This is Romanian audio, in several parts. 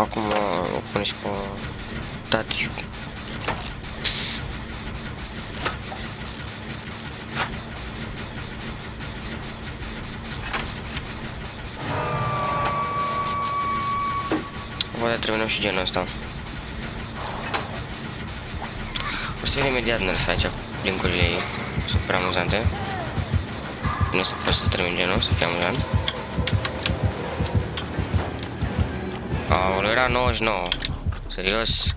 Acum o pun și pe tati. Poate terminăm și genul ăsta. O să vedem imediat nărs aici linkurile ei. Super amuzante. Nu se poate să termin genul, să fie amuzant. Aoleu, era 99. Serios?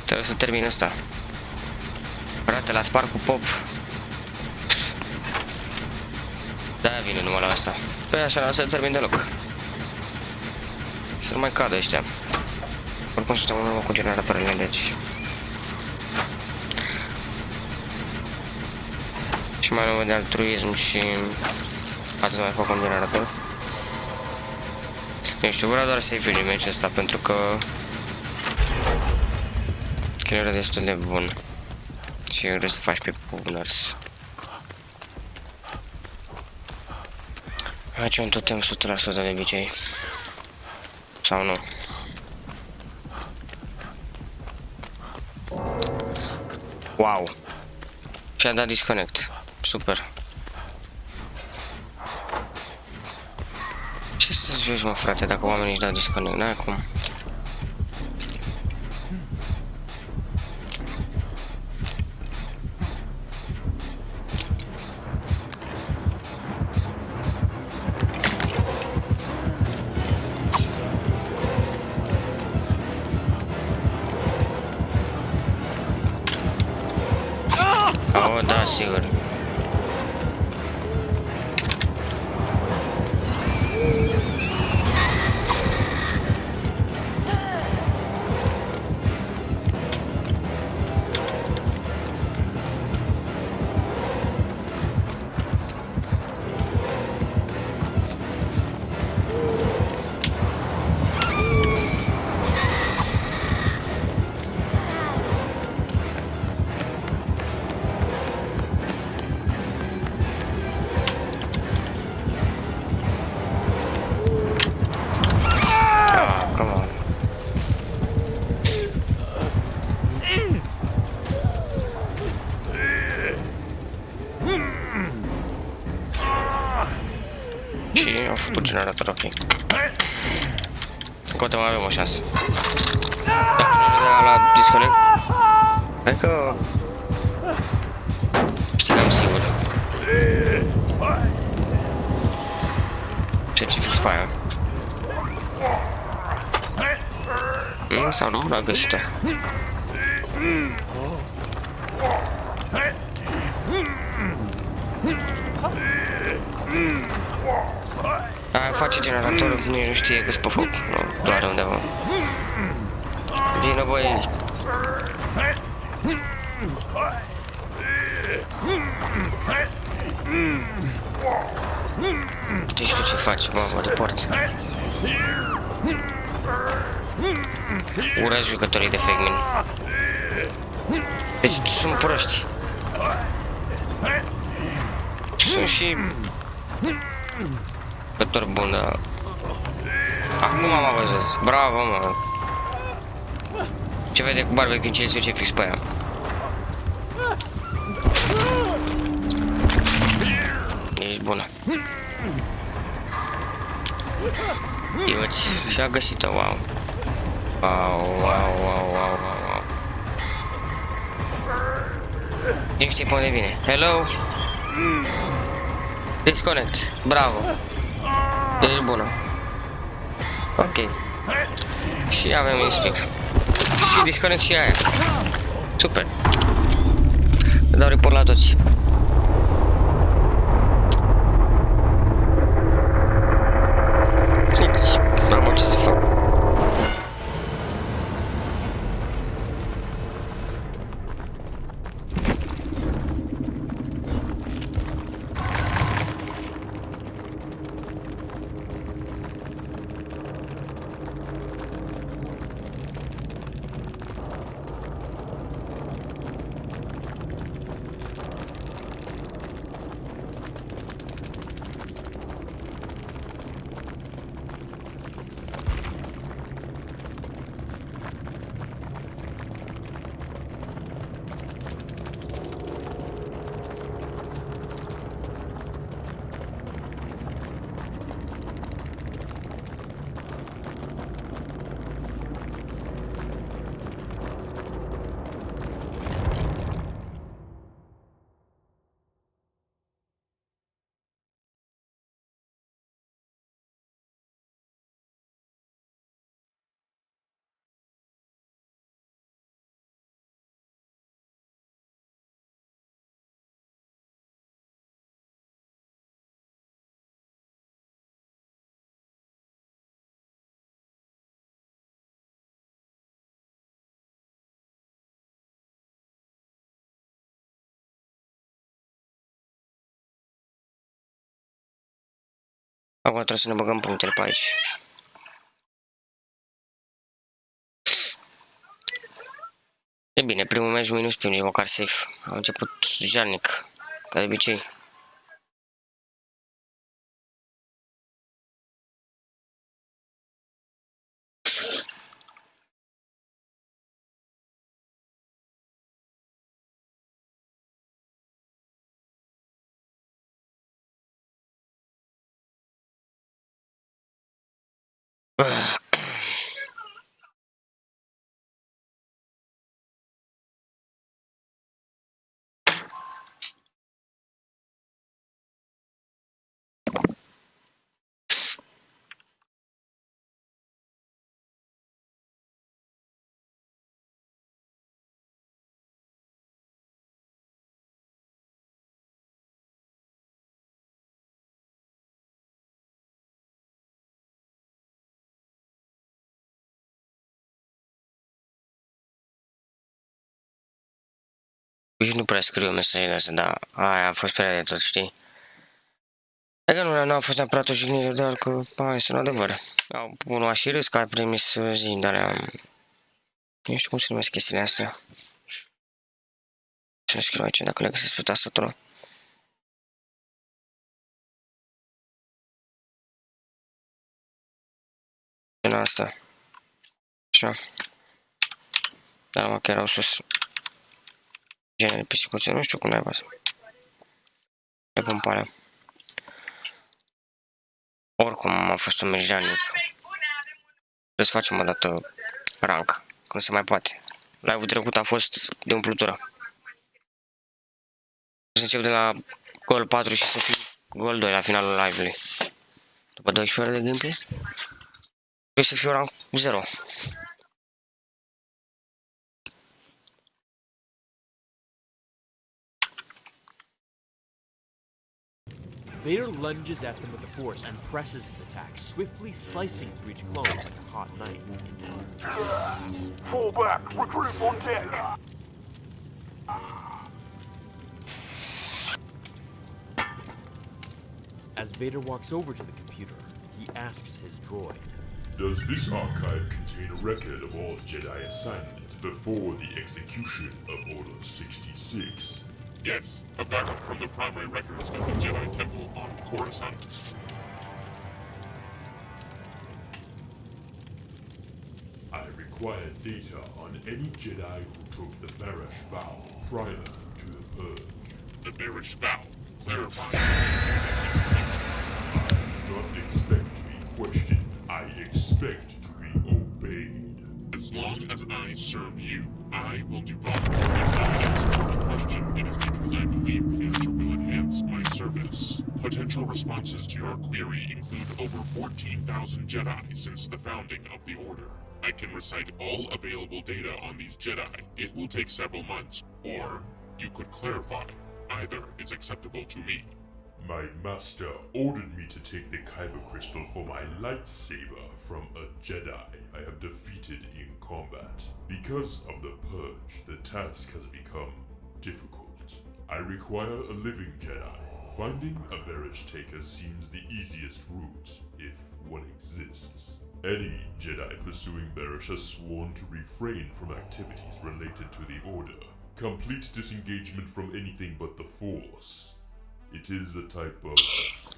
Trebuie să termin asta. Frate, la spar cu pop. De-aia vine numai la asta. Păi așa n-o să termin deloc. Să nu mai cadă ăștia. Oricum suntem în urmă cu generatoarele, deci... Și mai luăm de altruism și... Atât să mai fac un generator. Nu știu, vreau doar să-i fiu din meciul ăsta, pentru că... Chiar era destul de bun. Și vreau să faci pe nărs. Aici un totem 100% de obicei. Sau nu? Wow! Și-a dat disconnect. Super. Ce să-ți joci, mă, frate, dacă oamenii își dau disconnect? N-ai cum. Oh, da, sigur. Am făcut generator, ok. Încă mai avem o șansă. Dacă nu ne dea la disconnect, hai că... Știam sigur. Ce fix pe aia? Sau nu? L-a găsit-o. Aia face generatorul, nici nu știe că-s pe foc, doar undeva. Vină, băi! Știi tu ce faci, mă report. Urăsc jucătorii de Fegmin. Deci sunt proști. Sunt și... Jucător bun, dar... Acum m-am văzut. Bravo, mă. Ce vede cu barbecue în ce fix pe aia. Ești bună. Uite, și-a găsit-o, wow. Wow. Nu știi pe unde vine. Hello? Disconnect. Bravo. Ești bună. Ok. Și avem inspect. Și disconnect și aia. Super. Dau report la toți. N-am ce să fac. Acum trebuie să ne băgăm punctele pe aici. E bine, primul meci nu știu nici măcar safe. Am început jalnic, ca de obicei. Nici nu prea scriu mesajele astea, dar aia a fost prea de tot, știi? Adică nu a fost neapărat o jignire, doar că aia sunt adevăr. Unul a și râs că a trimis zi, dar nu știu cum se numesc chestiile astea. Să le scriu aici, dacă le găsesc pe tastatură. Din asta. Așa. Dar mă, chiar au sus. Genele pisicuțe, nu știu cum n-ai văzut. Le pun pe alea. Oricum a fost un meci jalnic. Trebuie să facem o dată rank, când se mai poate. Live-ul trecut a fost de umplutură. Să încep de la gol 4 și să fie gol 2 la finalul live-ului. După 12 ore de gameplay, trebuie să fiu rank 0. Vader lunges at them with the Force and presses his attack, swiftly slicing through each clone like a hot knife. Fall back! Recruit on deck! As Vader walks over to the computer, he asks his droid, Does this archive contain a record of all Jedi assignment before the execution of Order 66? Yes, a backup from the primary records of the Jedi Temple on Coruscant. I require data on any Jedi who took the Barash vow prior to the purge. The Barish vow. Clarify. I do not expect to be questioned. I expect to be obeyed. As long as I serve you, I will do both. If I answer the question, it is because I believe the answer will enhance my service. Potential responses to your query include over 14,000 Jedi since the founding of the Order. I can recite all available data on these Jedi. It will take several months, or you could clarify. Either is acceptable to me. My master ordered me to take the Kyber Crystal for my lightsaber from a Jedi I have defeated in combat. Because of the purge, the task has become difficult. I require a living Jedi. Finding a Barish taker seems the easiest route, if one exists. Any Jedi pursuing Barish has sworn to refrain from activities related to the Order. Complete disengagement from anything but the Force. It is a type of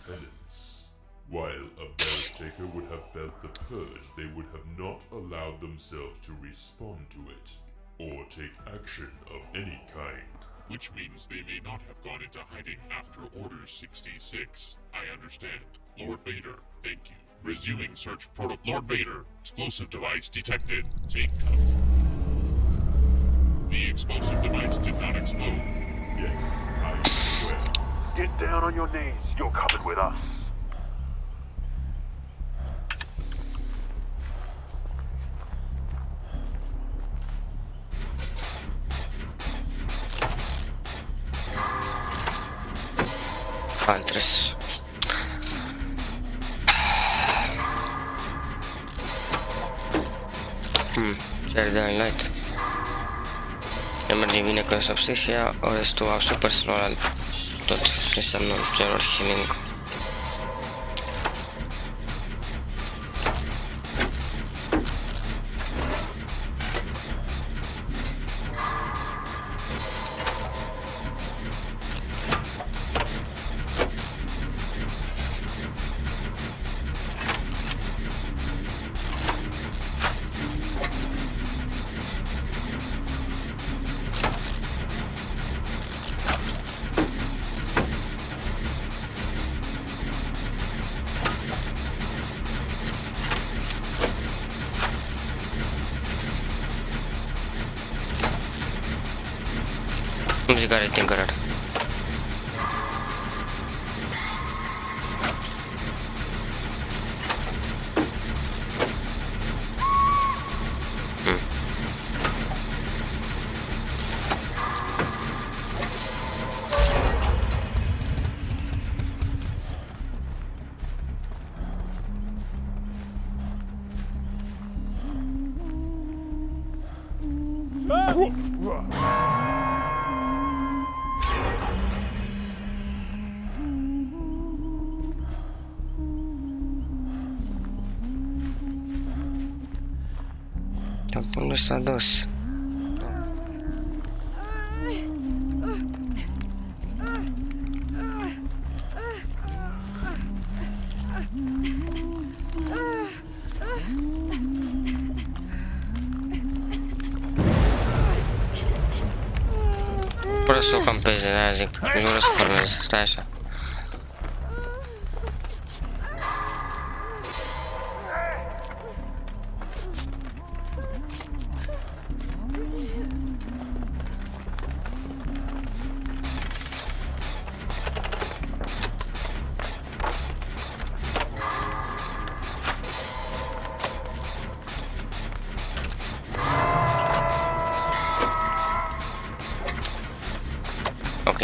penance. While a Barish taker would have felt the purge, they would have not allowed themselves to respond to it, or take action of any kind. Which means they may not have gone into hiding after Order 66. I understand. Lord Vader, thank you. Resuming search protocol. Lord Vader, explosive device detected. Take cover. The explosive device did not explode. Yes, I swear. Get down on your knees. You're covered with us. Altres. Chiar de highlight. Ne merge bine când sunt obsesia, restul au super slow la tot ce înseamnă celor și nimic. Nu zic care timp cărar. Unde s-a dus? Vreau să o campeze, de-aia zic. Nu vreau să formez. Stai așa. Ok.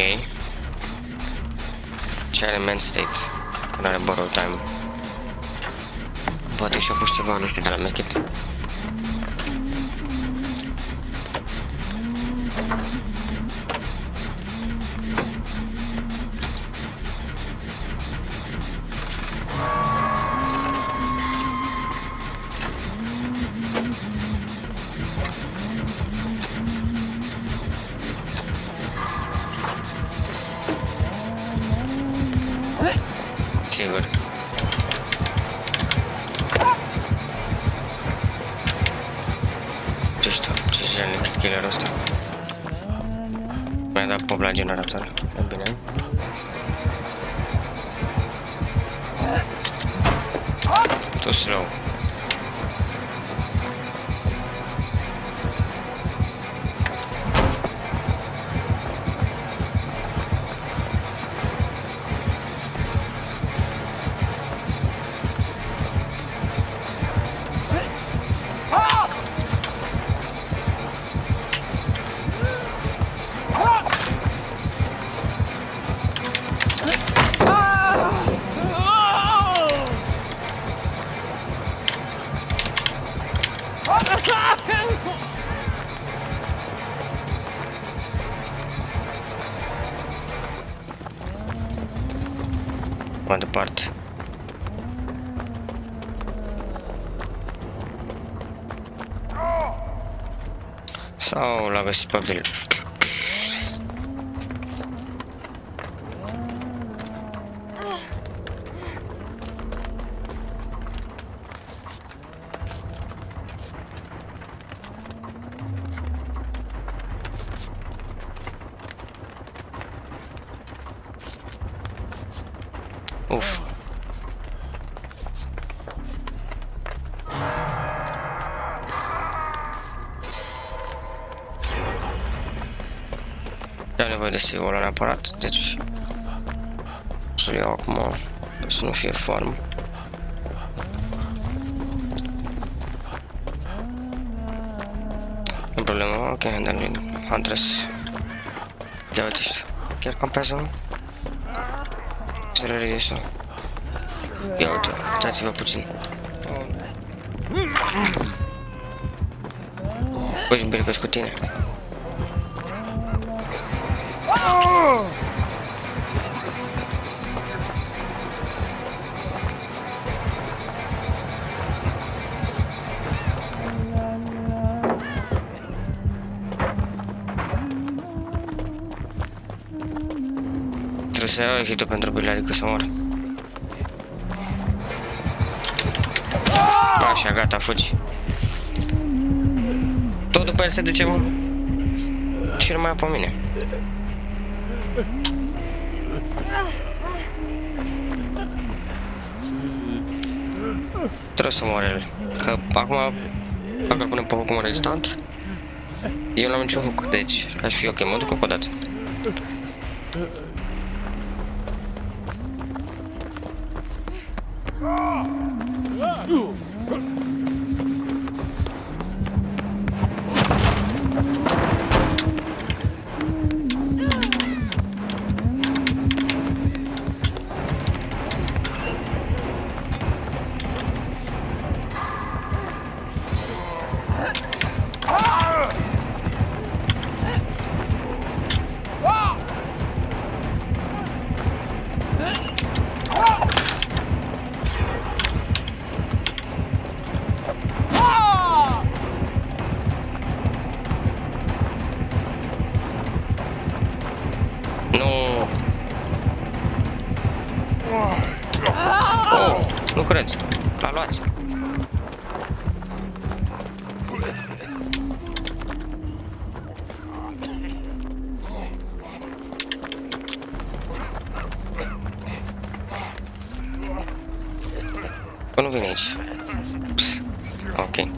Ce are man state? Când are borrow time. Poate și-a pus ceva, nu știu, de la medkit. Sigur. Ce jalnic killerul ăsta. Mi-a dat pop la generator. E bine. Too slow. Mai departe. Sau l-a găsit pe Bill. Uf. Am nevoie de SERII ăla neapărat, deci să-l iau acum, să nu fie farm. Nu problemă, ok, handle Huntress. Ia uite ăștia, chiar campează, nu? SERII ăsta. Ia uite, uitați-vă puțin. Păi-și îmbircă-ți cu tine. Trebuie să iau hitul pentru Bill, adică să mor. Așa, gata, fugi. Tot după el se duce, mă. Și nu mai ia pe mine. Trebuie să moare el. Că acum, dacă îl punem pe hook rezistant, eu n-am niciun hook, deci aș fi ok, mă duc o dată. Nu cred. L-a luat. Nu vine aici. Ok.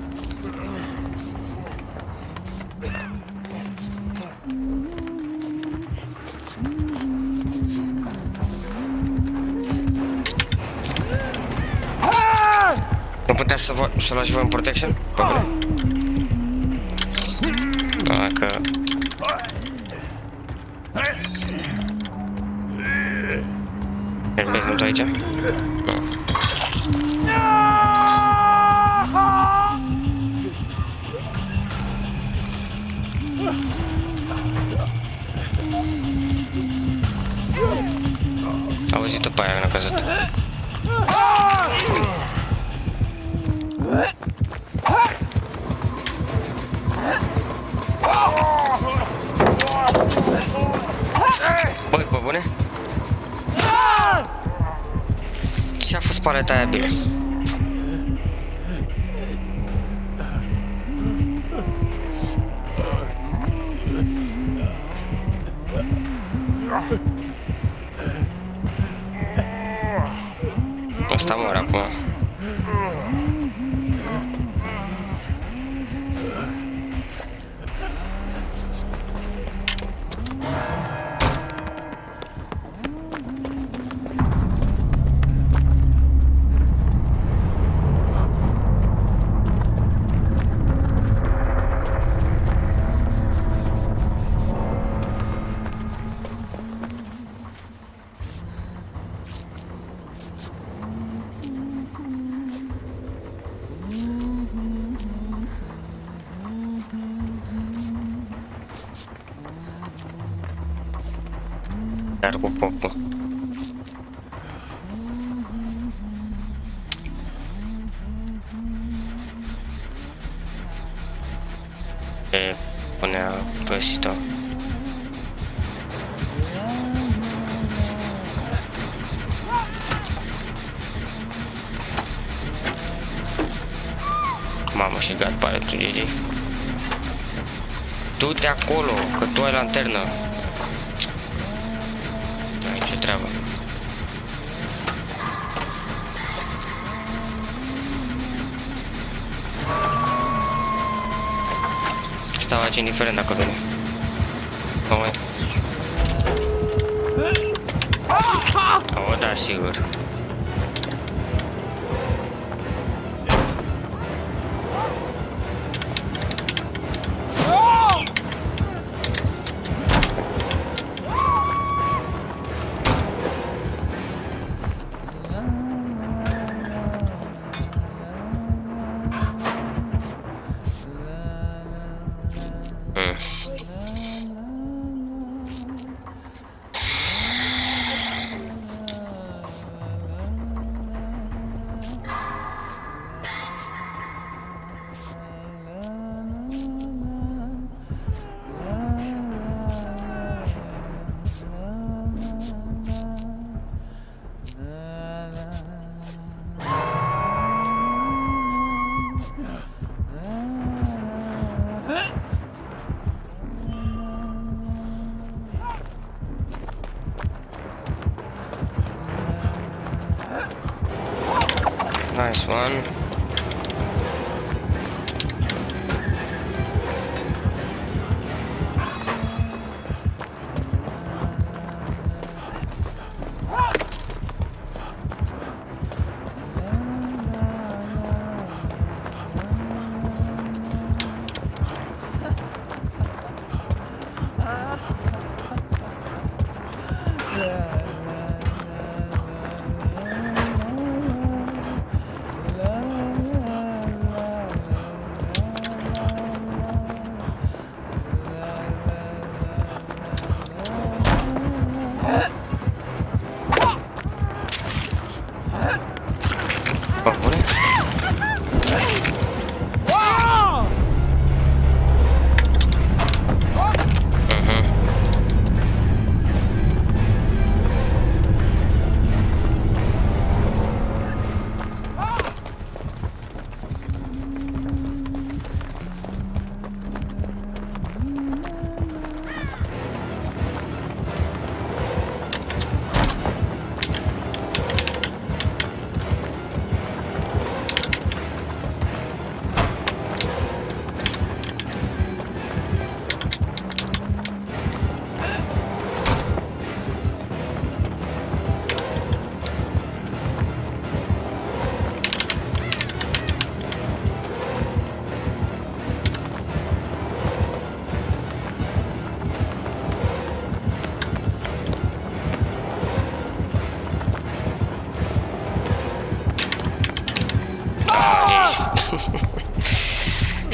Nu puteți să luați voi în protection? Pe bine. Dacă... Ești basement aici? Nu. Auzit-o pe aia, mi-a căzut. Băi, pe bune? Ce-a fost paleta aia bine? Asta mor acum. Dar cu popul. E până a găsit-o. Mamă, și gat pare tu, GG. Du-te acolo, că tu ai lanternă. Ai ce treabă. Stau aici indiferent dacă vine. O, da, sigur. Nice one.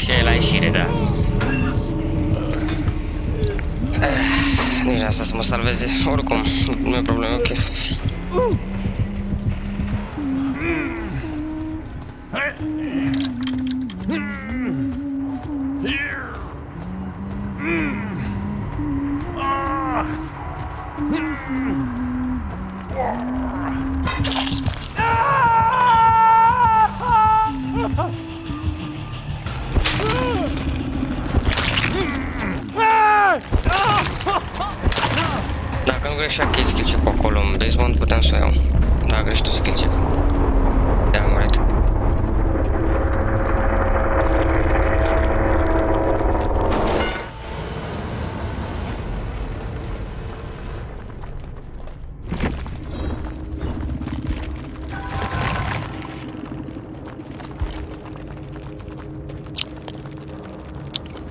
Și el la ieșire, da. Nici asta să mă salveze. Oricum, nu e problemă, ok. Dacă nu greșea că e skill check-ul acolo în basement, puteam să o iau. Dacă greșește skill check. De-aia am murit.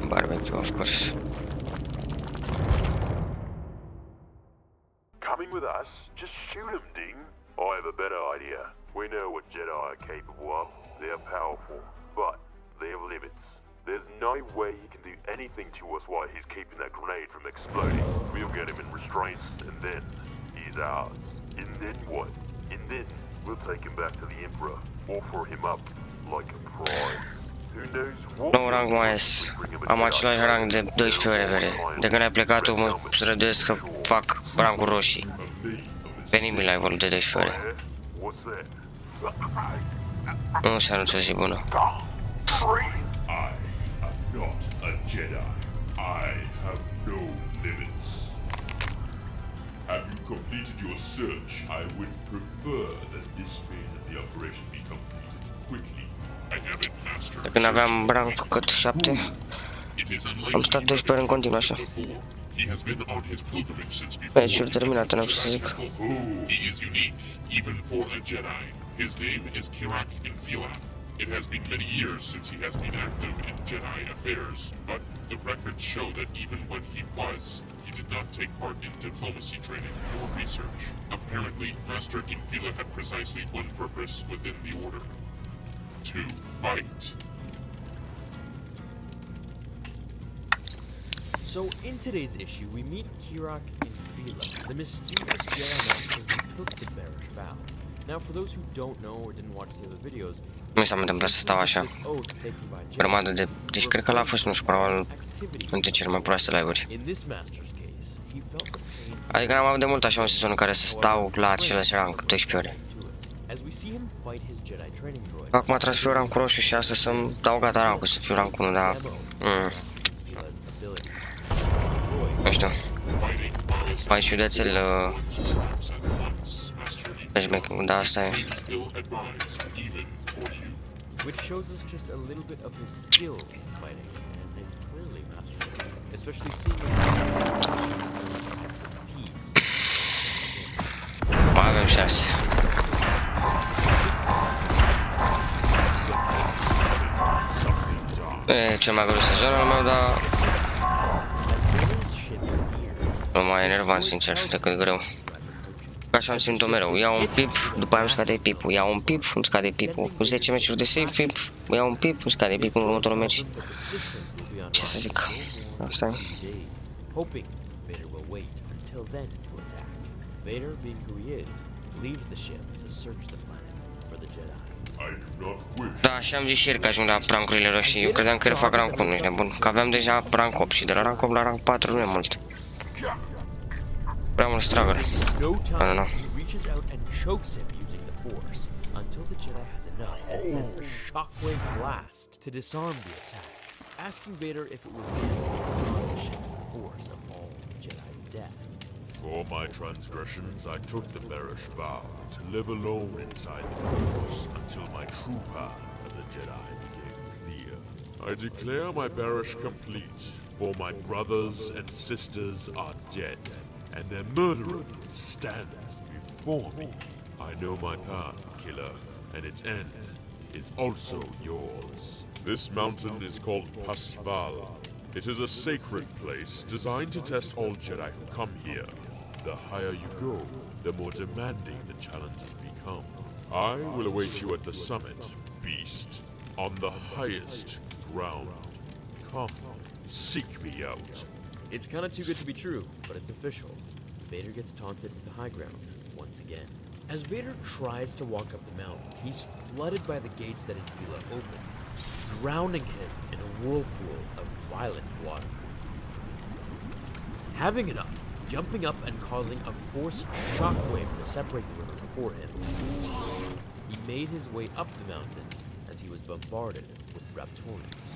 Barbecue, of course. Coming with us? Just shoot him, Ding. I have a better idea. We know what Jedi are capable of. They're powerful, but they have limits. There's no way he can do anything to us while he's keeping that grenade from exploding. We'll get him in restraints, and then he's ours. And then what? And then we'll take him back to the Emperor, offer him up like a prize. Who knows what? Nou rang mai ies. Am același rang de 12 ore, vere. De când ai plecat, tu mă străduiesc să fac ranguri roșii. Penibil ai vorbit de 12 ore. What's that? Nu se anunță o zi bună. I am not a Jedi. I have no limits. Have you completed your search? I would prefer that this phase of the operation be completed quickly. I haven't, Master. De când aveam rang cât 7, It is unlikely am stat 12 ore în continuu așa. before. He has been on his pilgrimage since before. Deci, terminat, n-am ce să zic. He is unique, even for a Jedi. His name is Kirak Infila. It has been many years since he has been active in Jedi affairs, but the records show that even when he was, he did not take part in diplomacy training or research. Apparently, Master Infila had precisely one purpose within the Order: to fight. So, in today's issue, we meet Kirak Infila, the mysterious Jedi Master who took the bearish vow. Now, for those who don't know or didn't watch the other videos, Mi s-a întâmplat să stau așa. this oath taken by Jedi Grămadă de... Deci cred că l-a fost, nu știu, probabil între cele mai proaste live-uri. in this master's case, he felt the pain Adică n-am avut de mult așa un sezon în care să stau la același rang, 12 ore. as we see him fight his Jedi training droid. Acum trebuie să fiu rang cu roșu și asta să-mi dau gata rangul, să fiu rang cu 1, dar... Infila's ability. Nu știu. Fighting while Mai ciudățel... straps at once, Master Infila Matchmaking, dar asta e... seems ill-advised even for you. Which shows us just a little bit of his skill in fighting, and it's clearly masterful, especially seeing him peace. Mai avem 6. E cel mai greu sezon al meu, dar... Nu mai enervant, sincer, decât greu. Așa am simțit-o mereu. Iau un pip, după aia îmi scade pipul. Iau un pip, îmi scade pipul. Cu 10 meciuri de save pip, iau un pip, îmi scade pipul în următorul meci. Ce să zic? Asta e. Hoping Vader will wait until then to attack. Vader, being who he is, leaves the ship to search the planet for the Jedi. I do not wish. Da, și am zis și ieri că ajung la prankurile roșii. Eu credeam că el fac rank 1, e bun. Că aveam deja rank 8 și de la rank 8 la rank 4 nu e mult. Prea mult struggle. No I don't time, know. he reaches out and chokes him using the Force until the Jedi has enough and sends a shockwave blast to disarm the attack, asking Vader if it was the force of all Jedi's death. For my transgressions, I took the bearish vow to live alone inside the Force until my true path as a Jedi became clear. I declare my bearish complete, for my brothers and sisters are dead, and their murderer stands before me. I know my path, killer, and its end is also yours. This mountain is called Pasvala. It is a sacred place designed to test all Jedi who come here. The higher you go, the more demanding the challenges become. I will await you at the summit, Beast, on the highest ground. Come, seek me out. It's kind of too good to be true, but it's official. Vader gets taunted with the high ground once again. As Vader tries to walk up the mountain, he's flooded by the gates that Infila opened, drowning him in a whirlpool of violent water. Having enough, jumping up and causing a force shockwave to separate the river before him, he made his way up the mountain as he was bombarded with Raptorans.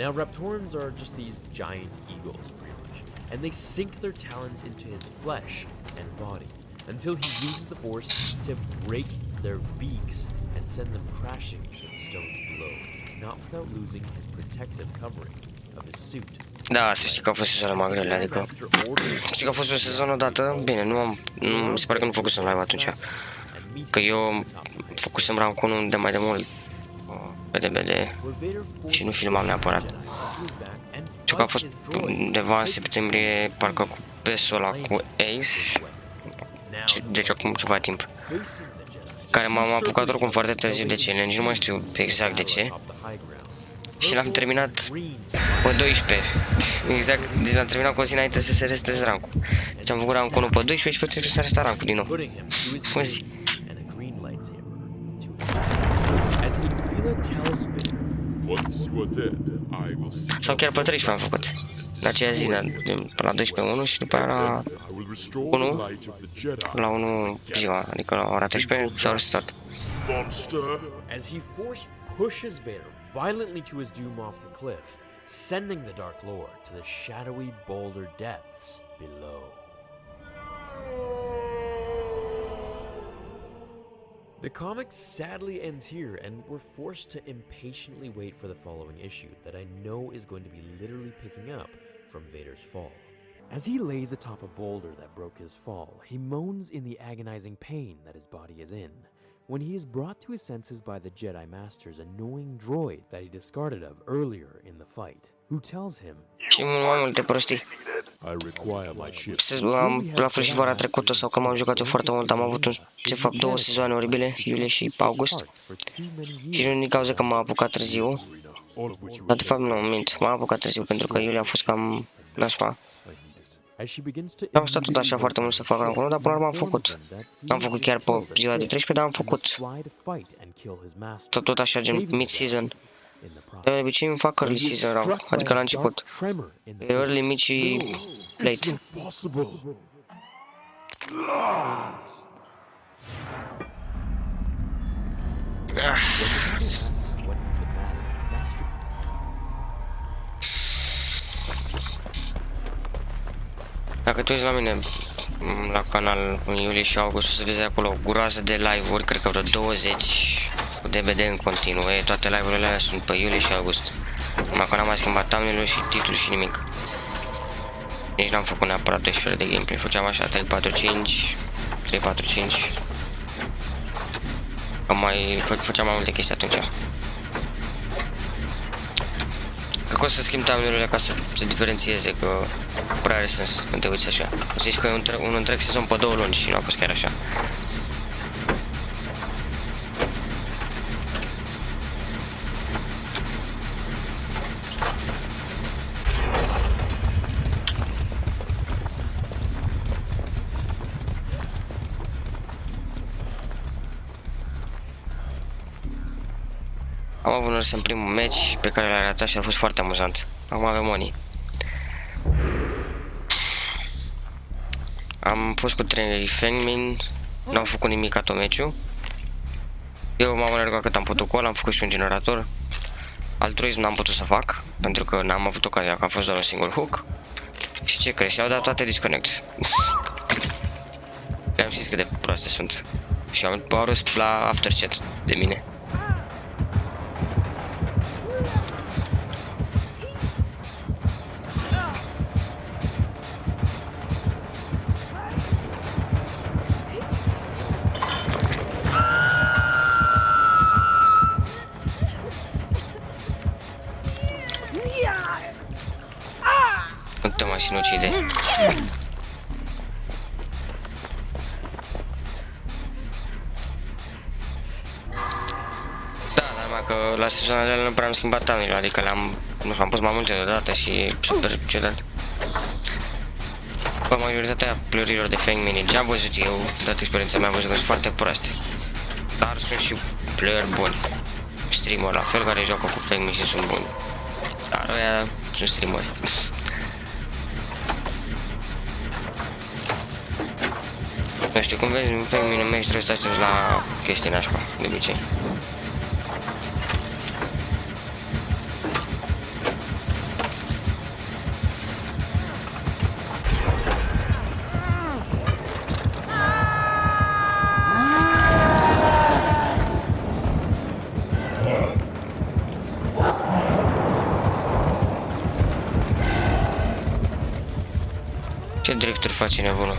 Now, Raptorans are just these giant eagles, pretty much, and they sink their talons into his flesh and body until he uses the force to break their beaks and send them crashing to the stones below, not without losing his protective covering of his suit. Da, să știi că a fost sezonul mai grele, adică... Știi că a fost un sezon odată? Bine, mi se pare că nu făcusem live atunci. Că eu făcusem rank 1 de mai de mult pe DBD și nu filmam neapărat. Știu că a fost undeva în septembrie, parcă cu PES-ul ăla cu Ace, deci acum ceva timp. Care m-am apucat oricum foarte târziu de challenge, nu mai știu exact de ce. Și l-am terminat pe 12. Exact, deci l-am terminat cu o zi înainte să se resteze rankul. Deci am făcut rankul 1 pe 12 și pe 13 s-a restat rankul din nou. O zi. Sau chiar pe 13 am făcut. La aceea zi, până la 12 1 și după aia la 1, la 1 ziua, adică la ora 13 s-au restat. Pushes Vader violently to his doom off the cliff, sending the Dark Lord to the shadowy boulder depths below. The comic sadly ends here, and we're forced to impatiently wait for the following issue that I know is going to be literally picking up from Vader's fall. As he lays atop a boulder that broke his fall, he moans in the agonizing pain that his body is in, when he is brought to his senses by the Jedi Master's annoying droid that he discarded of earlier in the fight, who tells him, Și mai multe prostii. La fel și vara trecută sau că m-am jucat eu foarte mult, am avut de fapt 2 sezoane oribile, iulie și august. Și nu din cauza că m-am apucat târziu. Dar de fapt nu, mint, m-am apucat târziu pentru că iulie a fost cam nașpa. Am stat tot așa foarte mult să fac rankul 1, dar până la urmă am făcut. Am făcut chiar pe ziua de 13, dar am făcut. Tot așa gen mid-season. De obicei îmi fac early season rank, adică la început. Early, mid și late. Dacă tu ești la mine la canal în iulie și august, o să vezi acolo o groază de live-uri, cred că vreo 20 cu DBD în continuu. Toate live-urile alea sunt pe iulie și august. Numai că n-am mai schimbat thumbnail-ul și titlul și nimic. Nici n-am făcut neapărat 12 de gameplay, făceam așa 3-4-5, 3-4-5. Făceam mai multe chestii atunci. Cred că o să schimb thumbnail-urile ca să se diferențieze, că prea are sens când te uiți așa. O să zici că e un întreg sezon pe 2 luni și nu a fost chiar așa. Am avut noroc în primul match pe care l-a ratat și a fost foarte amuzant. Acum avem Oni. Am fost cu trainerii Fengmin, n-am făcut nimic ca tot meciul. Eu m-am alergat cât am putut cu ăla, am făcut și un generator. Altruism n-am putut să fac, pentru că n-am avut ocazia, că a fost doar un singur hook. Și ce crezi? Și-au dat toate disconnect. Le-am zis cât de proaste sunt. Și au râs la afterchat de mine. Nu te mai sinucide. Da, dar mai că la sezonalele nu prea am schimbat thumbnail, adică nu știu, am pus mai multe deodată și e super ciudat. Bă, majoritatea plărilor de fake mini, ce am văzut eu, toată experiența mea, am văzut că sunt foarte proaste. Dar sunt și plări buni. Streamer la fel care joacă cu fake mini și sunt buni. Dar ăia sunt streameri. Nu știu, cum vezi, un fake mini meu trebuie să stai la chestii nașpa, de obicei. Ce drifturi face nebunul?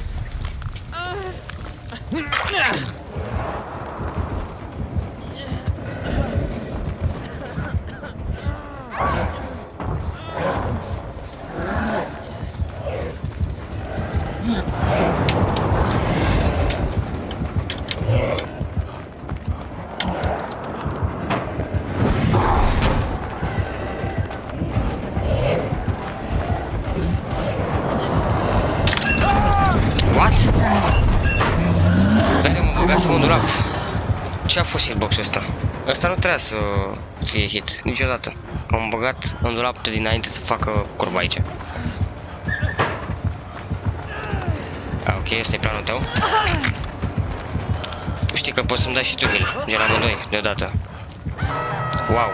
Ce a fost hitbox-ul ăsta? Ăsta nu trebuia să fie hit, niciodată. Că am băgat în dulap de dinainte să facă curba aici. Ok, ăsta e planul tău. Știi că poți să-mi dai și tu heal, gen amândoi, deodată. Wow.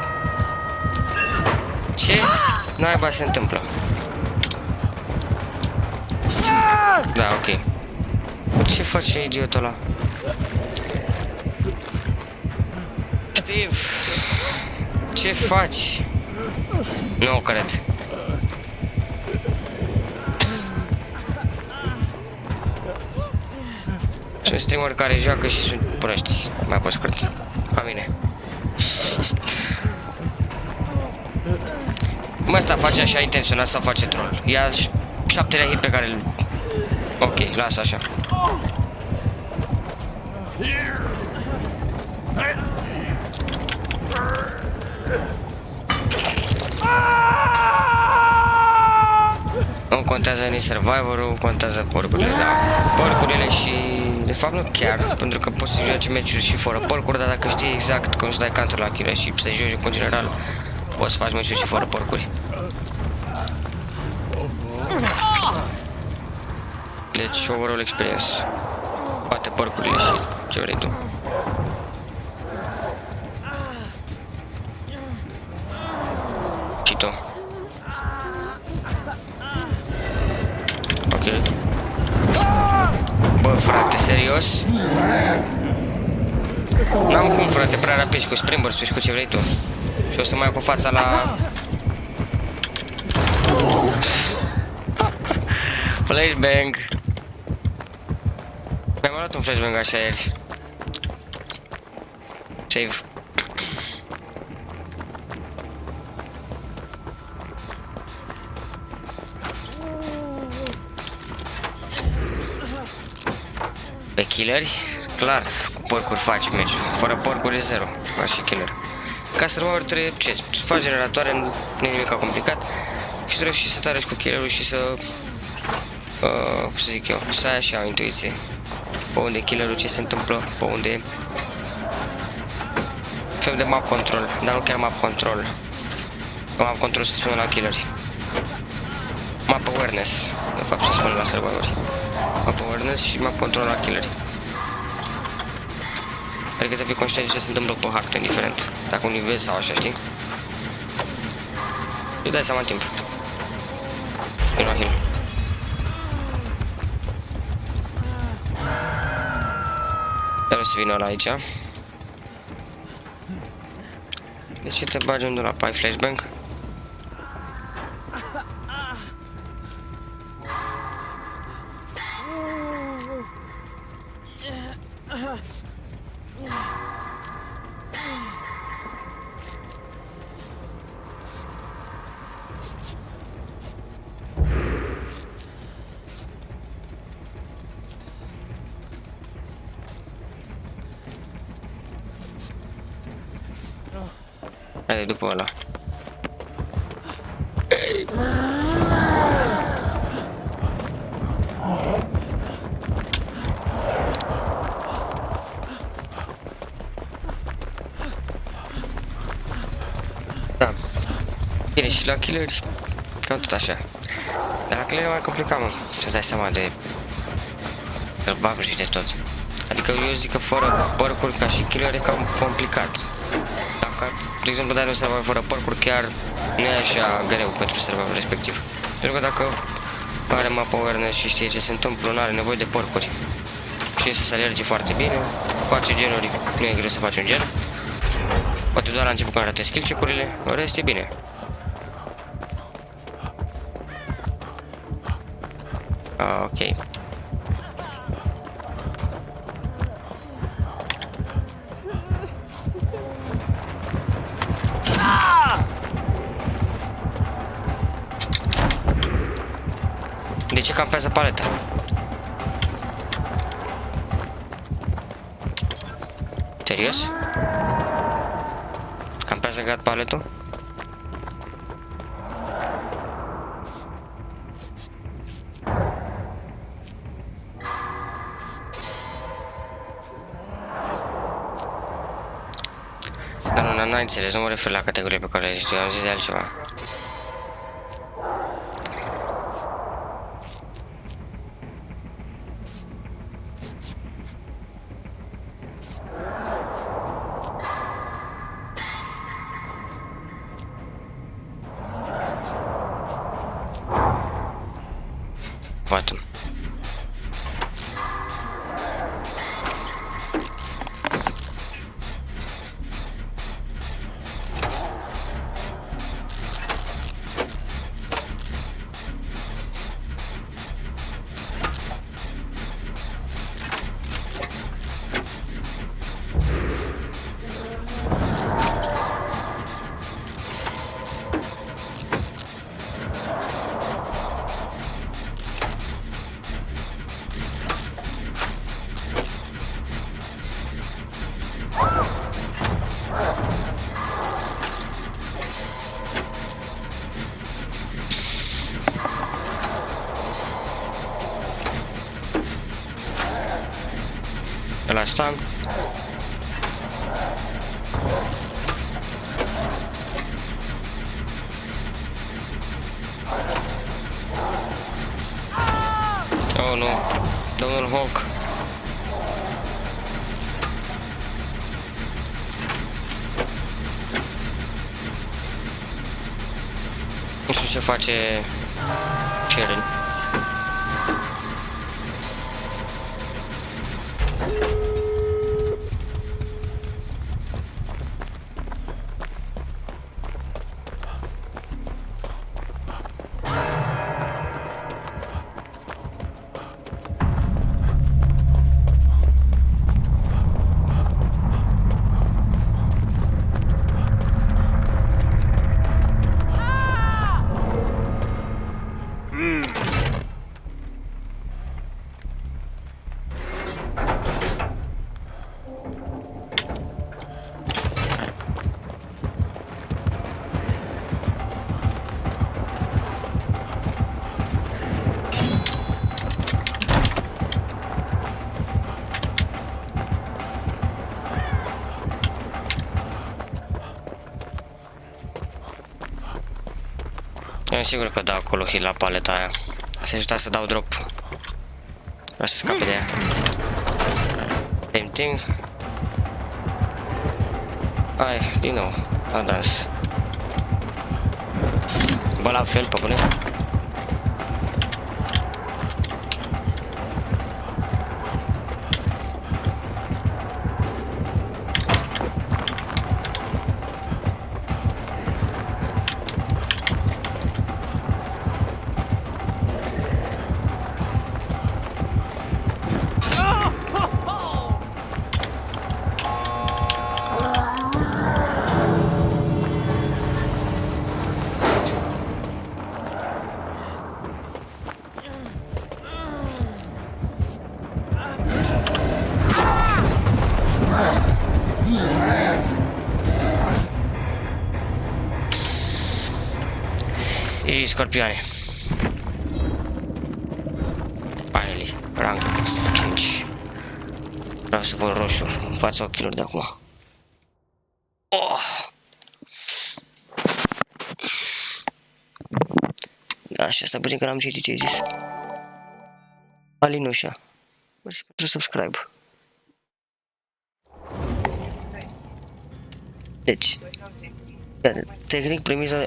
Ce naiba se întâmplă? Da, ok. Ce face idiotul ăla? Steve, ce faci? Nu cred. Sunt streameri care joacă și sunt proști, mai pe scurt, ca mine. Mă, ăsta face așa intenționat sau face troll? Ia 7-lea hit pe care îl... Ok, lasă așa. Nu contează nici survivor-ul, contează porcurile, da. Porcurile și... De fapt nu chiar, pentru că poți să joci meciuri și fără porcuri, dar dacă știi exact cum să dai counter la kill și să joci cu general, poți să faci meciuri și fără porcuri. Deci, overall experience. Poate porcurile și ce vrei tu. Și tu. Ok. Bă, frate, serios? N-am cum, frate, prea rapid și cu springburst-ul și cu ce vrei tu. Și o să mai iau cu fața la... Flashbang. Mi-am luat un flashbang așa ieri. Save. Pe killeri? Clar, cu porcuri faci meci. Fără porcuri e 0. Faci și killer. Ca să rămâi trebuie ce? Să faci generatoare, nu e nimic complicat. Și trebuie și să te arăți cu killerul și să... să zic eu, să ai așa o intuiție. Pe unde e killerul, ce se întâmplă, pe unde e. Fel de map control, dar nu chiar map control. Map control se spune la killeri. Map awareness, de fapt se spune la survivori. Map awareness și map control la killeri. Adică să fii conștient de ce se întâmplă pe hartă, indiferent dacă un nivel sau așa, știi? Îi dai seama în timp. Eu la heal. Trebuie să vină ăla aici. De ce te bagi undeva la flashbang? Haide, după ăla. Da. Bine, și la killeri, cam tot așa. Dar la killeri e mai complicat, mă, să-ți dai seama de și de tot. Adică eu zic că fără parcuri ca și killer e cam complicat. Dacă, de exemplu, dai un server fără parcuri, chiar nu e așa greu pentru serverul respectiv. Pentru că dacă are map awareness și știe ce se întâmplă, nu are nevoie de parcuri. Știe să se alerge foarte bine, face genuri, nu e greu să faci un gen. Poate doar la început când arate skill check-urile, în rest e bine. Ok. De ce campează paleta? Serios? Campează gat paletul? Dar nu, n-ai înțeles, nu mă refer la categoria pe care le zici tu, eu am zis de altceva. Poate. Ăla asta. Oh nu, domnul Hulk. Nu știu ce face Cheryl. Eu sigur că dau acolo hit la paleta aia. Se ajuta să dau drop. Vreau să scape de ea. Same thing. Hai, din nou, la dans. Bă, la fel, pe bune. Și scorpioane. Finally, rank 5. Vreau să văd roșu în fața ochilor de acum. Oh! Da, și asta puțin că n-am citit ce ai zis. Alinușa. Mersi pentru subscribe. Deci, tehnic, premisa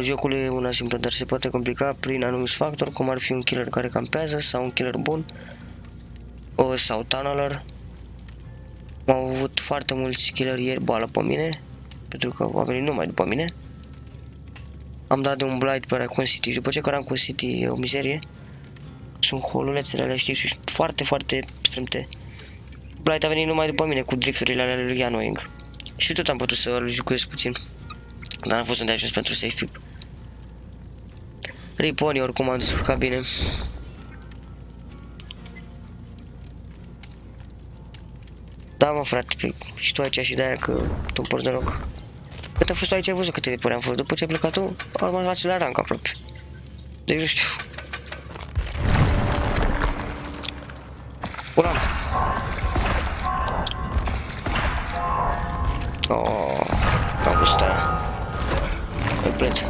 jocului e una simplă, dar se poate complica prin anumiți factori, cum ar fi un killer care campează sau un killer bun sau tunneler. Am avut foarte mulți killeri ieri boală pe mine, pentru că au venit numai după mine. Am dat de un blight pe Raccoon City, după ce Raccoon City e o mizerie. Sunt holulețele alea, știi, și foarte, foarte strâmte. Blight a venit numai după mine cu drifturile alea lui Annoying. Și tot am putut să îl jucăiesc puțin, dar n-a fost îndeajuns pentru safe pip. Riponi oricum am descurcat bine. Da, mă, frate, și tu aici și de-aia că tu îmi porți de loc. Cât a fost aici, ai văzut câte ripori am fost. După ce ai plecat tu, am rămas la același rank aproape. Deci nu știu. Una. Oh, am văzut aia. Complet. Și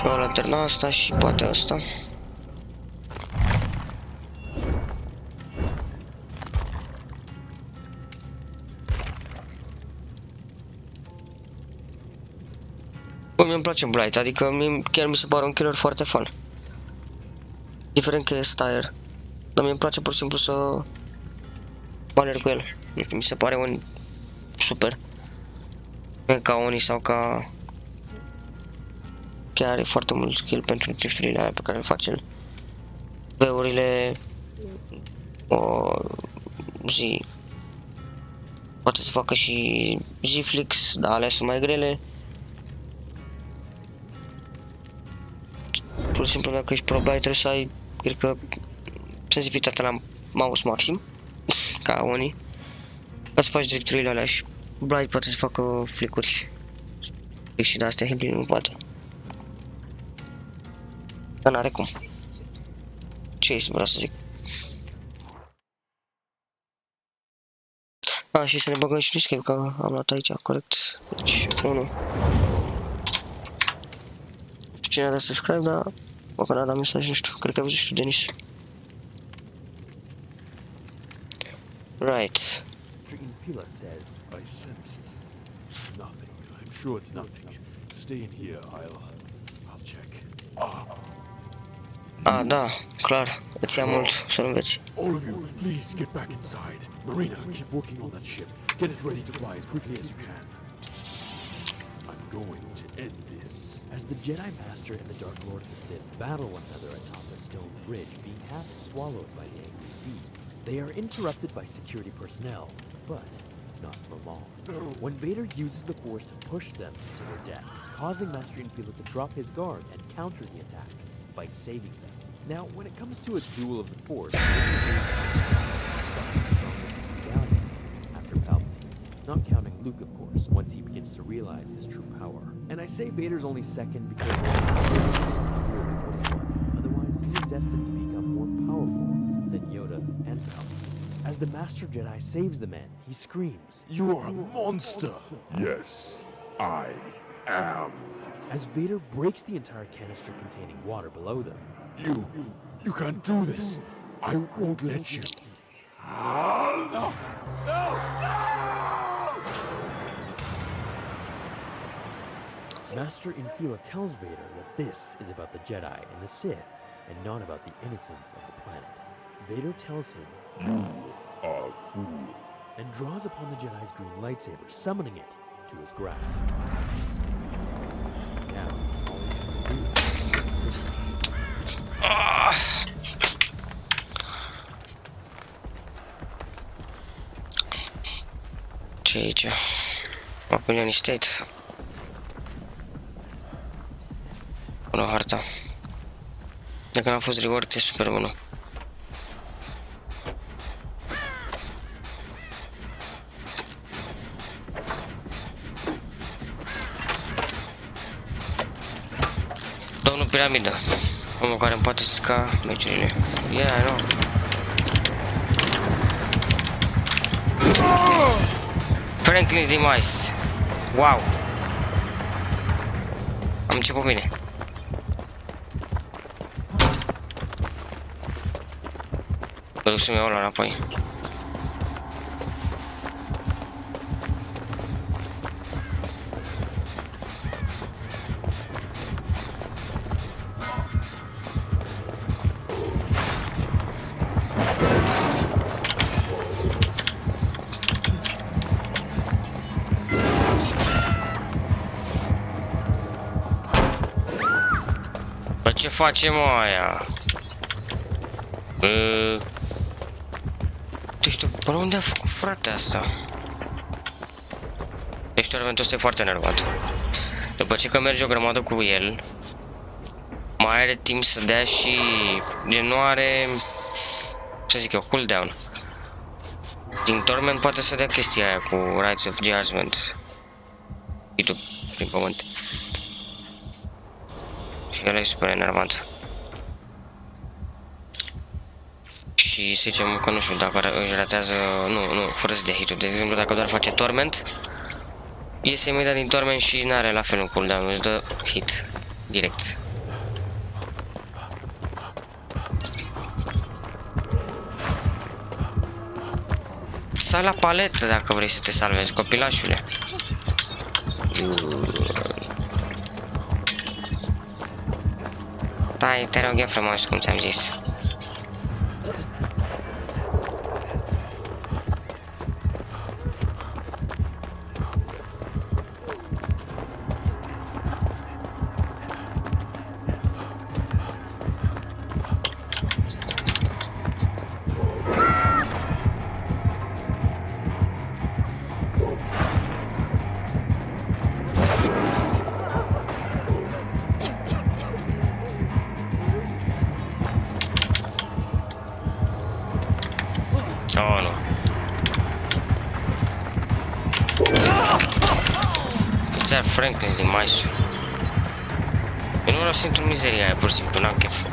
o lanterna asta și poate asta. Bă, mie îmi place Blight, adică mie chiar mi se pare un killer foarte fun. Diferent că e Stire. Dar mie îmi place pur și simplu să mă alerg cu el. Nu știu, mi se pare un super. Nu e ca Oni sau ca... Chiar are foarte mult skill pentru drifturile alea pe care le face el. V-urile... zi... Poate să facă și Z-flicks, dar alea sunt mai grele. Pur și simplu dacă ești pro Blight trebuie să ai, cred că, sensibilitatea la mouse maxim, ca Oni, ca să faci drifturile alea și Blight poate să facă flicuri. Și de astea Hemblin nu poate. Dar n-are cum. Ce vreau să zic? Și să ne băgăm și un escape, că am luat aici, corect. Deci, 1. Cine a dat subscribe, dar dacă n-a dat mesaj, nu știu, cred că ai văzut și tu, Denis. Right. I sensed nothing. I'm sure it's nothing. Stay in here. I'll check. Da, clar, îți ia mult să-l înveți. All of you, please get back inside. Marina, keep working on that ship. Get it ready to fly as quickly as you can. I'm going to end this. As the Jedi Master and the Dark Lord of the Sith battle one another atop a stone bridge, being half swallowed by the angry seas, they are interrupted by security personnel, but not for long. When Vader uses the Force to push them to their deaths, causing Master Infila to drop his guard and counter the attack by saving them. Now, when it comes to a duel of the Force, the second strongest in the galaxy after Palpatine, not counting Luke, of course, once he begins to realize his true power. And I say Vader's only second because otherwise he is destined to become more powerful than Yoda and Palpatine. As the Master Jedi saves the man, he screams, "You are a monster!" Yes, I am. As Vader breaks the entire canister containing water below them. You can't do this. I won't let you. No! No! Master Infila tells Vader that this is about the Jedi and the Sith, and not about the innocence of the planet. Vader tells him, You are a fool. and draws upon the Jedi's green lightsaber, summoning it to his grasp. Now, all he has to do is Ce e aici? Opinion State. Bună harta. Dacă n-a fost reward, e super bună. unul piramidă. Omul care îmi poate strica meciurile. Yeah, I know. Franklin's demise. Wow. Am început bine. Mă duc să-mi iau ăla înapoi. Ce facem aia? Deci tu, până unde a făcut frate asta? Deci tormentul ăsta e foarte enervant. După ce că merge o grămadă cu el, mai are timp să dea și... nu are... să zic eu, cooldown. Din torment poate să dea chestia aia cu Rights of Judgment. Hitul prin pământ. Și el e super enervant. Și să zicem că nu știu dacă își ratează, nu, fără să dea hit-uri. De exemplu, dacă doar face torment, iese imediat din torment și n-are la fel un cooldown, își dă hit direct. Stai la paletă dacă vrei să te salvezi, copilașule. Stai, te rog eu frumos, cum ți-am zis. Oh, nu. Ți-ar Franklin's din mais. Eu nu vreau să intru în mizeria aia, pur și simplu, n-am chef.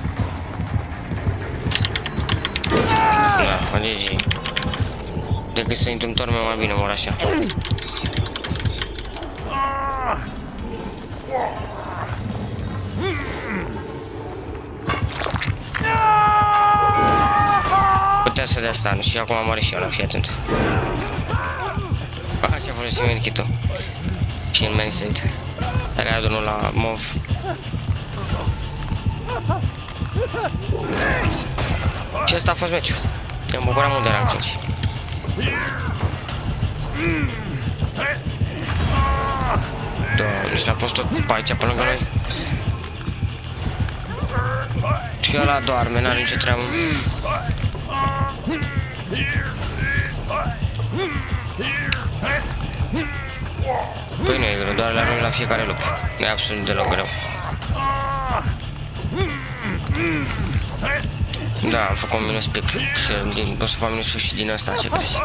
Da, alegi. Decât să intru în torment, mai bine mor așa. Putea să dea stun și acum am și eu, la fii atent. Așa folosim medkit-ul. Și în main-state. Dar ai adunul la mov. Și ăsta a fost meciul. Ne-am bucurat mult de rank 5. Doamne, și l-a pus tot pe aici, pe lângă noi. Și ăla doarme, n-are nicio treabă. Păi nu e greu, doar le arunci la fiecare lup. Nu e absolut deloc greu. Da, am făcut un minus pic și o să fac minus pic și din asta, ce crezi?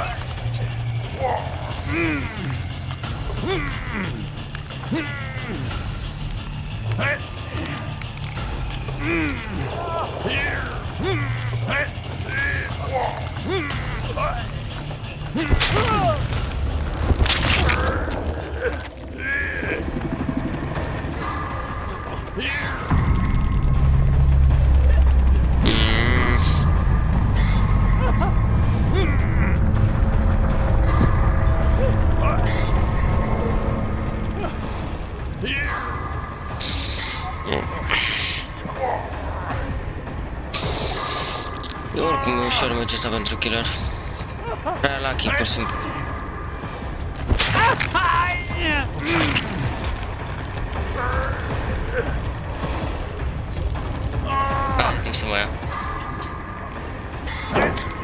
Oricum e ușor meciul ăsta pentru killer. Prea lucky, pur și simplu. Are timp să mă ia.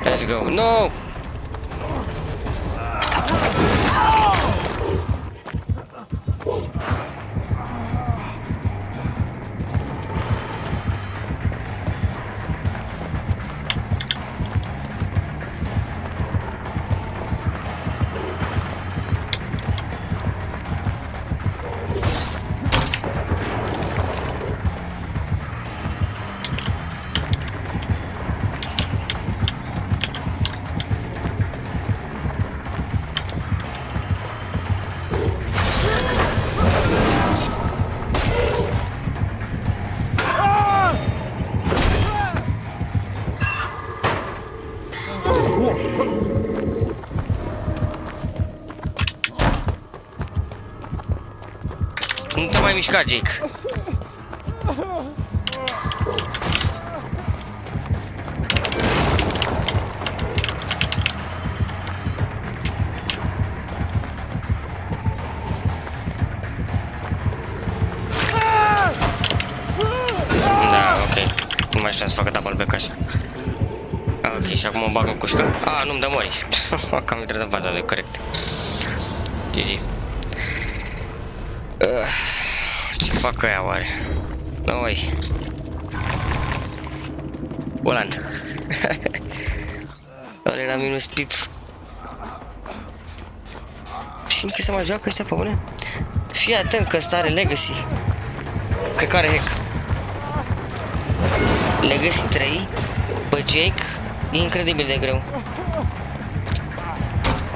Let's go. No! Nu te mai mișca, Jake. Da, ok. Nu mai știu să facă double back așa. Ok, și acum o bag în cușcă. Nu-mi dă mori. Cam intrat în fața lui, corect. GG. Ce fac ăia oare? Noi. Ulan. Ăla era minus pip. Și încă se mai joacă ăștia pe bune? Fii atent că ăsta are legacy. Cred că are hack. Legacy 3 pe Jake e incredibil de greu.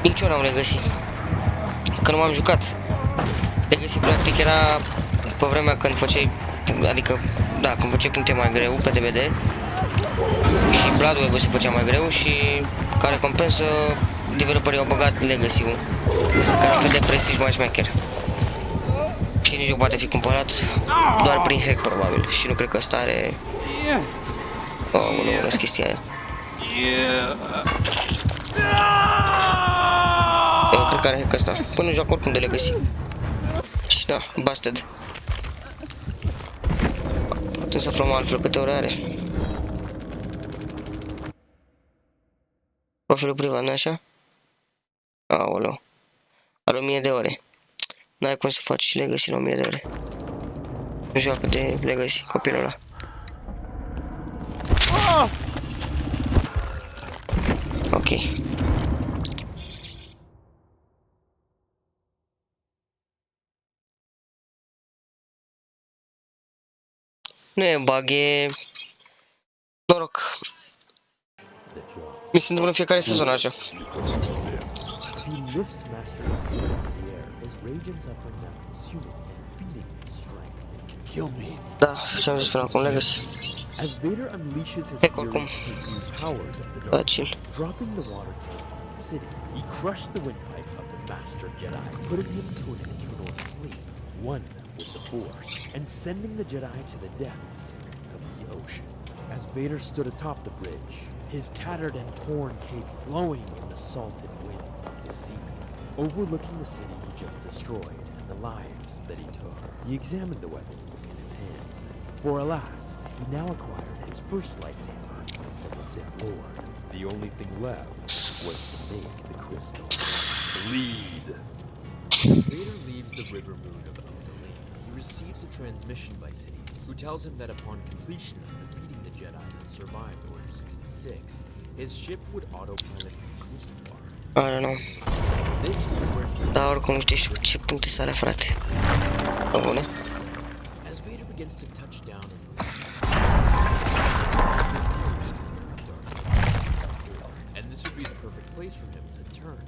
Nici eu n-am Legacy, că nu m-am jucat. Legacy practic era pe vremea când făceai, adică, da, când făceai puncte mai greu pe DBD și Bloodweb se făcea mai greu și ca recompensă developerii au băgat Legacy-ul, care aș de prestige mai șmecher. Și nici nu poate fi cumpărat doar prin hack probabil și nu cred că ăsta are... nu chestia aia. Eu cred că are hack ăsta. Până joacă oricum de Legacy. Și da, busted. Trebuie să aflăm altfel câte ore are. Profilul privat, nu-i așa? Aoleu. Are 1000 de ore. N-ai cum să faci Legacy la 1000 de ore. Nu joacă de Legacy copilul ăla. Ok. Nu e bug, e noroc. Mi se întâmplă în fiecare sezon așa. Da, ce-am zis până acum, Legacy. As Vader unleashes his Heck, oricum. powers of the Da, dark, chill. dropping the water tank in the city, he crushed the windpipe of the Master Jedi, putting him to an eternal sleep, one with the Force, and sending the Jedi to the depths of the ocean. As Vader stood atop the bridge, his tattered and torn cape flowing in the salted wind of the seas, overlooking the city he just destroyed and the lives that he took, he examined the weapon in his hand. For alas, he now acquired his first lightsaber as a Sith Lord. The only thing left was to make the crystal bleed. As Vader leaves the river moon of ALTE, he receives a transmission by Sidious, who tells him that upon completion of defeating the Jedi that survived Order 66, his ship would autopilot the crystal bar. I don't know. Da, oricum nu știu ce puncte să are, frate. Bune. As Vader begins to touch down and this would be the perfect place for him to turn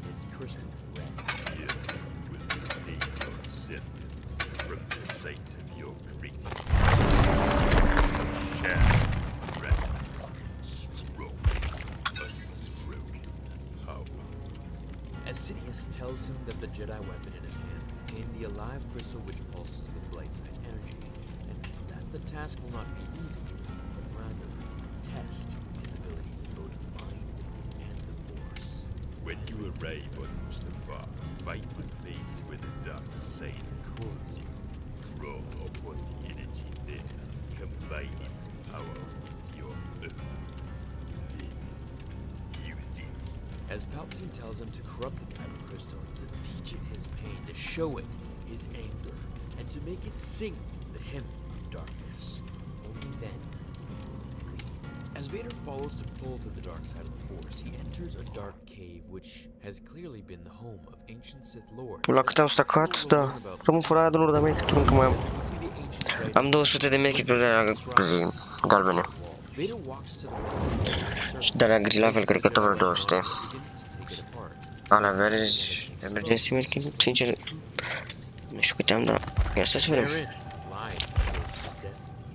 his crystal red. If with the aid of Sith from the sight of your greatness, can rest strong, unbroken power. As Sidious tells him that the Jedi weapon in his hands contained the alive crystal which pulses with light side energy, and that the task will not be easy, but rather test his abilities in both mind and the Force. When you arrive on Mustafar, fight the place where the dark side calls you. Draw upon the energy there, combine its power with your own. Then use it. As Palpatine tells him to corrupt the kyber crystal, to teach it his pain, to show it his anger, and to make it sing the hymn of darkness. Only then will it bleed. As Vader follows to pull to the dark side of the Force, he enters a dark cave which has clearly been the home of ancient Sith lords. La cât am stacat, da. Rămân fără aia de unul de mechit, încă mai am. Am 200 de mechit pe de-aia galbene. Vader walks to the wall Și de-alea gri la fel, cred că tot vreo 200. Alea verzi, emergency mechit, sincer, nu știu câte am, dar ia să vedem.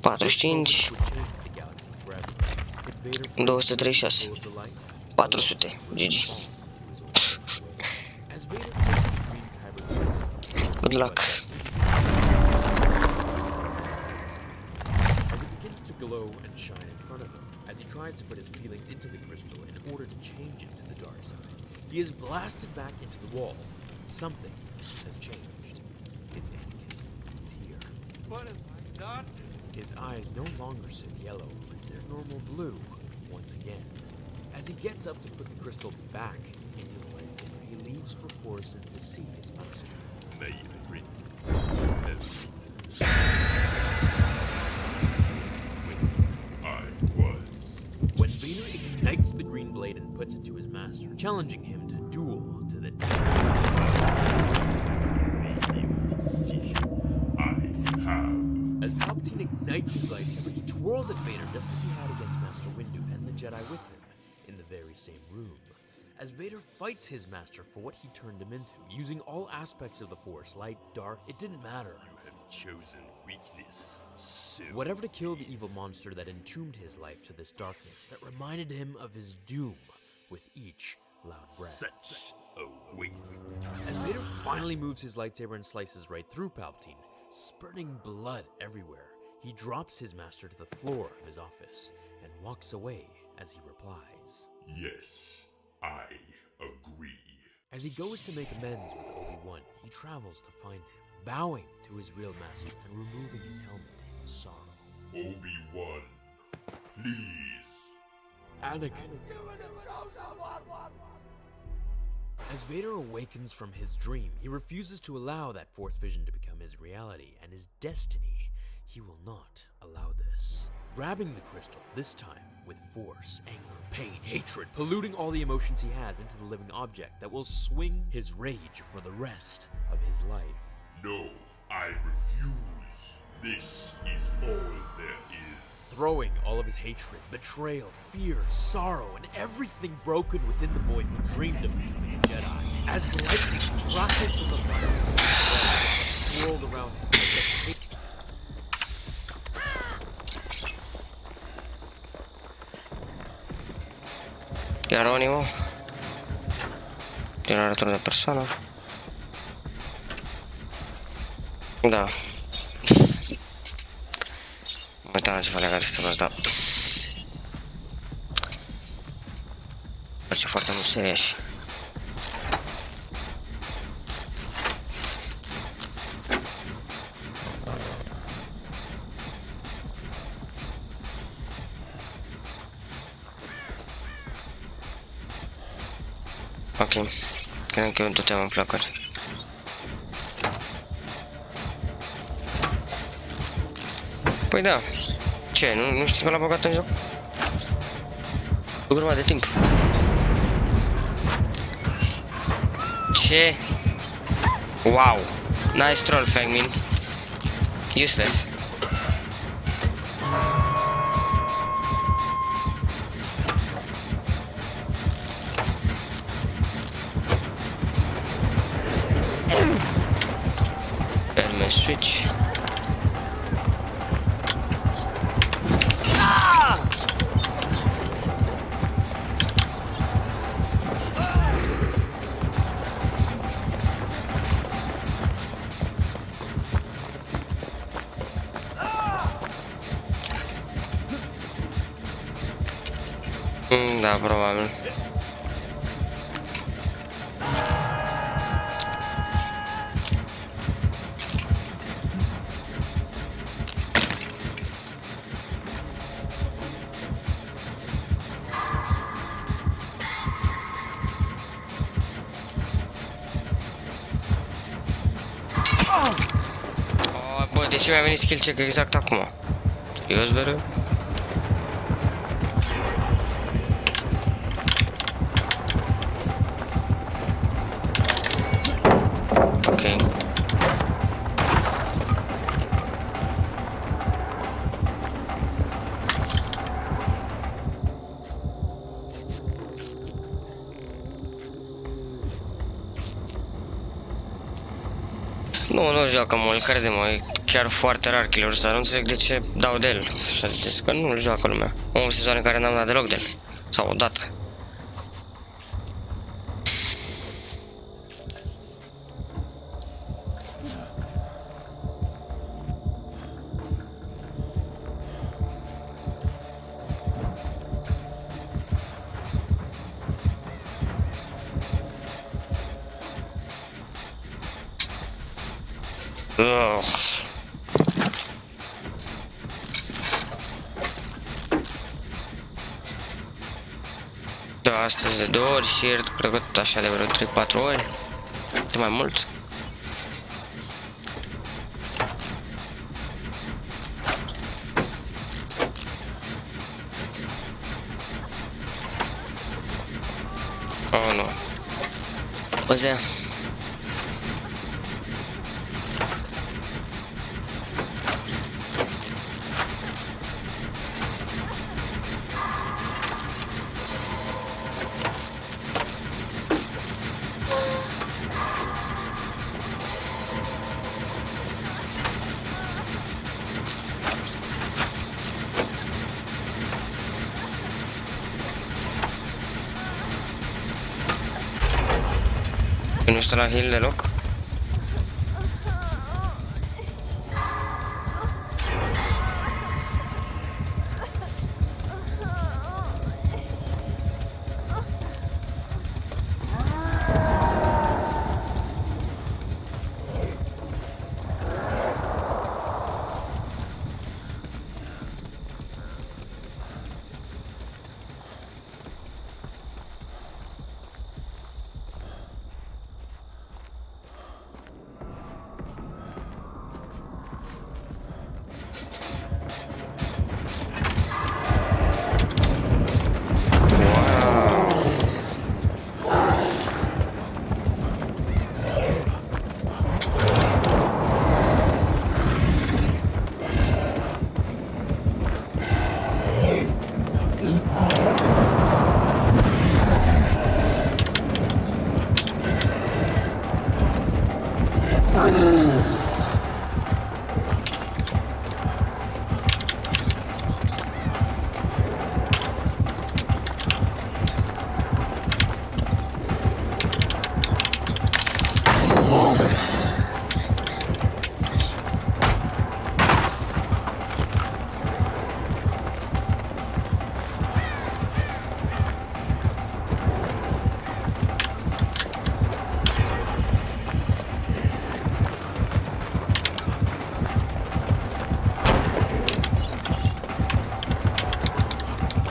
45, 236, 400, GG. Good luck. glow and shine in front of him as he tries to put his feelings into the crystal in order to change it to the dark side. He is blasted back into the wall. Something has changed. It's Anakin. He's here. What have I done? His eyes no longer sit yellow, but they're normal blue once again. As he gets up to put the crystal back into the lightsaber, he leaves for Coruscant to see his master. My apprentice. I was. When Vader ignites the green blade and puts it to his master, challenging him to duel to the death. I have. As Palpatine ignites his lightsaber, he twirls at Vader just as he had against Master Windu and the Jedi with him in the very same room. As Vader fights his master for what he turned him into, using all aspects of the Force, light, dark, it didn't matter. You have chosen weakness. So Whatever to kill the evil monster that entombed his life to this darkness, that reminded him of his doom with each loud breath. such a waste. As Vader finally moves his lightsaber and slices right through Palpatine, spurting blood everywhere, he drops his master to the floor of his office and walks away as he replies. Yes, I agree. As he goes to make amends with Obi-Wan, he travels to find him, bowing to his real master and removing his helmet in sorrow. Obi-Wan, please. Anakin. As Vader awakens from his dream, he refuses to allow that Force vision to become his reality and his destiny. He will not allow this. Grabbing the crystal, this time with force, anger, pain, hatred, polluting all the emotions he has into the living object that will swing his rage for the rest of his life. No, I refuse. This is all there is. Throwing all of his hatred, betrayal, fear, sorrow, and everything broken within the boy who dreamed of becoming a Jedi. As lightning rocket from the fire swirled around him. Ieronimo. Generator de persoană. Da. Uitam ce legat să vă da. Face foarte mult serios. Ok, cred că eu duceam în flacări. Păi da, ce, nu știi că l-am băgat în joc? O grămadă de timp. Ce? Wow, nice troll, Fangmin. Useless. Perme switch. Da, probabil. Bă, de ce mi-a venit skill check exact acum? Serios, mereu? Nu joacă mult, crede-mă, e chiar foarte rar kill-ul ăsta, nu înțeleg de ce dau de el. Și zic că nu-l joacă lumea. Am sezoane care n-am dat deloc de el. Sau odată. Da, astăzi de 2 ori și ieri cred că tot așa de vreo 3-4 ori. De mai mult. Oh, nu. Băzea. Nu stă la heal deloc.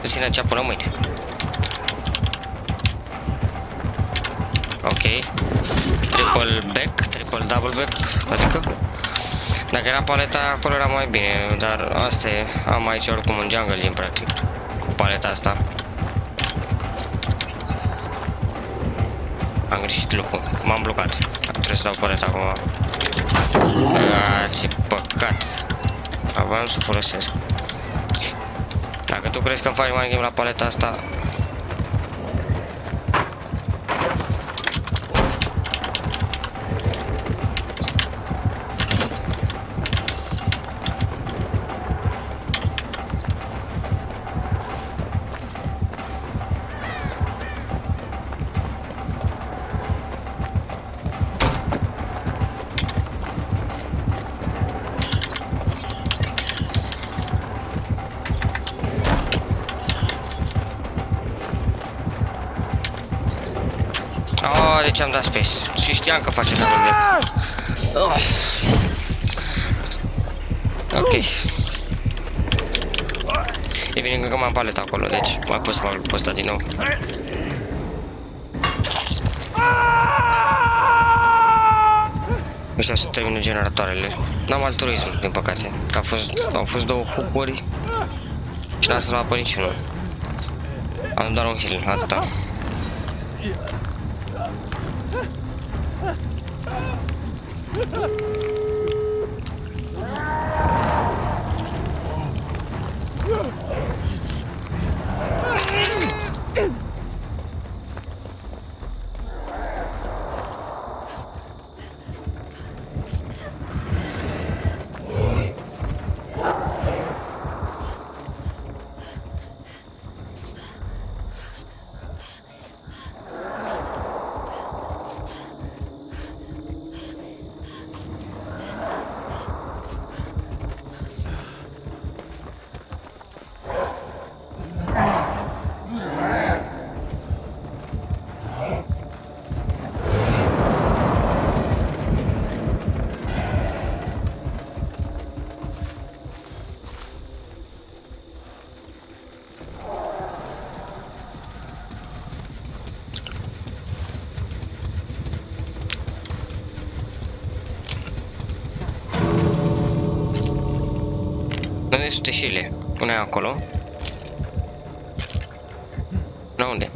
Ține cea până mâine. Ok. Triple back, triple double back, adică dacă era paleta acolo era mai bine, dar asta e, am aici oricum un jungle din practic cu paleta asta. Am greșit lucru, m-am blocat. Trebuie să dau paleta acum. Ce păcat. Aveam să folosesc. Dacă tu crezi că îmi faci mai game la paleta asta, deci am dat space și știam că face double back. Ok. E bine că m-am paleta acolo, deci mai pot să fac lucrul ăsta din nou. Ăștia să termină generatoarele. N-am altruism, din păcate. Au fost două hook-uri și n-am salvat pe niciunul. Am doar un heal, atâta. unde sunt ieșirile? Una e acolo. La unde?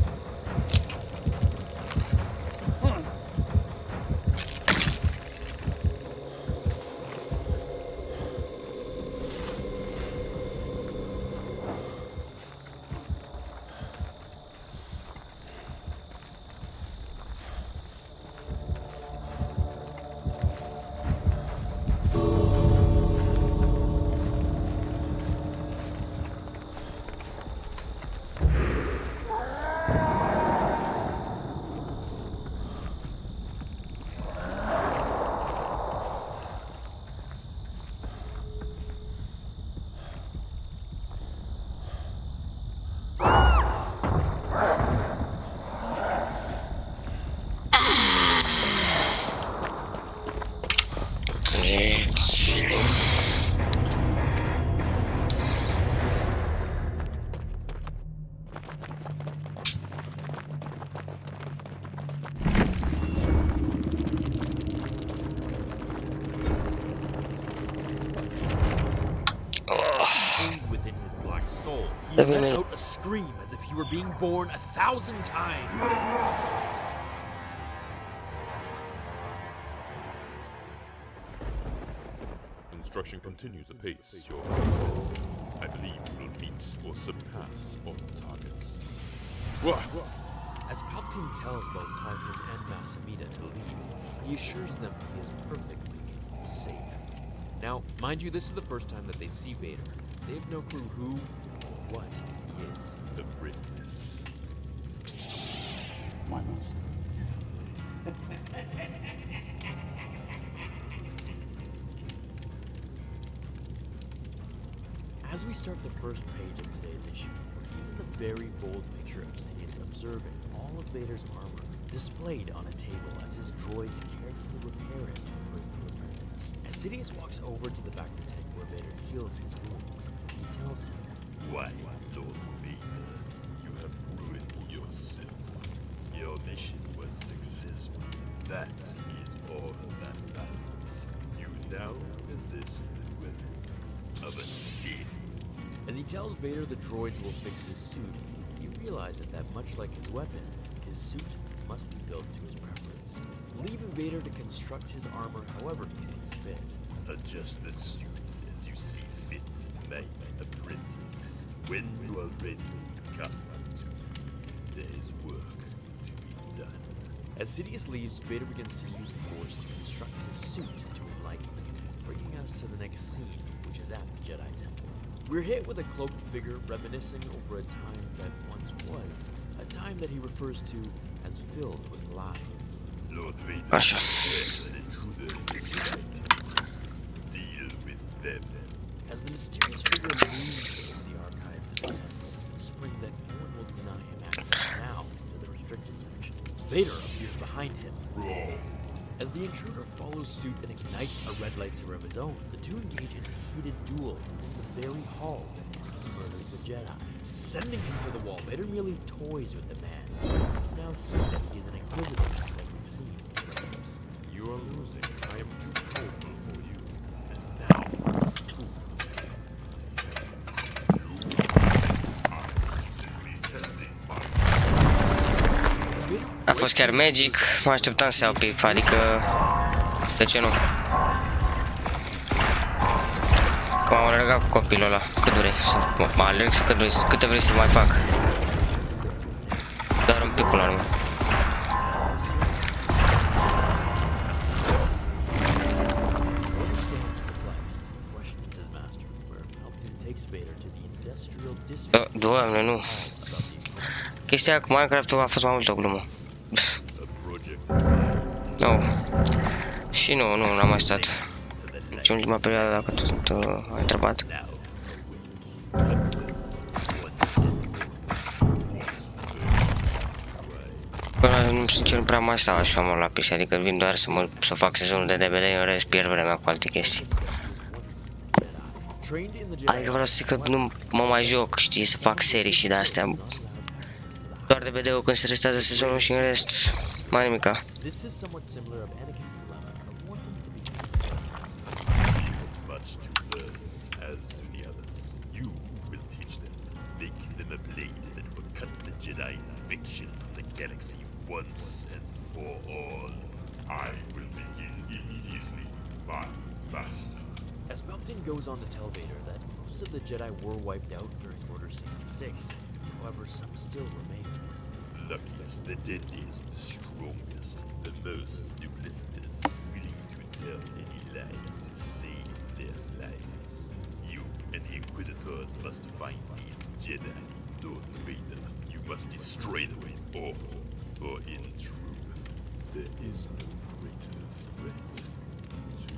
He let out a scream as if he were being born 1,000 times. Construction continues apace. Your Highness. I believe you will meet or surpass all targets. What? As Palpatine tells both Tarkin and Masamita to leave, he assures them he is perfectly safe. Now, mind you, this is the first time that they see Vader. They have no clue who or what he is. The British. Why not? As we start the first page of today's issue, we're given the very bold picture of Sidious observing all of Vader's armor displayed on a table as his droids carefully repair it for his new apprentice. As Sidious walks over to the bacta tank where Vader heals his wounds, he tells him, "Why, Lord Vader, you have ruined yourself. Your mission was successful. That is all that matters. You now possess the weapon of a Sith." As he tells Vader the droids will fix his suit, he realizes that much like his weapon, his suit must be built to his preference, leaving Vader to construct his armor however he sees fit. Adjust the suit as you see fit, my apprentice. When you are ready, come to me. There is work to be done. As Sidious leaves, Vader begins to use the Force to construct his suit to his liking, bringing us to the next scene, which is at the Jedi Temple. We're hit with a cloaked figure reminiscing over a time that once was, a time that he refers to as filled with lies. Lord Vader, Așa. there's an intruder in the Jedi Temple. Deal with them. As the mysterious figure moves over the archives of the temple, whispering that no one will deny him access now to the restricted section. Vader appears behind him. As the intruder follows suit and ignites a red lightsaber of his own, the two engage in a heated duel in the very halls that murdered the Jedi. Sending him to the wall, Vader merely toys with the man. We now see that he is an inquisitor like we've seen in trailers. You are losing. I am too powerful for you. And now, simply testing my A fost chiar magic, mă așteptam să iau pip, adică... De ce nu? Că m-am alergat cu copilul ăla, cât vrei să mă alerg și câte vrei să mai fac. Doar un pic până la urmă. Doamne, nu. Chestia cu Minecraft-ul a fost mai mult o glumă. Nu. Și nu n-am mai stat. Nici în ultima perioadă, dacă tot ai întrebat. Până, sincer, nu prea mai stau așa mult la pișe, adică vin doar să fac sezonul de DVD, în rest pierd vremea cu alte chestii. Adică vreau să zic că nu mă mai joc, știi, să fac serii și de-astea. Doar DVD-ul când se restează sezonul și în rest, mai nimica. much to learn, as do the others. You will teach them. Make them a blade that will cut the Jedi infection from the galaxy once and for all. I will begin immediately, my master. As Palpatine goes on to tell Vader that most of the Jedi were wiped out during Order 66, however, some still remain. Luckiest, the deadliest, the strongest, the most duplicitous, willing to tell any lie to save their lives. You and the Inquisitors must find these Jedi, Lord Vader. You must destroy them all, for in truth, there is no greater threat to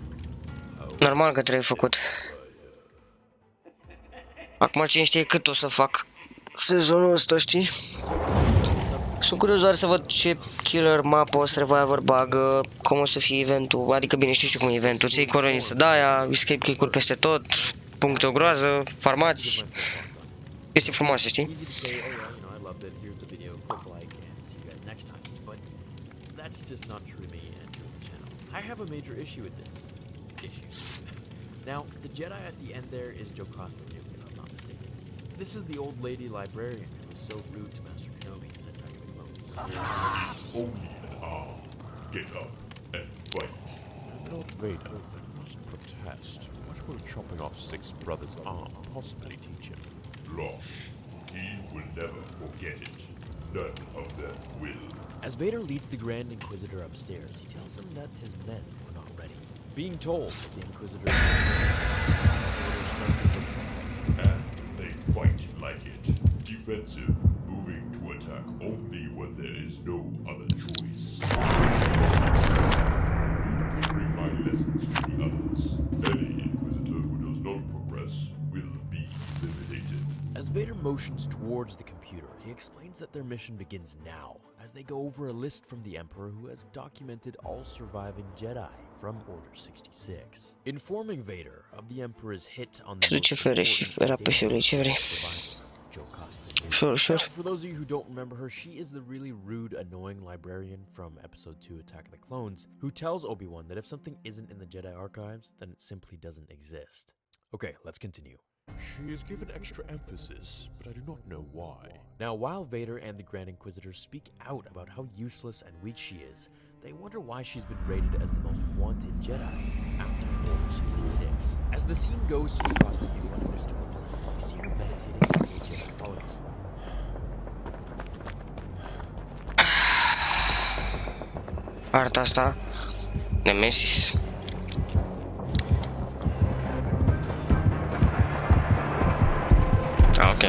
our Normal că trebuie făcut. Acum cine știe cât o să fac sezonul ăsta, știi? Sunt curios doar să văd ce killer map o survivor bagă, cum o să fie eventul, adică bine știu și cum e eventul, ții coroniță de aia, escape kick-uri peste tot, puncte o groază, farmați, chestii frumoase, știi? Easy to say, oh yeah, I loved it, here's the video, click like, and see you guys next time. But that's just not true to me and true to the channel. I have a major issue with this. Now, the Jedi at the end there is Jocasta Nuke, if I'm not mistaken. This is the old lady librarian who was so rude to Master Kenobi in Attack of the Clones. It's only an arm. Get up and fight. Lord Vader, I must protest. What will chopping off Six Brothers' arm possibly teach him? Losh. He will never forget it. None of them will. As Vader leads the Grand Inquisitor upstairs, he tells him that his men were not ready. Being told that the Inquisitor And they fight like it. Defensive, moving to attack only when there is no other choice. Remembering my lessons to the others, any Inquisitor who does not progress will be eliminated. As Vader motions towards the computer, he explains that their mission begins now, as they go over a list from the Emperor who has documented all surviving Jedi from Order 66, informing Vader of the Emperor's hit on the most important Jocasta. Sure. Now, for those of you who don't remember her, she is the really rude, annoying librarian from Episode 2 Attack of the Clones, who tells Obi-Wan that if something isn't in the Jedi archives, then it simply doesn't exist. Okay, let's continue. She is given extra emphasis, but I do not know why. Now, while Vader and the Grand Inquisitor speak out about how useless and weak she is, they wonder why she's been rated as the most wanted Jedi after Order 66. As the scene goes across the view on a mystical planet, we see her meditating on ancient qualities. Arta asta, Nemesis. Ok.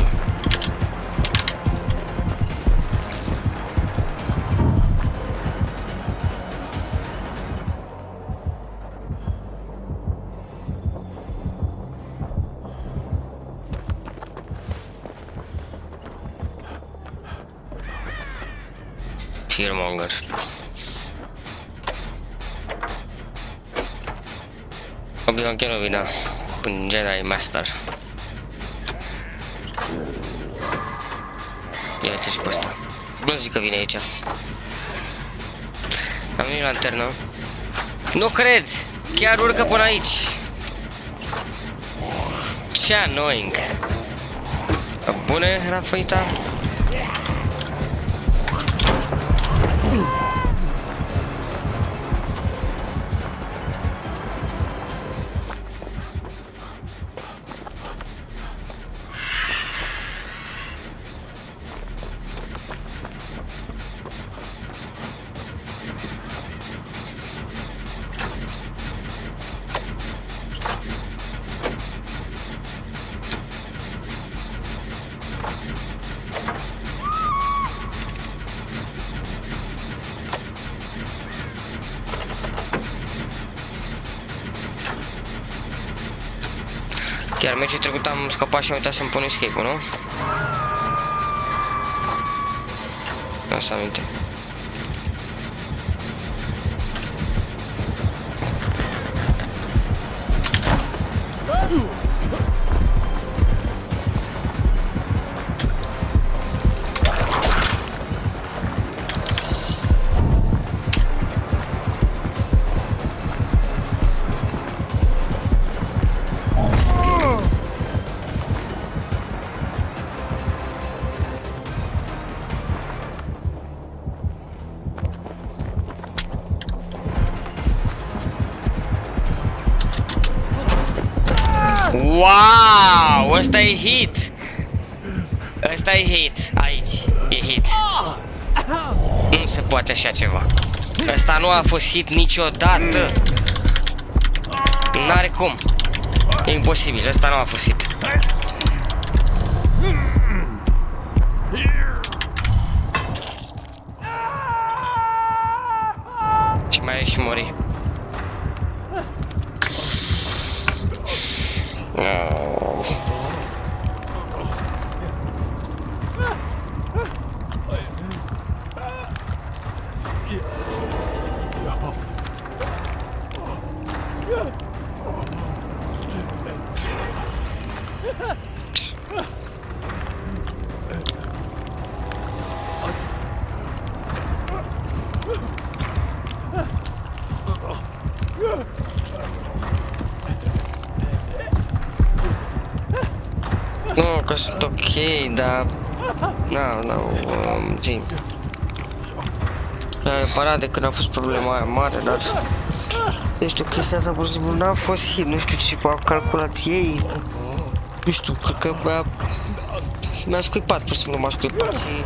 Fearmonger. Obi-Wan Kenobi, da. Un Jedi Master. Ia uite și pe ăsta. Nu zic că vine aici. Am venit lanternă. Nu cred! Chiar urcă până aici. Ce annoying. Bună, Rafaita. Chiar meciul trecut am scăpat și am uitat să-mi pun escape-ul, nu? Nu să aminte. Wow! Ăsta e hit! Ăsta e hit. Aici. E hit. Nu se poate așa ceva. Ăsta nu a fost hit niciodată. N-are cum. E imposibil. Ăsta nu a fost hit. Și mai e și mori. Nu, că sunt ok, dar... zi. Mi-a reparat de când a fost problema aia mare, dar... Nu știu, chestia asta pur și simplu n-a fost hit, nu știu ce au calculat ei. Nu știu, cred că mi-a scuipat, pur și simplu m-a scuipat și...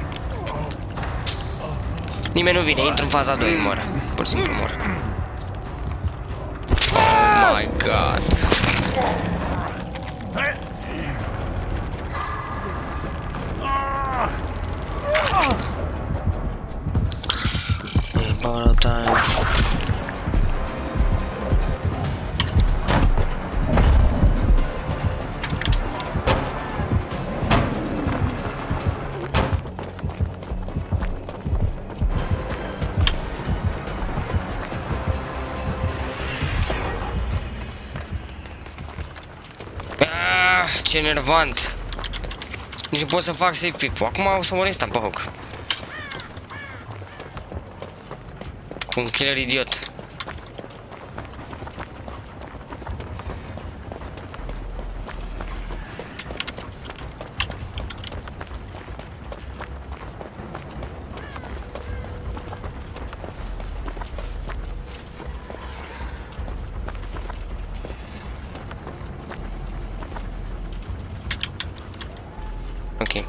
Nimeni nu vine, intru în faza 2, mor. Pur și simplu mor. Oh my god. Borrow time. Ce enervant. Nici nu pot să fac save pick-ul. Acum o să mor instant pe hoc. Cu un killer idiot. Ok.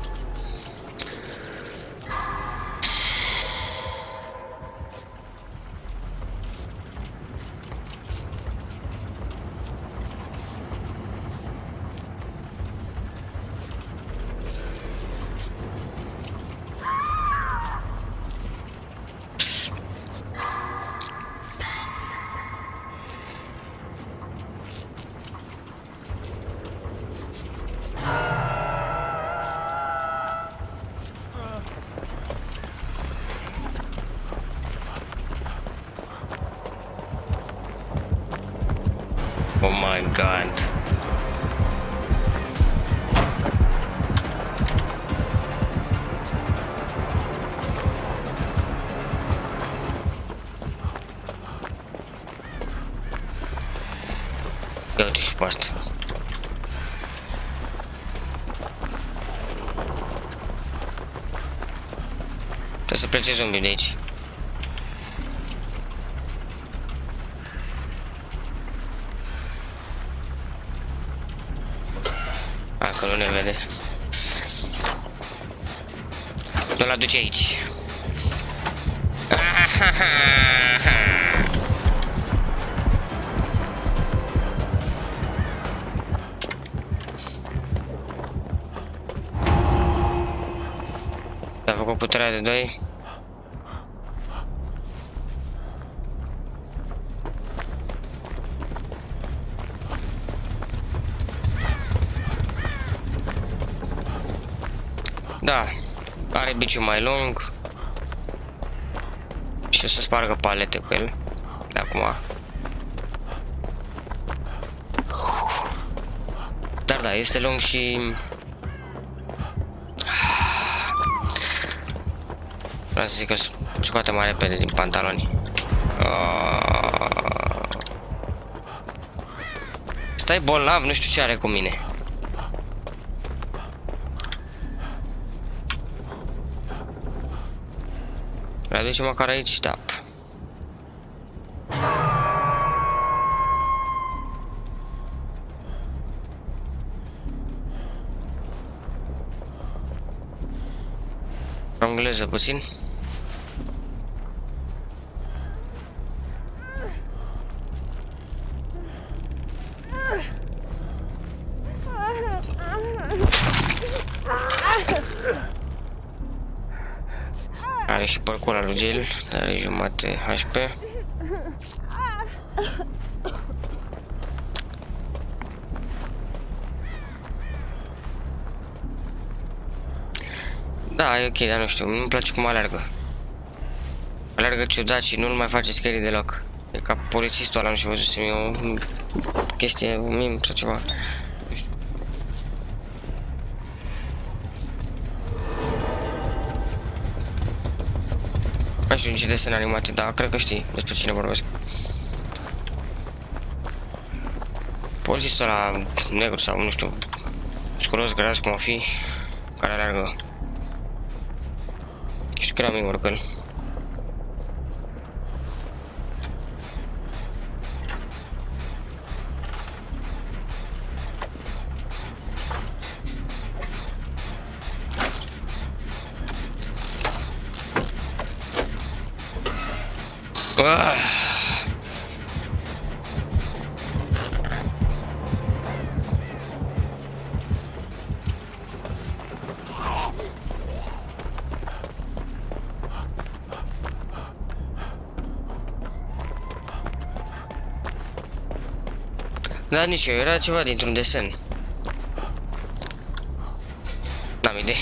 Oh my god. Ia uite și pe asta. Trebuie să plece zombii de aici. Că nu ne vede. Nu-l aduce aici. A făcut puterea de 2. Da, are biciul mai lung și o să spargă palete cu el de acum. Dar da, este lung și... Vreau să zic că scoate mai repede din pantaloni. Stai bolnav, nu știu ce are cu mine. Le aduce măcar aici, da. engleză puțin. Are și părcul ăla lui gel, dar are jumate HP. Da, e ok, dar nu știu, nu-mi place cum alergă. Alergă ciudat și nu-l mai face scary deloc. E ca polițistul ăla, nu știu, văzusem eu o chestie, un meme sau ceva. Nu știu. Nu știu nici desen animate, dar cred că știi despre cine vorbesc. Polițistul ăla negru sau nu știu, scuros, gras, cum o fi, care alergă. Știu că era mingor cu el. Da, nici eu, era ceva dintr-un desen. N-am idee.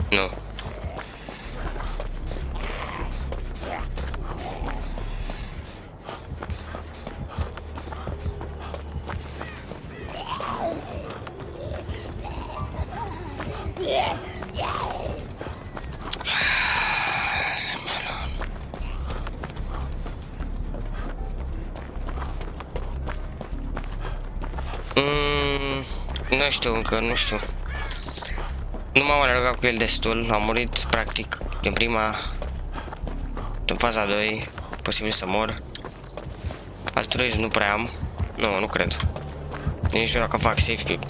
Nu. Nu știu încă, nu știu. Nu m-am alergat cu el destul, am murit practic din prima, în faza 2, posibil să mor. Altruism nu prea am, nu cred. Nici nu știu dacă fac safe clip.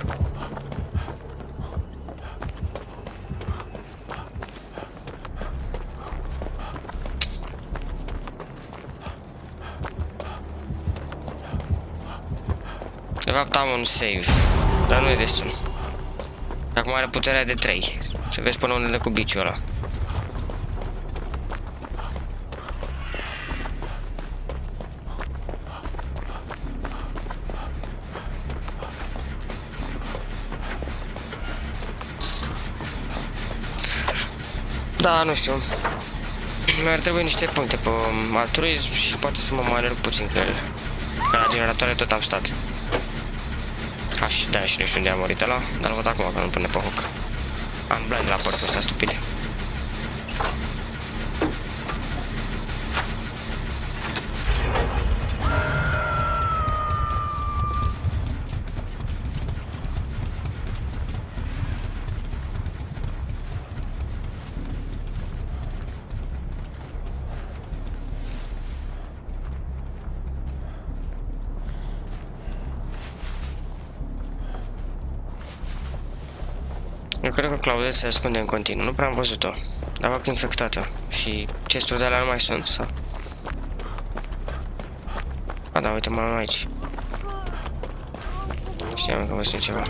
De fapt am un save, dar nu e destul. Acum are puterea de 3. Să vezi până unde dă cu biciul ăla. Da, nu știu. Mi-ar trebui niște puncte pe altruism și poate să mă mai alerg puțin cu el. Că la generatoare tot am stat. Da, și nu știu unde am murit ăla, dar îl văd acum că nu pune pe hook. Am blind la părul ăsta stupide. Eu cred că Claudette se ascunde în continuu, nu prea am văzut-o. Dar văd că infectată. Și chesturi de alea nu mai sunt, sau? A, da, uite, mă am aici. Știam că văzut ceva.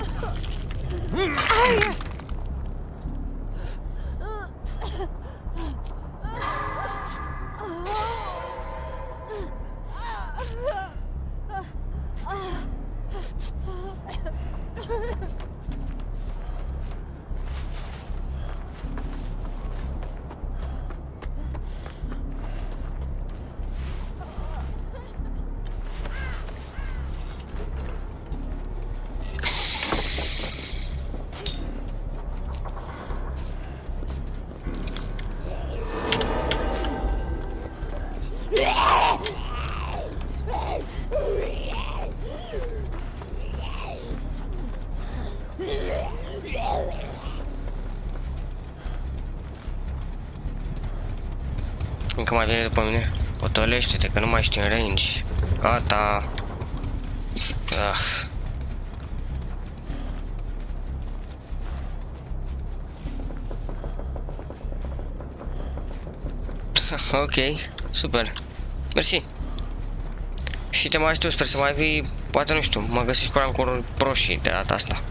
Încă mai vine după mine. Potolește-te că nu mai știu în range. Gata. Ok, super. Mersi. Și te mai aștept, sper să mai vii, poate nu știu, mă găsești cu rancuri roșii de data asta.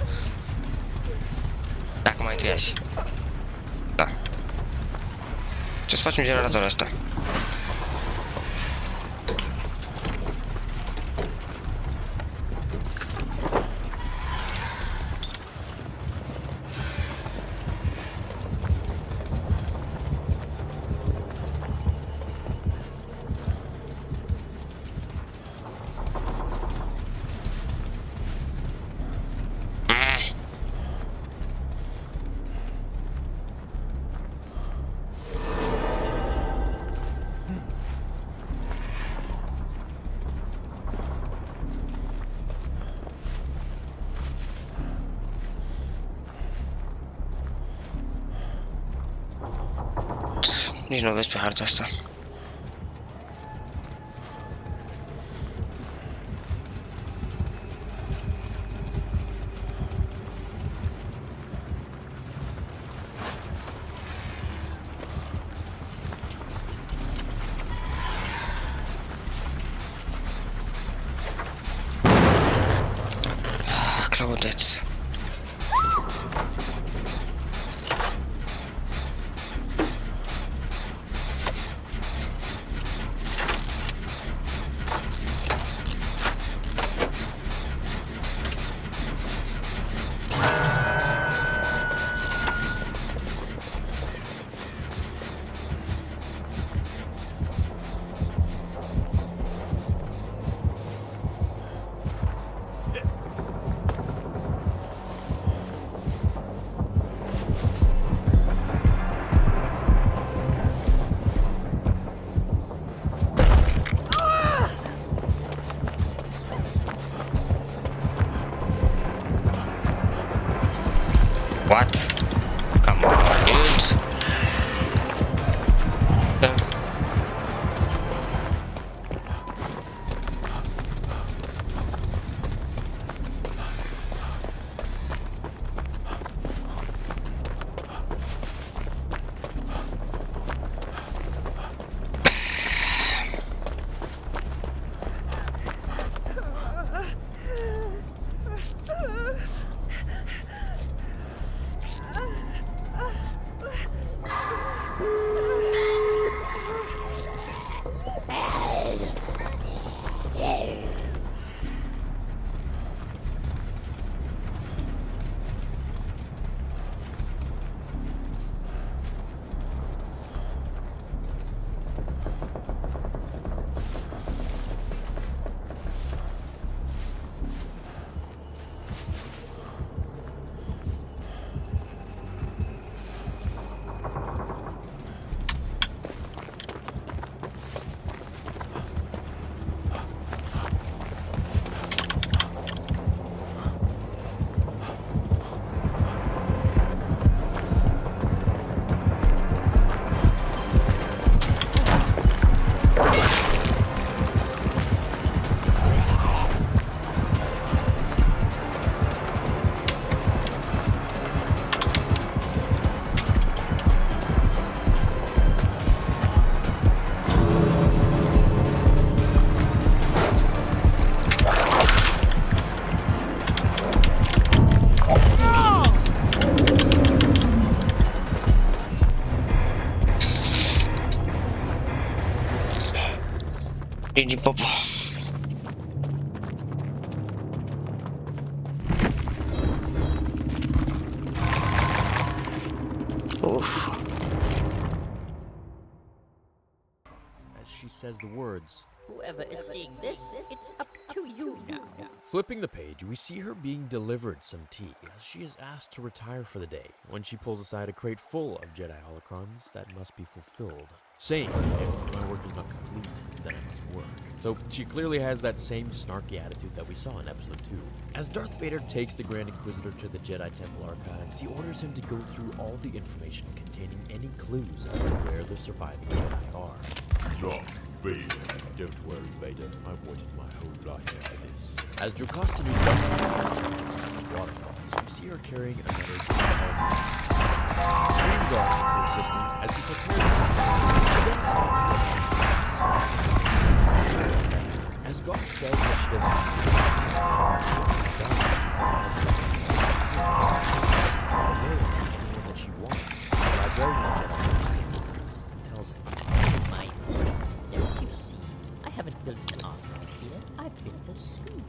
Dacă mai întâiazi. Da. Ce să facem generatorul ăsta? Nici nu o vezi pe harta asta. Claudeț. What? Come on, dude. GG Popo. Oof. As she says the words, Whoever is seeing this, it's up to you now. flipping the page, we see her being delivered some tea as she is asked to retire for the day when she pulls aside a crate full of Jedi holocrons that must be fulfilled, saying, if my work is not complete, then I must work. So she clearly has that same snarky attitude that we saw in episode 2. As Darth Vader takes the Grand Inquisitor to the Jedi Temple archives, he orders him to go through all the information containing any clues as to where the surviving Jedi are. Darth Vader. Don't worry, Vader. I've waited my whole life for this. As Jocasta runs to the master waterfalls, we see her carrying another Jedi Green guard for her assistant as he prepares as God says that she doesn't that she wants. The librarian Jedi tells him, My friend, don't you see? I haven't built an army here. I've built a school.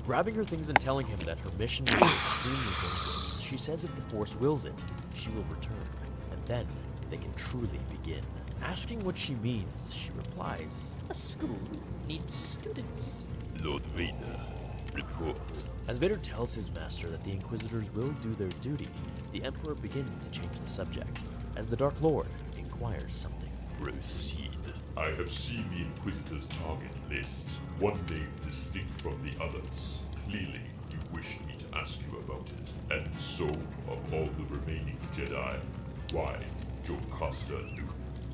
grabbing her things and telling him that her mission is extremely dangerous, she says if the Force wills it, she will return, and then they can truly begin. Asking what she means, she replies, A school needs students. Lord Vader, report. as Vader tells his master that the Inquisitors will do their duty, the Emperor begins to change the subject, as the Dark Lord inquires something. Proceed. I have seen the Inquisitor's target list, one name distinct from the others. Clearly, you wished me to ask you about it. And so, of all the remaining Jedi, why Jocasta knew?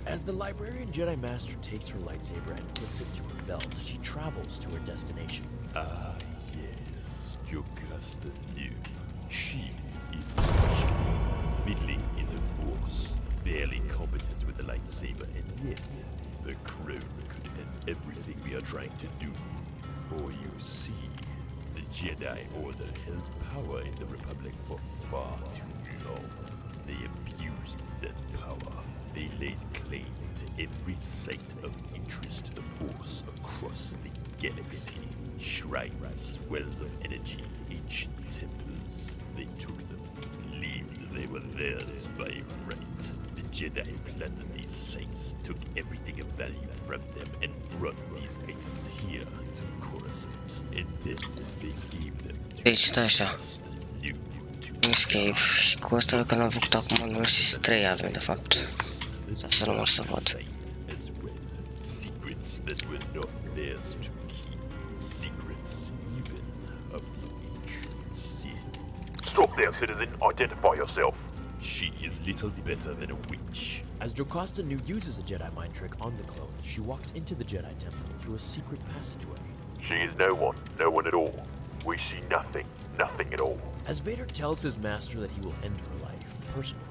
As the Librarian Jedi Master takes her lightsaber and puts it to her belt, she travels to her destination. Ah, yes. Jocasta knew. She is efficient, middling in the Force, barely competent with the lightsaber, and yet the crown could end everything we are trying to do. For you see, the Jedi Order held power in the Republic for far too long. They abused that power. They laid claim to every site of interest to the Force across the galaxy. Shrines, wells of energy, ancient temples. They took them, believed they were theirs by right. The Jedi planted these sites, took everything of value from them, and brought these items here to Coruscant. And then they gave them to Deci stai așa. Master New to Escape. Și cu asta că l-am făcut acum, nu știu, 3 avem de fapt. Sau să nu să văd. as well. Secrets that were not theirs to keep. Secrets even of the ancient Sith. Stop there, citizen. Identify yourself. She is little better than a witch. As Jocasta Nu uses a Jedi mind trick on the clone, she walks into the Jedi Temple through a secret passageway. She is no one at all. We see nothing, nothing at all. As Vader tells his master that he will end her life personally,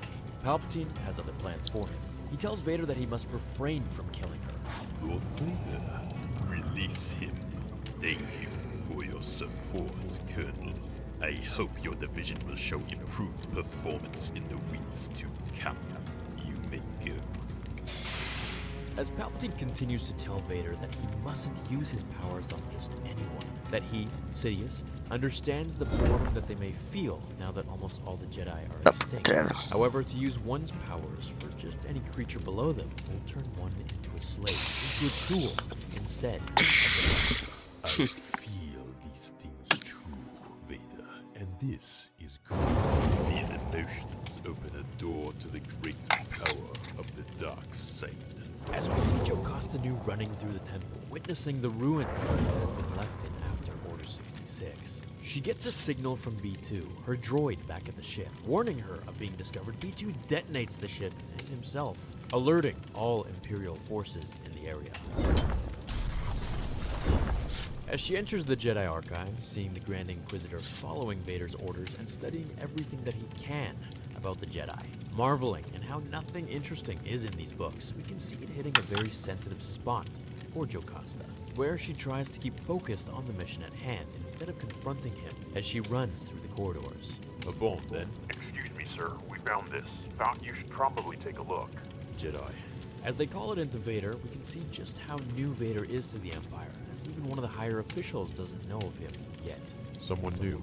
Palpatine has other plans for him. He tells Vader that he must refrain from killing her. Lord Vader, release him. Thank you for your support, Colonel. I hope your division will show improved performance in the weeks to come. You may go. As Palpatine continues to tell Vader that he mustn't use his powers on just anyone, that he, Sidious, understands the boredom that they may feel now that almost all the Jedi are extinct. However, to use one's powers for just any creature below them will turn one into a slave, into a tool, instead. I feel these things too, Vader, and this is good. These emotions open a door to the great power of the dark side. As we see Jocasta Nu running through the temple, witnessing the ruins that have been left in after Order 66. She gets a signal from B2, her droid back at the ship, warning her of being discovered. B2 detonates the ship and himself, alerting all Imperial forces in the area. As she enters the Jedi Archives, seeing the Grand Inquisitor following Vader's orders and studying everything that he can about the Jedi, marveling at how nothing interesting is in these books, we can see it hitting a very sensitive spot for Jocasta, where she tries to keep focused on the mission at hand instead of confronting him as she runs through the corridors. A bomb, then? Excuse me, sir. We found this. Thought you should probably take a look. Jedi, As they call it into Vader, we can see just how new Vader is to the Empire, as even one of the higher officials doesn't know of him yet. Someone new.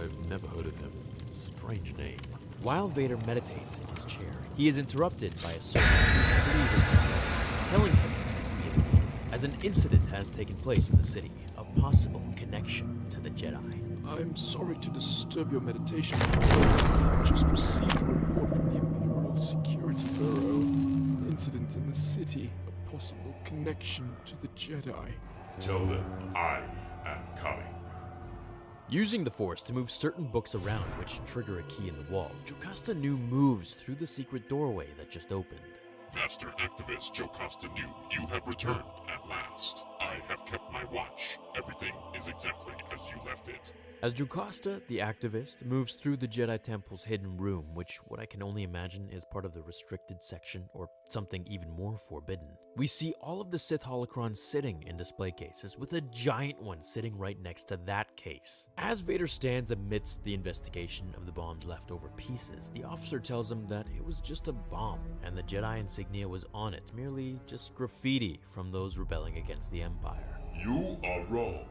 I've never heard of him. Strange name. While Vader meditates in his chair, he is interrupted by a servant who believes him, telling him he is leaving, as an incident has taken place in the city, a possible connection to the Jedi. I'm sorry to disturb your meditation. I just received a report from the Imperial Security Bureau. An incident in the city, a possible connection to the Jedi. Tell them I am coming. Using the Force to move certain books around which trigger a key in the wall, Jocasta Nu moves through the secret doorway that just opened. Master Activist Jocasta Nu, you have returned at last. I have kept my watch. Everything is exactly as you left it. As Jocasta, the activist, moves through the Jedi Temple's hidden room, which what I can only imagine is part of the restricted section or something even more forbidden, we see all of the Sith holocrons sitting in display cases, with a giant one sitting right next to that case. As Vader stands amidst the investigation of the bomb's leftover pieces, the officer tells him that it was just a bomb, and the Jedi insignia was on it, merely just graffiti from those rebelling against the Empire. You are wrong.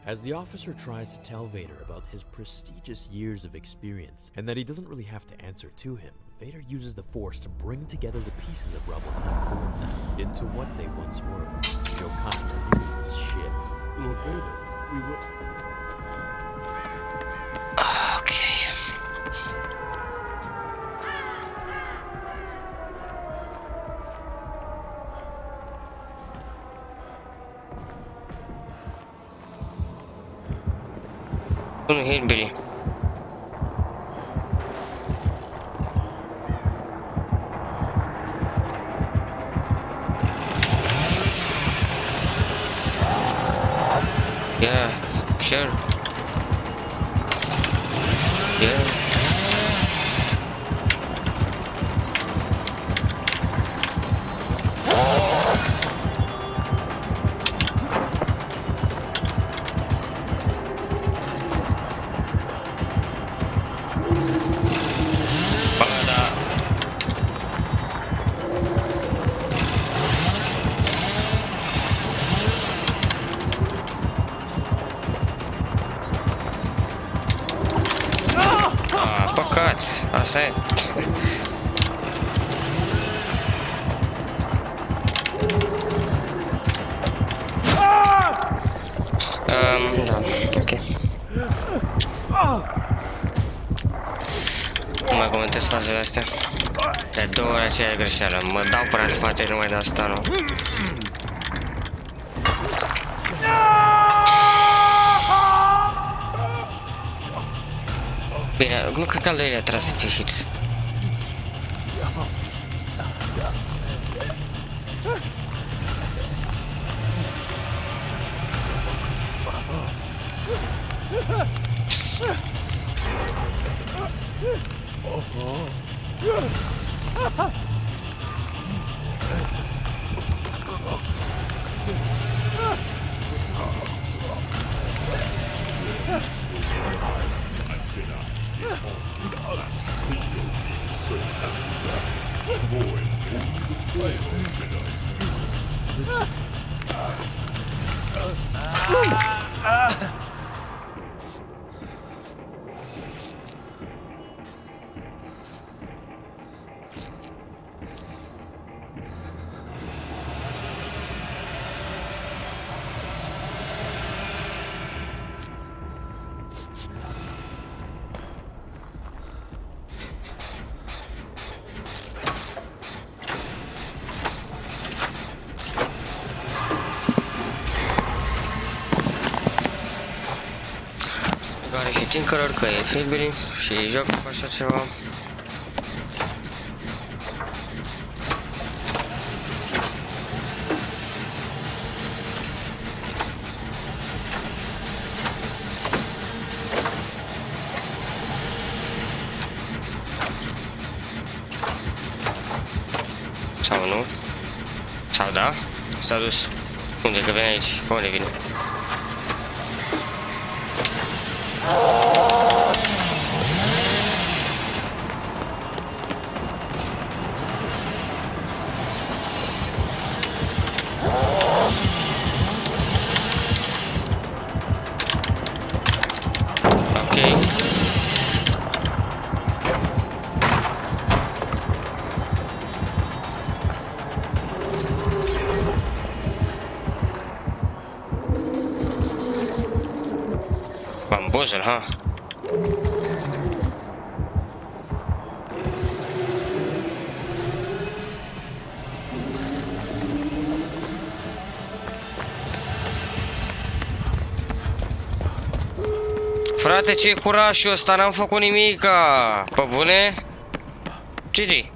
As the officer tries to tell Vader about his prestigious years of experience and that he doesn't really have to answer to him, Vader uses the Force to bring together the pieces of rubble and form them into what they once were. Jocasta knew this shit. Lord Vader, we were... Okay. Bunu hit biri. Yeah, sure. Yeah. Asta e. Da, ok. Nu mai comentez fazele astea. De 2 ori aceeași greșeală. Mă dau până în spate și nu mai dau stun-ul. Bine, nu cred că al doilea trebuie să fie hit. Care și tinkerări că e filmuri și joc cu așa ceva. Sau nu? Sau da? S-a dus. Unde că vine aici? Pe unde vine? Puzzle, ha? Frate, ce curajul ăsta, n-am făcut nimica. Pe bune? GG.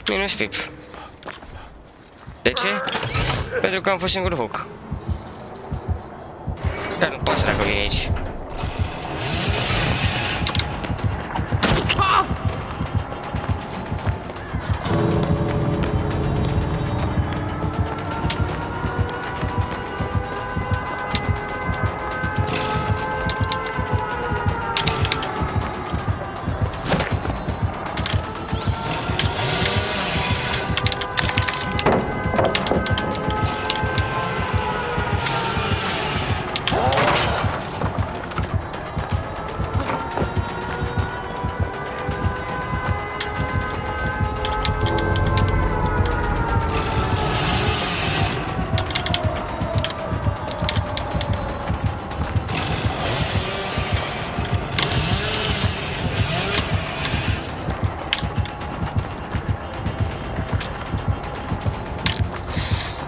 Minus pip. De ce? Pentru că am fost singur hook. Dar nu poți dacă vine aici.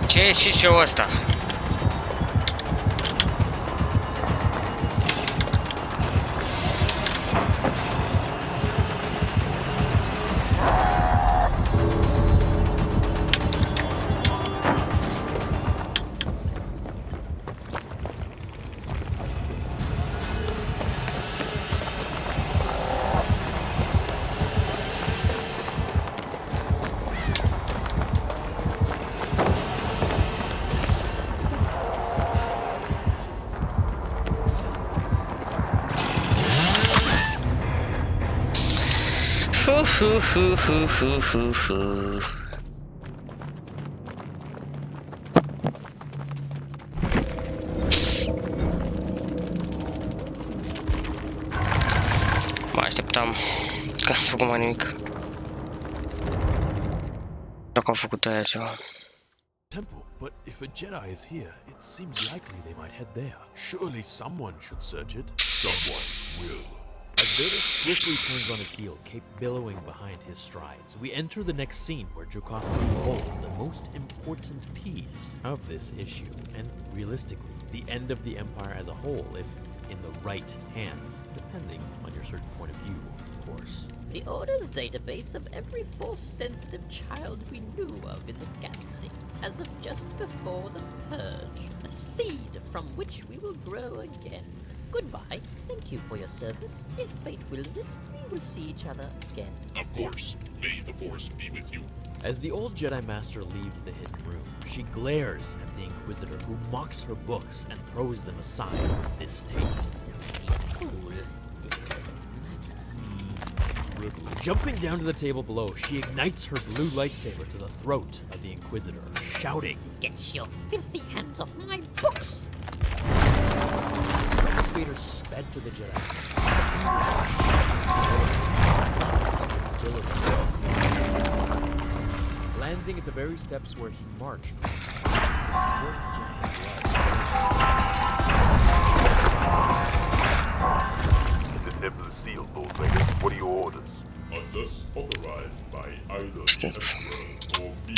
Ce e și ce ăsta? Mă așteptam că am făcut mai nimic. Dacă am făcut aia ceva. Temple, but if a Jedi is here, it seems likely they might head there. Surely someone should search it. Someone will. As Vader swiftly turns on his heel, Cape billowing behind his strides, we enter the next scene where Jocasta holds the most important piece of this issue, and realistically, the end of the Empire as a whole, if in the right hands, depending on your certain point of view, of course. The Order's database of every Force-sensitive child we knew of in the galaxy, as of just before the Purge. A seed from which we will grow again. Goodbye. Thank you for your service. If fate wills it, we will see each other again. Of course. May the Force be with you. As the old Jedi Master leaves the hidden room, she glares at the Inquisitor, who mocks her books and throws them aside with distaste. Don't be a fool. It doesn't matter. Jumping down to the table below, she ignites her blue lightsaber to the throat of the Inquisitor, shouting, Get your filthy hands off my books! as Vader sped to the Jedi. Landing at the very steps where he marched. The nibble is sealed, Lord Vader. What are your orders? Unless authorized by either the Emperor or me,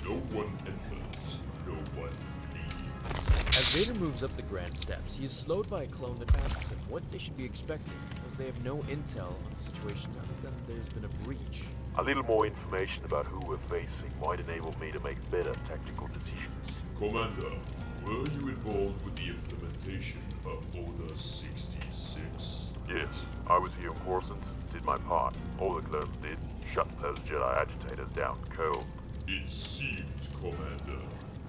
no one enters, no one leaves. As Vader moves up the grand steps, he is slowed by a clone that asks him what they should be expecting, as they have no intel on the situation other than there's been a breach. A little more information about who we're facing might enable me to make better tactical decisions. Commander, were you involved with the implementation of Order 66? Yes, I was here in Coruscant, did my part. All the clones did. Shut those Jedi agitators down cold. It seemed, Commander,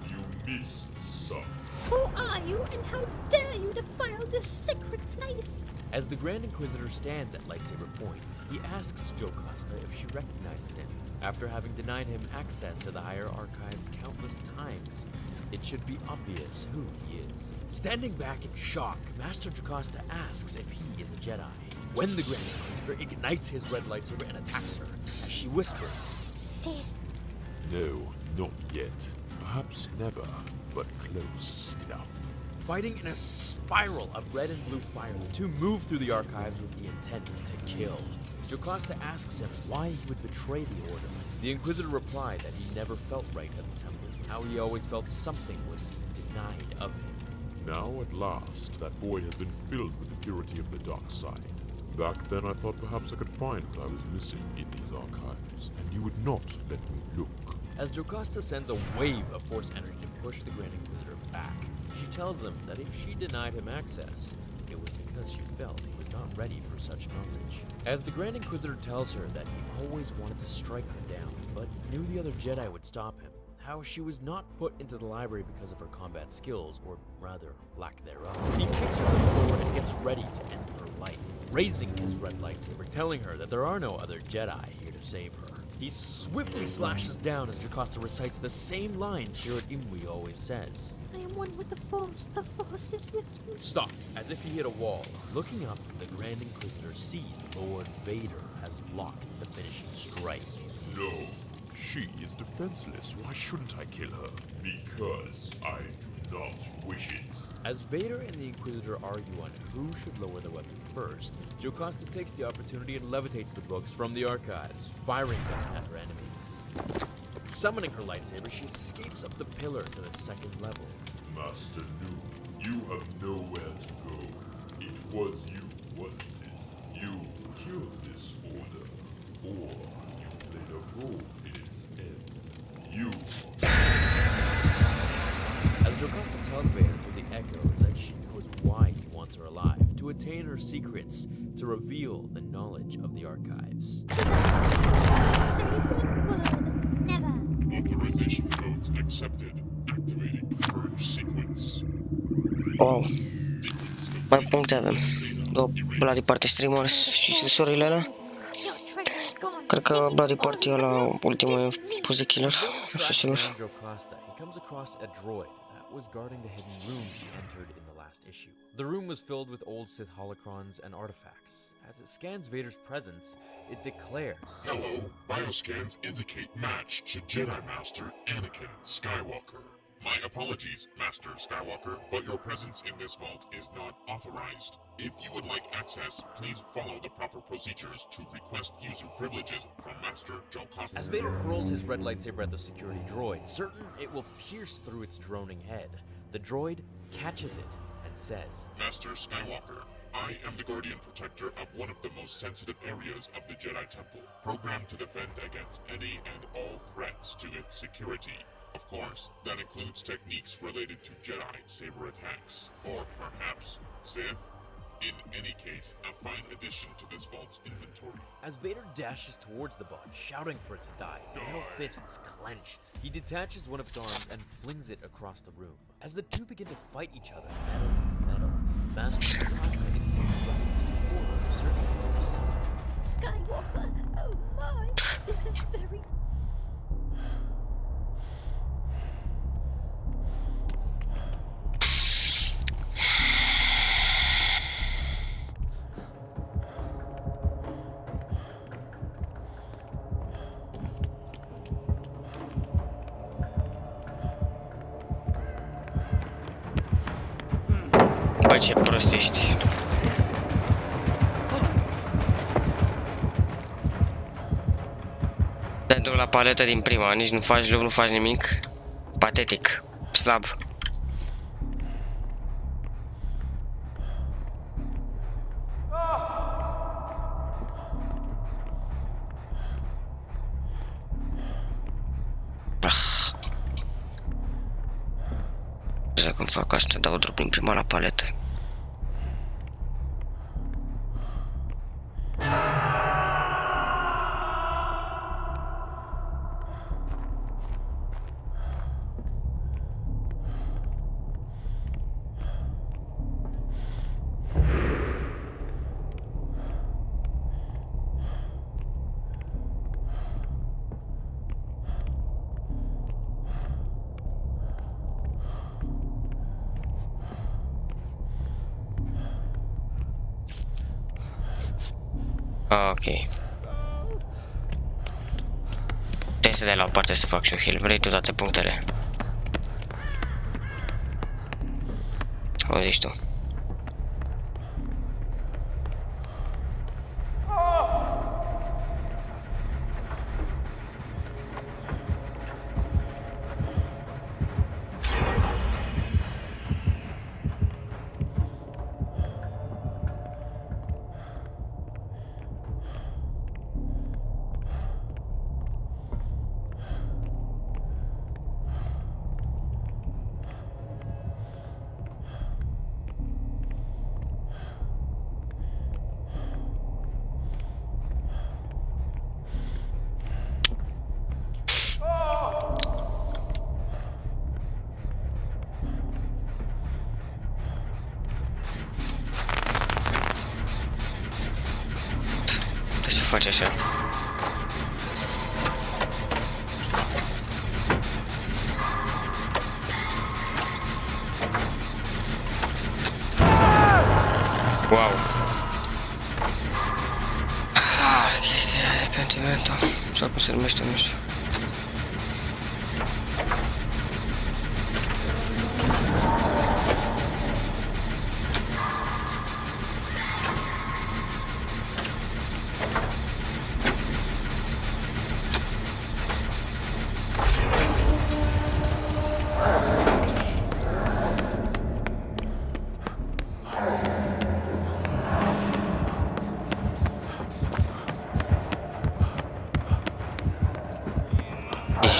you missed some. Who are you, and how dare you defile this sacred place? As the Grand Inquisitor stands at lightsaber point, he asks Jocasta if she recognizes him. After having denied him access to the higher archives countless times, it should be obvious who he is. Standing back in shock, Master Jocasta asks if he is a Jedi. When the Grand Inquisitor ignites his red lightsaber and attacks her, as she whispers, Sith. No, not yet. Perhaps never, but close enough. Fighting in a spiral of red and blue fire, the two move through the archives with the intent to kill. Jocasta asks him why he would betray the Order. The Inquisitor replied that he never felt right at the temple, how he always felt something was being denied of him. Now, at last, that void has been filled with the purity of the dark side. Back then, I thought perhaps I could find what I was missing in these archives, and you would not let me look. As Jocasta sends a wave of Force energy to push the Grand Inquisitor back, she tells him that if she denied him access, it was because she felt he was not ready for such knowledge. As the Grand Inquisitor tells her that he always wanted to strike her down, but knew the other Jedi would stop him, how she was not put into the library because of her combat skills, or rather, lack thereof. He kicks her to the floor and gets ready to end her life, raising his red lightsaber, telling her that there are no other Jedi here to save her. He swiftly slashes down as Jocasta recites the same line Chirrut Imwe always says. I am one with the Force is with me. Stop, as if he hit a wall. Looking up, the Grand Inquisitor sees Lord Vader has blocked the finishing strike. No, she is defenseless. Why shouldn't I kill her? Because I do not wish it. As Vader and the Inquisitor argue on who should lower the weapon first, Jocasta takes the opportunity and levitates the books from the archives, firing them at her enemies. Summoning her lightsaber, she escapes up the pillar to the second level. Master Lu, you have nowhere to go. It was you, wasn't it? You killed this order, or you played a role in its end. You. As Jocasta tells Vader through the echoes that she knows why he wants her alive, to attain her secrets, to reveal the knowledge of the archives. Never. Authorization codes accepted. Activating purge sequence. Wow. Mai puncte avem. Bloody Party streamers și scrisorile alea. Cred că Bloody Party ăla ultimul pus de killer. Nu știu sigur. Jocasta, he comes across a droid that was guarding the hidden room she entered in the last issue. The room was filled with old Sith holocrons and artifacts. As it scans Vader's presence, it declares, Hello, bioscans indicate match to Jedi Master Anakin Skywalker. My apologies, Master Skywalker, but your presence in this vault is not authorized. If you would like access, please follow the proper procedures to request user privileges from Master Jocasta. As Vader hurls his red lightsaber at the security droid, certain it will pierce through its droning head, the droid catches it and says, Master Skywalker, I am the Guardian Protector of one of the most sensitive areas of the Jedi Temple, programmed to defend against any and all threats to its security. Of course, that includes techniques related to Jedi saber attacks, or perhaps Sith. In any case, a fine addition to this vault's inventory. As Vader dashes towards the bot, shouting for it to die, metal fists clenched. He detaches one of its arms and flings it across the room. As the two begin to fight each other, metal to metal, Master Jocasta is seen running through the corridor, searching for something. Skywalker, oh my, this is very... Bă, ce prost ești. Te duc la paletă din prima, nici nu faci loc, nu faci nimic. Patetic. Slab. Când fac asta, dau drop din prima la paletă. Ok. Trebuie să dai la o parte să fac și eu heal. Vrei tu toate punctele? O zici tu. Ce face așa? Wow! Chestia aia pe antiventul. Sau cum se numește, nu știu.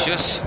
Jos.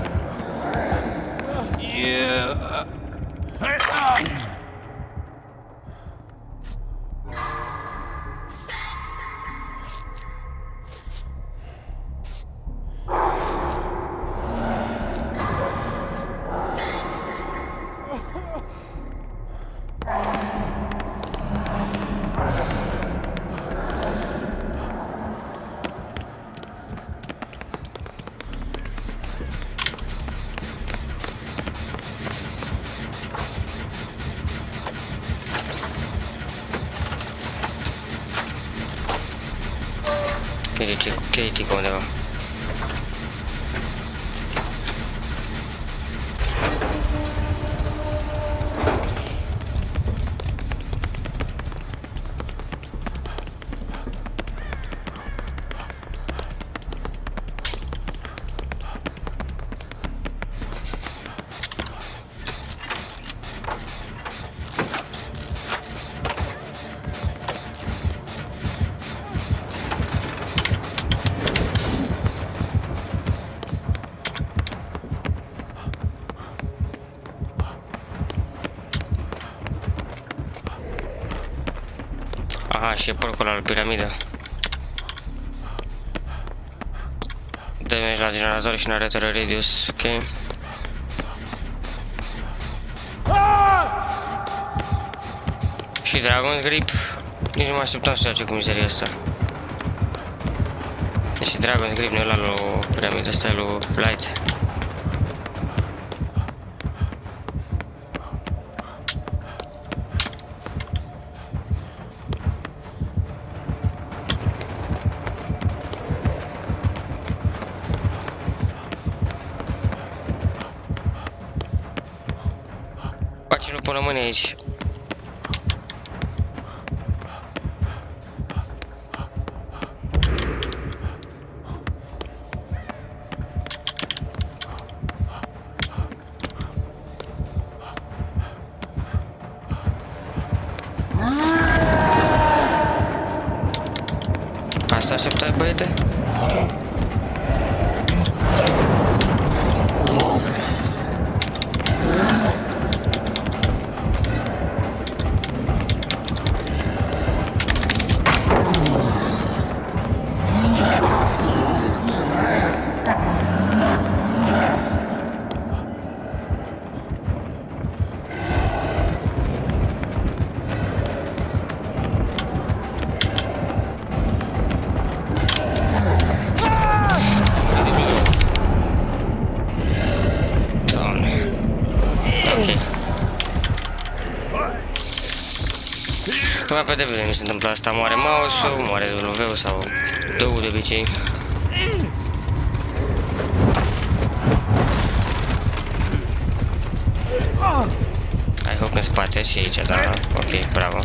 Critico undeva. Aha, și e porcul ăla la piramidă. Damage la generator și narrator radius, ok. Și Dragon's Grip. Nici nu mă așteptam să face cu mizeria asta. Deci Dragon's Grip nu e ăla lui piramidă, ăsta e lui Light. Face nu până mâine aici. Asta așteptai, băiete? Mai pe debile mi se întâmplă asta, moare mouse-ul, moare W-ul sau D-ul de obicei. I hope că în spate și aici, da? Ok, bravo.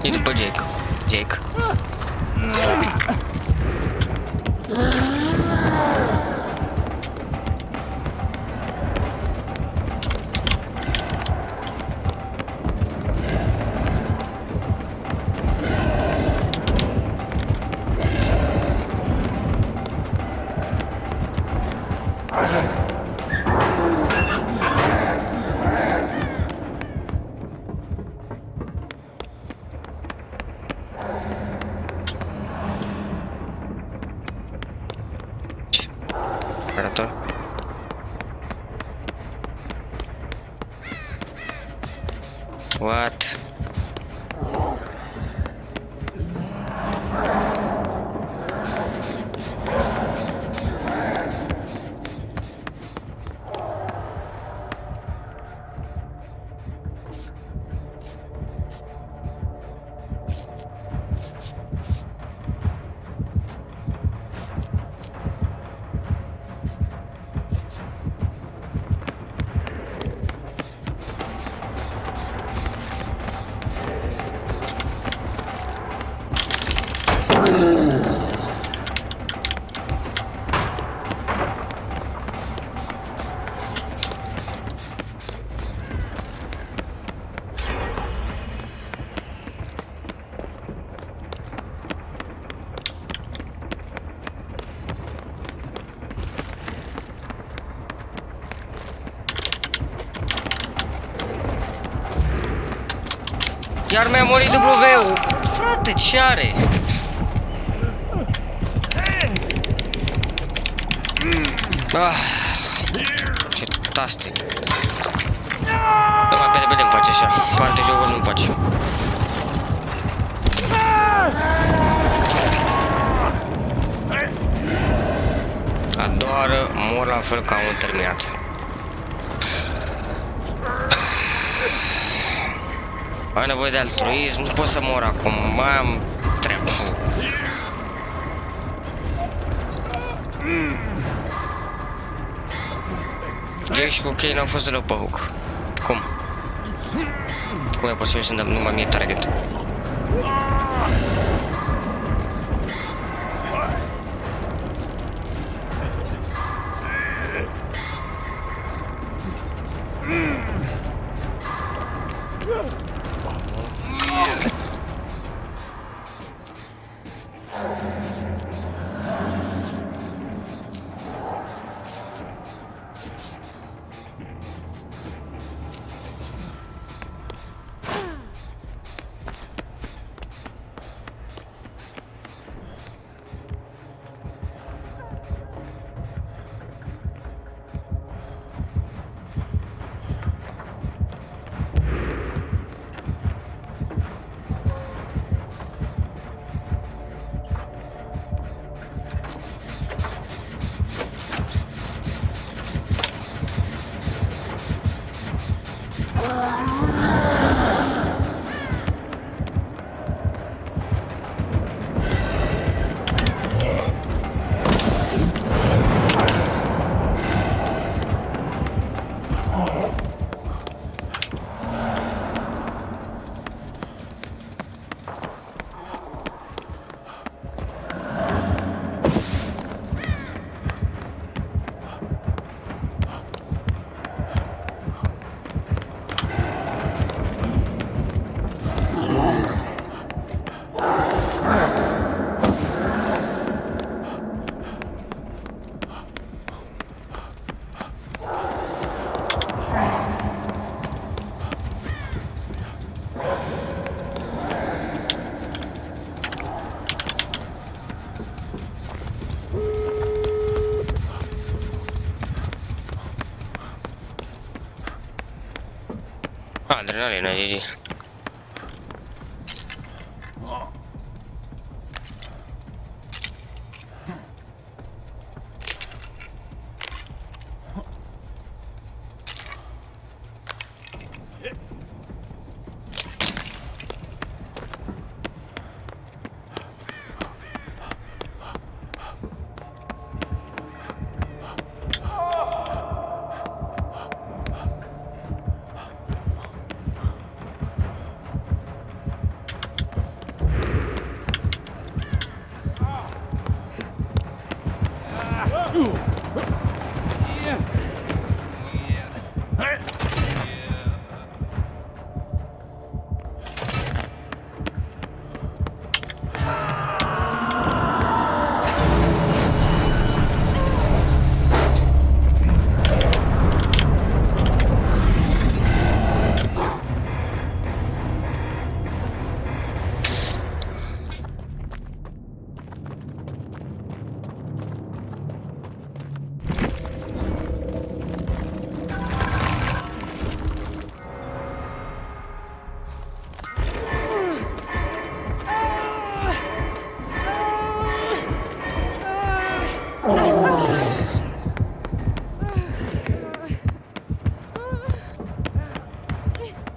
E după Jake. Jake. Operator. What? Iar mi-a murit W-ul! Frate, ce are? Ce taste! Nu mai vedem face așa. Cu alte jocuri nu face. A doua oară mor la fel ca un terminat. Am nevoie de altruism, nu pot să mor acum, mai am treabă. Jake și cu Kane n-au fost deloc pe hook. Cum? Cum e posibil să nu mai mie target? Adrenalina, GG.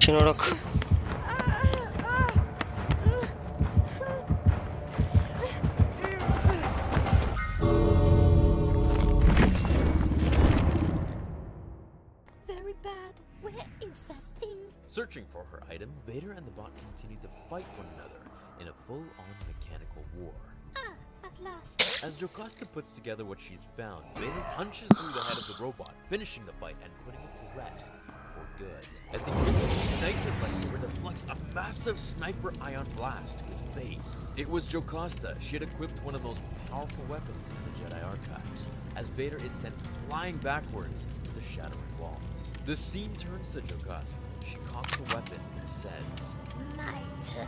Ce noroc. Very bad. Where is that thing? Searching for her item, Vader and the bot continue to fight one another in a full-on mechanical war. Ah, at last. As Jocasta puts together what she's found, Vader punches through the head of the robot, finishing the fight and putting it to rest for good. As he ignites his lightsaber, deflects a massive sniper ion blast to his face. It was Jocasta. She had equipped one of those powerful weapons in the Jedi archives, as Vader is sent flying backwards to the shattering walls. The scene turns to Jocasta. She cocks the weapon and says, My turn.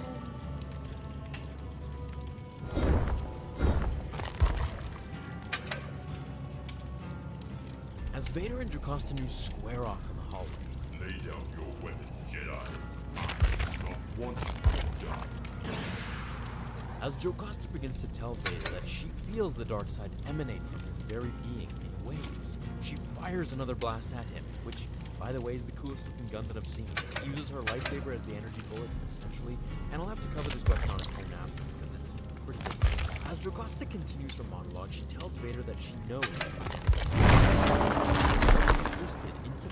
as Vader and Jocasta Nu square off in the hallway. Lay down your weapon, Jedi. Not once you die. As Jocasta begins to tell Vader that she feels the dark side emanate from his very being in waves, she fires another blast at him, which, by the way, is the coolest looking gun that I've seen. She uses her lightsaber as the energy bullets, essentially, and I'll have to cover this weapon on its own after, because it's pretty different. As Jocasta continues her monologue, she tells Vader that she knows that it's twisted into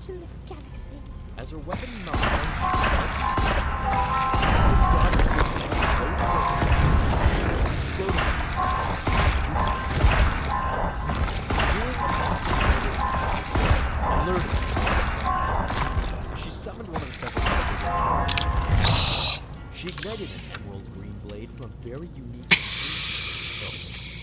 In the galaxy. as her weapon she summoned one of the several. She ignited an emerald green blade from a very unique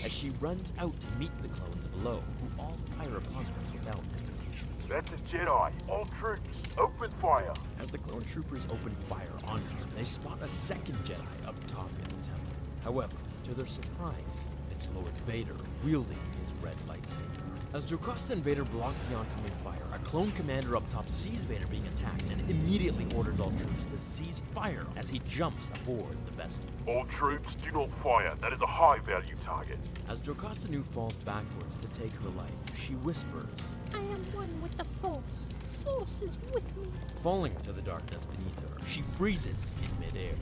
as she runs out to meet the clones below, who all fire upon her without hesitation. That's a Jedi. All troops, open fire. As the clone troopers open fire on her, they spot a second Jedi up top in the temple. However, to their surprise, it's Lord Vader wielding his red lightsaber. As Jocasta and Vader block the oncoming fire, a clone commander up top sees Vader being attacked and immediately orders all troops to cease fire as he jumps aboard the vessel. All troops, do not fire. That is a high-value target. As Jocasta Nu falls backwards to take her life, she whispers, I am one with the Force. The Force is with me. falling to the darkness beneath her. She freezes in midair.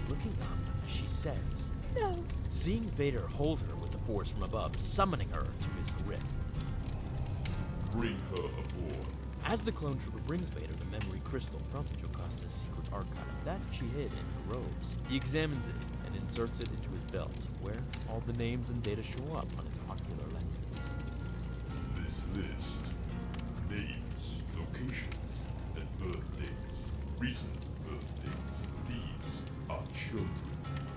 Looking up, she says, No. seeing Vader hold her with the Force from above, summoning her to his grip. Bring her aboard. As the clone trooper brings Vader the memory crystal from Jocasta's secret archive that she hid in her robes, he examines it and inserts it into his belt, where all the names and data show up on his ocular lenses. This list. Names, locations, and birth dates. Recent birth dates. These are children.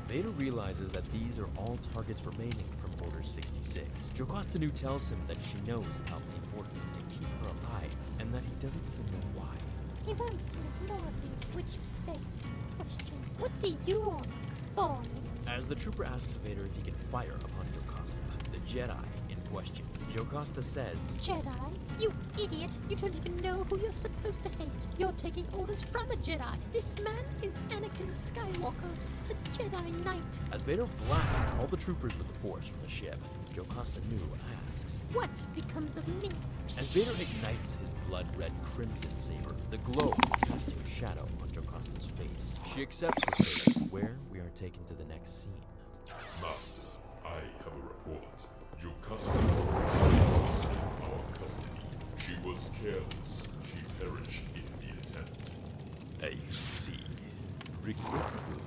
Vader realizes that these are all targets remaining from Order 66. Jocasta Nu tells him that she knows about the importance to keep her alive, and that he doesn't even know why. He wants to ignore you, which begs the question, what do you want, boy? As the trooper asks Vader if he can fire upon Jocasta, the Jedi in question, Jocasta says, Jedi? You idiot! You don't even know who you're supposed to hate. You're taking orders from a Jedi. This man is Anakin Skywalker, the Jedi Knight. As Vader blasts all the troopers with the Force from the ship, Jocasta Nu asks, What becomes of me? As Vader ignites his blood-red crimson saber, the glow casting a shadow on Jocasta's face. She accepts her fate, where we are taken to the next scene. Master, I have a report. Jocasta was in our custody. She was careless. She perished in the attempt. I see. Regrettable.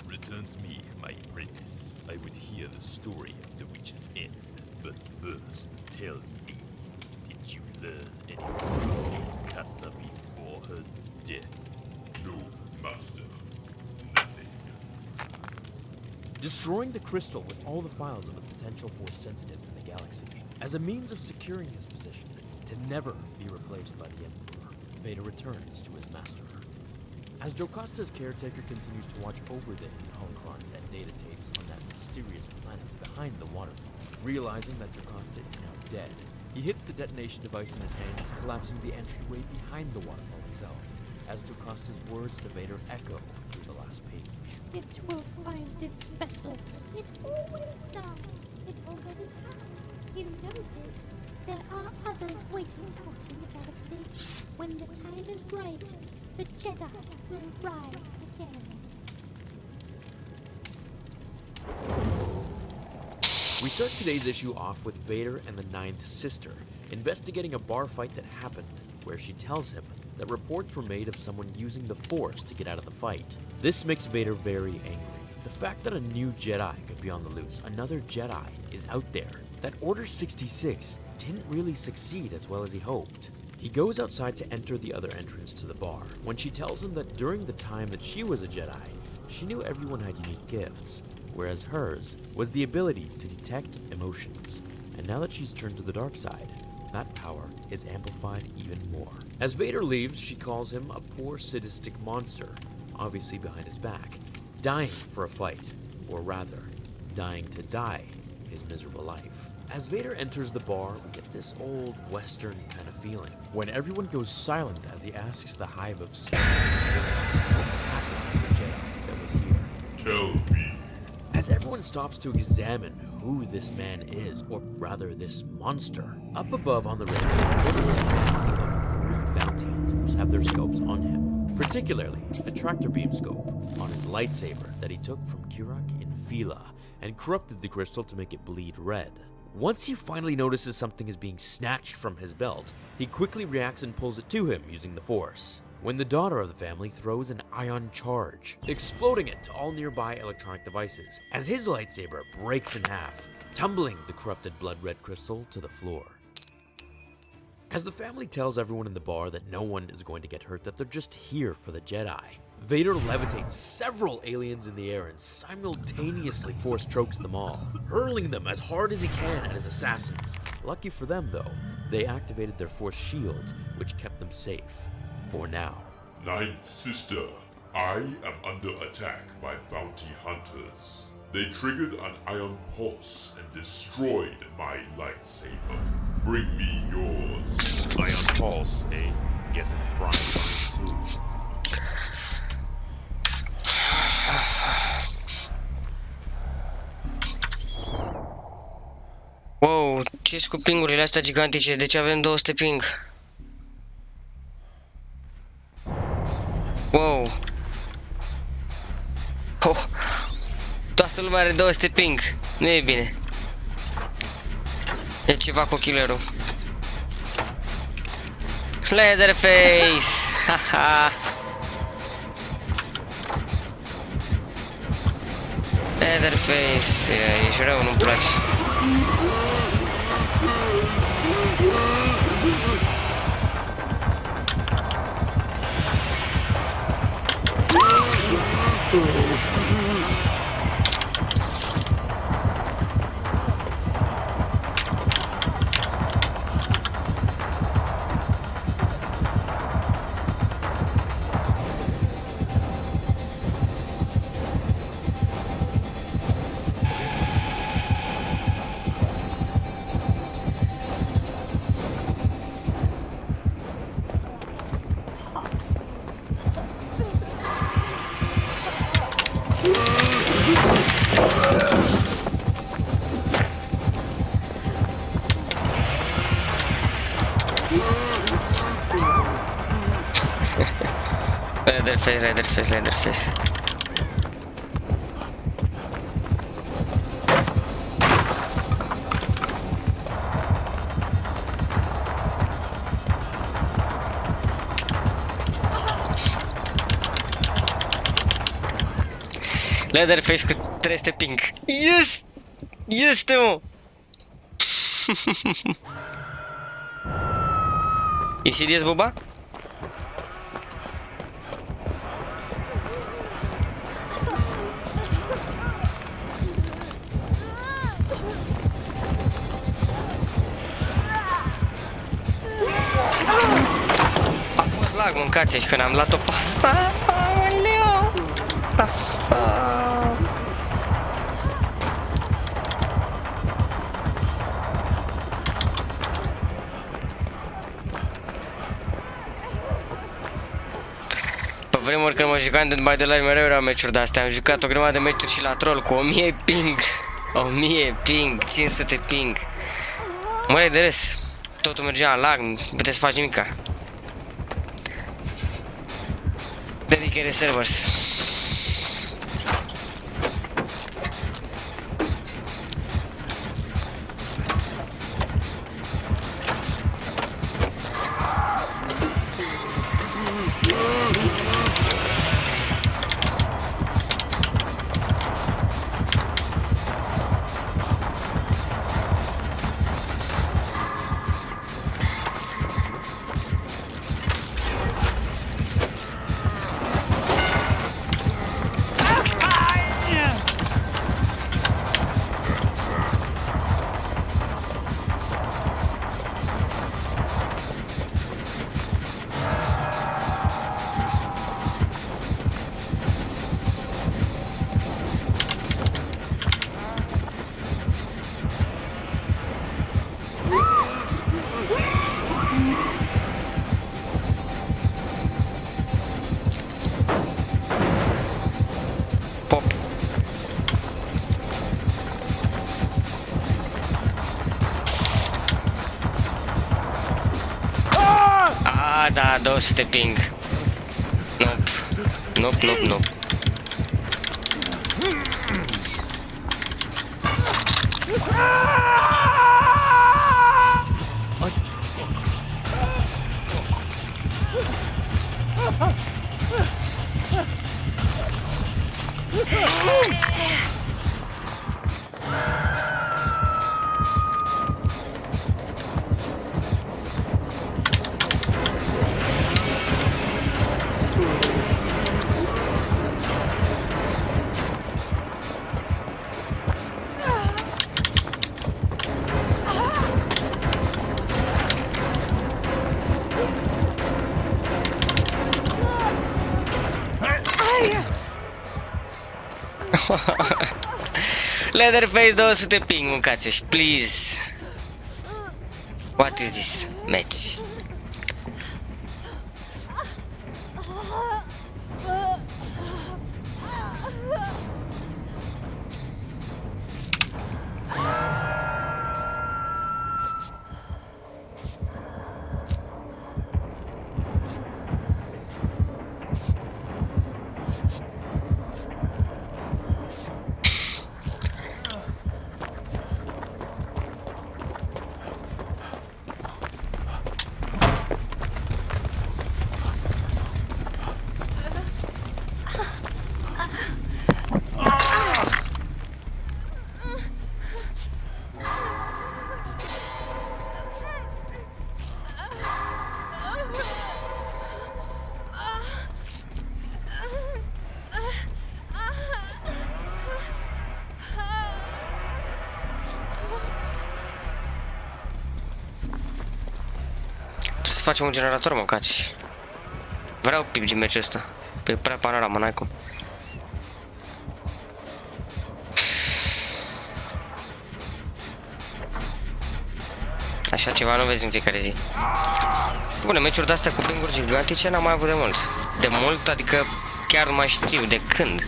Return to me, my apprentice. I would hear the story of the witch's end. But first, tell me, did you learn anything from Jocasta before her death? No, Master. Nothing. Destroying the crystal with all the files of the potential Force sensitives in the galaxy, as a means of securing his position to never be replaced by the Emperor, Vader returns to his master. As Jocasta's caretaker continues to watch over the holocrons and data tapes on that mysterious planet behind the waterfall, realizing that Jocasta is now dead, he hits the detonation device in his hands, collapsing the entryway behind the waterfall itself, as Jocasta's words to Vader echo through the last page. It will find its vessels. It always does. It already has. You know this. There are others waiting out in the galaxy. When the time is right, the Jedi will rise again. We start today's issue off with Vader and the Ninth Sister investigating a bar fight that happened, where she tells him that reports were made of someone using the Force to get out of the fight. This makes Vader very angry. The fact that a new Jedi could be on the loose, another Jedi is out there, that Order 66 didn't really succeed as well as he hoped. He goes outside to enter the other entrance to the bar, when she tells him that during the time that she was a Jedi, she knew everyone had unique gifts, whereas hers was the ability to detect emotions. And now that she's turned to the dark side, that power is amplified even more. As Vader leaves, she calls him a poor sadistic monster, obviously behind his back, dying for a fight, or rather, dying to die his miserable life. As Vader enters the bar, we get this old Western kind of feeling, when everyone goes silent as he asks the Hive of Seven what happened to the Jedi that was here. Tell me. As everyone stops to examine who this man is, or rather this monster, up above on the radio, three bounty hunters have their scopes on him, particularly a tractor beam scope on his lightsaber that he took from Kirak in Phila and corrupted the crystal to make it bleed red. Once he finally notices something is being snatched from his belt, he quickly reacts and pulls it to him using the Force, when the daughter of the family throws an ion charge, exploding it to all nearby electronic devices, as his lightsaber breaks in half, tumbling the corrupted blood-red crystal to the floor. As the family tells everyone in the bar that no one is going to get hurt, that they're just here for the Jedi, Vader levitates several aliens in the air and simultaneously Force chokes them all, hurling them as hard as he can at his assassins. Lucky for them, though, they activated their Force shields, which kept them safe. For now. Ninth Sister, I am under attack by bounty hunters. They triggered an ion pulse and destroyed my lightsaber. Bring me yours. Ion pulse, eh? Guess it's frying mine too. Wow, ce-s cu pingurile astea gigantice? De ce avem 200 ping? Wow. Oh. Toată lumea are 200 ping. Nu e bine. E ceva cu killerul. Leatherface! Haha! Leatherface! Ești rău, nu-mi place. Leatherface, Leatherface, Leatherface. Leatherface cu 300 ping. Yes! Este, mă! Insidious, Boba? A fost lag, mâncați aici, că n-am luat-o pe asta. Aoleu! Pe vremuri când mă jucam de Dubai de Live mereu erau meciuri de-astea. Am jucat o grămadă de meciuri și la troll cu 1000 ping. 1000 ping, 500 ping. Măi de râs. Totul mergea în lag, nu puteți să faci nimica. Dedicated servers. Da, 200 ping. Nope. Nope, nope, nope. Leatherface 200 ping, mâncați-și, please. What is this match? Să facem un generator, mă, caci. Vreau pip din meciul ăsta. E prea panorama, n-ai cum. Așa ceva nu vezi în fiecare zi. Bune, meciuri de-astea cu pinguri gigantice n-am mai avut de mult. De mult, adică chiar nu mai știu de când.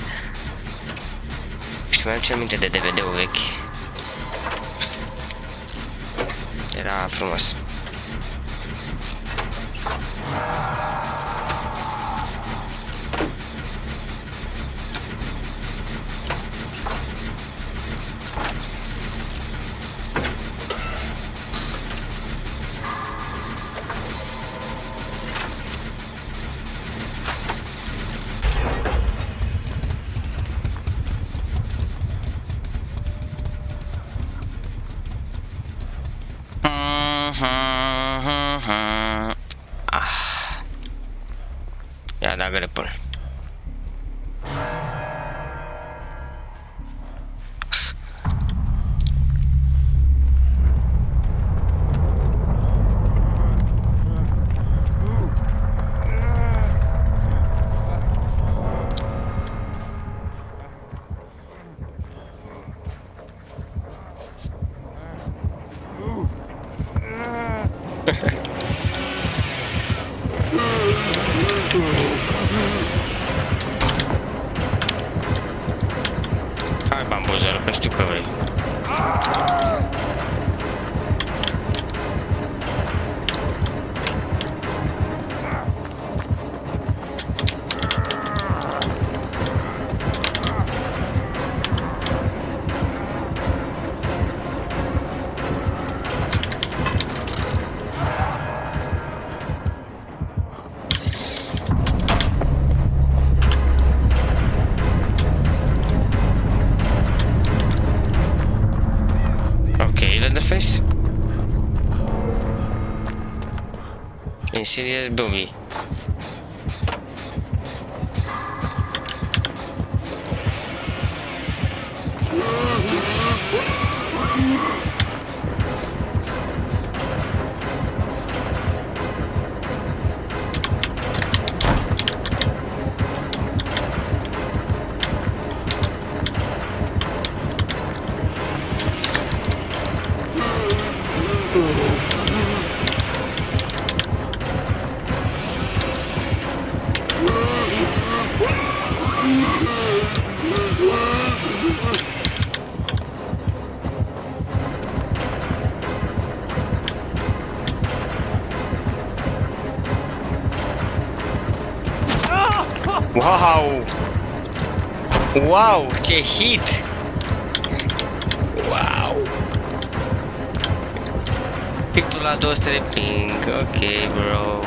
Și mi-am ținut minte de DVD-ul vechi. Era frumos. Ia da grepul. Hai bambuzele, că știu că vrei. Leatherface? Insidious Booby. Wow! Wow, ce hit! Wow! Hitul la 200 de ping, ok bro.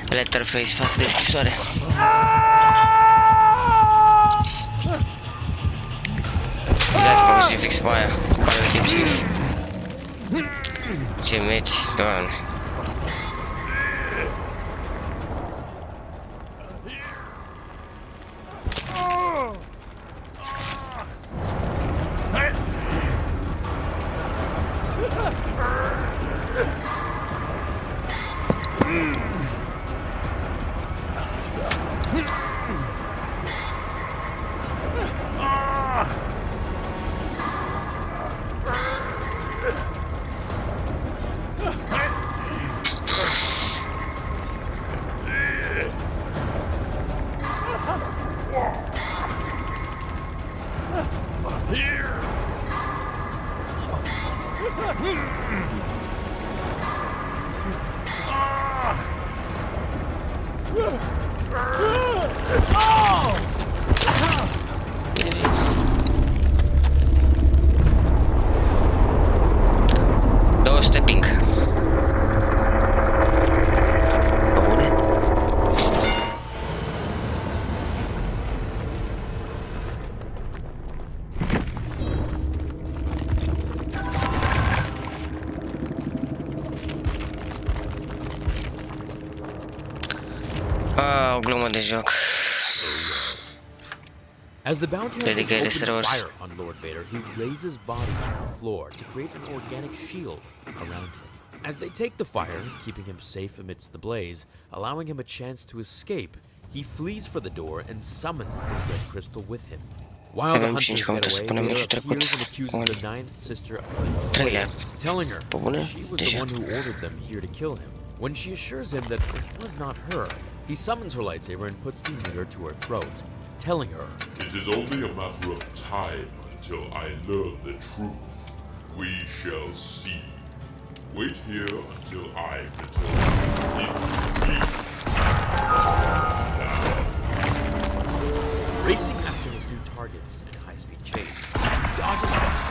Letterface față de scrisoare. Scuzați-mă că se fix pe aia. Pare de timp. Ce meci, doamne. O glumă de joc. As the bounty hunter Dedicated opens servers. fire on Lord Vader, he raises bodies from the floor to create an organic shield around him. As they take the fire, keeping him safe amidst the blaze, allowing him a chance to escape, he flees for the door and summons his red crystal with him. While the Avem hunters 5 get căutări să away, spunem Vader nici trecut. appears and accuses the ninth sister of being Treilea. slaves, telling her Pe bune? she was Deja. the one who ordered them here to kill him. When she assures him that it was not her, he summons her lightsaber and puts the emitter to her throat, telling her, It is only a matter of time until I learn the truth. We shall see. Wait here until I return. racing after his new targets in a high-speed chase, he dodges past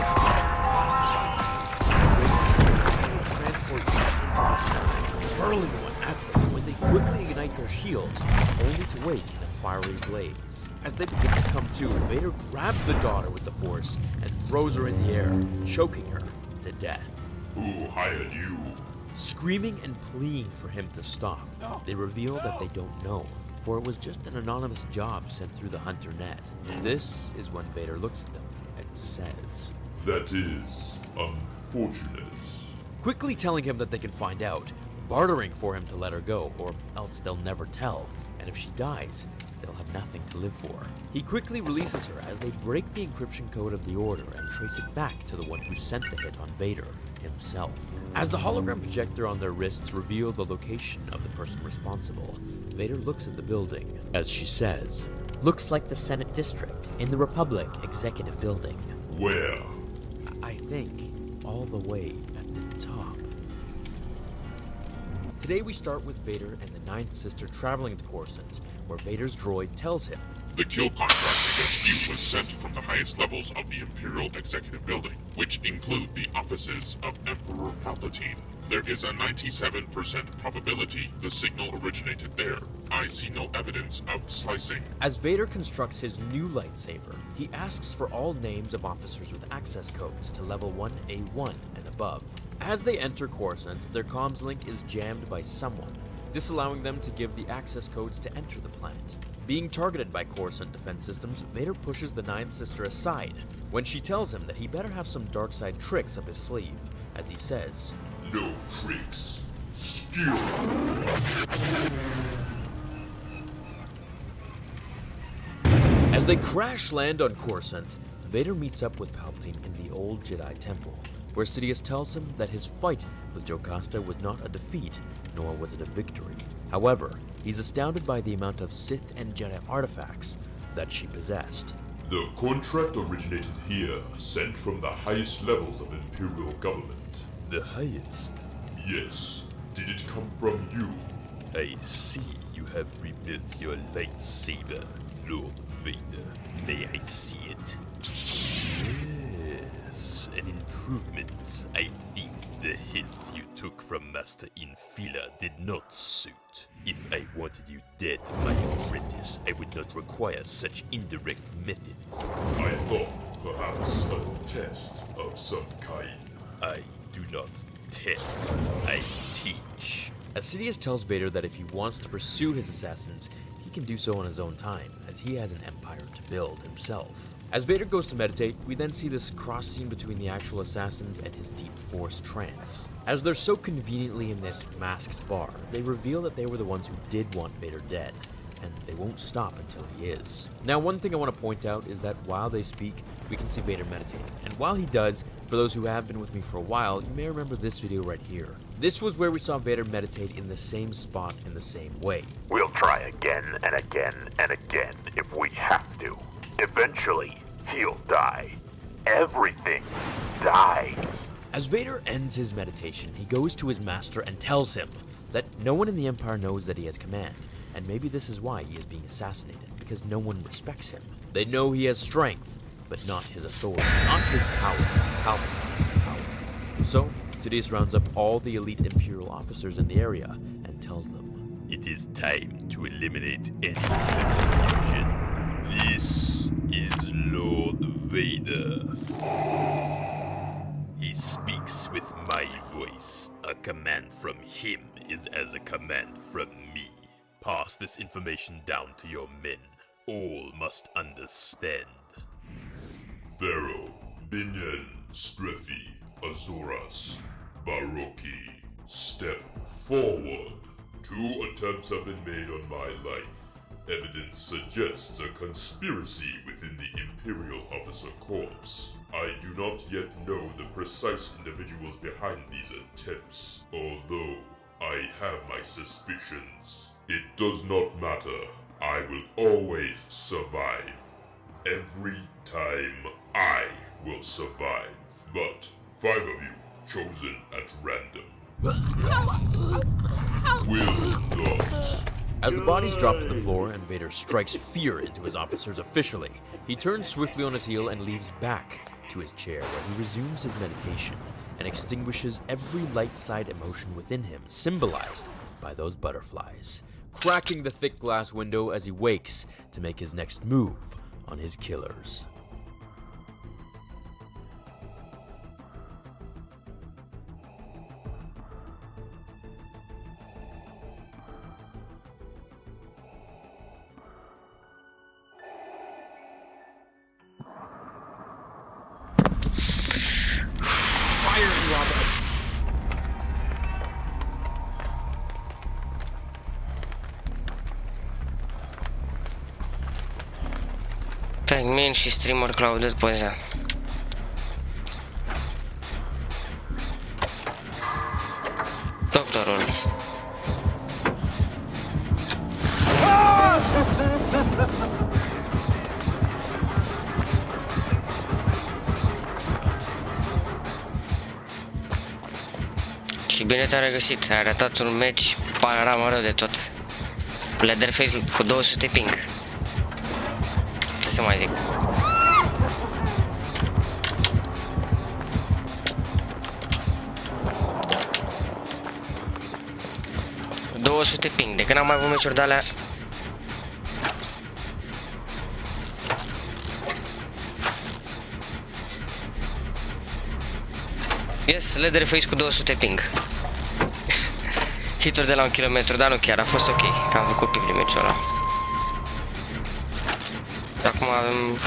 the transport units into the sky, hurling one at them when they quickly ignite their shields, only to wake in a fiery blaze. As they begin to come to, Vader grabs the daughter with the Force and throws her in the air, choking her to death. Who hired you? Screaming and pleading for him to stop, they reveal that they don't know, for it was just an anonymous job sent through the Hunter net. This is when Vader looks at them and says, That is unfortunate. quickly telling him that they can find out, bartering for him to let her go, or else they'll never tell, and if she dies, they'll have nothing to live for. He quickly releases her as they break the encryption code of the Order and trace it back to the one who sent the hit on Vader himself. As the hologram projector on their wrists reveal the location of the person responsible, Vader looks at the building as she says, Looks like the Senate District in the Republic Executive Building. Where? I think all the way at the top. Today we start with Vader and the Ninth Sister traveling to Coruscant, where Vader's droid tells him, The kill contract against you was sent from the highest levels of the Imperial Executive Building, which include the offices of Emperor Palpatine. There is a 97% probability the signal originated there. I see no evidence of slicing. As Vader constructs his new lightsaber, he asks for all names of officers with access codes to level 1A1 and above. As they enter Coruscant, their comms link is jammed by someone, disallowing them to give the access codes to enter the planet. Being targeted by Coruscant defense systems, Vader pushes the Ninth Sister aside when she tells him that he better have some dark side tricks up his sleeve, as he says, No tricks. Skill. As they crash land on Coruscant, Vader meets up with Palpatine in the old Jedi Temple, where Sidious tells him that his fight with Jocasta was not a defeat, nor was it a victory. However, he's astounded by the amount of Sith and Jedi artifacts that she possessed. The contract originated here, sent from the highest levels of Imperial government. The highest? Yes. Did it come from you? I see you have rebuilt your lightsaber, Lord Vader. May I see it? Yes, an improvement. I think the hint you took from Master Infila did not suit. If I wanted you dead, my apprentice, I would not require such indirect methods. I thought perhaps a test of some kind. I do not test, I teach. As Sidious tells Vader that if he wants to pursue his assassins, he can do so on his own time, as he has an empire to build himself. As Vader goes to meditate, we then see this cross scene between the actual assassins and his deep Force trance. As they're so conveniently in this masked bar, they reveal that they were the ones who did want Vader dead, and they won't stop until he is. Now, one thing I want to point out is that while they speak, we can see Vader meditating, and while he does, for those who have been with me for a while, you may remember this video right here. This was where we saw Vader meditate in the same spot in the same way. We'll try again and again and again if we have to. Eventually, he'll die. Everything dies. As Vader ends his meditation, he goes to his master and tells him that no one in the Empire knows that he has command, and maybe this is why he is being assassinated, because no one respects him. They know he has strength, but not his authority, not his power, Palpatine's power. So, Sidious rounds up all the elite Imperial officers in the area and tells them, It is time to eliminate any confusion. This is Lord Vader. He speaks with my voice. A command from him is as a command from me. Pass this information down to your men. All must understand. Pharaoh, Binyan, Strefi, Azoras, Baroki, step forward. 2 attempts have been made on my life. Evidence suggests a conspiracy within the Imperial Officer Corps. I do not yet know the precise individuals behind these attempts, although I have my suspicions. It does not matter. I will always survive. Every time I will survive. But 5 of you, chosen at random, will not. As the bodies drop to the floor and Vader strikes fear into his officers officially, he turns swiftly on his heel and leaves back to his chair where he resumes his meditation and extinguishes every light side emotion within him, symbolized by those butterflies, cracking the thick glass window as he wakes to make his next move on his killers. Fragment și streamer clouded poza. Doctorul. Și bine te-a regăsit, ai arătat un meci panorama rău de tot. Leatherface cu 200 ping. Ce să mai zic? Ping, de când am mai avut meciuri de-alea. Yes, Leatherface cu 200 ping. Hituri de la 1 km, dar nu chiar, a fost ok. Am făcut pic de meciul ăla. Acum avem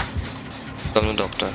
domnul doctor.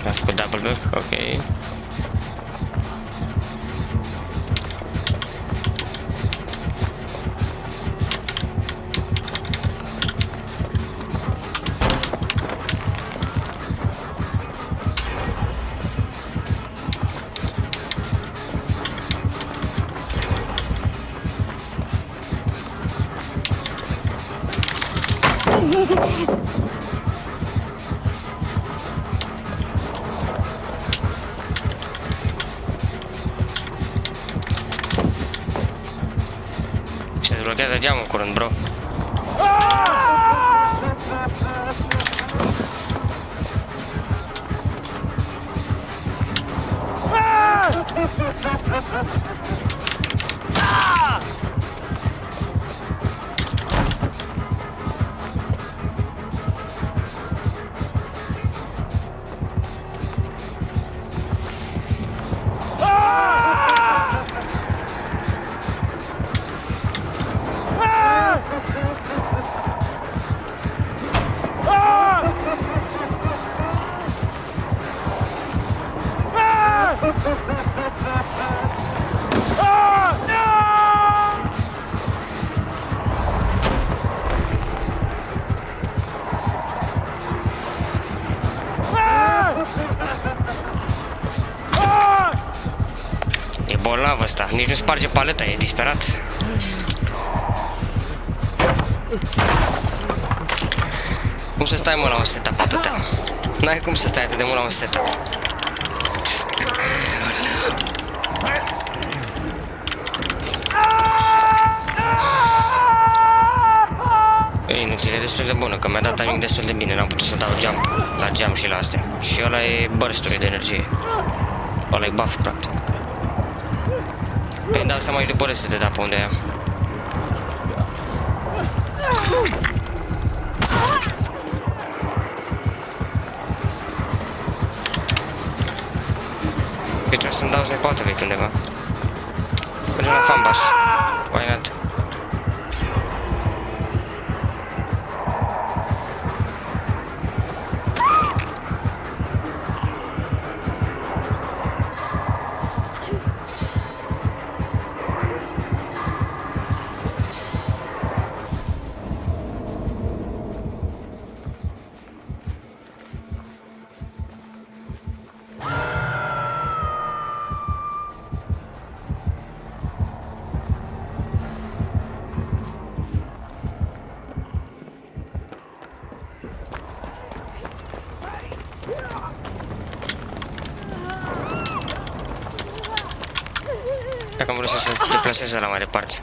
A făcut double back, ok. Se deblochează geamul curând, bro. E bolnav ăsta, nici nu sparge paleta, e disperat. Cum să stai, mă, la un setup atâta? N-ai cum să stai atât de mult la un setup. destul de bună, că mi-a dat timing destul de bine, n-am putut să dau jump la geam și la astea. Și ăla e burst-uri de energie. Ăla e buff, practic. Păi îmi dau seama și după rest să te da pe unde e. Păi trebuie să-mi dau snipe-out pe undeva. Mergem la fanbas. Why not? Dacă am vrut să se deplaseze la mai departe.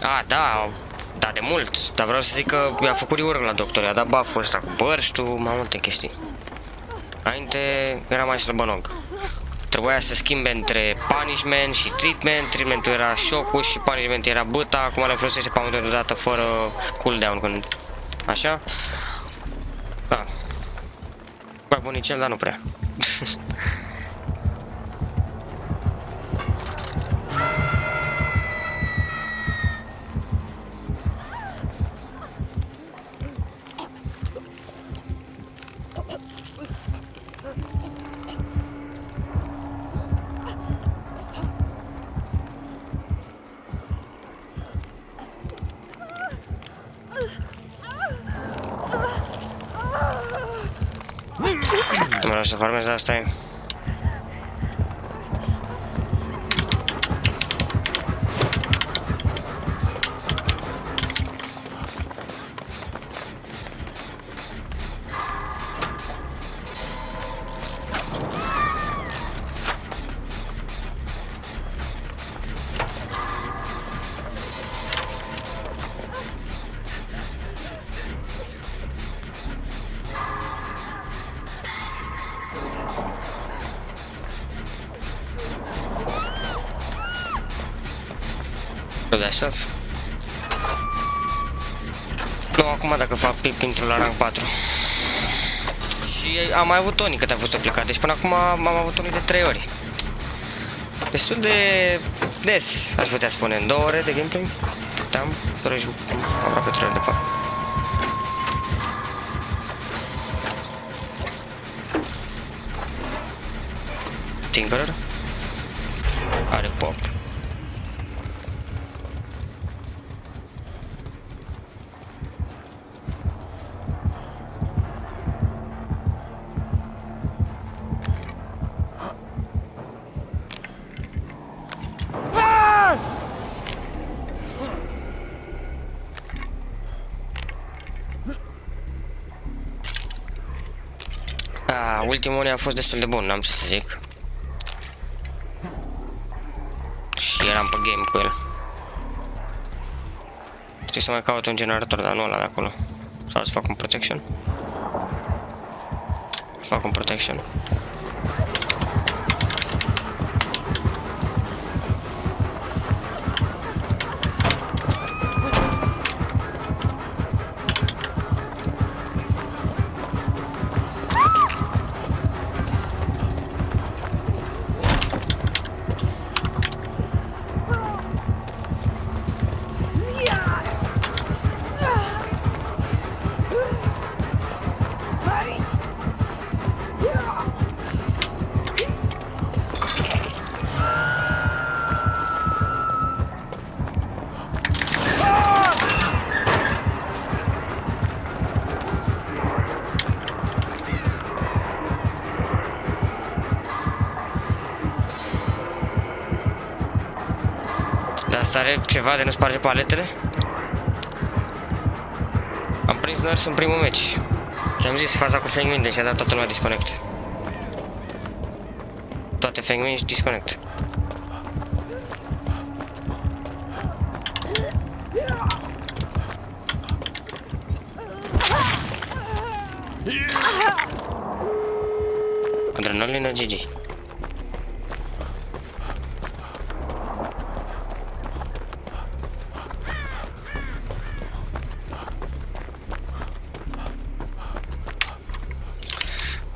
Ah, da, da, de mult. Dar vreau să zic că i-a făcut rework la doctor, i-a dat buff-ul ăsta cu burst-ul, mai multe chestii. Înainte era mai slăbănog. Trebuia să schimbe între punishment și treatment. Treatmentul era shock-ul și punishment era băta. Acum le folosește pe amândoi deodată fără cooldown când... Așa? Da. Mai bunicel, dar nu prea. Nu vreau să farmez, dar asta e. Da, stuff. Nu, acum dacă fac pic intru la rank 4. Și am mai avut Tony cât a fost plecat, deci până acum am avut Tony de 3 ori. Destul de des, aș putea spune, în 2 ore de gameplay. Puteam, aproape 3 ore de fapt. Tinkerer are pop. Ultimul a fost destul de bun, n-am ce să zic. Și eram pe game cu el. Trebuie să mai caut un generator, dar nu ăla de acolo. Sau să fac un protection. Fac un protection. Asta are ceva de nu sparge paletele? Am prins nurse în primul meci. Ți-am zis faza cu Feng Min, deci a dat toată lumea disconnect. Toate Feng Min și disconnect. Adrenalina GG.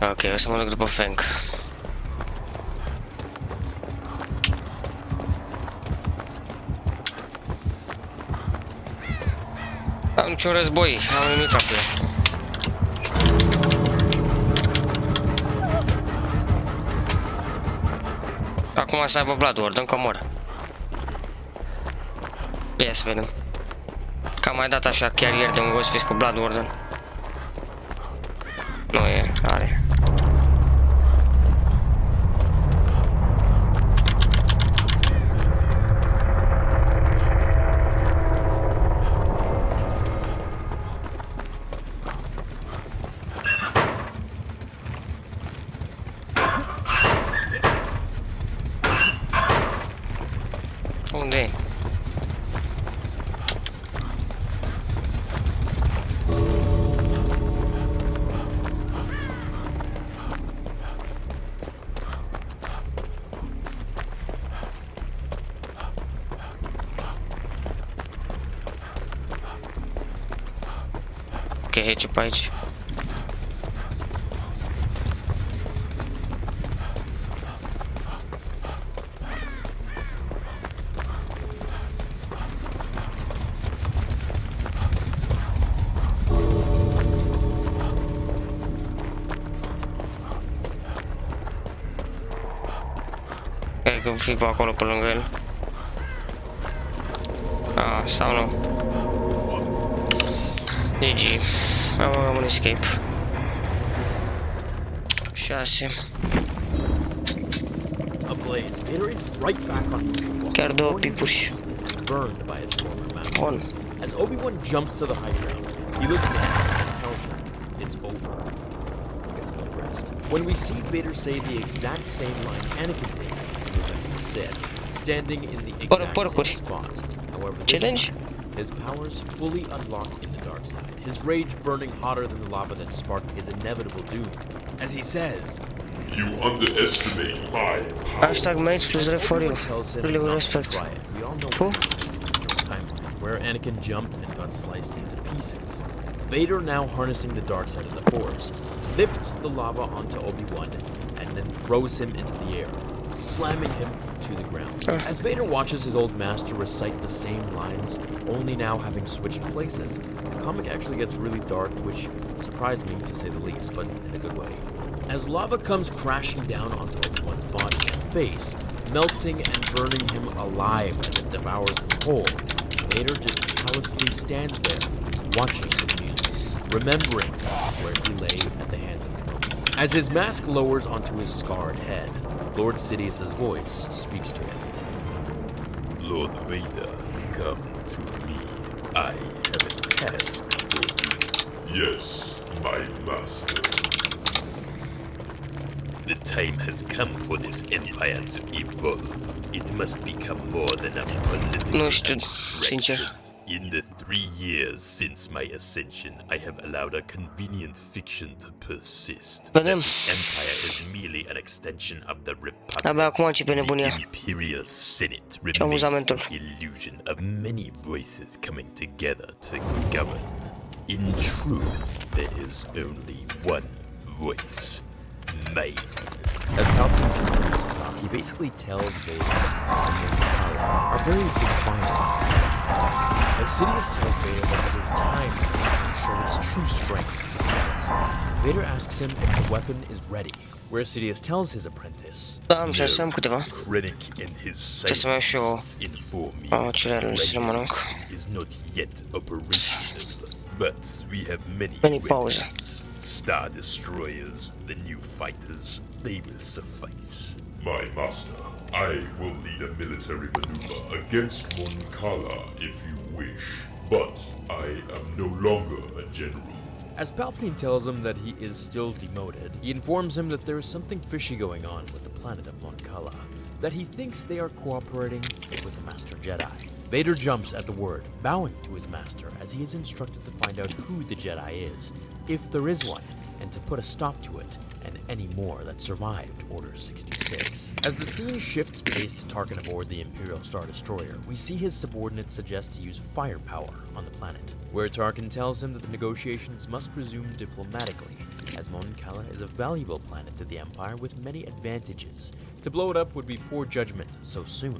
Ok, o să mă duc după Fang. Am niciun război, am nimic pe el. Acum să aibă Bloodward, încă mor. Ia să vedem. Că am mai dat așa chiar ieri de un Ghostface cu Bloodward. Nu e, are. Unde e? Ok, aici pe aici. Cred că fi pe acolo pe lângă el. Ah, sau nu. GG. Am un escape. 6. Chiar două pipuri. Bun. As Obi-Wan jumps to the high ground, he looks down and tells him it's over. He gets no rest. When we see Vader say the exact same line Anakin did, he was like he said, standing in the exact same spot. However, this time, his powers fully unlocked in the dark side, his rage burning hotter than the lava that sparked his inevitable doom. As he says, "You underestimate my power." Hashtag mates plus for you. Really with respect. Who? Where Anakin jumped and got sliced into pieces. Vader, now harnessing the dark side of the Force, lifts the lava onto Obi-Wan and then throws him into the air, slamming him to the ground. As Vader watches his old master recite the same lines, only now having switched places, the comic actually gets really dark, which surprised me, to say the least, but in a good way. As lava comes crashing down onto Obi-Wan's body and face, melting and burning him alive as it devours him whole, Vader just callously stands there, watching the view, remembering where he lay at the hands of Kenobi. As his mask lowers onto his scarred head, Lord Sidious's voice speaks to him. Lord Vader, come to me. I have a task for you. Yes, my master. The time has come for this empire to evolve. It must become more than a political Nu știu, sincer. In the 3 years since my ascension, I have allowed a convenient fiction to persist. Vedem. The empire is merely an extension of the republic. Abia acum începe nebunia. The imperial senate remains amuzamentul. the illusion of many voices coming together to govern. In truth, there is only one voice. Mine. As Palpatine continues to talk, he basically tells Vader that are very defiant. As Sidious tells Vader that it is time to show its true strength to the galaxy, Vader asks him if the weapon is ready, where Sidious tells his apprentice, Am și să am câteva. Krennic and his Ce să mai și eu inform me cerealele să le mănânc. is not yet operational, but we have many pauze. weapons. Star Destroyers, the new fighters, they will suffice. My master, I will lead a military maneuver against Mon Cala if you wish, but I am no longer a general. As Palpatine tells him that he is still demoted, he informs him that there is something fishy going on with the planet of Mon Cala, that he thinks they are cooperating with the Master Jedi. Vader jumps at the word, bowing to his master as he is instructed to find out who the Jedi is, if there is one, and to put a stop to it, and any more that survived Order 66. As the scene shifts pace to Tarkin aboard the Imperial Star Destroyer, we see his subordinates suggest to use firepower on the planet, where Tarkin tells him that the negotiations must resume diplomatically, as Mon Cala is a valuable planet to the Empire with many advantages. To blow it up would be poor judgment so soon.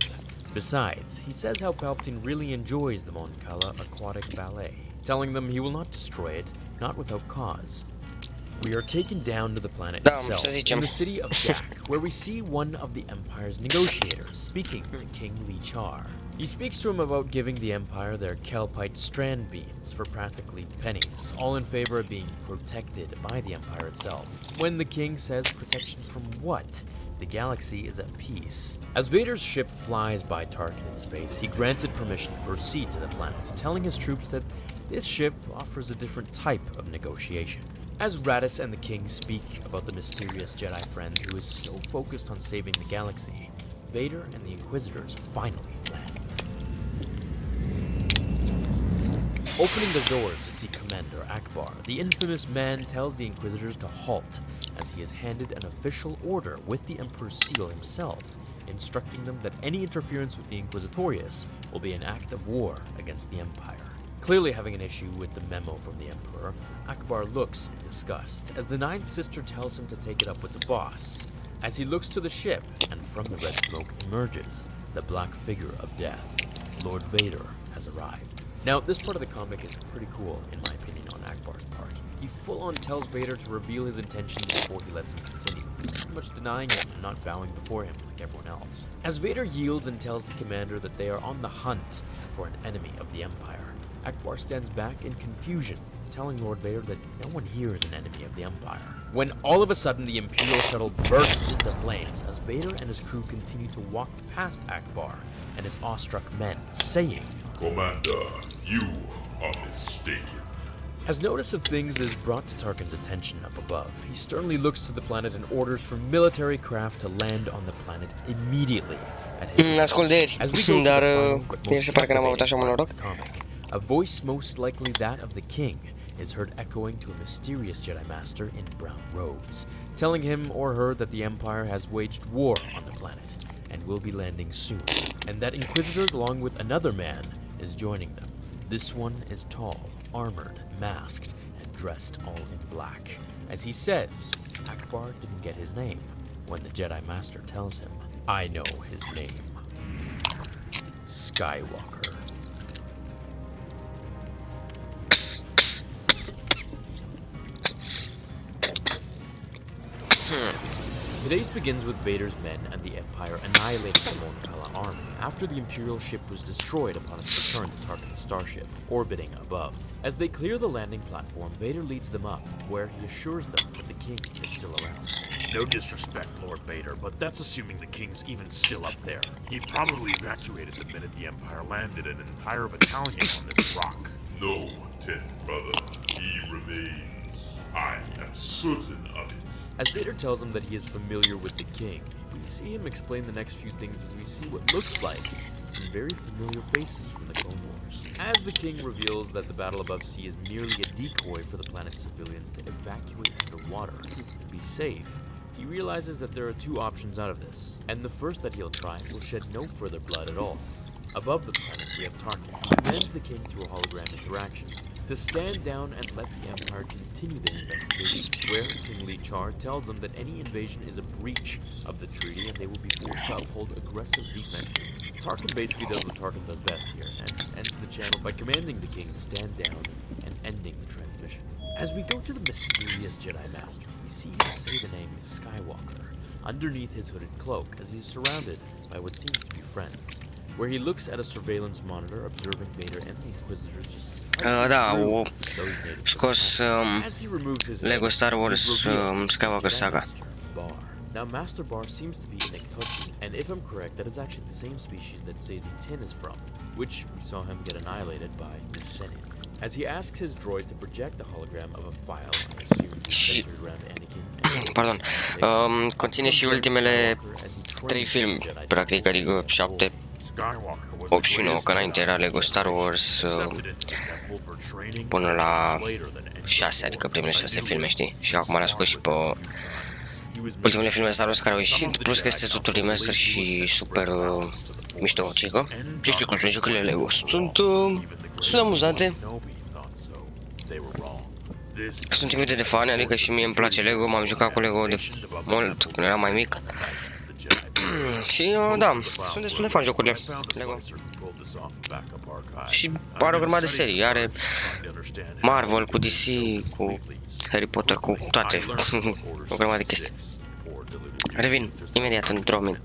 Besides, he says how Palpatine really enjoys the Mon Cala aquatic ballet, telling them he will not destroy it, not without cause. We are taken down to the planet itself, in the city of Dak, where we see one of the Empire's negotiators speaking to King Li Char. He speaks to him about giving the Empire their Kelpite strand beams for practically pennies, all in favor of being protected by the Empire itself. When the king says protection from what? The galaxy is at peace. As Vader's ship flies by Tarkin in space, he grants it permission to proceed to the planet, telling his troops that this ship offers a different type of negotiation. As Radis and the king speak about the mysterious Jedi friend who is so focused on saving the galaxy, Vader and the Inquisitors finally land. Opening the doors to see Commander Akbar, the infamous man tells the Inquisitors to halt, as he is handed an official order with the Emperor's seal himself, instructing them that any interference with the Inquisitorius will be an act of war against the Empire. Clearly having an issue with the memo from the Emperor, Akbar looks in disgust, as the Ninth Sister tells him to take it up with the boss. As he looks to the ship, and from the red smoke emerges the black figure of death. Lord Vader has arrived. Now, this part of the comic is pretty cool, in my opinion, on Akbar's part. He full-on tells Vader to reveal his intentions before he lets him continue, pretty much denying him and not bowing before him like everyone else. As Vader yields and tells the commander that they are on the hunt for an enemy of the Empire, Akbar stands back in confusion, telling Lord Vader that no one here is an enemy of the Empire. When all of a sudden the Imperial shuttle bursts into flames as Vader and his crew continue to walk past Akbar and his awestruck men, saying, Commander, you are mistaken. As notice of things is brought to Tarkin's attention up above, he sternly looks to the planet and orders for military craft to land on the planet immediately at his Ascultări, dar mi se pare că n-am avut așa mult noroc. A voice most likely that of the king is heard echoing to a mysterious Jedi Master in brown robes, telling him or her that the Empire has waged war on the planet and will be landing soon, and that Inquisitors along with another man is joining them. This one is tall, armored, masked, and dressed all in black. As he says, Akbar didn't get his name, when the Jedi Master tells him, I know his name. Skywalker. Today's begins with Vader's men and the Empire annihilating the Mon Cala army after the Imperial ship was destroyed upon its return to Tarkin's starship, orbiting above. As they clear the landing platform, Vader leads them up, where he assures them that the king is still around. No disrespect, Lord Vader, but that's assuming the king's even still up there. He probably evacuated the minute the Empire landed an entire battalion on this rock. No, Tenth Brother, he remains. I am certain of it. As Vader tells him that he is familiar with the king, we see him explain the next few things as we see what looks like some very familiar faces from the Clone Wars. As the king reveals that the battle above sea is merely a decoy for the planet's civilians to evacuate underwater and be safe, he realizes that there are two options out of this, and the first that he'll try will shed no further blood at all. Above the planet, we have Tarkin, who commands the king through a hologram interaction to stand down and let the Empire continue their investigation, where King Li Char tells them that any invasion is a breach of the treaty and they will be forced to uphold aggressive defenses. Tarkin basically does what Tarkin does best here, and ends the channel by commanding the king to stand down and ending the transmission. As we go to the mysterious Jedi Master, we see him say the name Skywalker underneath his hooded cloak as he's surrounded by what seems to be friends, where he looks at a surveillance monitor observing Vader and the Inquisitors just Da, o scos Lego Star Wars Skywalker Saga. Now, Master Bar seems to be an Ectochi, and if I'm correct, that is actually the same species that Sazy Tin is from, which we saw him get annihilated by the Senate. As he asks his droid to project the hologram of a file centered around Anakin. Pardon. Conține și ultimele 3 filme, practic, adică 7, 8 și 9, că înainte era Lego Star Wars până la 6, adică primele 6 filme, știi? Și acum l-am scos și pe ultimele filme Star Wars care au ieșit, plus că este totul remaster și super mișto, cică. Ce știu cum sunt jocurile Lego, sunt amuzante. Sunt uite de fani, adică și mie îmi place Lego, m-am jucat cu Lego de mult când eram mai mic. Și da, sunt destul de fan jocurile Lego. Și are o grămadă de serii, are Marvel cu DC, cu Harry Potter, cu toate, o grămadă de chestii. Revin imediat într-o minute.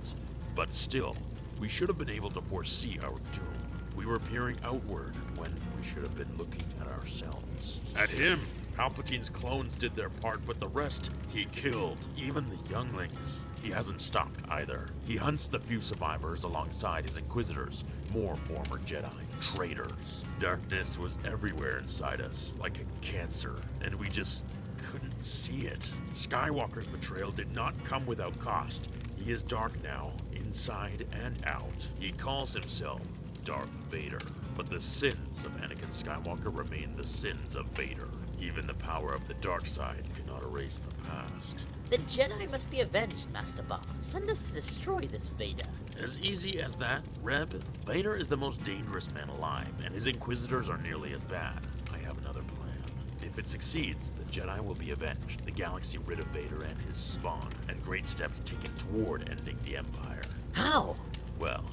But still, we should have been able to foresee our doom. We were peering outward when we should have been looking at ourselves. At him! Palpatine's clones did their part, but the rest, he killed, even the younglings. He hasn't stopped either. He hunts the few survivors alongside his Inquisitors, more former Jedi, traitors. Darkness was everywhere inside us, like a cancer, and we just couldn't see it. Skywalker's betrayal did not come without cost. He is dark now, inside and out. He calls himself Darth Vader, but the sins of Anakin Skywalker remain the sins of Vader. Even the power of the dark side cannot erase the past. The Jedi must be avenged, Master Ba. Send us to destroy this Vader. As easy as that, Reb. Vader is the most dangerous man alive, and his Inquisitors are nearly as bad. I have another plan. If it succeeds, the Jedi will be avenged, the galaxy rid of Vader and his spawn, and great steps taken toward ending the Empire. How? Well,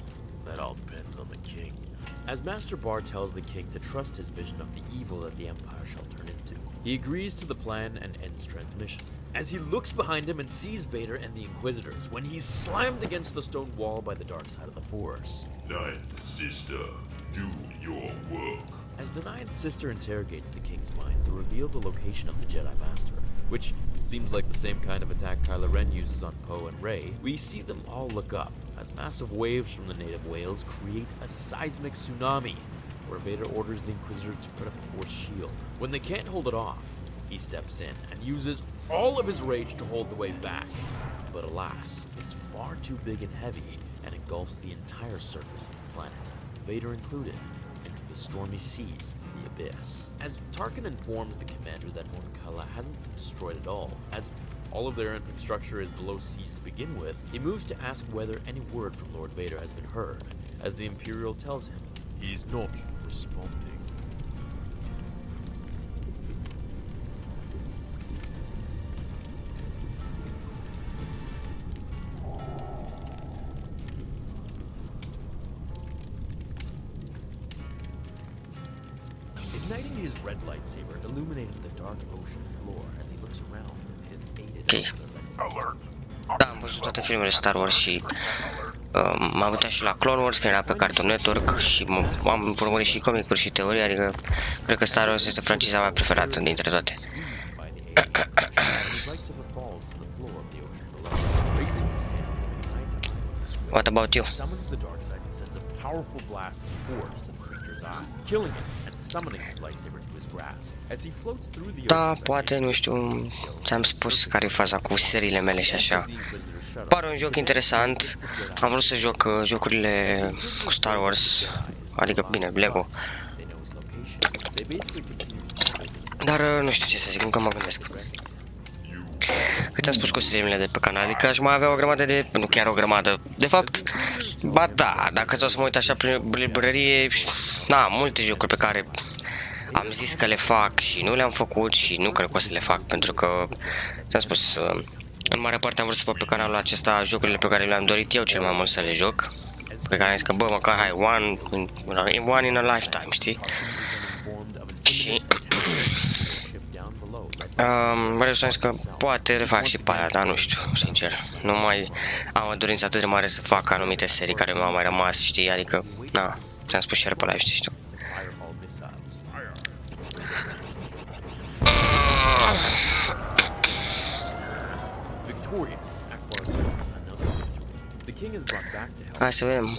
that all depends on the King. As Master Bar tells the king to trust his vision of the evil that the Empire shall turn into, he agrees to the plan and ends transmission. As he looks behind him and sees Vader and the Inquisitors, when he's slammed against the stone wall by the dark side of the Force. Ninth sister, do your work. As the Ninth Sister interrogates the king's mind to reveal the location of the Jedi Master, which seems like the same kind of attack Kylo Ren uses on Poe and Rey, we see them all look up as massive waves from the native whales create a seismic tsunami, where Vader orders the Inquisitor to put up a Force shield. When they can't hold it off, he steps in and uses all of his rage to hold the wave back. But alas, it's far too big and heavy and engulfs the entire surface of the planet, Vader included, into the stormy seas of the Abyss. As Tarkin informs the commander that Mon Cala hasn't been destroyed at all, as all of their infrastructure is below seas to begin with, he moves to ask whether any word from Lord Vader has been heard, as the Imperial tells him he's not responding. Igniting his red lightsaber illuminated the dark ocean floor as he looks around with his aided Da, am văzut toate filmele Star Wars și m-am uitat și la Clone Wars, când era pe Cartoon Network, și am urmărit și comicuri și teorii, adică cred că Star Wars este franciza mea preferată dintre toate. What about you? Da, poate, nu știu, ți-am spus care e faza cu seriile mele și așa. Pare un joc interesant, am vrut să joc jocurile cu Star Wars, adică, bine, Lego. Dar nu știu ce să zic, încă mă gândesc. Că ți-am spus cu seriile de pe canal, adică aș mai avea o grămadă de, nu chiar o grămadă, de fapt, ba da, dacă ți-o să mă uit așa prin librărie, da, multe jocuri pe care am zis că le fac și nu le-am făcut și nu cred că o să le fac, pentru că, ți-am spus, în mare parte am vrut să fac pe canalul acesta jocurile pe care le-am dorit eu cel mai mult să le joc, pe care am zis că, bă, măcar, hai, one in a lifetime, știi? Și vreau să că poate refac și pe aia, dar nu știu, sincer. Nu mai am o dorință atât de mare să fac anumite serii care mi-au mai rămas, știi, adică, na, ți-am spus și pe live, știu. Hai să vedem.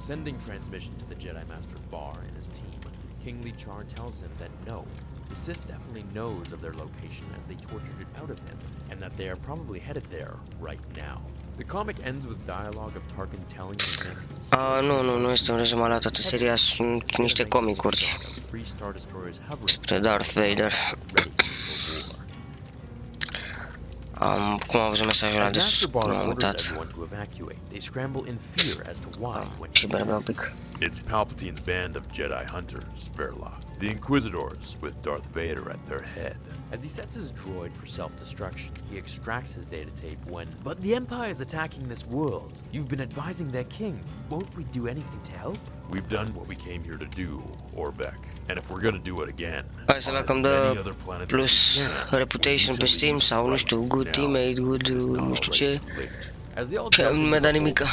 Sending transmission to the Jedi Master Bar and his team, King Li Char tells him that no, the Sith definitely knows of their location as they tortured it out of him, and that they are probably headed there right now. The comic ends with dialogue of Tarkin telling the king Nu este un rezumat la toată seria, sunt niște comicuri despre Darth Vader. Cum am văzut mesajul ăla de sus, cum am uitat. Și berbea un pic. It's Palpatine's band of Jedi hunters, Verla. The Inquisitors, with Darth Vader at their head. As he sets his droid for self-destruction, he extracts his data tape when... But the Empire is attacking this world. You've been advising their king. Won't we do anything to help? We've done what we came here to do, Orvek. And if we're gonna do it again... Hai să lăcăm de plus reputation pe Steam sau nu știu, good teammate, good nu știu ce. Nu mi-a dat nimica.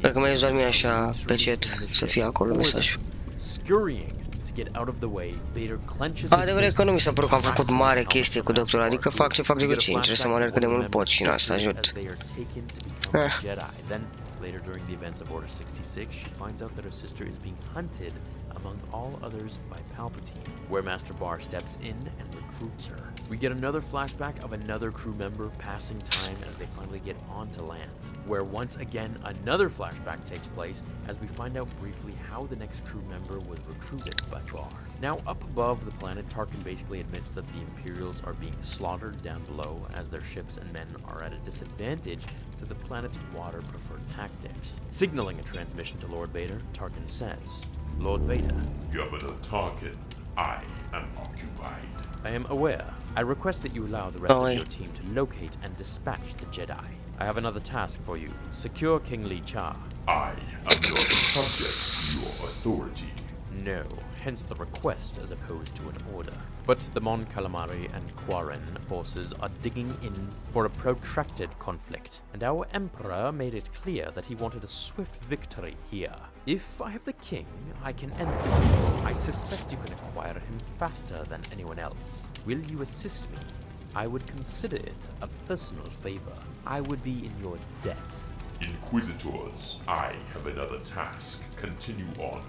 Dacă mai doar mie așa pe chat să fie acolo mesajul. Adevărat că nu mi s-a părut că am făcut mare chestie cu doctorul, adică fac ce fac de obicei, trebuie să mă alerg cât de mult pot și să ajut. Later, during the events of Order 66, she finds out that her sister is being hunted among all others by Palpatine, where Master Bar steps in and recruits her. We get another flashback of another crew member passing time as they finally get onto land, where once again another flashback takes place as we find out briefly how the next crew member was recruited by Bar. Now up above the planet, Tarkin basically admits that the Imperials are being slaughtered down below as their ships and men are at a disadvantage to the planet's water-preferred tactics. Signaling a transmission to Lord Vader, Tarkin says, Lord Vader. Governor Tarkin, I am occupied. I am aware. I request that you allow the rest of your team to locate and dispatch the Jedi. I have another task for you. Secure King Li Cha. I am not subject to your authority. No, hence the request as opposed to an order. But the Mon Calamari and Quarren forces are digging in for a protracted conflict, and our Emperor made it clear that he wanted a swift victory here. If I have the king, I can end this. I suspect you can acquire him faster than anyone else. Will you assist me? I would consider it a personal favor. I would be in your debt. Inquisitors, I have another task. Continue on.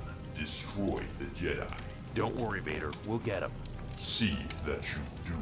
Destroy the Jedi. Don't worry, Vader. We'll get him. See that you do.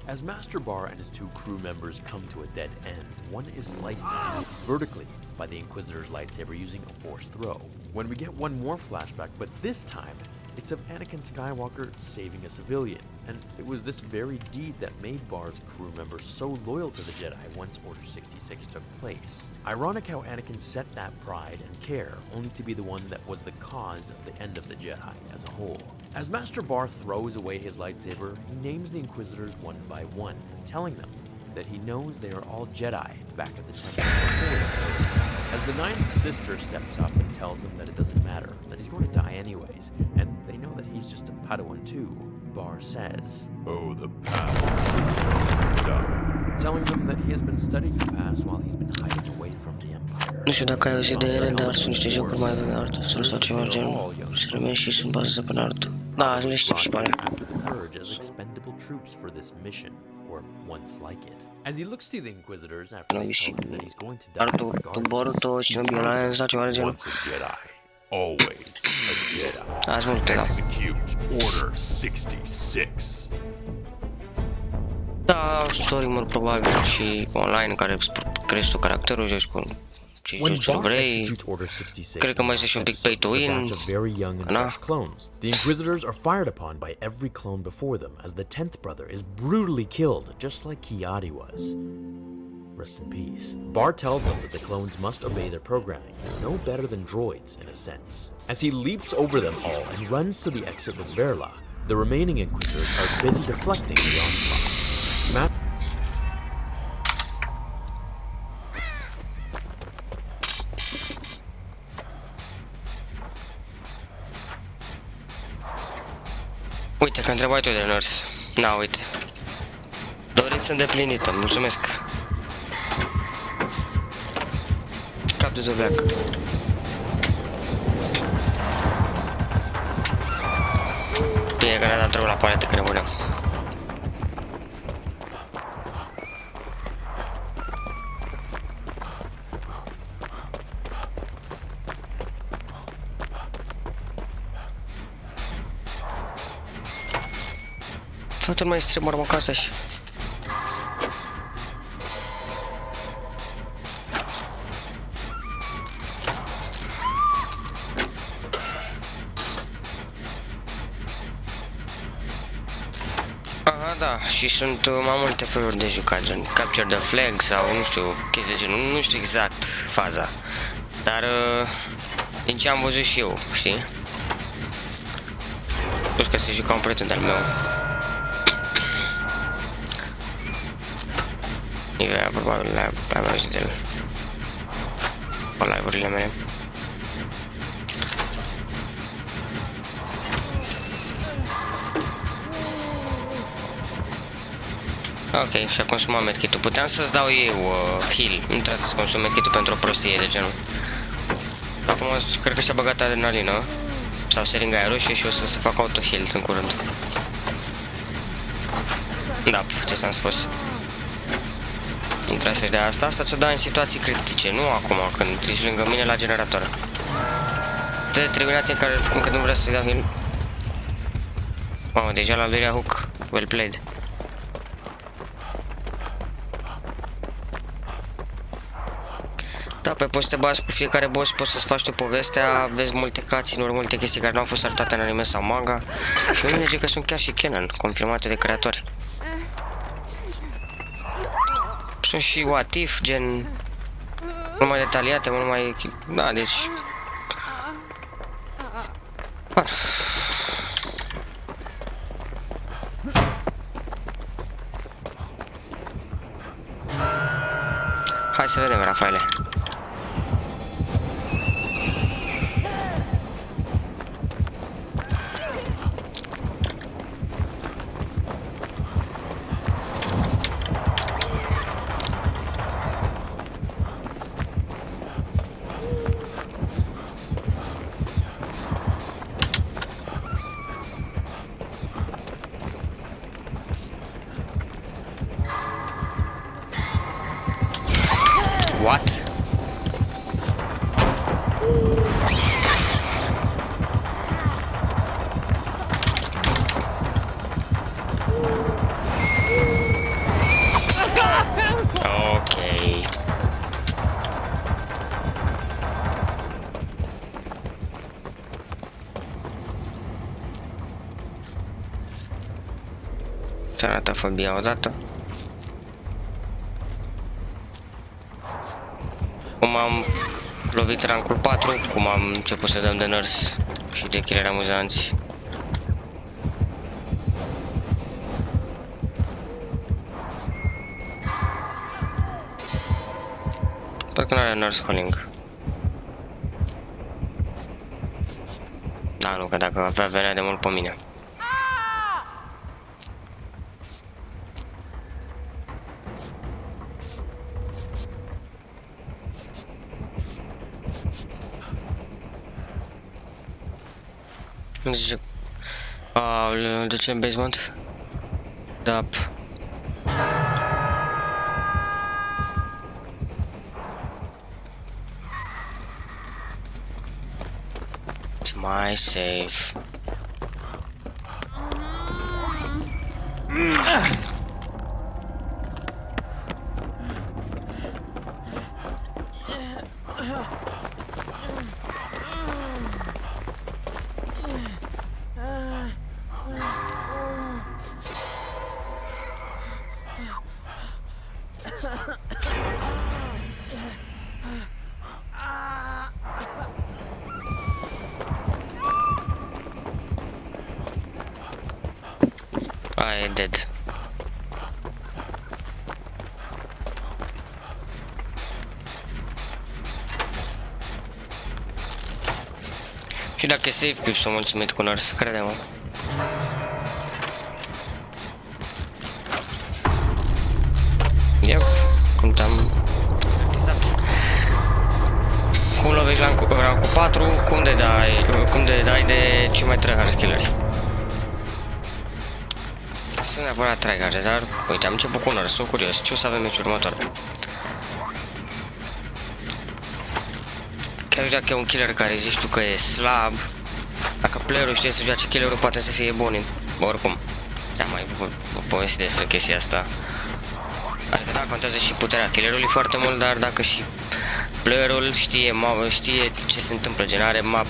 As Master Bar and his two crew members come to a dead end, one is sliced in half vertically by the Inquisitor's lightsaber using a force throw. When we get one more flashback, but this time, it's of Anakin Skywalker saving a civilian, and it was this very deed that made Bar's crew members so loyal to the Jedi once Order 66 took place. Ironic how Anakin set that pride and care only to be the one that was the cause of the end of the Jedi as a whole. As Master Bar throws away his lightsaber, he names the Inquisitors one by one, telling them that he knows they are all Jedi back at the temple before them. As the ninth sister steps up and tells him that it doesn't matter, that he's going to die anyways, and they know that he's just a Padawan too, Bar says, Oh, the past. Telling them that he has been studying the past while he's been hiding away from the Empire. Nu știu dacă ai auzit de ele, dar sunt niște jocuri mai de artă, sau ceva genul. Se numesc și sunt bazate pe artă. Da, le știu și pe alea. Or ones like it. As he looks to the Inquisitors after No, telling them that he's going to die, Artul, Boruto și Nobiolane, sau ceva de genul. Once a Jedi, always a Jedi. Azi multe, da. Execute Order 66. Da, story-uri probabil și online în care crești tu caracterul, joci cu ce joci vrei. Cred că mai este și un pic pay to win. Da. The Inquisitors are fired upon by every clone before them as the 10th brother is brutally killed, just like Kiadi was. Rest in peace. Bar tells them that the clones must obey their programming, no better than droids in a sense. As he leaps over them all and runs to the exit with Verla, the remaining Inquisitors are busy deflecting the onslaught. Uite că întrebai tu de nurse. Na, uite. Doriți îndeplinită, mulțumesc. Cap de dovleac. Bine că ne-a dat drău la paletă că nebuneam. Toată lumea este mă acasă și... Da, și sunt mai multe feluri de jucat, gen Capture the Flag sau nu știu, chestii de genul, nu știu exact faza. Dar din ce am văzut și eu, știi? Plus că se juca un prieten de-al meu. Eu probabil le-am auzit de el. Pe live-urile mele. Ok, și-a consumat medkit-ul. Puteam să-ți dau eu heal. Nu trebuie să-ți consum medkit-ul pentru o prostie de genul. Acum cred că și-a băgat adrenalină. Sau seringa aia roșie și o să se facă auto-heal în curând. Da, ce ți-am spus. Nu trebuie să-și dea asta. Asta ți-o dau în situații critice, nu acum când ești lângă mine la generator. De terminate în care încă nu vreau să-i dau heal. Mamă, deja la al doilea hook. Well played. Da, pe poți să te bazi cu fiecare boss, poți să-ți faci tu povestea, vezi multe cutscene-uri, multe chestii care nu au fost arătate în anime sau manga. Și unii zic că sunt chiar și canon, confirmate de creatori. Sunt și what if, gen mult mai detaliate, mult mai... Da, deci... Hai să vedem, Rafaele. What? Okay. Tanatofobia odată. Cum am lovit rancul 4, cum am început să dăm de nurse și de killer amuzanți. Sper că nu are nurse calling. Da, nu, că dacă avea venea de mult pe mine. Zice, de ce în basement? Da. It's my safe. I did. Și dacă e safe, Pip, sunt mulțumit cu nurse, crede-mă. Yep, cum te-am artizat. Cum lovești rancul 4, cum de dai de cei mai tryhard skilleri. Sunt neapărat tryhard, dar uite, am început cu nurse, sunt curios, ce o să avem meciul următor. Chiar dacă e un killer care zici tu că e slab, dacă playerul știe să joace killerul, poate să fie bun, oricum. Ți-am mai povestit despre chestia asta. Adică da, contează și puterea killerului foarte mult, dar dacă și playerul știe ce se întâmplă, gen are map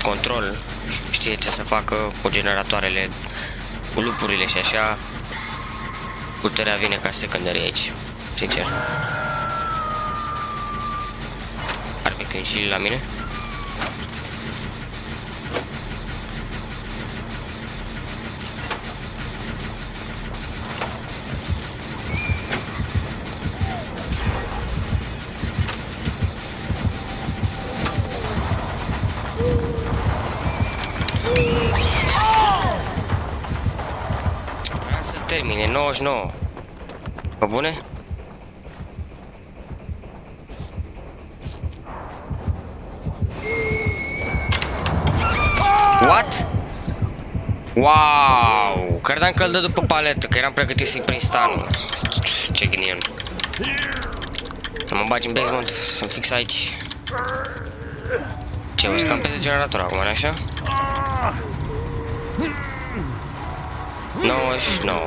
control, știe ce să facă cu generatoarele, cu lupurile și așa, puterea vine ca secundary aici, sincer. Ar fi și la mine. Vreau să termine 99. Pe bune? What? Wow! Credeam că îl dă după paletă, că eram pregătit să-i prind stanul. Ce ghinion. Să mă bagi în basement, sunt fix aici. Ce, o să campeze generator acum, nu așa? 99.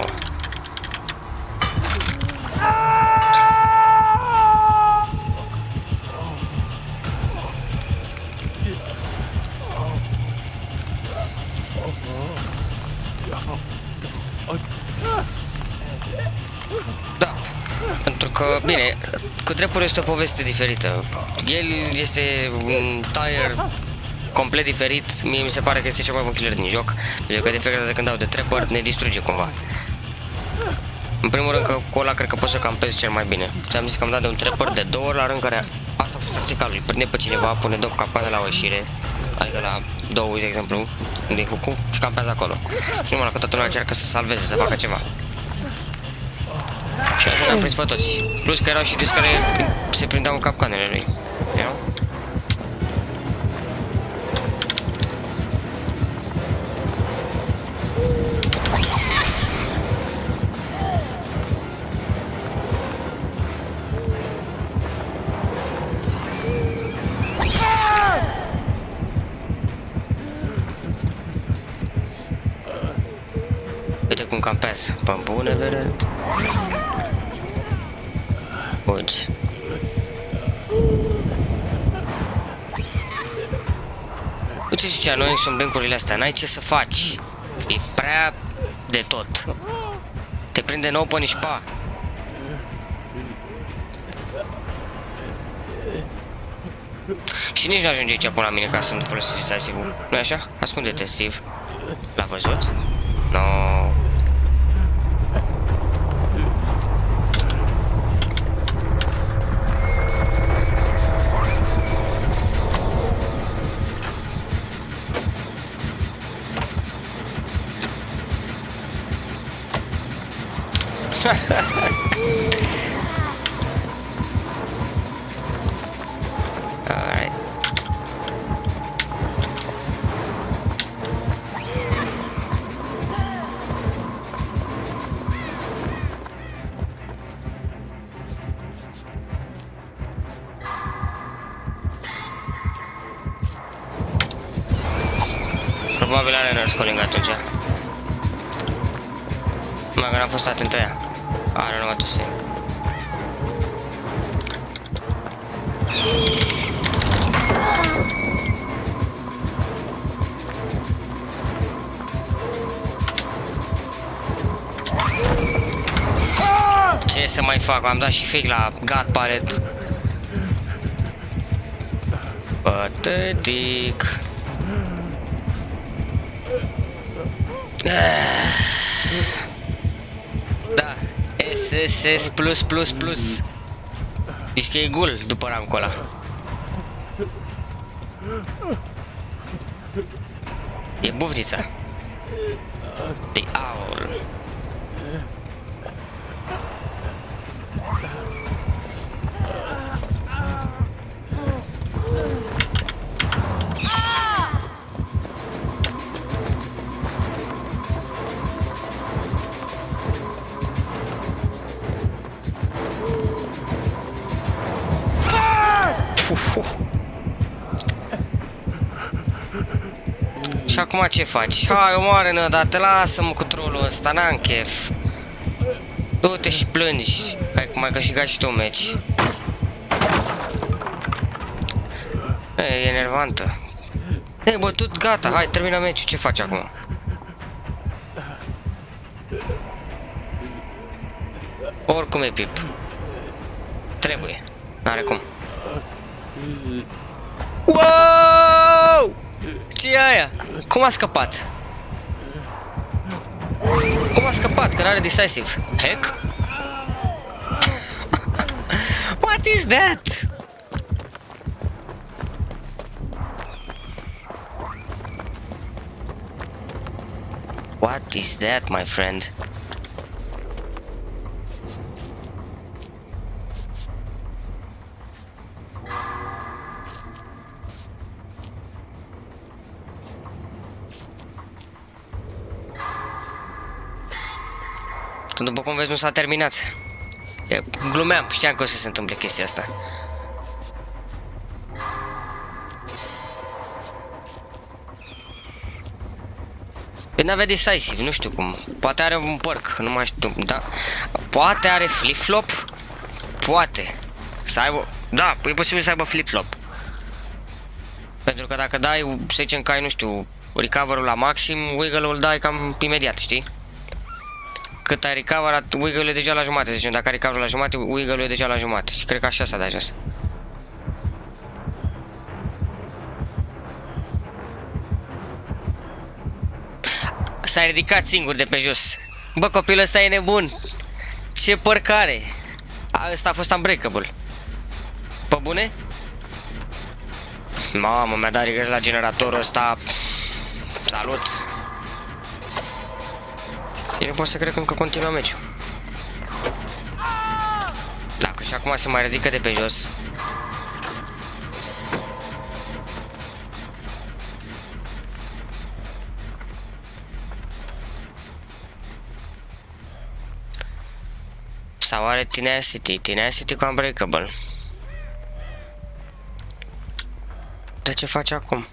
Da, pentru că, bine, cu dreptul este o poveste diferită. El este un tire complet diferit, mie mi se pare că este cel mai bun killer din joc, pentru că de fiecare dată când dau de trapper ne distruge cumva. În primul rând că cu ăla cred că pot să campez cel mai bine. Ți-am zis că am dat de un trapper de 2 ori la rând, care asta a fost tactica lui, prinde pe cineva, pune 2 capcane la o ieșire, adică la 2, de exemplu, unde e hook-ul, și campează acolo. Și numai că toată lumea încearcă să salveze, să facă ceva. Și așa ne-am prins pe toți. Plus că erau și toți care se prindeau în capcanele lui. Erau? Uite cum campează, pe bune, vede? Fugi. Uite și ce annoying sunt brincurile astea, n-ai ce să faci. E prea de tot. Te prinde în open și pa. Și nici nu ajunge aici până la mine ca să-mi folosesc decisive-ul. Nu-i așa? Ascunde-te, Steve. L-a văzut? No. Alright. Probabil are nurse calling atunci. Mai că n-a fost atentă ea. I don't know what to say. Ce să mai fac? Am dat și fake la gat palet. Patetic. Da, SSS plus plus plus. Deci că e gul după rancul ăla. E bufnița. The owl. Și acum ce faci? Hai, omoară-ne, dar te lasă-mă cu trollul ăsta, n-am chef. Du-te și plângi, hai cum ai câștigat și tu meci. E enervantă. Ei, bătut, gata, hai, termină meciul, ce faci acum? Oricum e pip. Trebuie. N-are cum. Wow! Ce e aia? Cum a scăpat? Cum a scăpat? Că n-are decisive. Heck? What is that? What is that, my friend? După cum vezi, nu s-a terminat. Glumeam, știam că o să se întâmple chestia asta. Păi n-avea decisive, nu știu cum. Poate are un porc, nu mai știu, da. Poate are flip-flop. Poate. Să aibă, da, e posibil să aibă flip-flop. Pentru că dacă dai, să zicem că ai, nu știu, recover-ul la maxim, wiggle-ul îl dai cam imediat, știi? Cât ai recoverat, wiggle-ul e deja la jumate. Deci dacă ai recover la jumate, wiggle-ul e deja la jumate. Și cred că așa s-a dat jos. S-a ridicat singur de pe jos. Bă, copilul ăsta e nebun. Ce părcare. Ăsta a fost unbreakable. Pe bune? Mamă, mi-a dat regres la generatorul ăsta. Salut. Eu nu pot să cred că încă continuă meciul. Dacă și acum se mai ridică de pe jos. Sau are tenacity, tenacity cu unbreakable. Dar ce face acum?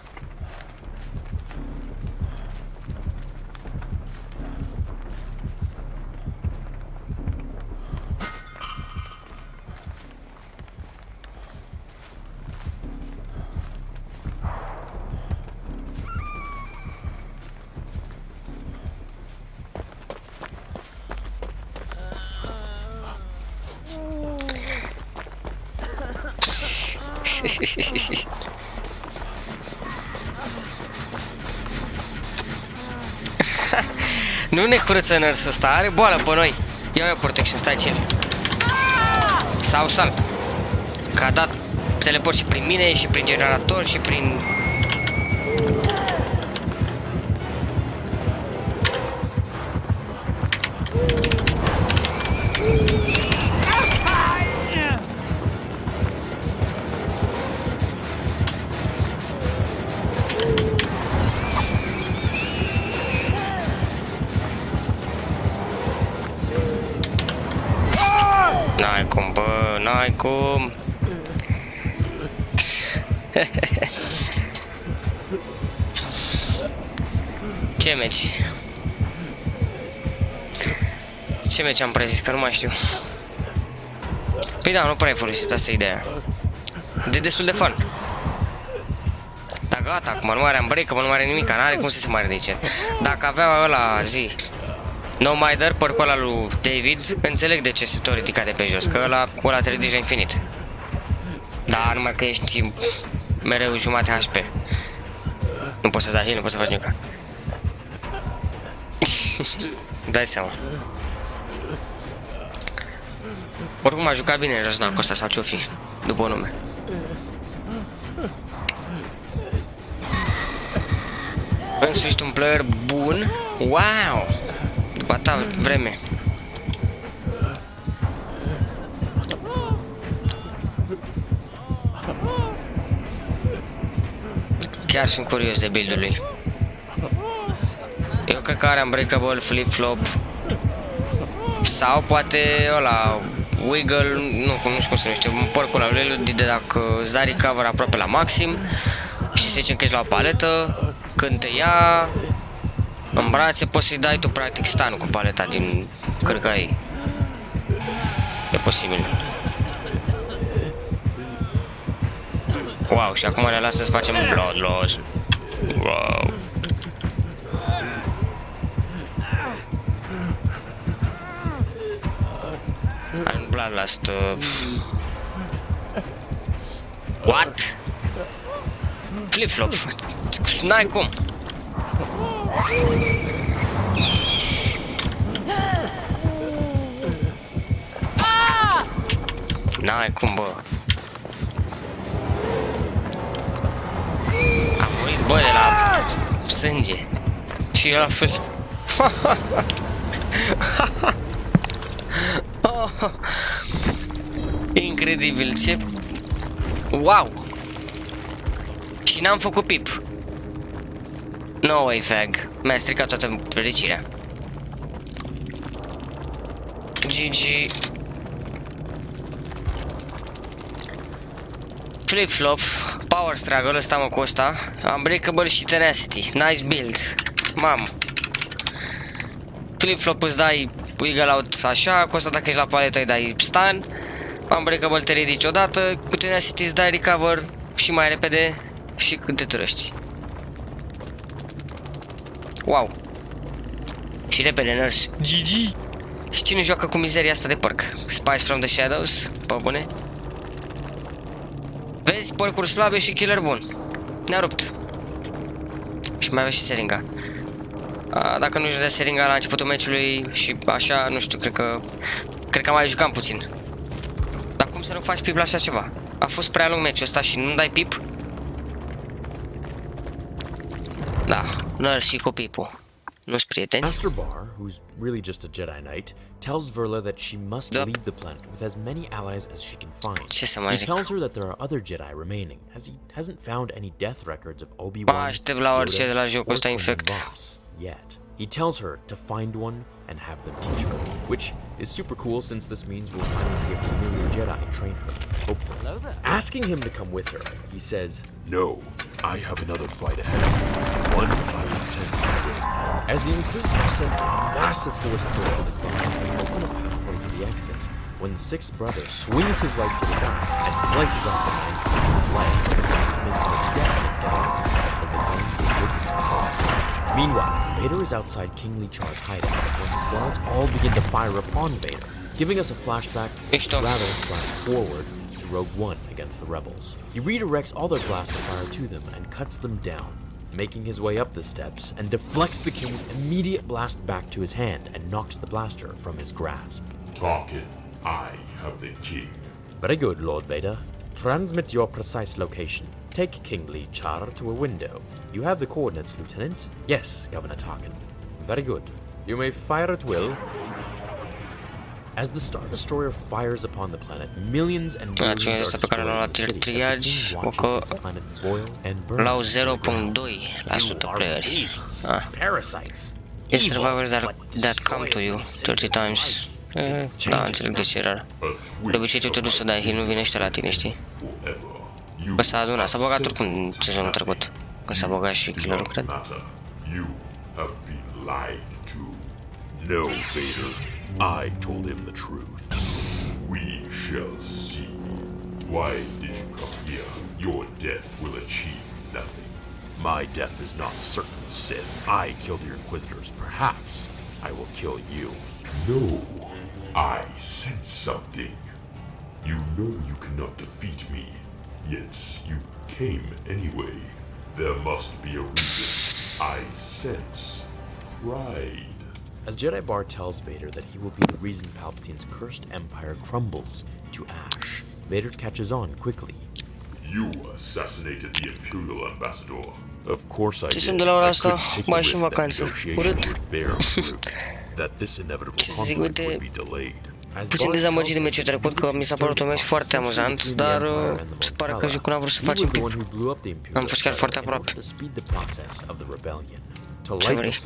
Nu ne curăță nurse ăsta, are boală pe noi. Ia protection, stai chill. Sau sal. Că a dat teleport și prin mine, și prin generator, și prin... N-ai cum, bă, n-ai cum. Ce meci? Ce meci am prezis, că nu mai știu. Păi da, nu prea ai folosit, asta e ideea. De destul de fun. Dar gata, acum nu are unbreakable, nu are nimic, n-are cum să se mai ridice. Dacă avea ăla zi No Mider, părcul ăla lui David, înțeleg de ce se tot ridica de pe jos, că ăla te ridici la infinit. Da, numai că ești mereu jumate HP. Nu poți să dai heal, nu poți să faci nimic. Dai seama. Oricum a jucat bine răznacul ăsta sau ce-o fi, după nume. Însuși un player bun. Wow! După ta vreme. Chiar sunt curios de build-ul lui. Eu cred că are unbreakable, flip-flop. Sau poate ăla, wiggle, nu știu cum se numește, un porcul ăla lui, de dacă îți dai recover aproape la maxim și să zicem că ești la o paletă, când te ia în brațe, poți să-i dai tu practic stun cu paleta din cărcăi. E posibil. Wow, și acum ne lasă să facem blood loss. Wow. I'm bloodlust. What? Flip-flop. N-ai cum. N-ai cum, bă. Am murit, bă, de la sânge. Și eu la fel. Incredibil, ce... Wow! Și n-am făcut pip. No way, fag. Mi-a stricat toată fericirea. GG. Flip-flop. Power struggle, ăsta mă cu ăsta. Unbreakable și tenacity. Nice build. Mamă. Flip-flop îți dai wiggle out așa, cu ăsta dacă ești la paletă îi dai stun. Unbreakable te ridici odată, cu tenacity îți dai recover și mai repede și când te târăști. Wow. Și repede, nurse. GG. Și cine joacă cu mizeria asta de porc? Spice from the Shadows? Pe bune? Vezi, porcuri slabe și killer bun. Ne-a rupt. Și mai avea și seringa. Dacă nu-și dea seringa la începutul meciului și așa, nu știu, cred că mai jucam puțin. Dar cum să nu faci pip la așa ceva? A fost prea lung meciul ăsta și nu dai pip? Da, nurse și cu pipul. Nu-s prieteni. Master Bar, who's really just a Jedi Knight, tells Verla that she must leave the planet with as many allies as she can find. He tells her that there are other Jedi remaining, as he hasn't found any death records of Obi-Wan, Yoda, or Qui-Gon Voss yet. He tells her to find one and have them teach her, which is super cool since this means we'll finally see a familiar Jedi train her, hopefully. Asking him to come with her, he says, No, I have another fight ahead. One I intend to win. As the Inquisitor sent a massive force push to the clouds, they open a pathway to the exit, when the sixth brother swings his lightsaber back and slices off the ninth sister's leg, making a definite doubt as they run to the goodness of God. Meanwhile, Vader is outside King Lee Char's hideout when his guards all begin to fire upon Vader, giving us a flashback, rather flash forward, to Rogue One against the rebels. He redirects all their blaster fire to them and cuts them down, making his way up the steps and deflects the king's immediate blast back to his hand and knocks the blaster from his grasp. Tarkin, I have the king. Very good, Lord Vader. Transmit your precise location. Take King Lee Char to a window. You have the coordinates, Lieutenant? Yes, Governor Tarkin. Very good. You may fire at will. As the Star Destroyer fires upon the planet, millions and millions are destroyed in the city as the King watches his planet boil and burn. La 0.2% playeri. Parasites. E survivors that come to you 30 times. Da, înțeleg de ce e rar. De obicei tu te duci să dai heal, nu vine ăștia la tine, știi? Bă, s-a adunat, s-a băgat oricum în sezonul trecut. Când s-a băgat și killerul, cred. You have been lied to. No, Vader. I told him the truth. We shall see. Why did you come here? Your death will achieve nothing. My death is not certain, Sith. I killed your Inquisitors. Perhaps I will kill you. No, I sense something. You know you cannot defeat me, yet you came anyway. There must be a reason. I sense pride. As Jedi Bar tells Vader that he will be the reason Palpatine's cursed empire crumbles to ash, Vader catches on quickly. You assassinated the Imperial Ambassador. Of course I did. I de la ora asta, couldn't mai take și the în risk that vacanță. negotiations Urât. would bear fruit, that this inevitable conflict would be delayed. Puțin dezamăgit de meciul trecut, că mi s-a părut un meci foarte amuzant, dar se pare că jocul n-a vrut să facem pip. Am fost chiar foarte aproape. Ce vrei?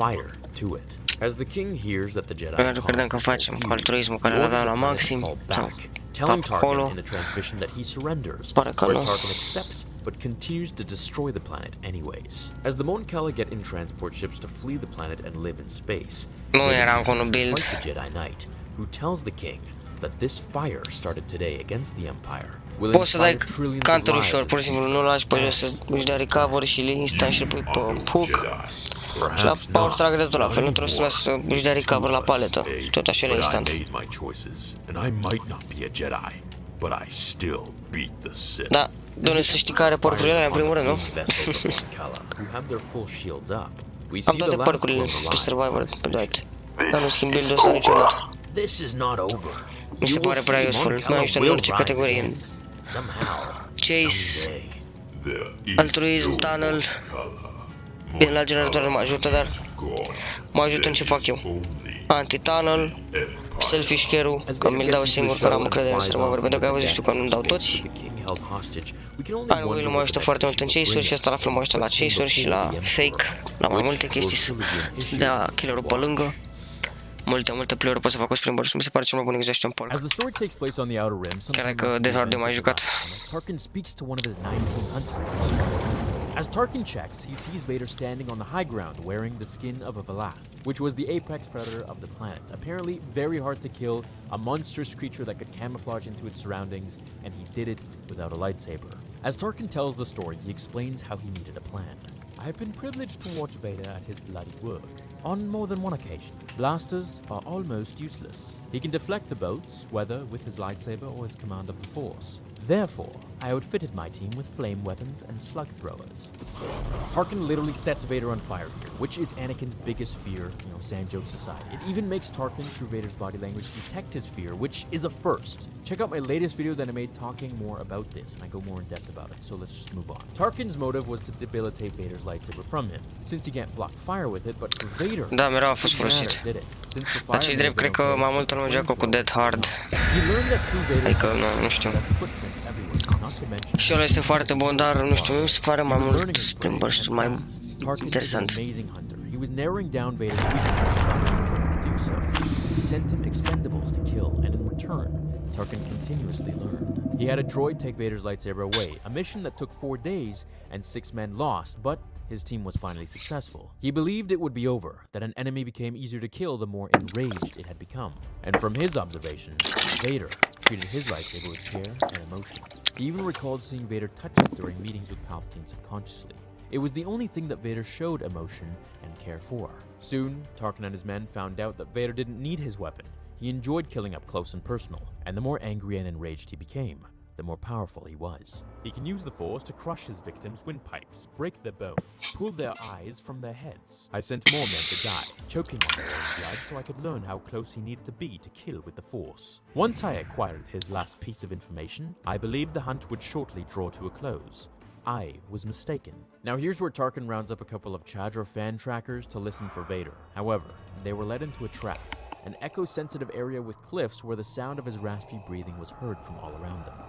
Pentru că credeam că facem cu altruismul care îl aveam la maxim, sau acolo. Pare că nu. But continues to destroy the planet anyways. As the Mon Cala get in transport ships to flee the planet and live in space, nu era încă un build. The Jedi Knight, who tells the king that this fire started today against the Empire, will Poți să dai inspire trillions of counter lives. ușor, pur și simplu, nu lași pe jos să își dea recover și le instant și îl pui pe hook. Și la power struggle de tot la fel, nu trebuie să lași să își dea recover la paletă. Tot așa la instant. Da, doamne, să știi că are porcurile alea în primul rând, nu? Am toate porcurile pe Survivor, pe Dwight. Dar nu schimb build-ul ăsta niciodată. Mi se pare prea useful, mai ajută în orice categorie, în Chase, Altruism, Tunnel, bine, la generator nu mă ajută, dar mă ajută în ce fac eu. Anti-Tunnel, Selfish Care-ul, că mi-l dau singur, că am încredere în Survivor, pentru că ai văzut și tu că nu-mi dau toți. Anul mă ajută foarte mult în chase-uri și asta la fel mă ajută la chase-uri și la fake, la mai multe chestii, să dea killerul pe lângă. Multe play-uri pot să fac cu Springboard și mi se pare cel mai bun exercițiu în porc. Chiar dacă de hard de mai jucat. As Tarkin checks, he sees Vader standing on the high ground wearing the skin of a Valath, which was the apex predator of the planet. Apparently very hard to kill, a monstrous creature that could camouflage into its surroundings, and he did it without a lightsaber. As Tarkin tells the story, he explains how he needed a plan. I've been privileged to watch Vader at his bloody work. On more than one occasion, blasters are almost useless. He can deflect the bolts, whether with his lightsaber or his command of the Force. Therefore, I outfitted my team with flame weapons and slug throwers. Tarkin literally sets Vader on fire here, which is Anakin's biggest fear, sand jokes aside. It even makes Tarkin, through Vader's body language, detect his fear, which is a first. Check out my latest video that I made talking more about this, and I go more in depth about it, so let's just move on. Tarkin's motive was to debilitate Vader's lightsaber from him, since he can't block fire with it, but for Vader, Da, mereu a fost folosit. Dar ce-i drept, cred că mai multă lume joacă cu Dead Hard. Adică, nu știu. Și ăla este foarte bun, dar nu știu, mi se pare mai mult Springboard și mai interesant. He was narrowing down Vader's weaknesses to do so. He sent him expendables to kill, and in return, Tarkin continuously learned. He had a droid take Vader's lightsaber away, a mission that took 4 days and 6 men lost, but his team was finally successful. He believed it would be over, that an enemy became easier to kill the more enraged it had become. And from his observation, Vader treated his lightsaber with care and emotion. He even recalled seeing Vader touch it during meetings with Palpatine subconsciously. It was the only thing that Vader showed emotion and care for. Soon, Tarkin and his men found out that Vader didn't need his weapon. He enjoyed killing up close and personal, and the more angry and enraged he became, the more powerful he was. He can use the Force to crush his victims' windpipes, break their bones, pull their eyes from their heads. I sent more men to die, choking on their own blood so I could learn how close he needed to be to kill with the Force. Once I acquired his last piece of information, I believed the hunt would shortly draw to a close. I was mistaken. Now here's where Tarkin rounds up a couple of Chadra fan trackers to listen for Vader. However, they were led into a trap, an echo-sensitive area with cliffs where the sound of his raspy breathing was heard from all around them.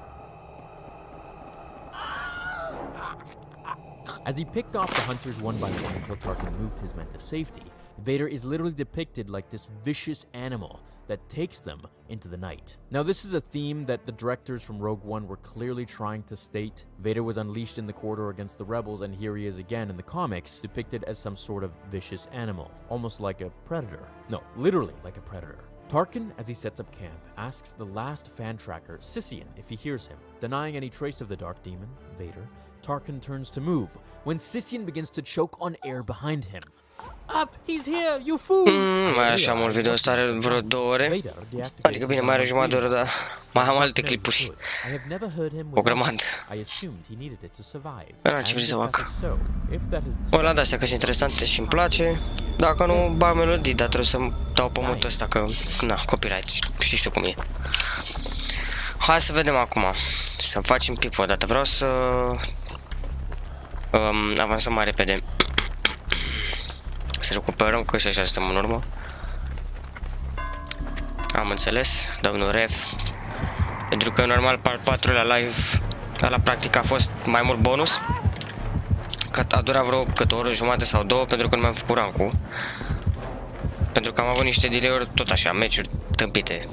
As he picked off the hunters one by one until Tarkin moved his men to safety, Vader is literally depicted like this vicious animal that takes them into the night. Now this is a theme that the directors from Rogue One were clearly trying to state. Vader was unleashed in the corridor against the rebels, and here he is again in the comics, depicted as some sort of vicious animal, almost like a predator. No, literally like a predator. Tarkin, as he sets up camp, asks the last fan tracker, Sissian, if he hears him. Denying any trace of the Dark Demon, Vader, Tarkin turns to move, when Sissian begins to choke on air behind him. Up! He's here! You fool! Mai are așa mult video, ăsta are vreo 2 ore. Adică bine, mai are jumătate de oră, dar mai am alte clipuri. O grămadă. N-am ce vrei să fac. O la de-astea că sunt interesante și îmi place. Dacă nu, bag melodii, dar trebuie să dau pe mutul ăsta, că, na, copyright, știi cum e. Hai să vedem acum. Să facem pipul odată. Vreau să avansăm mai repede. Să recuperăm, că și așa suntem în urmă. Am înțeles, domnul Ref. Pentru că normal pe al 4-lea live, la practic a fost mai mult bonus. Că a durat vreo câte o oră jumătate sau 2, pentru că nu mi-am făcut rank-ul. Pentru că am avut niște delay-uri tot așa, meciuri tâmpite.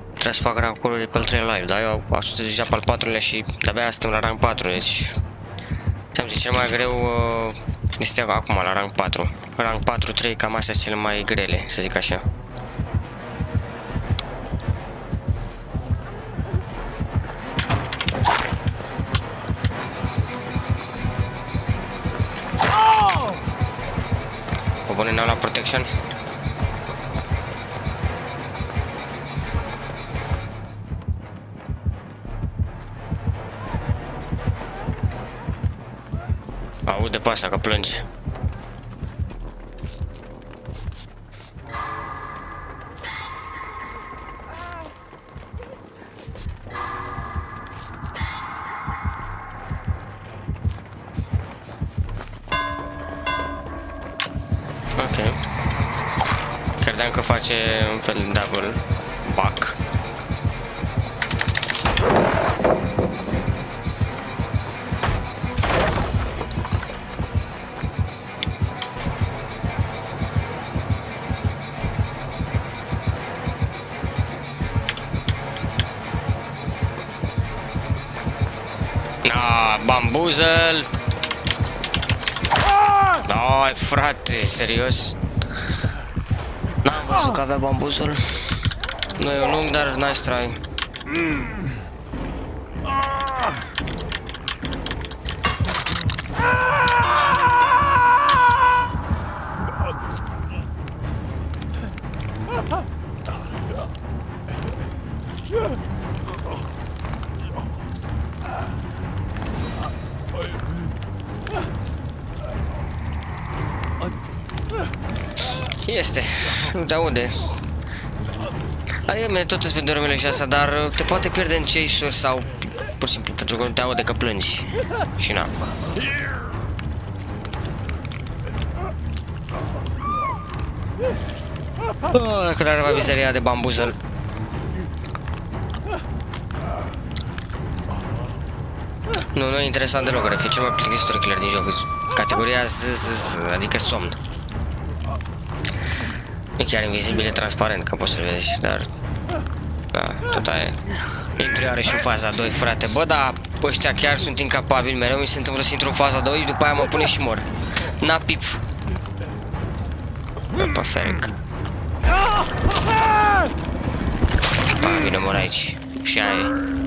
Trebuie să fac rank-ul de pe al 3-lea live, dar eu am ajutat deja pe al 4-lea și de-abia suntem la rank 4, deci... Ți-am zis, cel mai greu este acum la rank 4. Rank 4-3, cam astea sunt cele mai grele, să zic așa. n-am luat protection. Aude pe asta că plânge. Ok. Credeam că face un fel de double back. Bambuzel! Ai, frate, serios? N-am văzut că avea bambuzel. Nu e un unghi, dar nice try. Este, nu te aude. Adică mine tot îți vede urmele și asta, dar te poate pierde în chase-uri sau pur și simplu pentru că nu te aude că plângi. Și na. Dacă n-ar avea mizeria de bambuzel. Nu e interesant deloc, ar fi cel mai plictisitor killer din joc. Categoria Z, adică somn. E chiar invizibil, e transparent, că poți să-l vezi, dar... Da, tot aia. Intru iarăși în faza 2, frate. Bă, da, ăștia chiar sunt incapabili, mereu mi se întâmplă să intru în faza 2 și după aia mă pune și mor. Na, pip. Pe ferec. Bine, mor aici. Și aia e.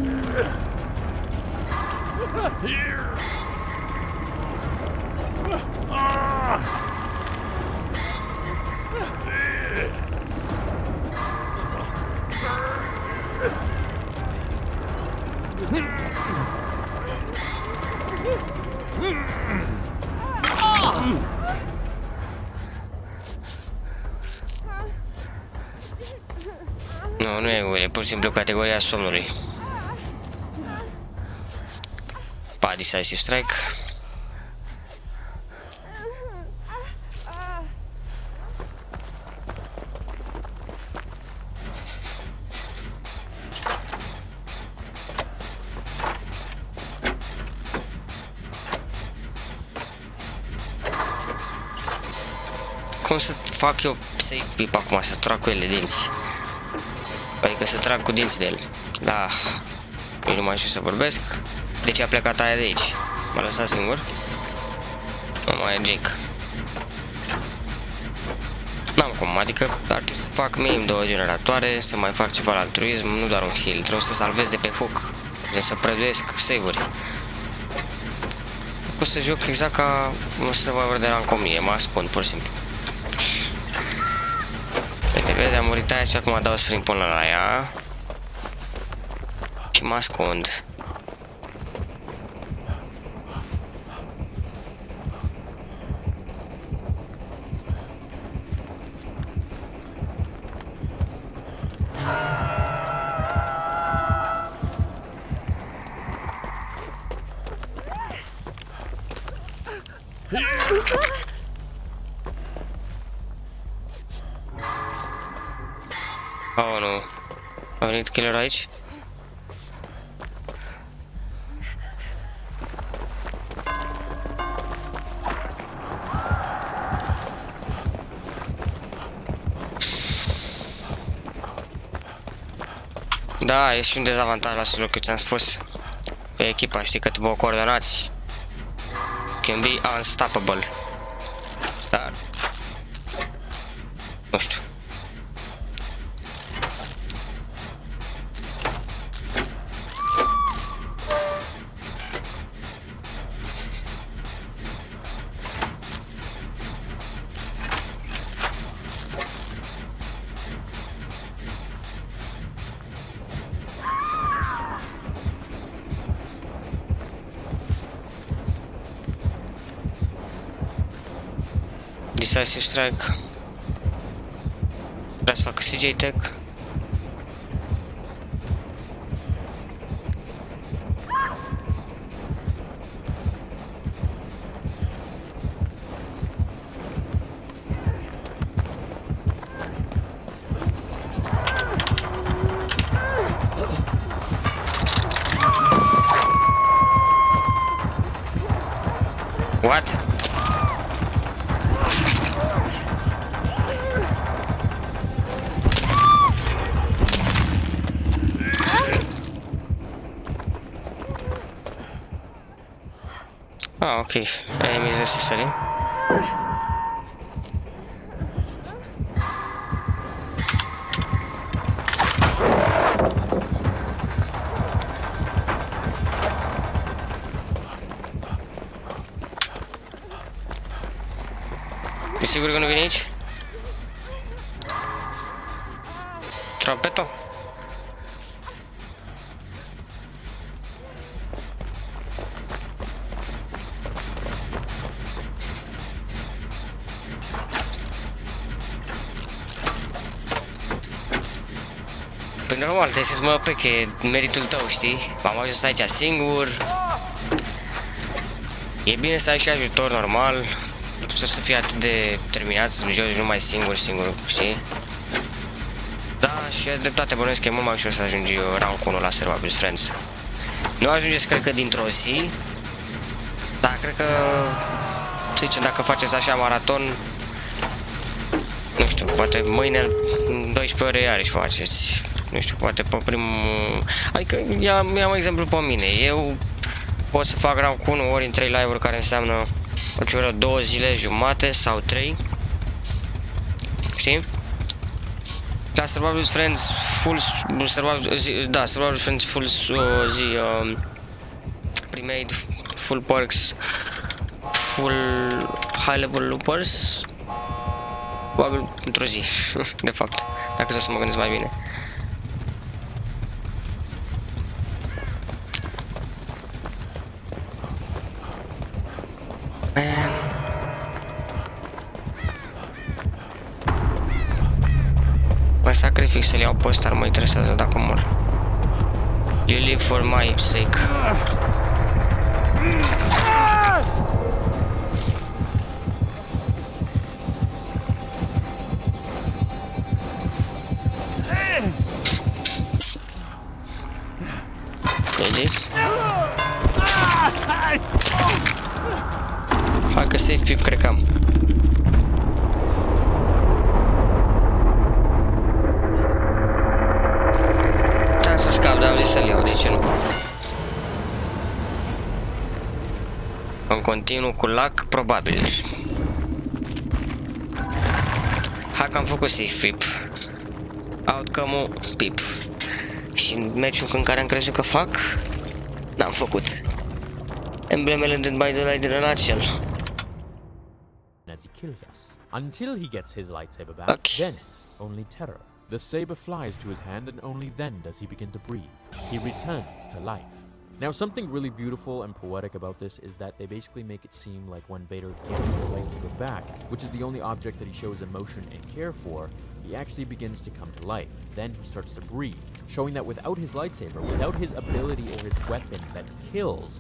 Nu e pur și simplu categoria somnului. Decisive strike. Cum să fac eu safe pip acum, să trag cu el de dinți? Adică să trag cu dinți de el. Da, eu nu mai știu să vorbesc. De ce a plecat aia de aici? M-a lăsat singur? Nu mai e Jake. N-am cum, adică ar trebui să fac minim 2 generatoare, să mai fac ceva la altruism, nu doar un heal, trebuie să salvez de pe hook, să prăduiesc save-uri. O să joc exact ca un survivor de rank 1000, mă ascund pur și simplu. Uite, vezi, am murit aia și acum dau sprint până la ea. Și mă ascund. Oh, nu. A venit killer aici? Da, e și un dezavantaj la solo, că ți-am spus. Pe echipa, știi că vă coordonați. Can be unstoppable. Dar... nu știu. Decisive Strike. Vrea să facă CJ Tech. What? Ah, ok. Enemies necessary. E sigur că nu vine aici? Trompeto? Păi normal, trebuie să-ți mă pe că e meritul tău, știi? M-am ajuns aici singur. E bine să ai și ajutor normal. Nu trebuie să fii atât de terminat să joci numai singur, știi? Da, și e dreptate, bănuiesc că e mult mai ușor să ajungi rank 1 la Survival Friends. Nu ajungeți, cred că, dintr-o zi. Dar cred că, să zicem, dacă faceți așa maraton, nu știu, poate mâine, în 12 ore iarăși faceți. Nu știu, poate pe primul... Adică, iau exemplu pe mine. Eu pot să fac rank 1 ori în 3 live-uri, care înseamnă vreo 2 zile jumate sau 3. Știi? La Survival Friends full Survival Friends full zi pre-made, full perks, full high level loopers. Probabil într-o zi, de fapt, dacă să mă gândesc mai bine. Mă sacrific să-l iau pe ăsta, nu mă interesează dacă mor. You live for my sake. Hai că safe pick cred că am. Ți-am să scap, dar am zis să-l iau, de ce nu? În continuu cu lac, probabil. Hai că am făcut safe pip. Outcome-ul pip. Și în meciul în care am crezut că fac, n-am făcut. Emblemele did by the light in a nutshell. As he kills us, until he gets his lightsaber back, then only terror. The saber flies to his hand, and only then does he begin to breathe. He returns to life. Now, something really beautiful and poetic about this is that they basically make it seem like when Vader gets his lightsaber back, which is the only object that he shows emotion and care for, he actually begins to come to life. Then he starts to breathe, showing that without his lightsaber, without his ability or his weapon that kills,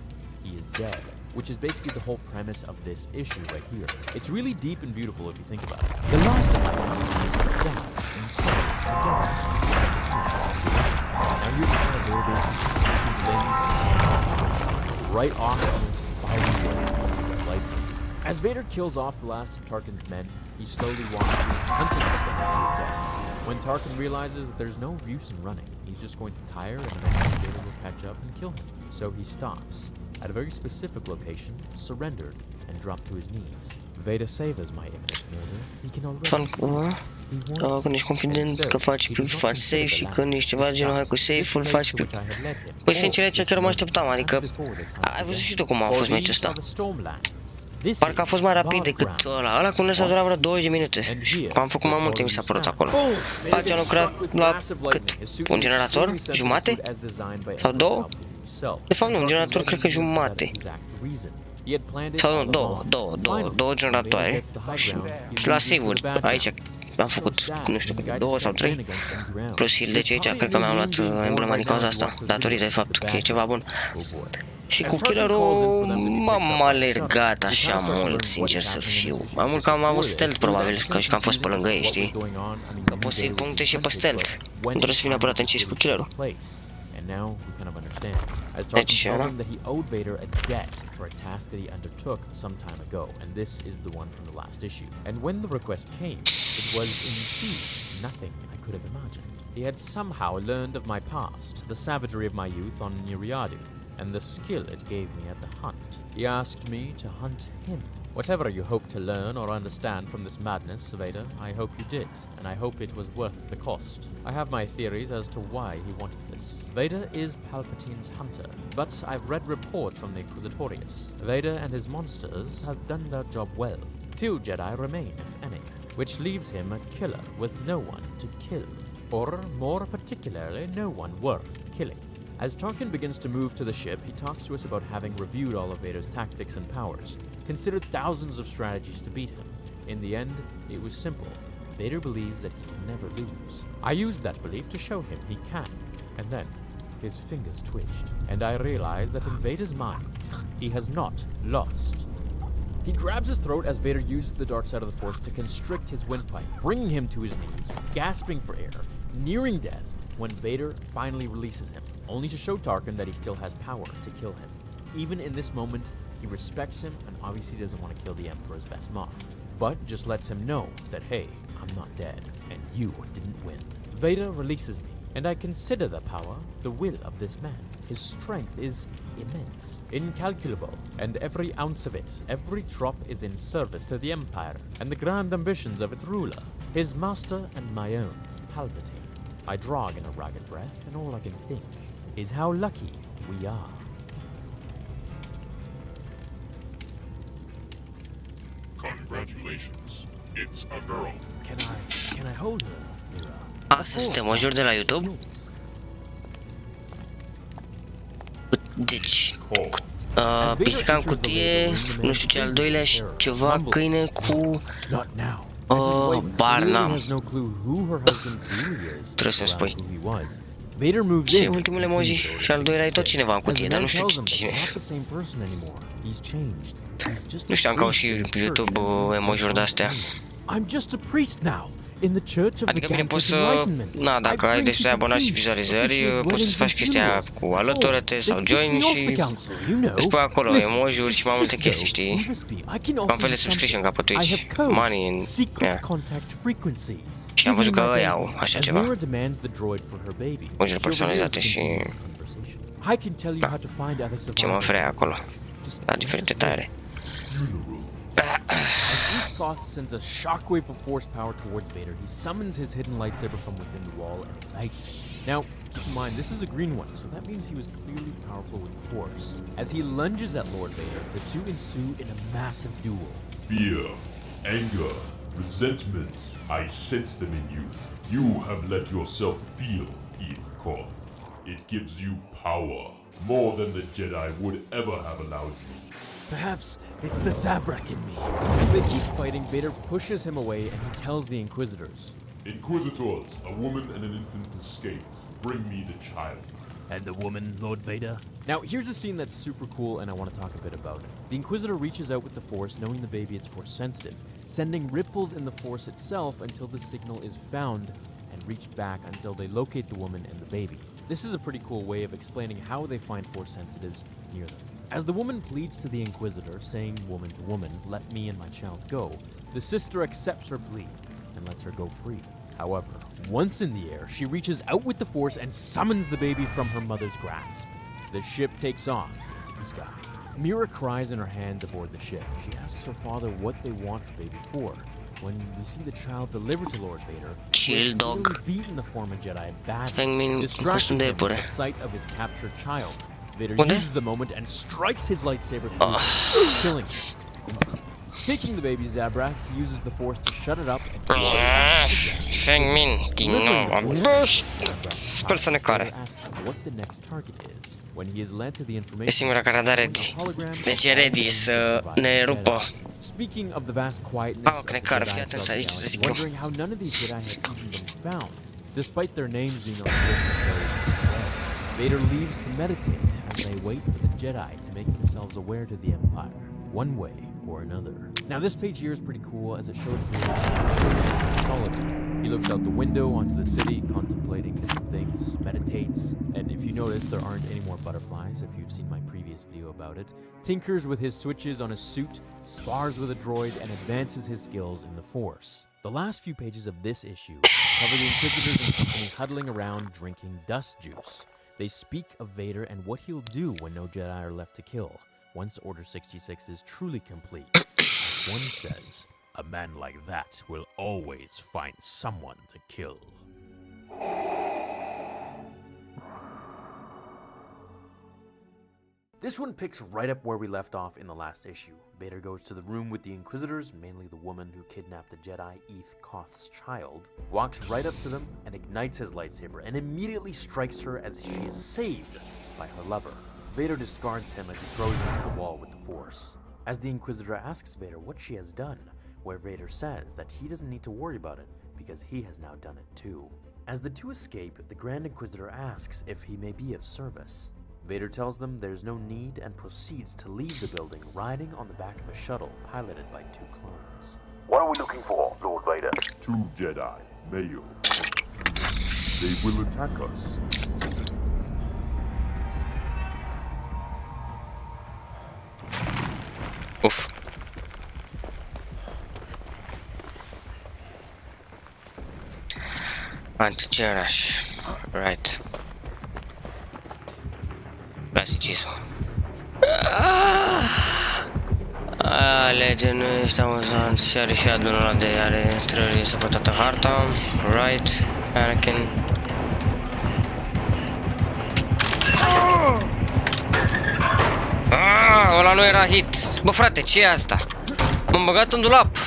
he is dead, which is basically the whole premise of this issue right here. It's really deep and beautiful if you think about it. The last of my life is death and sorrow together. Now you're the kind of Vader right off of his fiery lightsaber. As Vader kills off the last of Tarkin's men, he slowly walks through, hunting for them after his death. When Tarkin realizes that there's no use in running, he's just going to tire and eventually Vader will catch up and kill him. So he stops at a very specific location, surrendered, and dropped to his knees. Vader savors my imminent murder. He can already... Când ești confident că faci pip, faci safe și când ești ceva genul hai cu safe-ul, faci pip. Păi sincer, aici chiar mă așteptam, adică ai văzut și tu cum a fost meciul ăsta. Parcă a fost mai rapid decât ăla cu ăsta dura vreo 20 de minute. Am făcut mai multe, mi s-a părut acolo. Aici am lucrat la cât? Un generator? Jumate? Sau 2? De fapt nu, un generator cred că jumate. He had planned it Sau all along. două generatoare. Și la sigur, aici am făcut, nu știu, 2 sau 3. Plus shield de aici, cred că mi-am luat emblema din cauza asta, datorită de fapt că e ceva bun. Și cu killerul m-am alergat așa mult, sincer să fiu. Mai mult că am avut stealth probabil, că am fost pe lângă ei, știi? Că poți să iei puncte și pe stealth. Nu trebuie să fii neapărat încis cu killerul. Now we kind of understand. As Tarkin tells him that he owed Vader a debt for a task that he undertook some time ago, and this is the one from the last issue. And when the request came, it was indeed nothing I could have imagined. He had somehow learned of my past, the savagery of my youth on Niriadu, and the skill it gave me at the hunt. He asked me to hunt him. Whatever you hope to learn or understand from this madness, Vader, I hope you did, and I hope it was worth the cost. I have my theories as to why he wanted this. Vader is Palpatine's hunter, but I've read reports from the Inquisitorius. Vader and his monsters have done their job well. Few Jedi remain, if any, which leaves him a killer with no one to kill, or more particularly, no one worth killing. As Tarkin begins to move to the ship, he talks to us about having reviewed all of Vader's tactics and powers, considered thousands of strategies to beat him. In the end, it was simple. Vader believes that he can never lose. I used that belief to show him he can, and then his fingers twitched, and I realized that in Vader's mind, he has not lost. He grabs his throat as Vader uses the dark side of the Force to constrict his windpipe, bringing him to his knees, gasping for air, nearing death, when Vader finally releases him, only to show Tarkin that he still has power to kill him. Even in this moment, he respects him and obviously doesn't want to kill the Emperor's best Moff, but just lets him know that, hey, I'm not dead, and you didn't win. Vader releases me, and I consider the power, the will of this man. His strength is immense, incalculable, and every ounce of it, every drop is in service to the Empire and the grand ambitions of its ruler, his master and my own, Palpatine. I draw in a ragged breath, and all I can think is how lucky we are. Congratulations. It's a girl. Can I hold her? Asta suntem o jur de la YouTube. Deci, pisica în cutie, nu știu ce al doilea și ceva câine cu Barna. Trebuie să-mi spui. Și ultimul emoji și al doilea e tot cineva în cutie, dar nu știu cine. Nu știam că au și YouTube emoji-uri de-astea. Adică bine, poți să, na, dacă ai destui abonați și vizualizări, poți să faci chestia cu alătură-te sau join și îți pui acolo emoji-uri și mai multe chestii, știi? Am fel de subscription ca pe Twitch, money in, yeah. Și am văzut că ăia au așa ceva, emoji-uri personalizate și, da, ce mă freia acolo, la diferite tare. As Thoth sends a shockwave of force power towards Vader, he summons his hidden lightsaber from within the wall and ignites it. Now, keep in mind, this is a green one, so that means he was clearly powerful with the Force. As he lunges at Lord Vader, the two ensue in a massive duel. Fear, anger, resentment, I sense them in you. You have let yourself feel, Eve Koth. It gives you power, more than the Jedi would ever have allowed you. Perhaps it's the Zabrak in me. As they keep fighting, Vader pushes him away and he tells the Inquisitors. Inquisitors, a woman and an infant escaped. Bring me the child. And the woman, Lord Vader? Now, here's a scene that's super cool and I want to talk a bit about it. The Inquisitor reaches out with the Force, knowing the baby is Force sensitive, sending ripples in the Force itself until the signal is found and reached back until they locate the woman and the baby. This is a pretty cool way of explaining how they find Force sensitives near them. As the woman pleads to the Inquisitor, saying woman to woman, let me and my child go, the sister accepts her plea and lets her go free. However, once in the air, she reaches out with the Force and summons the baby from her mother's grasp. The ship takes off into the sky. Mira cries in her hands aboard the ship. She asks her father what they want the baby for. When we see the child delivered to Lord Vader, Chill dog. beaten the former Jedi badly, distracting him from the sight of his captured child. Vader uses the moment and strikes his lightsaber through, killing him. Taking the baby Zabrak, he uses the Force to shut it up and Fengmin din nou, sper să ne care. Asks what the next target is. when he is led to the E information singura care a dat ready. Deci e ready să ne rupă. Speaking of the vast quietness Mamă, of că ne the cară, Jedi fii atent throughout the aici să galaxy, zic eu. wondering how none of these Jedi had even been found, despite their names being on the list of those dead. Vader leaves to meditate as they wait for the Jedi to make themselves aware to the Empire, one way or another. Now this page here is pretty cool as it shows Vader in solitude. He looks out the window onto the city, contemplating different things, meditates, and if you notice, there aren't any more butterflies if you've seen my previous video about it, tinkers with his switches on his suit, spars with a droid, and advances his skills in the Force. The last few pages of this issue cover the Inquisitors and company huddling around drinking dust juice. They speak of Vader and what he'll do when no Jedi are left to kill, once Order 66 is truly complete. One says, A man like that will always find someone to kill. This one picks right up where we left off in the last issue. Vader goes to the room with the Inquisitors, mainly the woman who kidnapped the Jedi Eth Koth's child, walks right up to them and ignites his lightsaber and immediately strikes her as she is saved by her lover. Vader discards him as he throws him to the wall with the Force. As the Inquisitor asks Vader what she has done, where Vader says that he doesn't need to worry about it because he has now done it too. As the two escape, the Grand Inquisitor asks if he may be of service. Vader tells them there's no need and proceeds to leave the building riding on the back of a shuttle piloted by two clones. What are we looking for, Lord Vader? 2 Jedi, male. They will attack us. Uf. Antigeraș. Right. Clasicism. Alege, nu ești amuzant. Și are și adunul ăla de are trării să toată harta. Right. Anakin. Ăla nu era hit. Bă, frate, ce e asta? M-am băgat în dulap.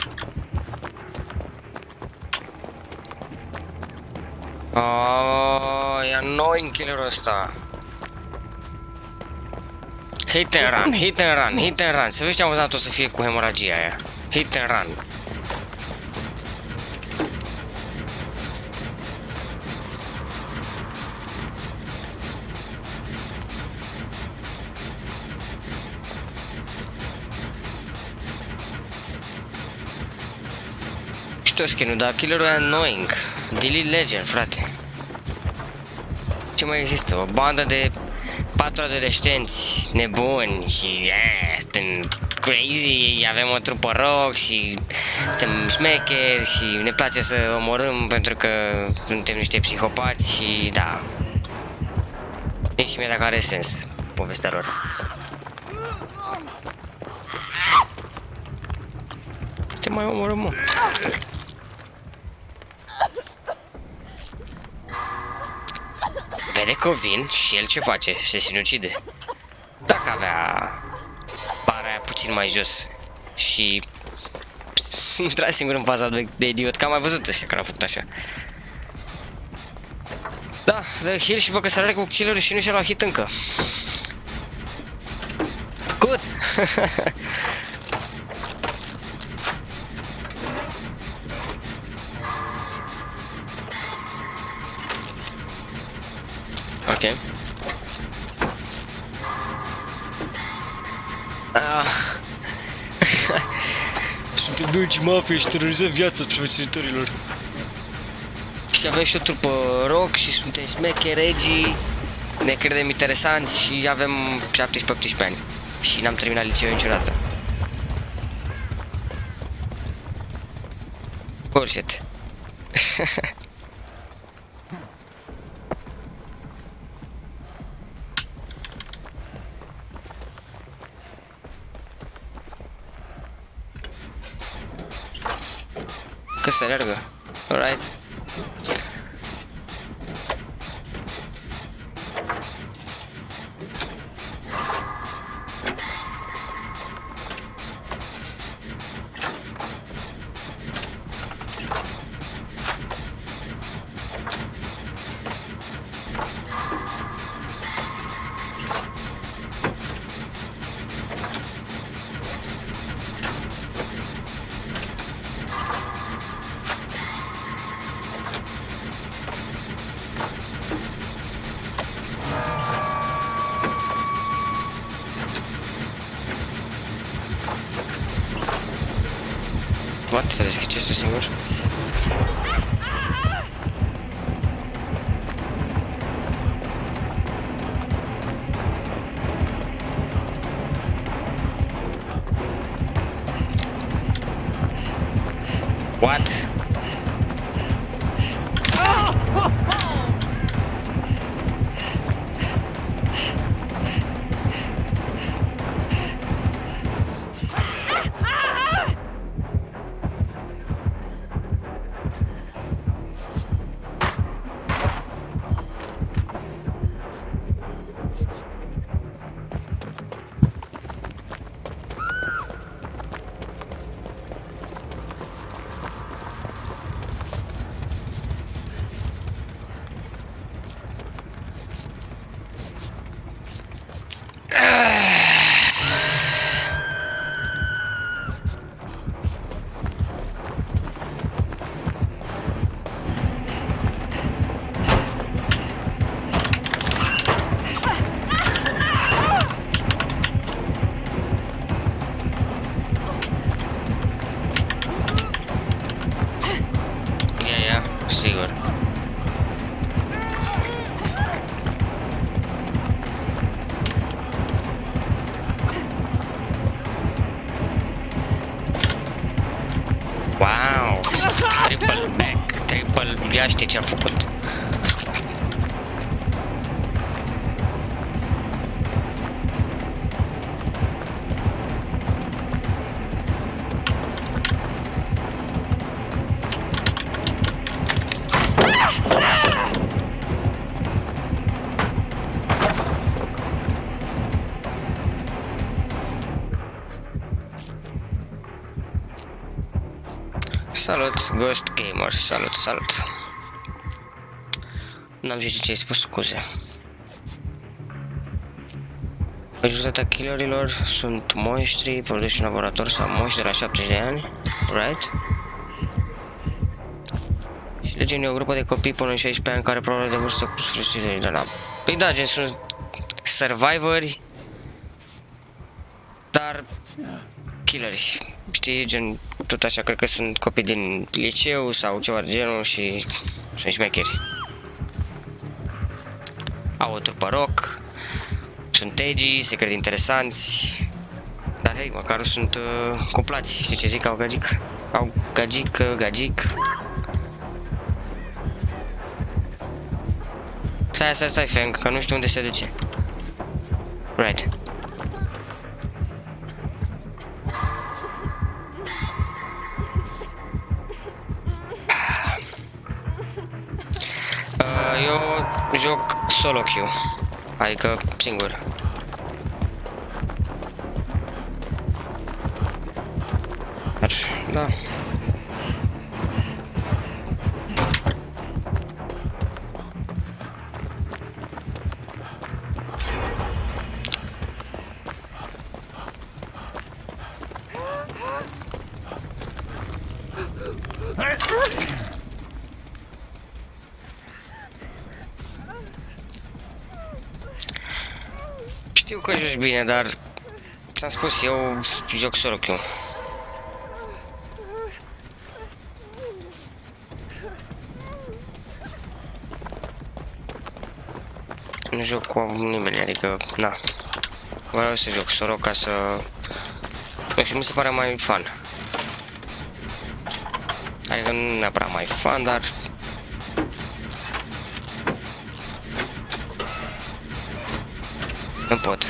E annoying killerul ăsta. Hit and run, hit and run, hit and run. Să vezi ce amuzant o să fie cu hemoragia aia. Hit and run. Știu skin-ul, dar killerul e annoying. Delete Legend, frate. Ce mai există? O bandă de 4 adolescenți nebuni și suntem crazy, avem o trupă rock și suntem șmecheri și ne place să omorâm pentru că suntem niște psihopați și da. Nici mie dacă are sens povestea lor. Te mai omorâm, mă. Vede că vin și el ce face? Se sinucide. Dacă avea para aia puțin mai jos și intra singur în faza de idiot, că am mai văzut ăștia care au făcut așa. Da, dă heal și văd că se are cu killerul și nu și-a luat hit încă. Good! Ok. Suntem dulci mafie și terorizăm viața cercetătorilor. Și avem și o trupă rock și suntem smecheri, regii, ne credem interesanți și avem 17-18 ani. Și n-am terminat liceul niciodată. Bullshit. Că se alergă. Alright. What? Să deschid chestul singur? What? Sigur. Wow! Triple back, triple... Ia știi ce-a făcut. Salut, Ghost Gamer, salut. N-am zis ce ai spus, scuze. Majoritatea killerilor sunt monștri produși în laborator sau monștri de la 70 de ani, right? Și Legion e o grupă de copii până în 16 ani care probabil de vârstă cu sfârșitul de la... Păi da, gen sunt survivori, dar killeri. Știi, gen, tot așa, cred că sunt copii din liceu sau ceva de genul și sunt șmecheri. Au o trupă rock, sunt edgy, secreti interesanți, dar hei, măcar sunt cuplați, știi ce zic, au gagic. Au gagic. Stai, Feng, că nu știu unde se duce. Right. Eu joc solo queue, adică singur. Da. Știu că joci bine, dar ți-am spus, eu joc solo queue. Nu joc cu nimeni, adică, na. Vreau să joc solo ca să... Nu știu, mi se pare mai fun. Adică nu neapărat mai fun, dar... Nu pot.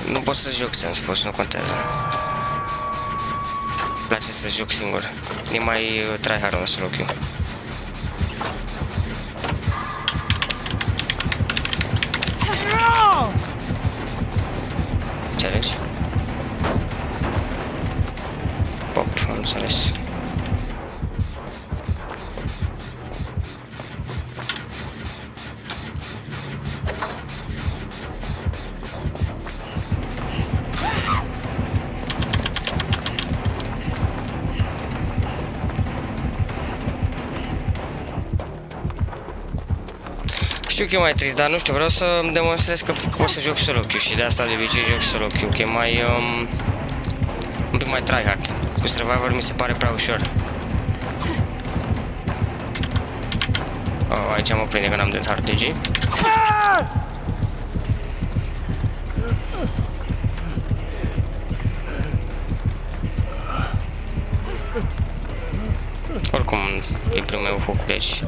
Nu pot să joc, ți-am spus, nu contează. Îmi place să joc singur. E mai tryhard în solo queue. Înțelegi? Pop, am înțeles. Știu că e mai trist, dar nu știu, vreau să îmi demonstrez că pot să joc solo queue și de asta de obicei joc solo queue, că e mai un pic mai tryhard. Cu Survivor mi se pare prea ușor. Oh, aici mă prinde că n-am de hard DG. Oricum e primul meu foc, deci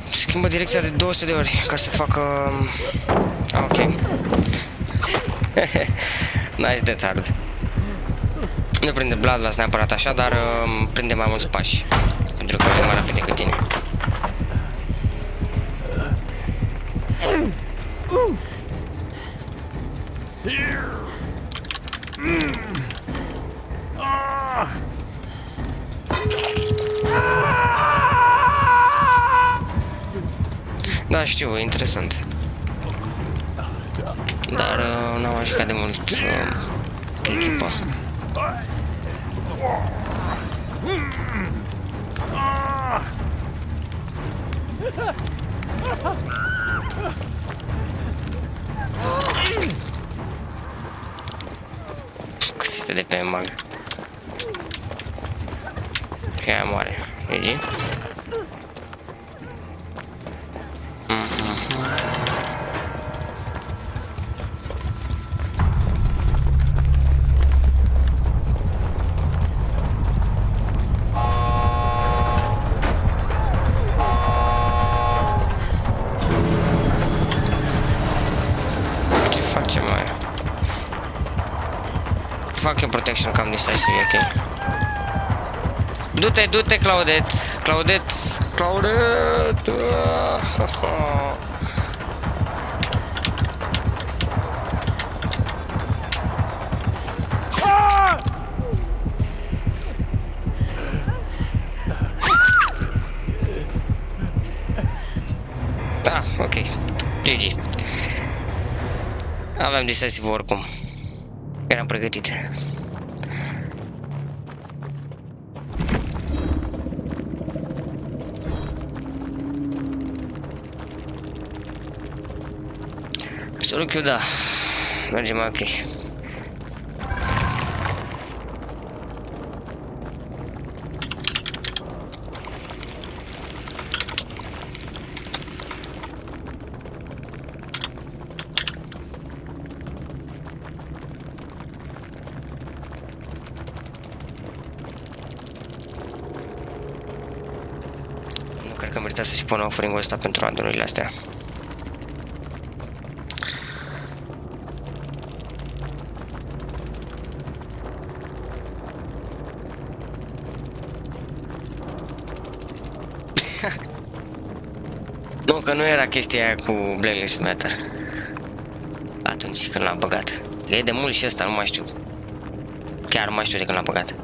schimbă direcția de 200 de ori ca să facă... ok. Nice death hard. Nu prinde Bloodlust neapărat așa, dar prinde mai mulți pași, pentru că e mai rapid decât tine. Da, știu, e interesant. Dar n-am mai jucat de mult cu echipa. Că se de pe mag. Și aia moare. Vezi? Fac eu protection cam decisiv, ok. Du-te, du-te, Claudet! Claudet! Claudet! Da, ok. GG. Aveam decisiv oricum. Eram pregătit. Solo queue, da. Mergem mai ok. Cred că merita să-și pună offering-ul ăsta pentru randomurile astea. Nu, că nu era chestia aia cu Blacklist Matter atunci când l-am băgat. E de mult și ăsta, nu mai știu. Chiar nu mai știu de când l-am băgat.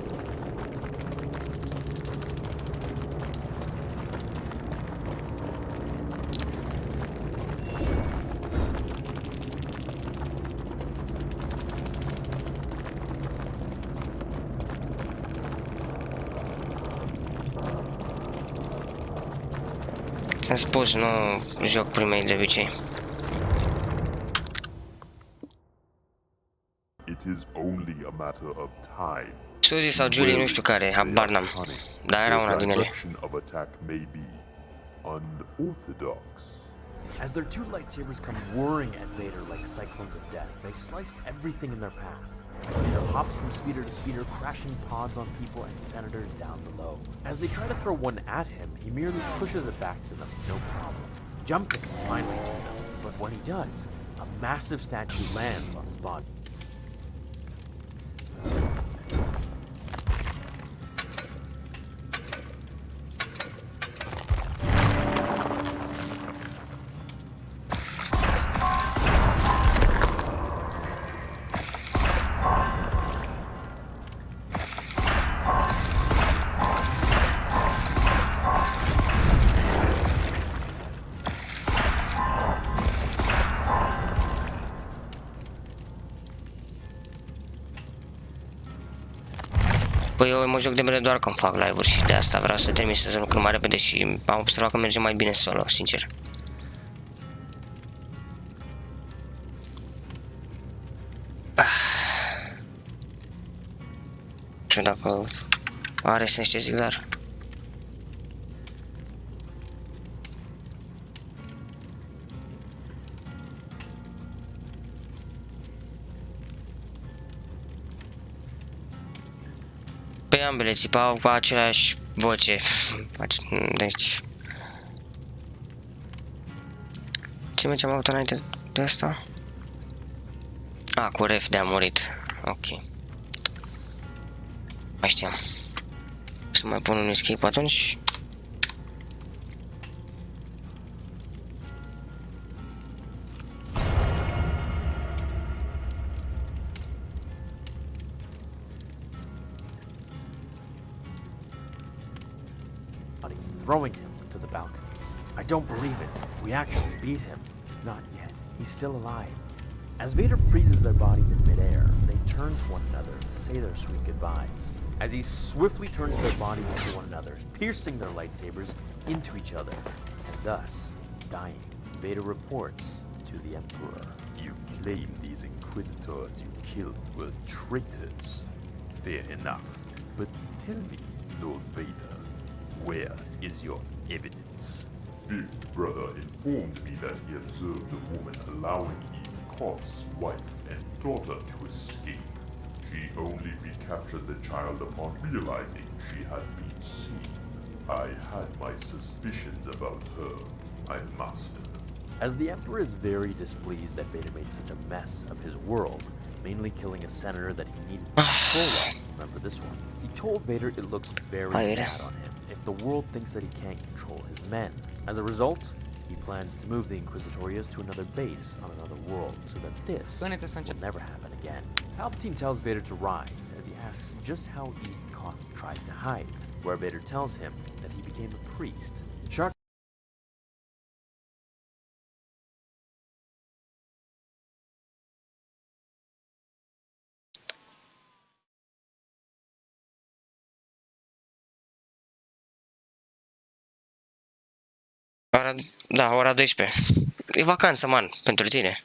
Ți-am spus, nu joc primei de obicei. Suzy sau Julie, nu știu care, habar n-am. Dar era una din ele. As their two lightsabers come whirring at Vader like cyclones of death, they slice everything in their path. Vader hops from speeder to speeder, crashing pods on people and senators down below. As they try to throw one at him, he merely pushes it back to them, no problem, jumping finally to them. But when he does, a massive statue lands on his body. Păi eu mă joc de bine doar când fac live-uri și de asta vreau să termin sezonul cât mai repede și am observat că merge mai bine solo, sincer. Nu știu dacă are sens ce zic, dar... Pe ambele țipau cu aceleași voce. Deci... Ce meci am avut înainte de asta? A, cu ref de a murit. Ok. Mai știam. Să mai pun un escape atunci. Throwing him to the balcony. I don't believe it. We actually beat him. Not yet. He's still alive. As Vader freezes their bodies in midair, they turn to one another to say their sweet goodbyes. As he swiftly turns their bodies into one another's, piercing their lightsabers into each other, and thus dying. Vader reports to the Emperor. You claim these Inquisitors you killed were traitors. Fair enough. But tell me, Lord Vader, where is your evidence? Fifth brother informed me that he observed a woman allowing Eve Koth's wife and daughter to escape. She only recaptured the child upon realizing she had been seen. I had my suspicions about her, I must. As the Emperor is very displeased that Vader made such a mess of his world, mainly killing a senator that he needed control of, remember this one, he told Vader it looks very bad on him if the world thinks that he can't control his men. As a result, he plans to move the Inquisitorios to another base on another world so that this will never happen again. Palpatine tells Vader to rise as he asks just how Eve Koth tried to hide, where Vader tells him that he became a priest. Chuck ora 12. E vacanță, man, pentru tine.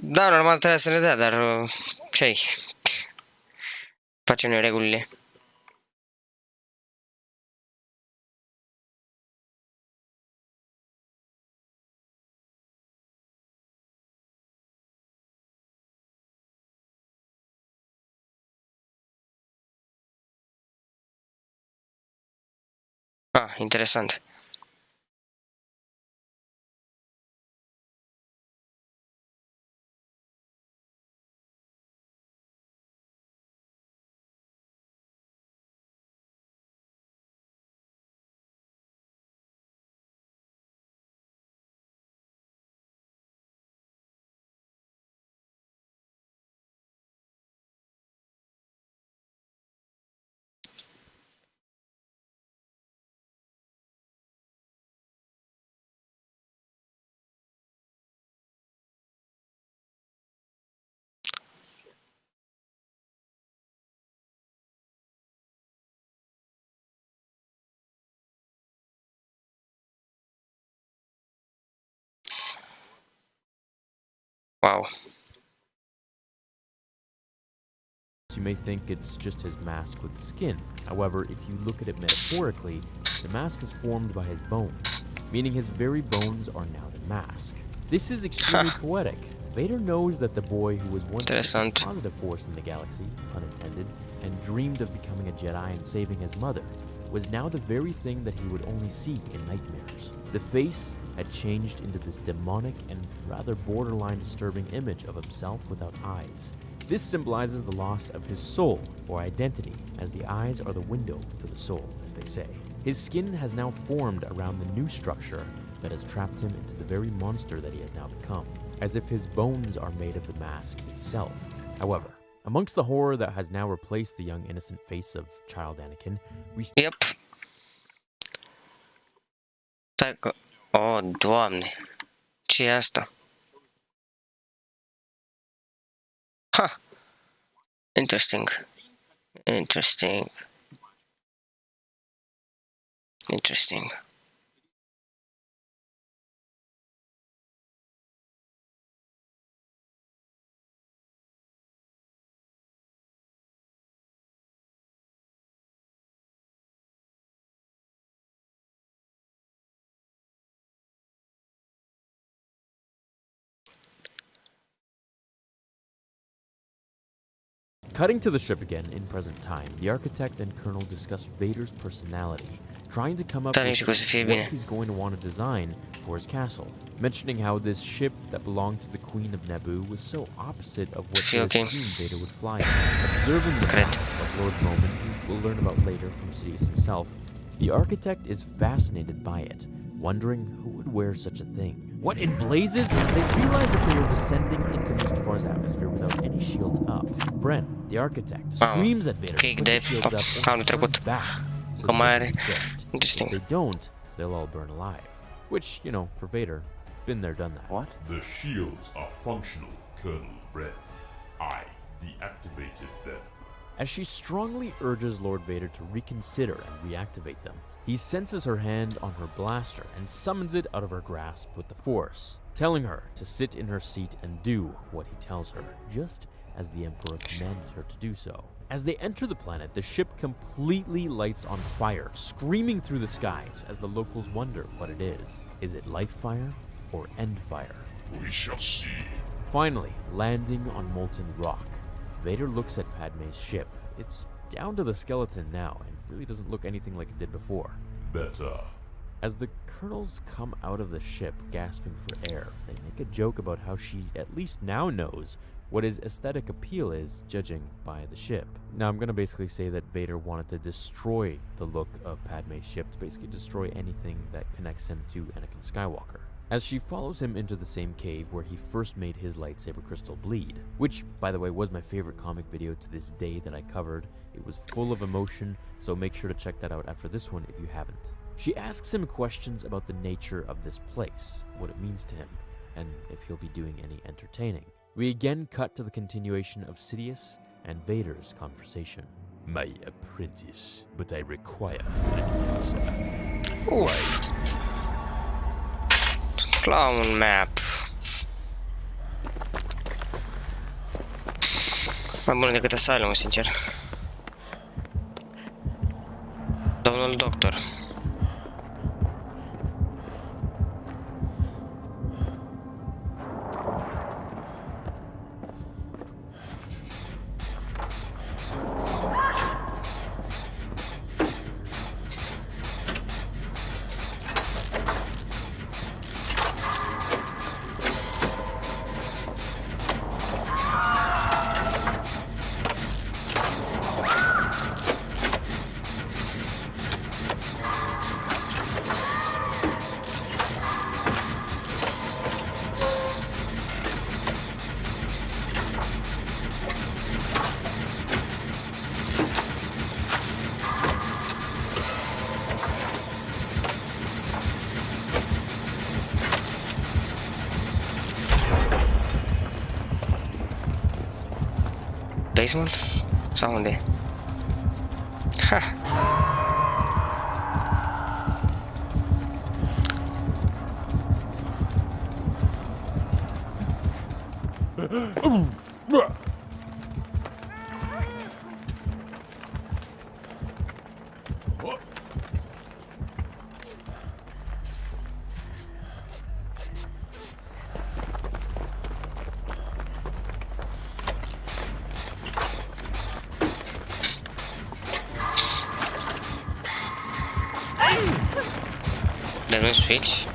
Da, normal trebuie să le dea, dar ce-ai? Facem noi regulile. Ah, interesant. Wow. You may think it's just his mask with skin. However, if you look at it metaphorically, the mask is formed by his bones, meaning his very bones are now the mask. This is extremely poetic. Vader knows that the boy who was once a Interessant. positive force in the galaxy, unintended, and dreamed of becoming a Jedi and saving his mother, was now the very thing that he would only see in nightmares. The face had changed into this demonic and rather borderline disturbing image of himself without eyes. This symbolizes the loss of his soul, or identity, as the eyes are the window to the soul, as they say. His skin has now formed around the new structure that has trapped him into the very monster that he has now become, as if his bones are made of the mask itself. However, amongst the horror that has now replaced the young innocent face of child Anakin, we Yep. Stai că... Oh, Doamne. Ce e asta? Ha! Interesting. Interesting. Interesting. Cutting to the ship again in present time, the architect and colonel discuss Vader's personality, trying to come up Dar with nici cum să fie what bine. he's going to want to design for his castle, mentioning how this ship that belonged to the Queen of Naboo was so opposite of what Fie they ok. assumed Vader would fly in. Observing the Cred. past of Lord Bowman, who we'll learn about later from Sidious himself, the architect is fascinated by it, wondering who would wear such a thing. What in blazes as they realize that they are descending into Mustafar's atmosphere without any shields up. Bren, the architect, screams at Vader Kick to put de the shields up anul and turn trecut. back so Că that mai they are. can be fixed. If Interesting. they don't, they'll all burn alive. Which, you know, for Vader, been there, done that. What? The shields are functional, Colonel Brett. I deactivated them. As she strongly urges Lord Vader to reconsider and reactivate them, he senses her hand on her blaster and summons it out of her grasp with the Force, telling her to sit in her seat and do what he tells her, just as the Emperor commanded her to do so. As they enter the planet, the ship completely lights on fire, screaming through the skies as the locals wonder what it is. Is it light fire or end fire? We shall see. Finally, landing on molten rock, Vader looks at Padme's ship. It's down to the skeleton now and really doesn't look anything like it did before. Better. As the colonels come out of the ship gasping for air, they make a joke about how she at least now knows what his aesthetic appeal is, judging by the ship. Now I'm gonna basically say that Vader wanted to destroy the look of Padme's ship, to basically destroy anything that connects him to Anakin Skywalker. As she follows him into the same cave where he first made his lightsaber crystal bleed, which, by the way, was my favorite comic video to this day that I covered. It was full of emotion, so make sure to check that out after this one if you haven't. She asks him questions about the nature of this place, what it means to him, and if he'll be doing any entertaining. We again cut to the continuation of Sidious and Vader's conversation. My apprentice, but I require an answer. Uf. Clown map. Mai bună decât Asylum, sincer. Domnul doctor. Basement? Sau unde e? Ha! un switch.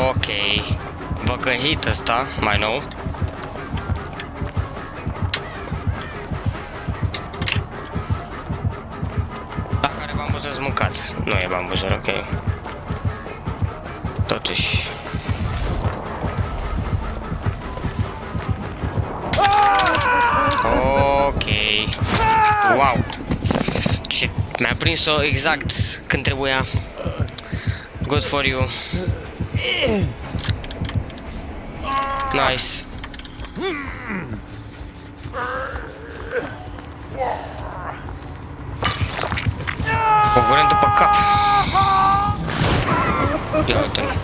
Ok. Văd că hit ăsta, mai nou. La care bambuzul ați mâncat. Nu e bambuzul, ok. Totuși. Ok. Wow. Ce mi-a prins-o exact când trebuia. Good for you. Nice. O gură după cap. Ia uite-l.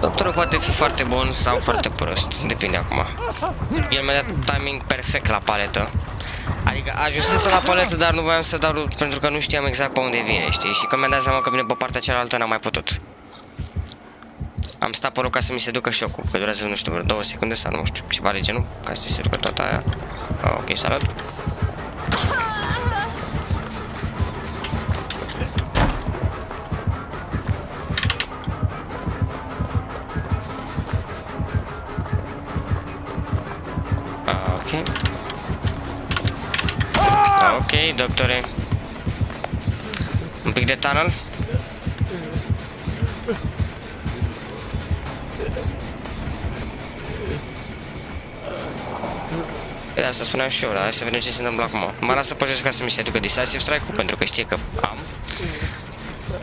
Doctorul poate fi foarte bun sau foarte prost, depinde acum. El mi-a dat timing perfect la paletă. Adică ajunsese la paletă, dar nu voiam să dau pentru că nu știam exact pe unde vine, știi? Și când mi-am dat seama că vine pe partea cealaltă, n-am mai putut. Am stat pe loc ca să mi se ducă șocul, că durează, nu știu, vreo 2 secunde sau nu știu, ceva de genul, ca să se ducă tot aia. Ok, salut. Ok. Ok, doctore. Un pic de tunnel. Pe asta spuneam și eu, dar hai să vedem ce se întâmplă acum. Mă lasă pe jos ca să mi se ducă decisive strike-ul, pentru că știe că am.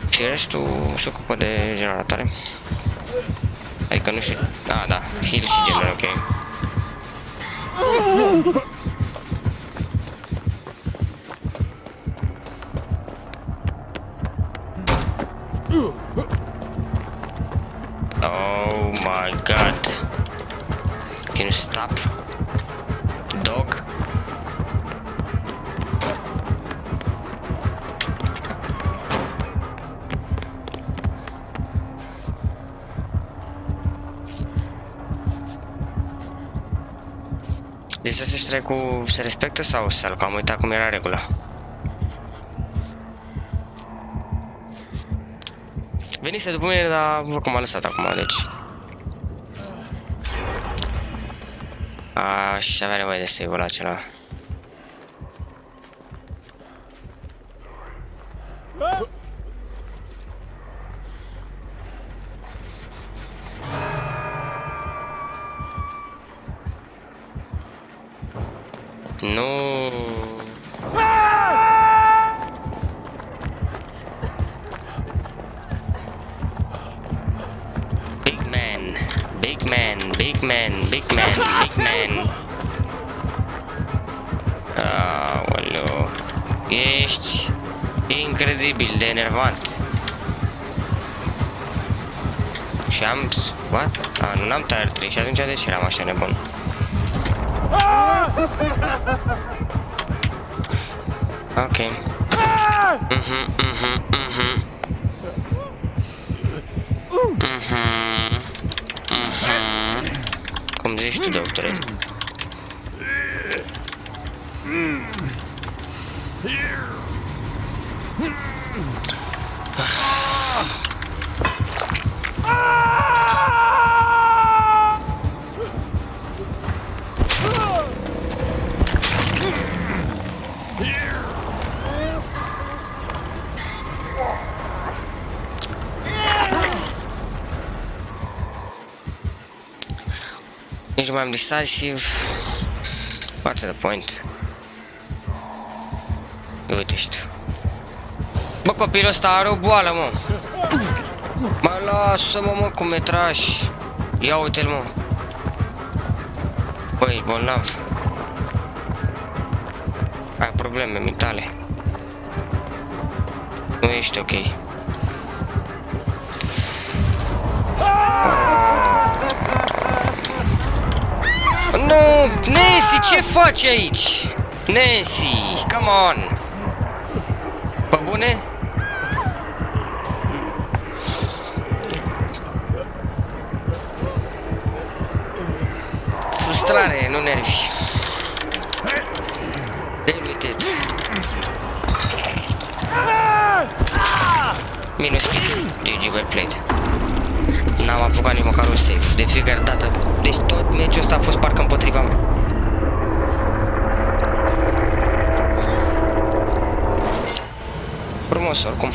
Și restul se ocupă de generatoare. Adică nu știu. Ah, da, heal și gener, ok. Oh my god. Can you stop? Dog? Deci să se strike-ul se respectă sau să-l? Că am uitat cum era regula. Venise după mine, dar văd cum a lăsat acum, deci. Aș avea nevoie de save-ul acela. Nu. Big man, big man, big man, big man, big man. Aoleu. Ești incredibil de enervant. Și am... What? Nu n-am tire 3 și atunci de ce eram așa nebun? Ok. Cum zici tu, doctore? Nici nu mai am decisive. What's the point? Uite și tu. Bă, copilul ăsta are o boală, mă. Mă lasă-mă, mă, cu metraj. Ia uite-l, mă. Băi, bolnav. Ai probleme mentale. Nu ești ok. Nu! Nu! Nancy, ce faci aici? Nancy, come on! Pe bune? Frustrare, nu nervi. Deal with it. Minus speed. GG, well played. N-am apucat nici măcar un save. De fiecare dată. Deci tot meciul ăsta a fost parcă împotriva mea. Frumos, oricum.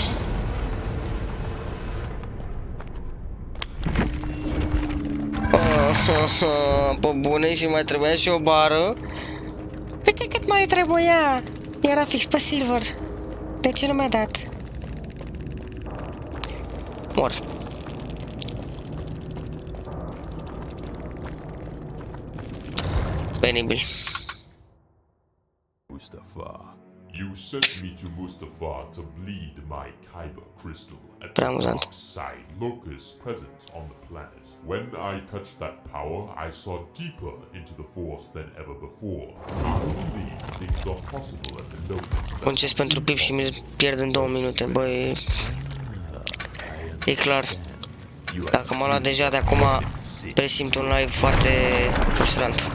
Pe bune, și mai trebuia și o bară. Uite cât mai trebuia. Era fix pe silver. De ce nu mi-a dat? Mor. Penibil. Mustafa. You sent me to Mustafa to bleed my Kyber crystal at the Prea amuzant. dark side locus present on the planet. When I touched that power, I saw deeper into the force than ever before. I believe things are possible at the locus. Muncesc pentru pip și mi pierd în 2 minute, băi. E clar. Dacă m-a luat deja de acum, presimt un live foarte frustrant.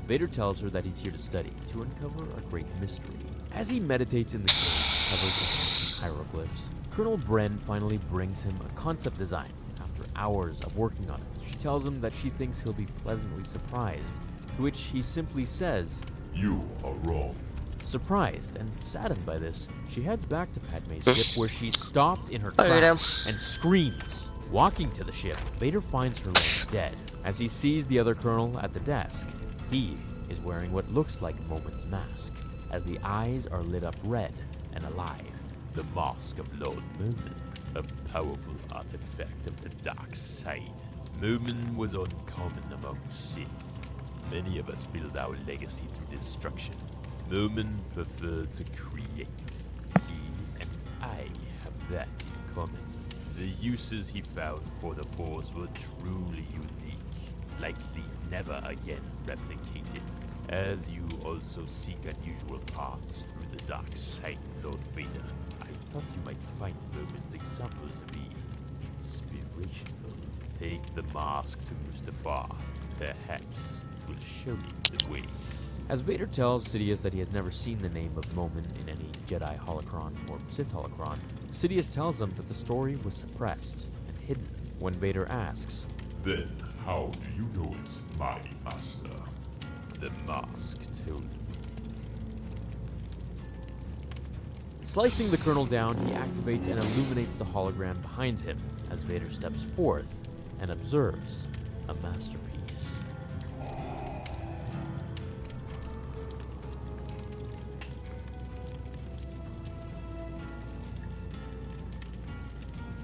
Vader tells her that he's here to study, to uncover a great mystery. As he meditates in the cave, covered with ancient hieroglyphs, Colonel Bren finally brings him a concept design. After hours of working on it, she tells him that she thinks he'll be pleasantly surprised, to which he simply says, "You are wrong." Surprised and saddened by this, she heads back to Padme's ship where she's stopped in her tracks and screams. Walking to the ship, Vader finds her laying dead. As he sees the other colonel at the desk, he is wearing what looks like Momin's mask, as the eyes are lit up red and alive. The mask of Lord Momin, a powerful artifact of the dark side. Momin was uncommon among Sith. Many of us build our legacy through destruction. Momin preferred to create. He and I have that in common. The uses he found for the Force were truly unique, likely never again replicated. As you also seek unusual paths through the dark side, Lord Vader, I thought you might find Momin's example to be inspirational. Take the mask to Mustafa. Perhaps it will show you the way. As Vader tells Sidious that he has never seen the name of Momin in any Jedi holocron or Sith holocron, Sidious tells him that the story was suppressed and hidden. When Vader asks, "Then how do you know it, my master?" The mask told me. Slicing the colonel down, he activates and illuminates the hologram behind him as Vader steps forth and observes a masterpiece.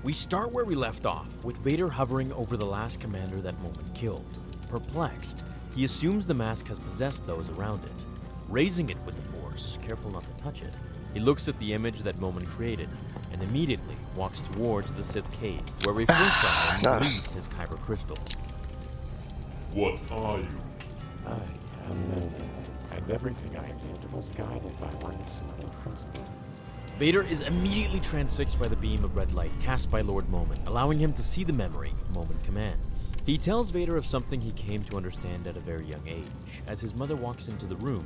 We start where we left off, with Vader hovering over the last commander that Momin killed. Perplexed, he assumes the mask has possessed those around it. Raising it with the Force, careful not to touch it, he looks at the image that Momin created, and immediately walks towards the Sith cave, where we first saw him breathe his Kyber crystal. What are you? I am Momin, and everything I did was guided by one simple principle. Vader is immediately transfixed by the beam of red light cast by Lord Momin, allowing him to see the memory Momin commands. He tells Vader of something he came to understand at a very young age, as his mother walks into the room,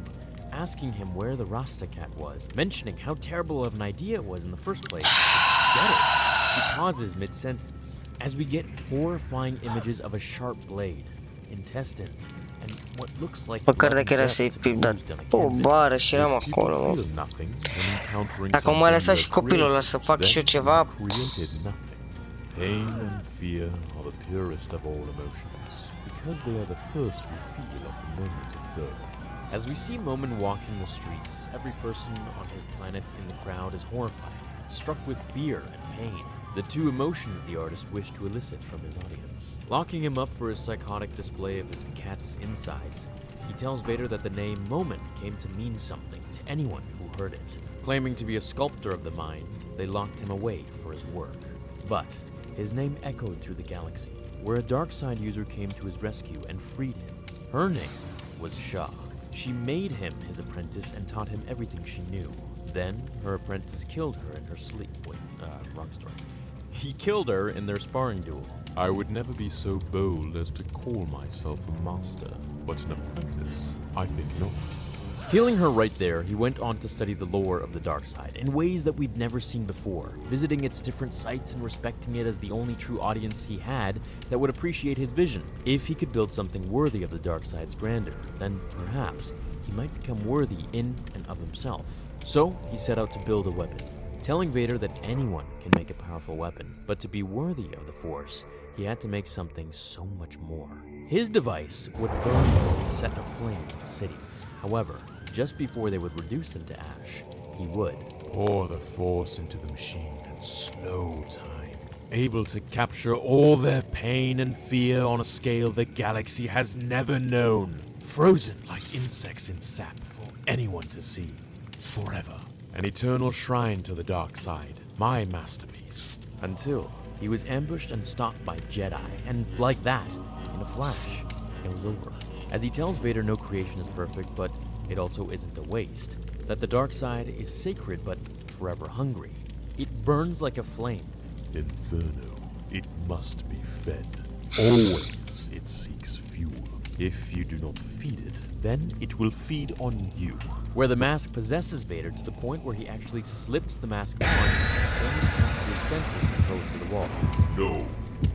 asking him where the Rasta cat was, mentioning how terrible of an idea it was in the first place. Get it? She pauses mid-sentence, as we get horrifying images of a sharp blade, intestines, and what looks like Măcar de că era safe pip, dar o bară și eram acolo, mă. Dacă mă mai lăsa și copilul ăla să fac și eu ceva. Pain and fear are the purest of all emotions, because they are the first we feel at the moment of birth. As we see Momin walking the streets, every person on his planet in the crowd is horrified, struck with fear and pain, the two emotions the artist wished to elicit from his audience. Locking him up for his psychotic display of his cat's insides, he tells Vader that the name Momin came to mean something to anyone who heard it. Claiming to be a sculptor of the mind, they locked him away for his work. But his name echoed through the galaxy, where a dark side user came to his rescue and freed him. Her name was Shah. She made him his apprentice and taught him everything she knew. Then, her apprentice killed her in her sleep. Wait, wrong story. He killed her in their sparring duel. I would never be so bold as to call myself a master, but an apprentice, I think not. Killing her right there, he went on to study the lore of the dark side in ways that we've never seen before, visiting its different sites and respecting it as the only true audience he had that would appreciate his vision. If he could build something worthy of the dark side's grandeur, then perhaps he might become worthy in and of himself. So he set out to build a weapon, telling Vader that anyone can make a powerful weapon, but to be worthy of the Force, he had to make something so much more. His device would burn and set aflame cities. However, just before they would reduce them to ash, he would pour the Force into the machine in slow time, able to capture all their pain and fear on a scale the galaxy has never known, frozen like insects in sap for anyone to see, forever. An eternal shrine to the dark side, my masterpiece. Until he was ambushed and stopped by Jedi, and like that, in a flash, it was over. As he tells Vader no creation is perfect, but it also isn't a waste. That the dark side is sacred but forever hungry. It burns like a flame. Inferno, it must be fed. Always it seeks fuel. If you do not feed it, then it will feed on you. Where the mask possesses Vader to the point where he actually slips the mask on and comes to his senses and throw it to the wall. No.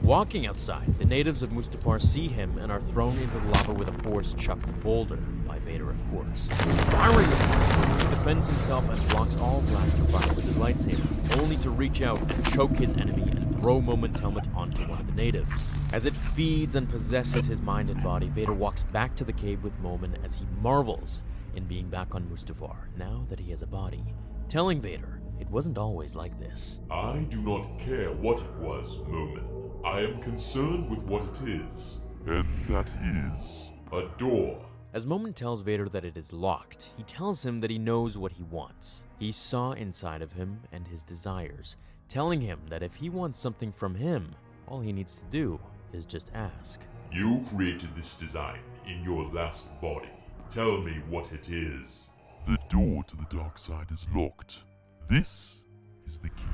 Walking outside, the natives of Mustafar see him and are thrown into the lava with a force-chucked boulder, by Vader of course. Firing upon him, he defends himself and blocks all blaster fire with his lightsaber, only to reach out and choke his enemy and throw Momin's helmet onto one of the natives. As it feeds and possesses his mind and body, Vader walks back to the cave with Momin as he marvels in being back on Mustafar, now that he has a body, telling Vader it wasn't always like this. I do not care what it was, Momin. I am concerned with what it is. And that is a door. As Momin tells Vader that it is locked, he tells him that he knows what he wants. He saw inside of him and his desires, telling him that if he wants something from him, all he needs to do is just ask. You created this design in your last body. Tell me what it is. The door to the dark side is locked. This is the key.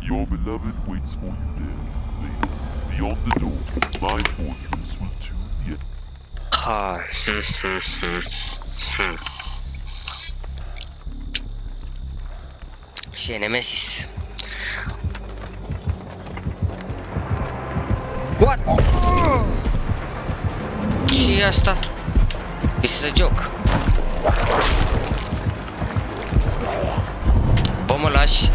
Your beloved waits for you there, Vader. Beyond the door, my fortress will tune the Și Nemesis. What? Ce-i asta? This is a joke. Bă, mă lași.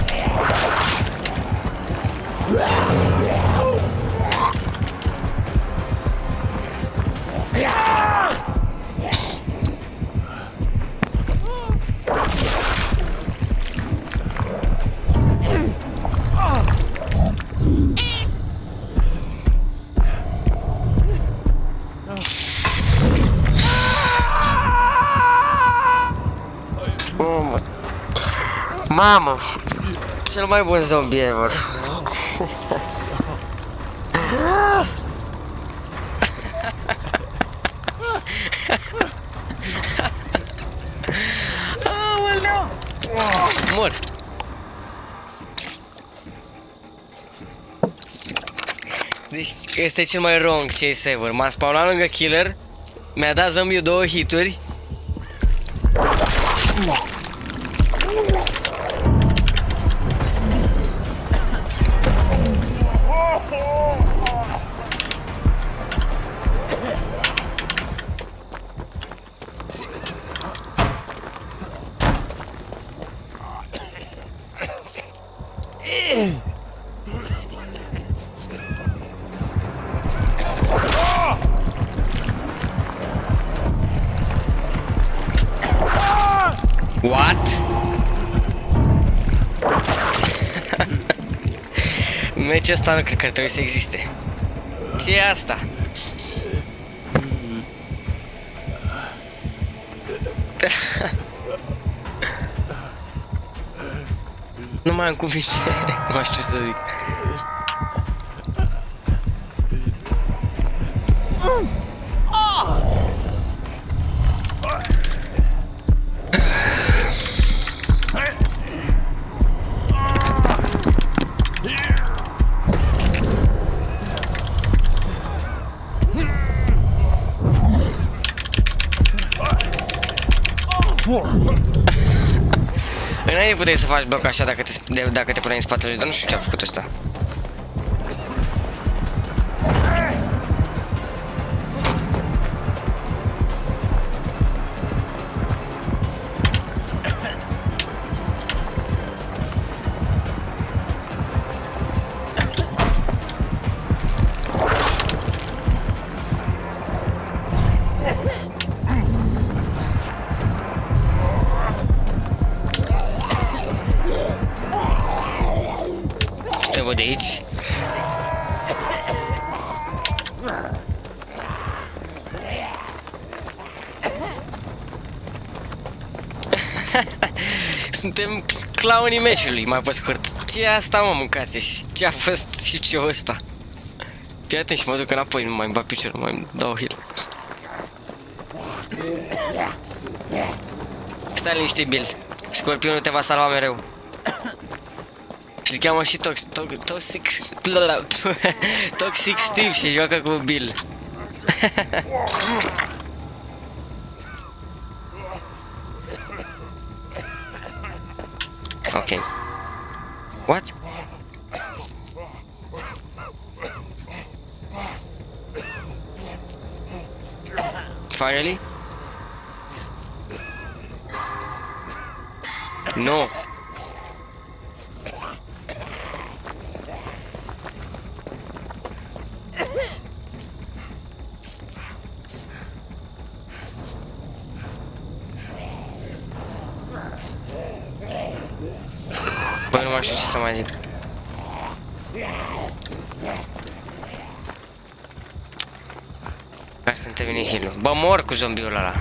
Mamă, cel mai bun zombie ever. Aoleu! Mor. Deci este cel mai wrong chase ever. M-a spawnat lângă killer, mi-a dat zombiul 2 hituri. What? Meciul ăsta nu cred că ar trebui să existe. Ce e asta? Nu mai am cuvinte, nu mai știu ce să zic. Înainte puteai să faci bloc așa dacă te puneai în spatele lui, dar nu știu ce a făcut ăsta. Te văd de aici. Suntem clownii meciului, mai pe scurt. Ce e asta, mă, mâncați-și? Ce a fost și ce ăsta? Fii atent și mă duc înapoi, nu mai îmi bat piciorul, mai dau heal. Stai liniște, Bill. Scorpionul te va salva mereu. Și-l cheamă și Toxic Steve și joacă cu Bill. Ok. What? Finally? No. Băi, nu mai știu ce să mai zic. Hai să-mi termine heal-ul. Bă, mor cu zombiul ăla.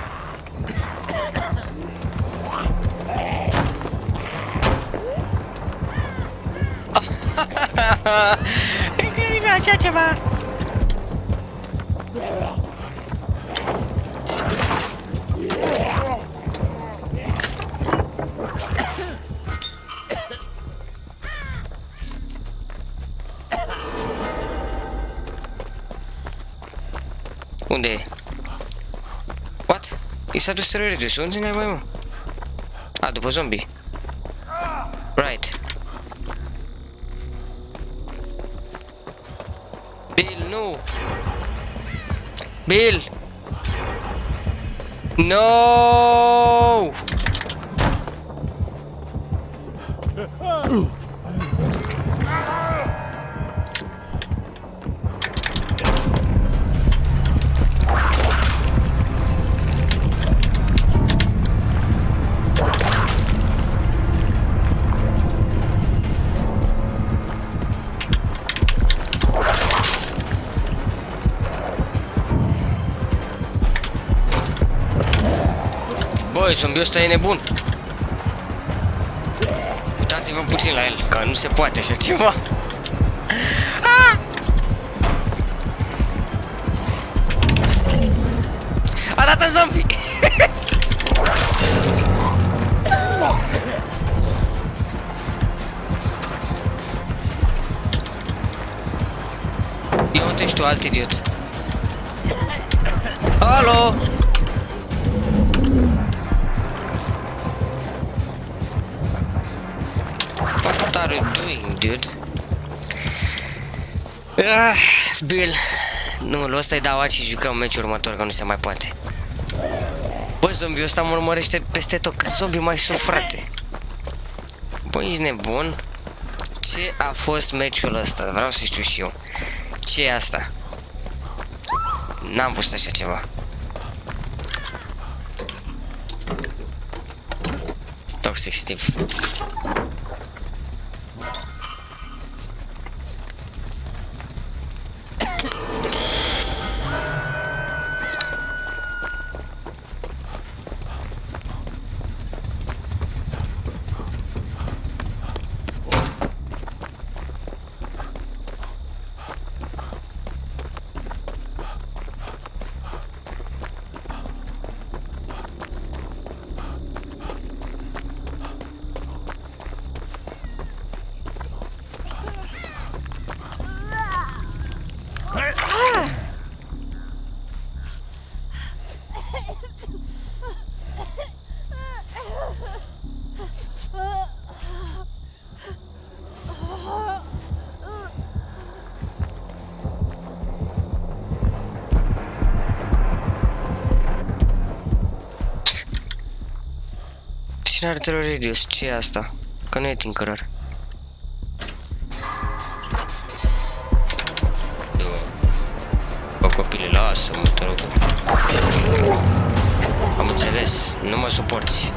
Incredibil așa ceva. Unde e? What? I s-a dus rău de unde n-ai mai, mă? A, după zombie. Right. Bill, nu! Bill! No! Băi, zombiul ăsta e nebun. Uitați-vă puțin la el, că nu se poate așa ceva. Ah! A dat în zombie! Ia uite și tu, alt idiot. Alo! What are you doing, dude? Bill, nu, ăsta-i dau alt și jucăm meciul următor, că nu se mai poate. Bă, zombiul ăsta mă urmărește peste tot, câți zombii mai sunt, frate? Bă, ești nebun? Ce a fost meciul ăsta? Vreau să știu și eu. Ce e asta? N-am văzut așa ceva. exhaustiv. Cine are telor radius? Ce e asta? Că nu e tinkerer. Bă, copile, lasă-mă, te rog. Am înțeles, nu mă suporți.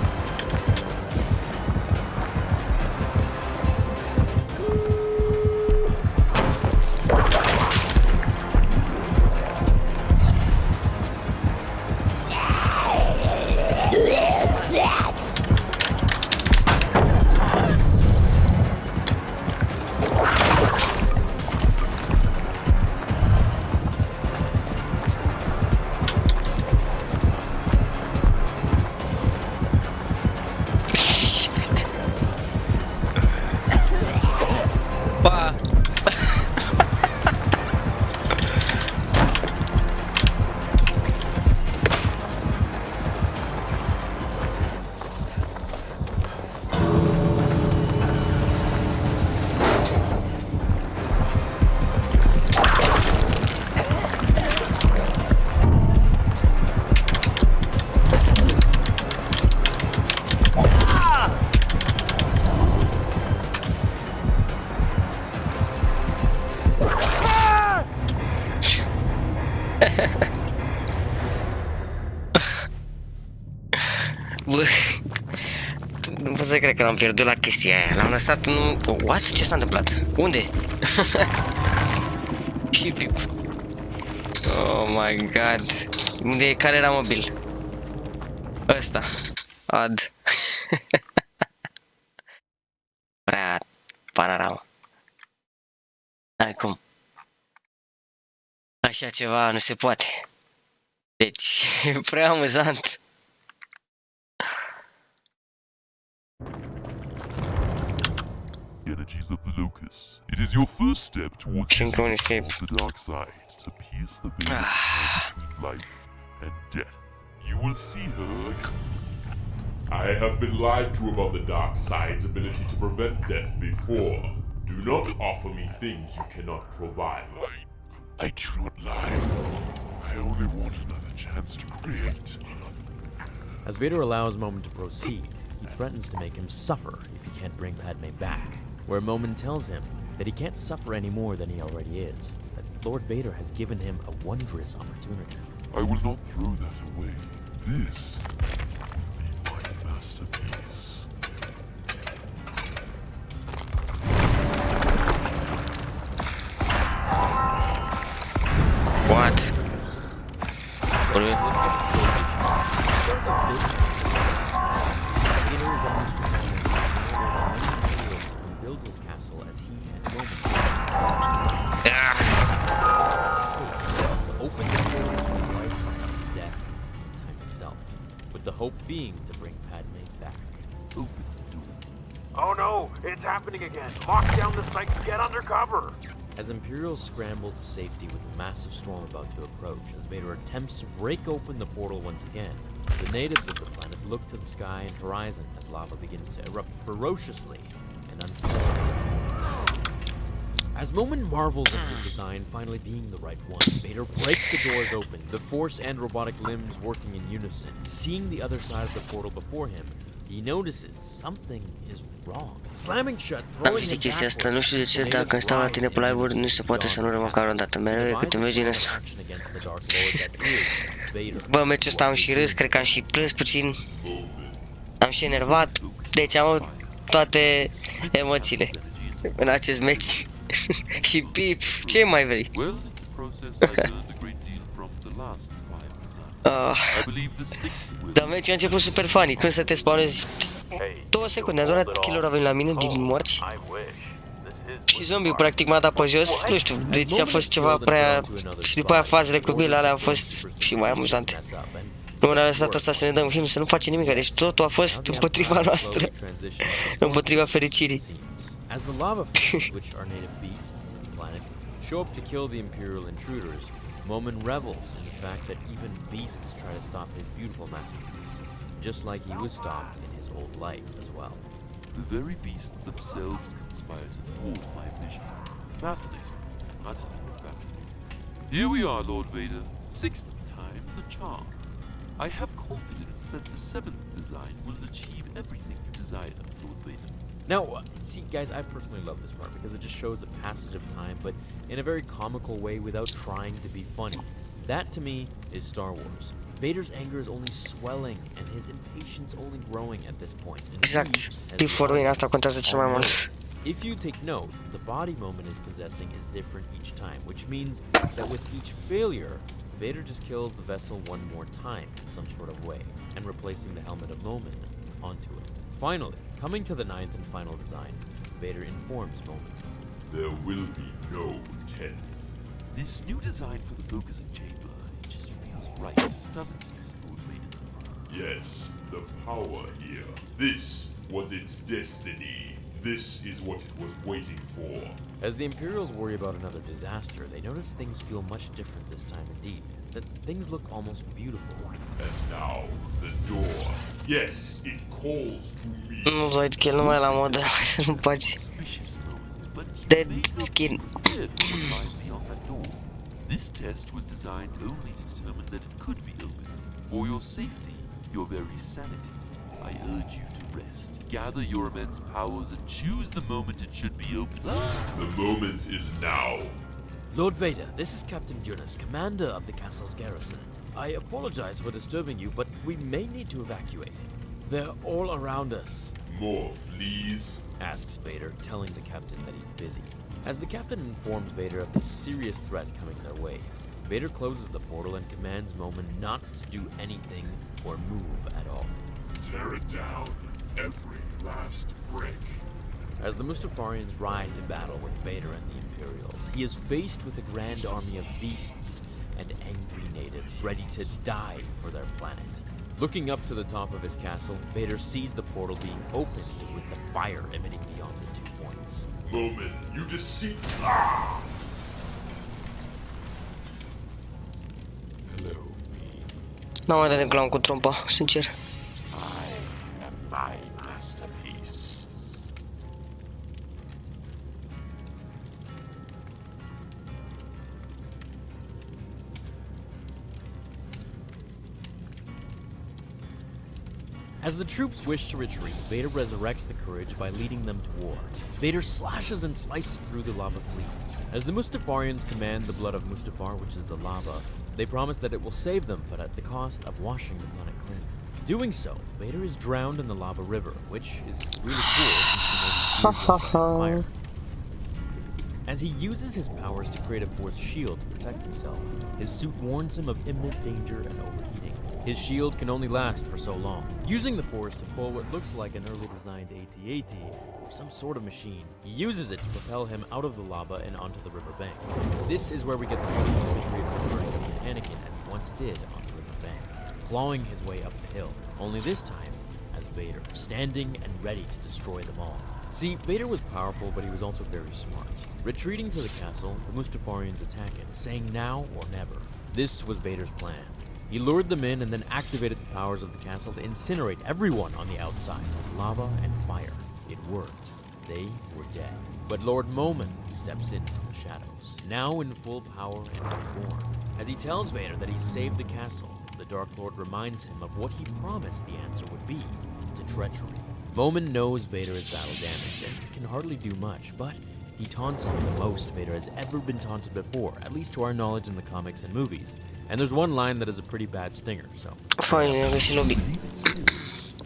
Bă, nu pot să cred că l-am pierdut la chestia aia. L-am lăsat în... What? Ce s-a întâmplat? Unde? Oh my god. Unde e? Care era mobil? Ăsta. Ad. Prea panorama. N-ai cum. Așa ceva nu se poate. Deci, e prea amuzant. Energies of the locus. It is your first step towards the dark side to pierce the veil between life and death. You will see her. I have been lied to about the dark side's ability to prevent death before. Do not offer me things you cannot provide. I do not lie. I only want another chance to create. As Vader allows Moment to proceed, he threatens to make him suffer if he can't bring Padme back, where Moment tells him that he can't suffer any more than he already is, that Lord Vader has given him a wondrous opportunity. I will not throw that away. This will be my masterpiece. What? Build his castle as he and Roman open the door to right death and time itself, with the hope being to bring Padme back. Open the door. Oh no, it's happening again. Lock down the site and get under cover. As Imperials scramble to safety with a massive storm about to approach, as Vader attempts to break open the portal once again, the natives of the planet look to the sky and horizon as lava begins to erupt ferociously and unceasingly. As Moment marvels at his design finally being the right one, Vader breaks the doors open, the Force and robotic limbs working in unison. Seeing the other side of the portal before him, he notices something is wrong. Slamming shut, throwing him chestia asta, nu știu de ce, dacă îmi stau la tine pe live-uri, nu se poate să nu răm măcar o dată. Mereu e câte mergi din ăsta. Bă, meciul ăsta am și râs, cred că am și plâns puțin. Am și enervat. Deci am avut toate emoțiile în acest meci. Și pip, ce mai vrei? Well, in the process, I learned a great deal from the last 5 designs. I believe the 6th will. Dar meciul a început super funny, când să te spawnezi 2 secunde, a durat killer a venit la mine din morți. Și zombiul practic m-a dat pe jos, nu știu, deci a fost ceva prea... Și după aia fazele cu Bill alea au fost și mai amuzante. Nu ne-a lăsat asta să ne dăm film, să nu facem nimic, deci totul a fost împotriva noastră, împotriva fericirii. As the lava fiends, which are native beasts of the planet, show up to kill the Imperial intruders, Momin revels in the fact that even beasts try to stop his beautiful masterpiece, just like he was stopped in his old life as well. The very beasts themselves conspire to thwart my vision. Fascinating. Utterly fascinating. Here we are, Lord Vader. 6th time's a charm. I have confidence that the 7th design will achieve everything you desire, Lord Vader. Now, see, guys, I personally love this part because it just shows the passage of time, but in a very comical way without trying to be funny. That, to me, is Star Wars. Vader's anger is only swelling and his impatience only growing at this point. Exact. Before win, asta contează cel mai mult. If you take note, the body Momin is possessing is different each time, which means that with each failure, Vader just kills the vessel one more time in some sort of way, and replacing the helmet of Momin onto it. Finally, coming to the 9th and final design, Vader informs Momin. There will be no 10th. This new design for the focusing chamber, it just feels right, doesn't it, Lord Vader? Yes, the power here. This was its destiny. This is what it was waiting for. As the Imperials worry about another disaster, they notice things feel much different this time indeed. That things look almost beautiful. And now, the door. Yes, it calls to me. Nu uit că el nu mai e la modă, să nu bagi. Dead skin. This test was designed only to determine that it could be opened. For your safety, your very sanity, I urge you to rest. Gather your immense powers and choose the moment it should be opened. The moment is now. Lord Vader, this is Captain Jonas, commander of the castle's garrison. I apologize for disturbing you, but we may need to evacuate. They're all around us. More fleas? Asks Vader, telling the captain that he's busy. As the captain informs Vader of the serious threat coming their way, Vader closes the portal and commands Momin not to do anything or move at all. Tear it down, every last brick. As the Mustafarians ride to battle with Vader and the Imperials, he is faced with a grand army of beasts and angry natives ready to die for their planet. Looking up to the top of his castle, Vader sees the portal being opened with the fire emitting beyond the 2 points. Momin, you deceit! Hello, N-am mai dat de clown cu trompa, sincer. I am my masterpiece. As the troops wish to retreat, Vader resurrects the courage by leading them to war. Vader slashes and slices through the lava fleets. As the Mustafarians command the blood of Mustafar, which is the lava, they promise that it will save them, but at the cost of washing the planet clean. Doing so, Vader is drowned in the lava river, which is really cool since he knows it's fire. As he uses his powers to create a force shield to protect himself, his suit warns him of imminent danger and overheating. His shield can only last for so long. Using the force to pull what looks like an early designed AT-AT, or some sort of machine, he uses it to propel him out of the lava and onto the riverbank. This is where we get the imagery of the burning of Anakin as he once did on the riverbank, clawing his way up the hill, only this time as Vader, standing and ready to destroy them all. See, Vader was powerful, but he was also very smart. Retreating to the castle, the Mustafarians attack it, saying now or never. This was Vader's plan. He lured them in and then activated the powers of the castle to incinerate everyone on the outside with lava and fire. It worked. They were dead. But Lord Momin steps in from the shadows, now in full power and reborn. As he tells Vader that he saved the castle, the Dark Lord reminds him of what he promised the answer would be, to treachery. Momin knows Vader is battle damaged and can hardly do much, but he taunts him the most Vader has ever been taunted before, at least to our knowledge in the comics and movies. And there's one line that is a pretty bad stinger, so... Finally, am găsit lobby.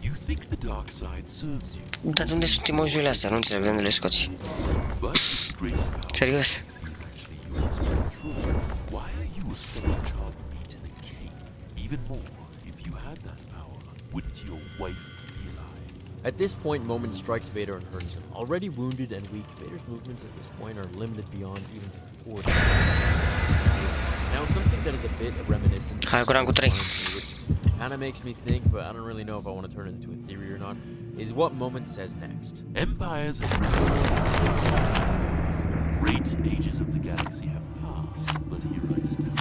You think think the dark side serves you. Dar de unde sunt emojiurile astea? Nu înțeleg de unde le scoți. But the greatest power Serios? is actually yours to control. Why are you a stepchild meat in a cave? Even more, if you had that power, wouldn't your wife be alive? At this point, Moment strikes Vader and hurts him. Already wounded and weak, Vader's movements at this point are limited beyond even his core. Now, something that is a bit reminiscent of Hai, cu 3. kind of makes me think, but I don't really know if I want to turn it into a theory or not, is what Moment says next. Empires have risen. Great ages of the galaxy have passed, but here I stand.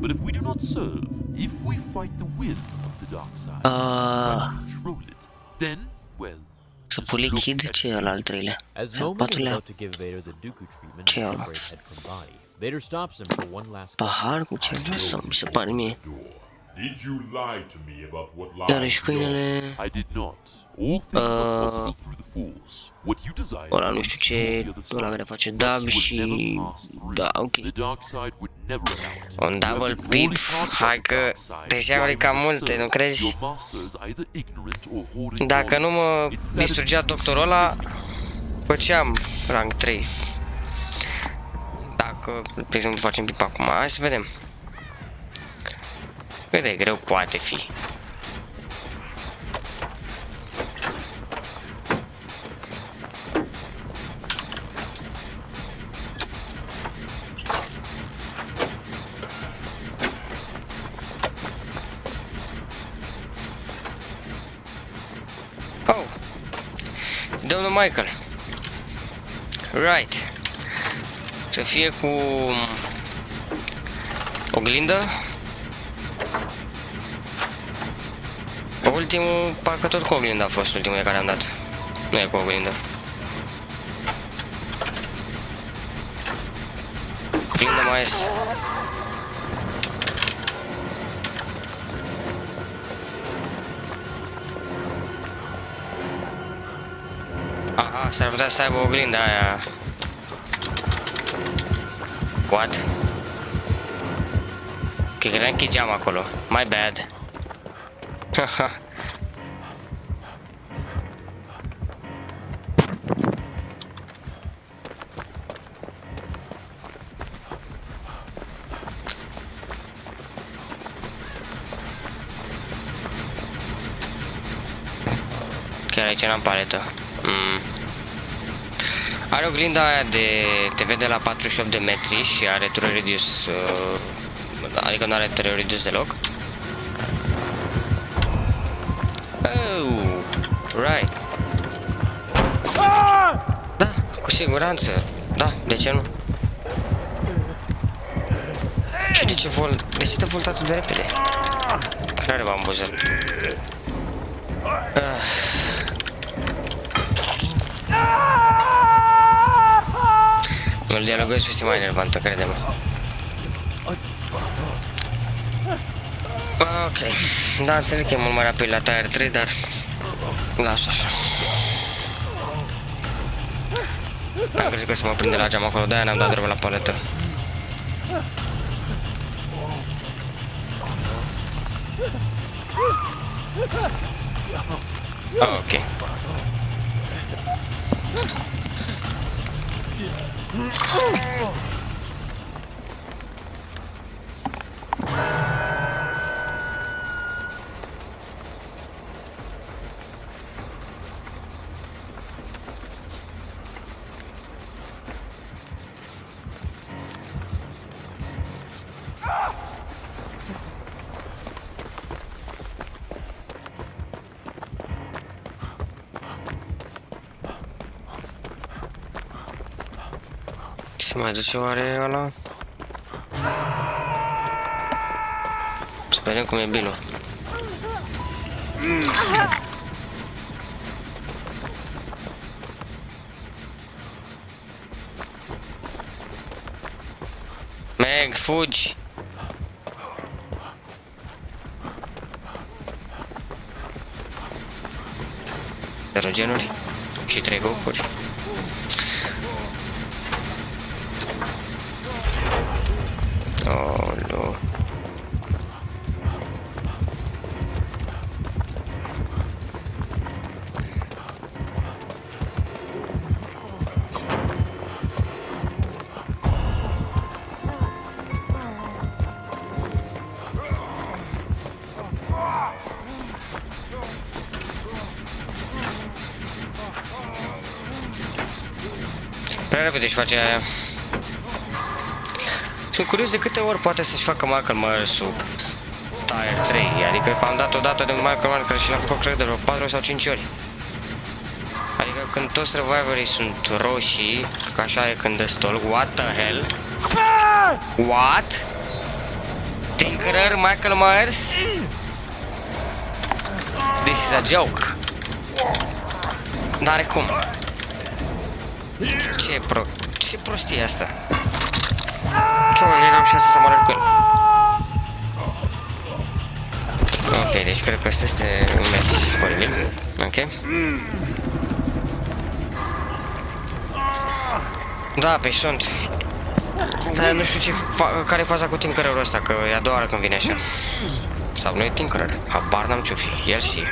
But if we do not serve, if we fight the will of the dark side, and control it, then, well, Să pui lichid, ce e ăla al treilea? As Moment is about to give Vader the Dooku treatment to separate head from body, Vader stops him for one last Pahar cu ceva sau mi se pare mie? Did you lie to me about what Iarăși câinele... I did not. All things are possible through the Force. What you desire. Ăla nu știu ce... Ăla care face dub și... Da, ok. Un double pip? Hai că... Deja ori cam multe, nu crezi? Dacă nu mă distrugea doctorul ăla, făceam rank 3. Dacă, de exemplu, facem pip acum. Hai să vedem. Cât de greu poate fi. Oh, domnul Michael. Right. Să fie cu oglindă. Ultimul, parcă tot cu oglindă a fost ultimul de care am dat. Nu e cu oglindă. Oglindă mai ies. Aha, s-ar putea să aibă oglinda aia. What? Că credeam că e geam acolo. My bad. Haha. Chiar aici n-am paletă. Are oglinda aia de TV de la 48 de metri și are turn reduce, adică nu are turn reduce deloc. Oh, right. Da, cu siguranță. Da, de ce nu? Și de ce te volt atât de repede? Care bambuzel? Îl dialogez pe mai enervantă, crede-mă. Ok, da, înțeleg că e mult mai rapid la Tier 3, dar... Lasă așa. Am crezut că să mă prinde la geam acolo, de-aia n-am dat drumul la paletă. Ok. Se mai duce oare ăla? Să vedem cum e bilul. Meg, fugi! Erogenuri și 3 gocuri. Oh, no. Prea repede își face aia. Sunt curios de câte ori poate să-și facă Michael Myers-ul Tier 3. Adică am dat o dată de Michael Myers care și l-a făcut, cred, de vreo 4 sau 5 ori. Adică când toți survivorii sunt roșii, că așa e când destul. What the hell? What? Tinkerer Michael Myers? This is a joke. N-are cum. Ce prostie e asta? Doamne, n-am șansă să mă arăt cu el. Ok, deci cred că ăsta este un meci disponibil. Ok. Da, pe sunt. Dar nu știu care e faza cu Tinkererul ăsta, că e a doua oară când vine așa. Sau nu e Tinkerer, habar n-am ce-o fi, el și...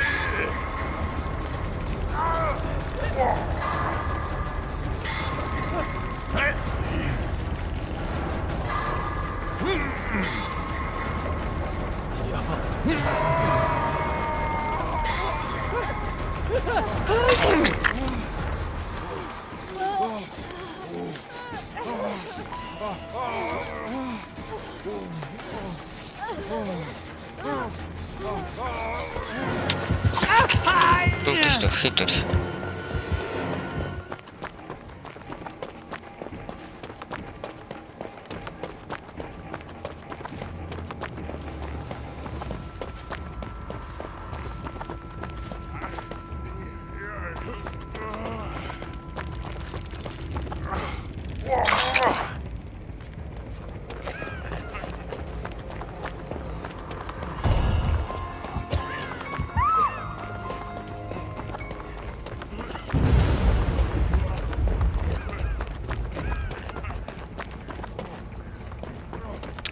Uite știu, hituri.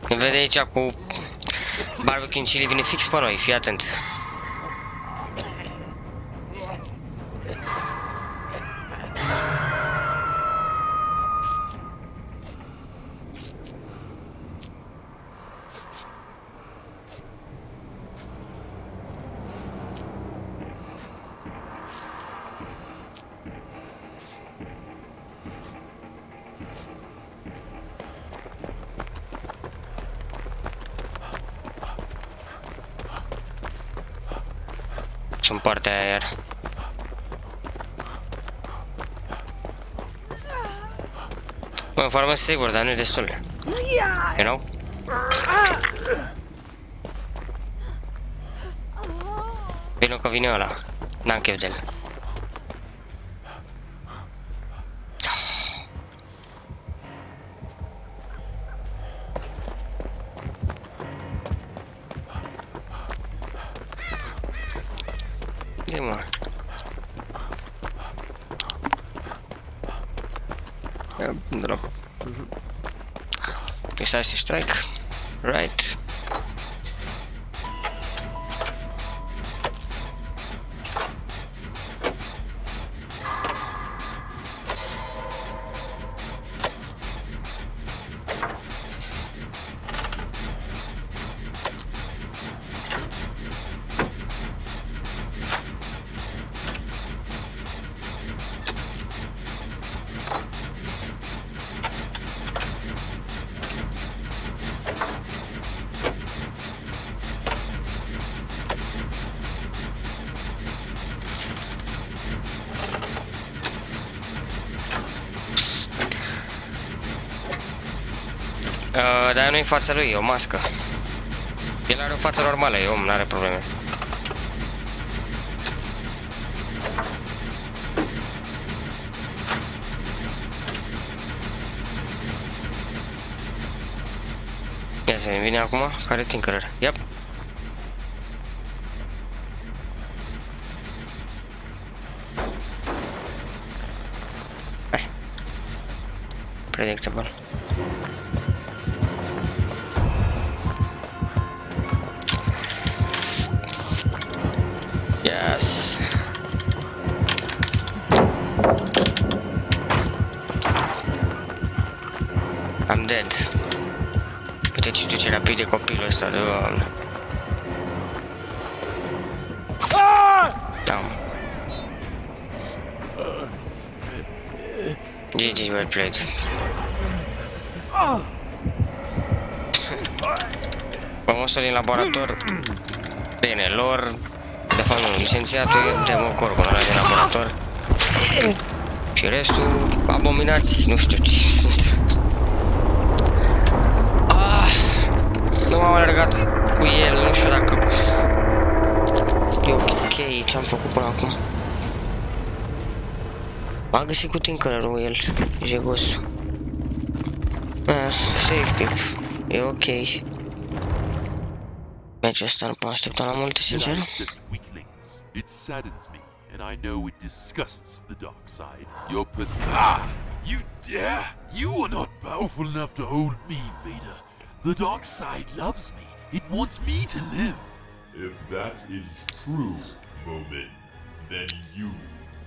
Îl vede aici cu barbecue and chili, vine fix pe noi, fii atent. Sunt partea aia iar. Mă, farmă save-uri, dar nu e destul. You know? Vino că vine ăla. N-am chef de el. Drop. Decisive strike. Right. Dar nu-i fața lui, e o mască. El are o față normală, e om, n-are probleme. Ia să ne vine acum, care Tinkerer? Yep. Predictable. Yes. I'm dead. Uite ce duce rapid de copilul ăsta, Doamne. Da. GG, well played. Famosul din laborator. Bine, lor. De fapt nu, licențiatul e democorgul ăla din laborator. Și restul, abominații, nu știu ce sunt. Nu m-am alergat cu el, nu știu dacă e ok ce am făcut până acum. M-a găsit cu tinkerul el, jegosul. Safe pip, e ok. Meciul ăsta nu pot aștepta la multe, sincer. It saddens me, and I know it disgusts the dark side. You dare? You are not powerful enough to hold me, Vader. The dark side loves me. It wants me to live. If that is true, Moment, then you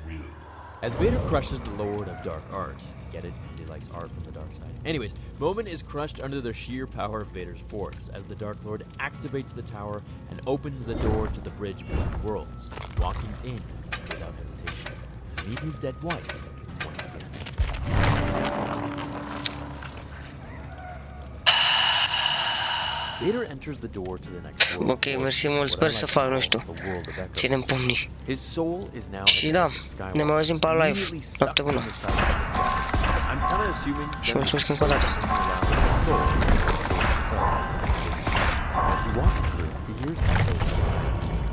will. As Vader crushes the Lord of Dark Art, get it? He likes art from the dark side. Anyways, Moment is crushed under the sheer power of Vader's force as the Dark Lord activates the tower and opens the door to the bridge between worlds, walking in without hesitation to meet his dead wife once again. Vader enters the door to the next world. Ok, mersi mult, sper să fac, nu știu. Ținem pumnii. His soul is now Și da, ne mai auzim pe live. Noapte bună. Și mulțumesc încă o dată. As he walks through, he hears echoes,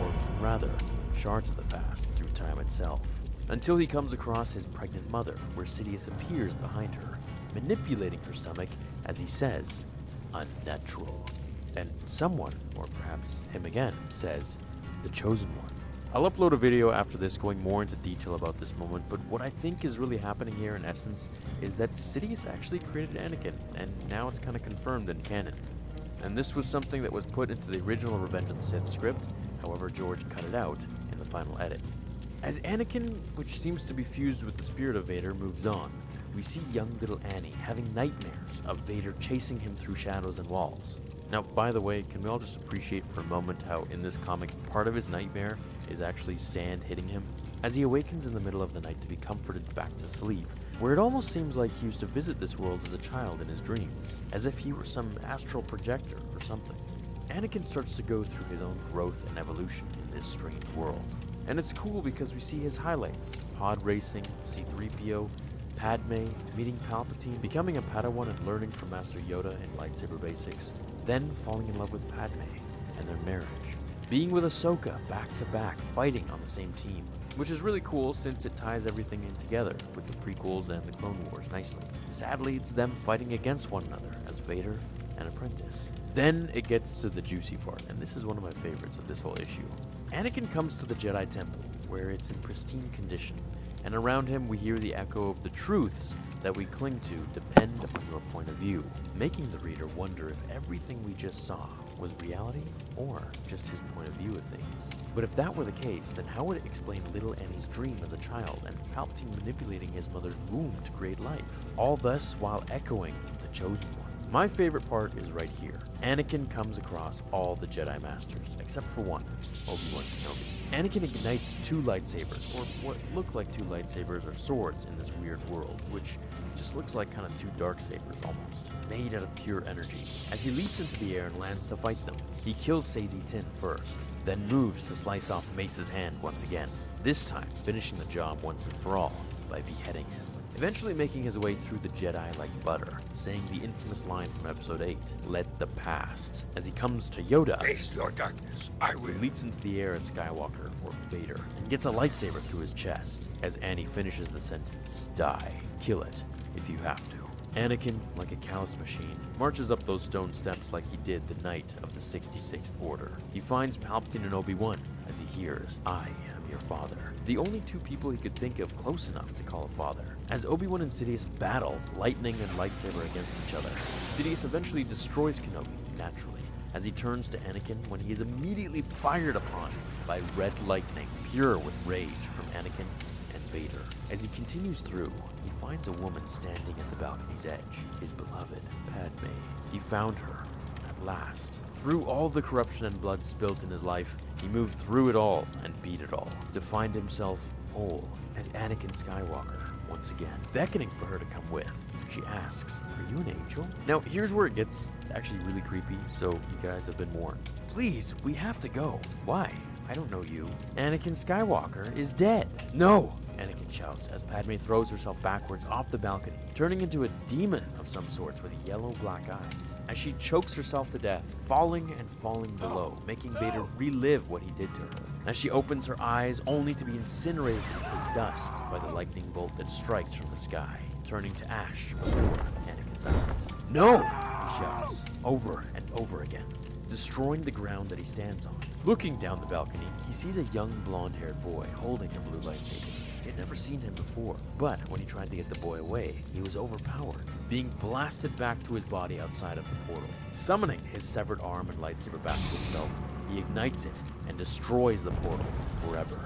or rather, shards of the past through time itself, until he comes across his pregnant mother, where Sidious appears behind her, manipulating her stomach, as he says, unnatural. And someone, or perhaps him again, says, the chosen one. I'll upload a video after this going more into detail about this moment, but what I think is really happening here in essence is that Sidious actually created Anakin, and now it's kind of confirmed in canon. And this was something that was put into the original Revenge of the Sith script, however George cut it out in the final edit. As Anakin, which seems to be fused with the spirit of Vader, moves on, we see young little Annie having nightmares of Vader chasing him through shadows and walls. Now, by the way, can we all just appreciate for a moment how in this comic, part of his nightmare is actually sand hitting him? As he awakens in the middle of the night to be comforted back to sleep, where it almost seems like he used to visit this world as a child in his dreams, as if he were some astral projector or something. Anakin starts to go through his own growth and evolution in this strange world. And it's cool because we see his highlights, pod racing, C-3PO, Padme, meeting Palpatine, becoming a Padawan and learning from Master Yoda in lightsaber basics, then falling in love with Padme and their marriage, being with Ahsoka back-to-back, fighting on the same team, which is really cool since it ties everything in together with the prequels and the Clone Wars nicely. Sadly, it's them fighting against one another as Vader and Apprentice. Then it gets to the juicy part, and this is one of my favorites of this whole issue. Anakin comes to the Jedi Temple, where it's in pristine condition, and around him we hear the echo of the truths that we cling to depend on your point of view, making the reader wonder if everything we just saw was reality or just his point of view of things. But if that were the case, then how would it explain little Annie's dream as a child and Palpatine manipulating his mother's womb to create life? All thus while echoing the Chosen One. My favorite part is right here. Anakin comes across all the Jedi Masters, except for one, Obi-Wan Kenobi. Anakin ignites two lightsabers, or what look like two lightsabers or swords in this weird world, which just looks like kind of two dark sabers almost, made out of pure energy. As he leaps into the air and lands to fight them, he kills Sazy Tin first, then moves to slice off Mace's hand once again, this time finishing the job once and for all by beheading him. Eventually making his way through the Jedi like butter, saying the infamous line from Episode 8, "Let the past." As he comes to Yoda, "Face your darkness, I will." He leaps into the air at Skywalker, or Vader, and gets a lightsaber through his chest. As Annie finishes the sentence, "Die, kill it, if you have to." Anakin, like a callous machine, marches up those stone steps like he did the night of the 66th Order. He finds Palpatine and Obi-Wan as he hears, "I am your father." The only two people he could think of close enough to call a father. As Obi-Wan and Sidious battle lightning and lightsaber against each other, Sidious eventually destroys Kenobi, naturally, as he turns to Anakin when he is immediately fired upon by red lightning, pure with rage from Anakin and Vader. As he continues through, he finds a woman standing at the balcony's edge, his beloved Padme. He found her, at last. Through all the corruption and blood spilt in his life, he moved through it all and beat it all, to find himself whole as Anakin Skywalker, once again, beckoning for her to come with. She asks, "Are you an angel?" Now, here's where it gets actually really creepy, so you guys have been warned. "Please, we have to go." "Why? I don't know you." "Anakin Skywalker is dead." "No!" Anakin shouts as Padme throws herself backwards off the balcony, turning into a demon of some sorts with yellow-black eyes, as she chokes herself to death, falling and falling below, making Vader relive what he did to her. As she opens her eyes, only to be incinerated into dust by the lightning bolt that strikes from the sky, turning to ash before Anakin's eyes. "No!" he shouts, over and over again, destroying the ground that he stands on. Looking down the balcony, he sees a young blonde-haired boy holding a blue lightsaber. He had never seen him before, but when he tried to get the boy away, he was overpowered, being blasted back to his body outside of the portal. Summoning his severed arm and lightsaber back to himself, he ignites it and destroys the portal forever.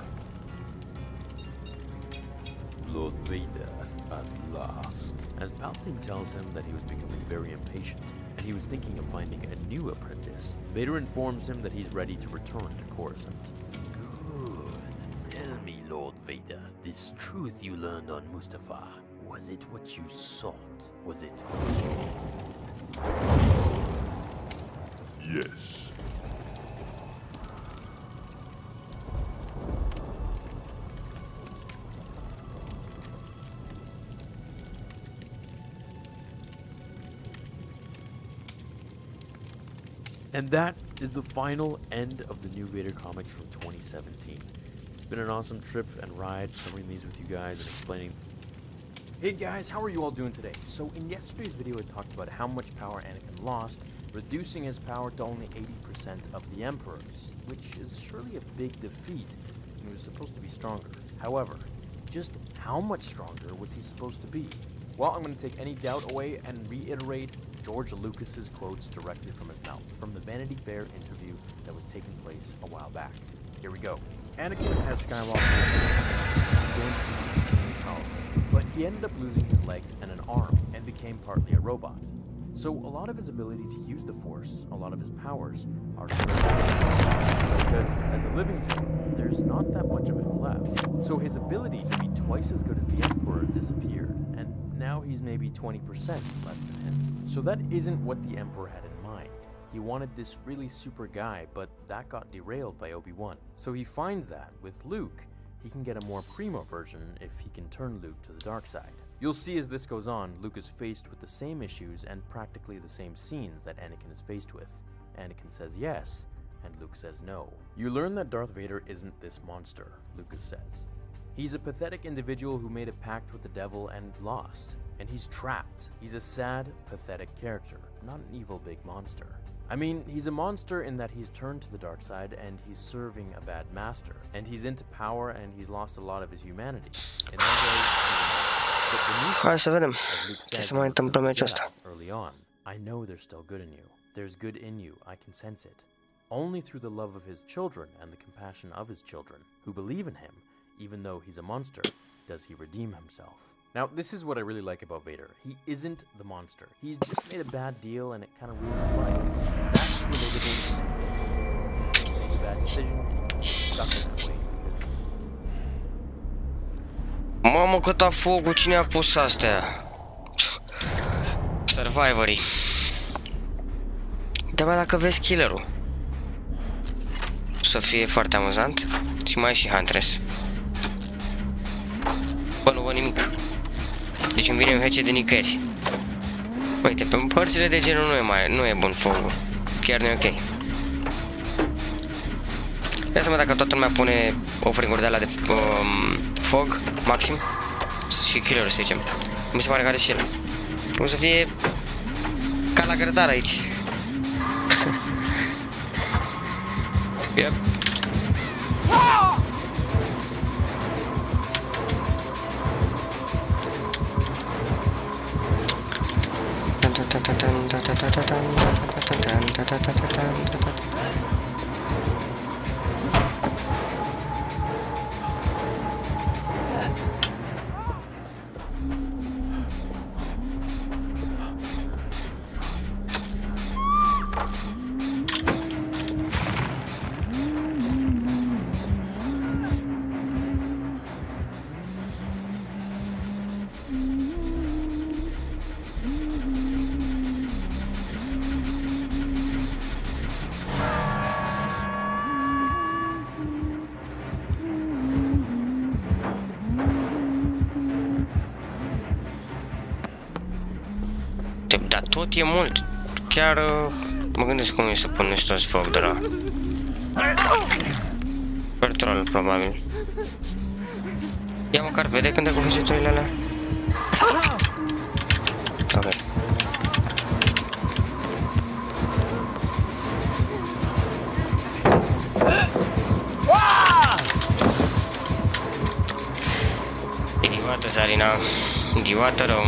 Lord Vader, at last. As Palpatine tells him that he was becoming very impatient, and he was thinking of finding a new apprentice, Vader informs him that he's ready to return to Coruscant. Good. Tell me, Lord Vader, this truth you learned on Mustafar, was it what you sought? Was it Yes. And that is the final end of the new Vader comics from 2017. It's been an awesome trip and ride covering these with you guys and explaining. Hey guys, how are you all doing today? So in yesterday's video I talked about how much power Anakin lost, reducing his power to only 80% of the Emperor's, which is surely a big defeat. He was supposed to be stronger. However, just how much stronger was he supposed to be? Well, I'm going to take any doubt away and reiterate George Lucas's quotes directly from his mouth from the Vanity Fair interview that was taking place a while back. Here we go. Anakin as Skywalker was going to be extremely powerful, but he ended up losing his legs and an arm and became partly a robot. So a lot of his ability to use the Force, a lot of his powers, are because as a living thing, there's not that much of him left. So his ability to be twice as good as the Emperor disappeared, and now he's maybe 20% less than him. So that isn't what the Emperor had in mind. He wanted this really super guy, but that got derailed by Obi-Wan. So he finds that with Luke, he can get a more primo version if he can turn Luke to the dark side. You'll see as this goes on, Luke is faced with the same issues and practically the same scenes that Anakin is faced with. Anakin says yes, and Luke says no. You learn that Darth Vader isn't this monster, Lucas says. He's a pathetic individual who made a pact with the devil and lost. And he's trapped. He's a sad, pathetic character, not an evil big monster. I mean, he's a monster in that he's turned to the dark side and he's serving a bad master. And he's into power and he's lost a lot of his humanity. In Hai să vedem ce se mai întâmplă meciul ăsta. Early on, I know there's still good in you. There's good in you. I can sense it. Only through the love of his children and the compassion of his children, who believe in him, even though he's a monster, does he redeem himself. Now, this is what I really like about Vader. He isn't the monster. He's just made a bad deal and it kind of ruined his life. That's relatable. He made a bad decision, he's stuck in that way. Mamă, cât a focul, cine a pus astea? Survivorii. De-abia dacă vezi killerul. Să fie foarte amuzant. Și mai e și Huntress. Bă, nu văd nimic. Deci îmi vine un hece de nicăieri. Uite, pe părțile de genul nu e bun focul. Chiar nu e ok. Ia să mă dacă toată lumea pune o frigură de ala de fog, maxim. Și killerul, să zicem. Mi se pare că are și el. O să fie ca la grătar aici. Yep. tot e mult. Chiar mă gândesc cum e să pun ăștia foc de la... Petrol, probabil. Ia măcar vede când dă cu hăgeturile alea. Ok. Idiotă, Zarina. Idiotă rău.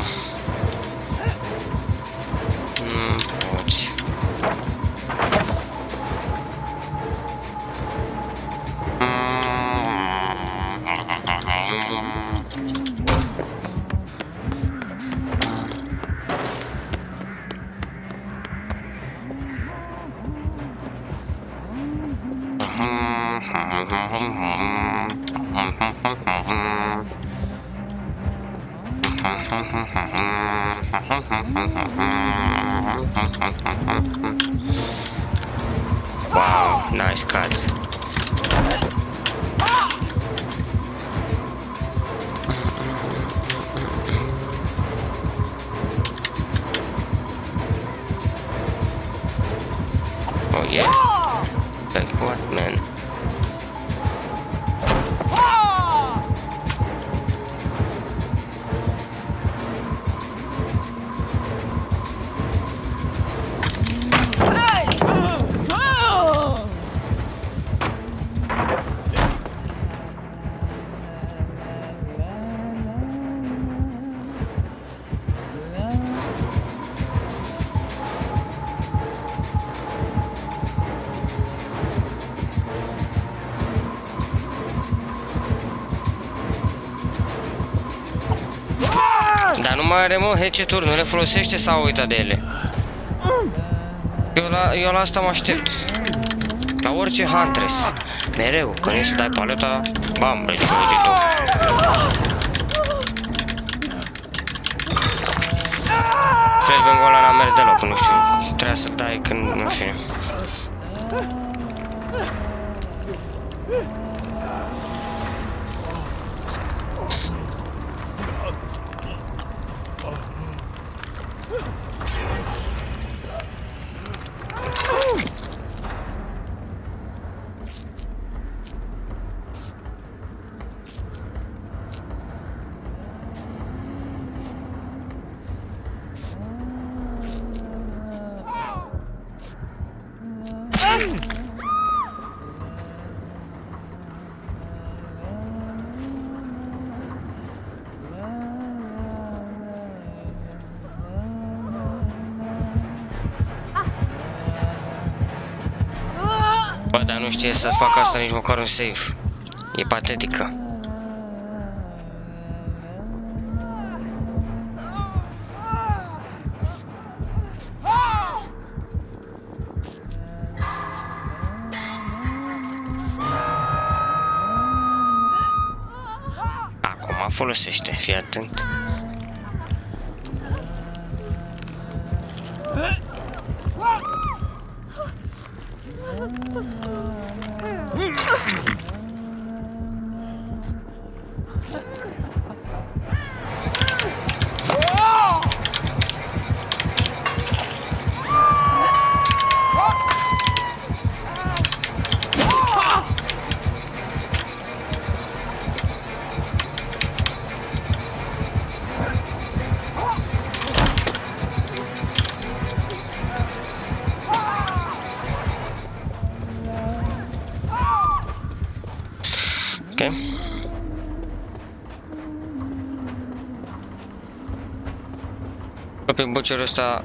Poți. Wow, nice cut. Oh yeah. Like what, man? Dar nu mai are, mă, hatchet-uri, nu le folosește sau a uitat de ele? Eu la asta mă aștept. La orice Huntress. Mereu, când e să dai paleta, bam, rege cu hatchet-ul. Flashbang-ul ăla n-a mers deloc, nu știu. Trebuia să dai când, în fine. Bă, dar nu știe să facă asta nici măcar un save. E patetică. Acum folosește, fii atent. Ok. Pe bucerul ăsta...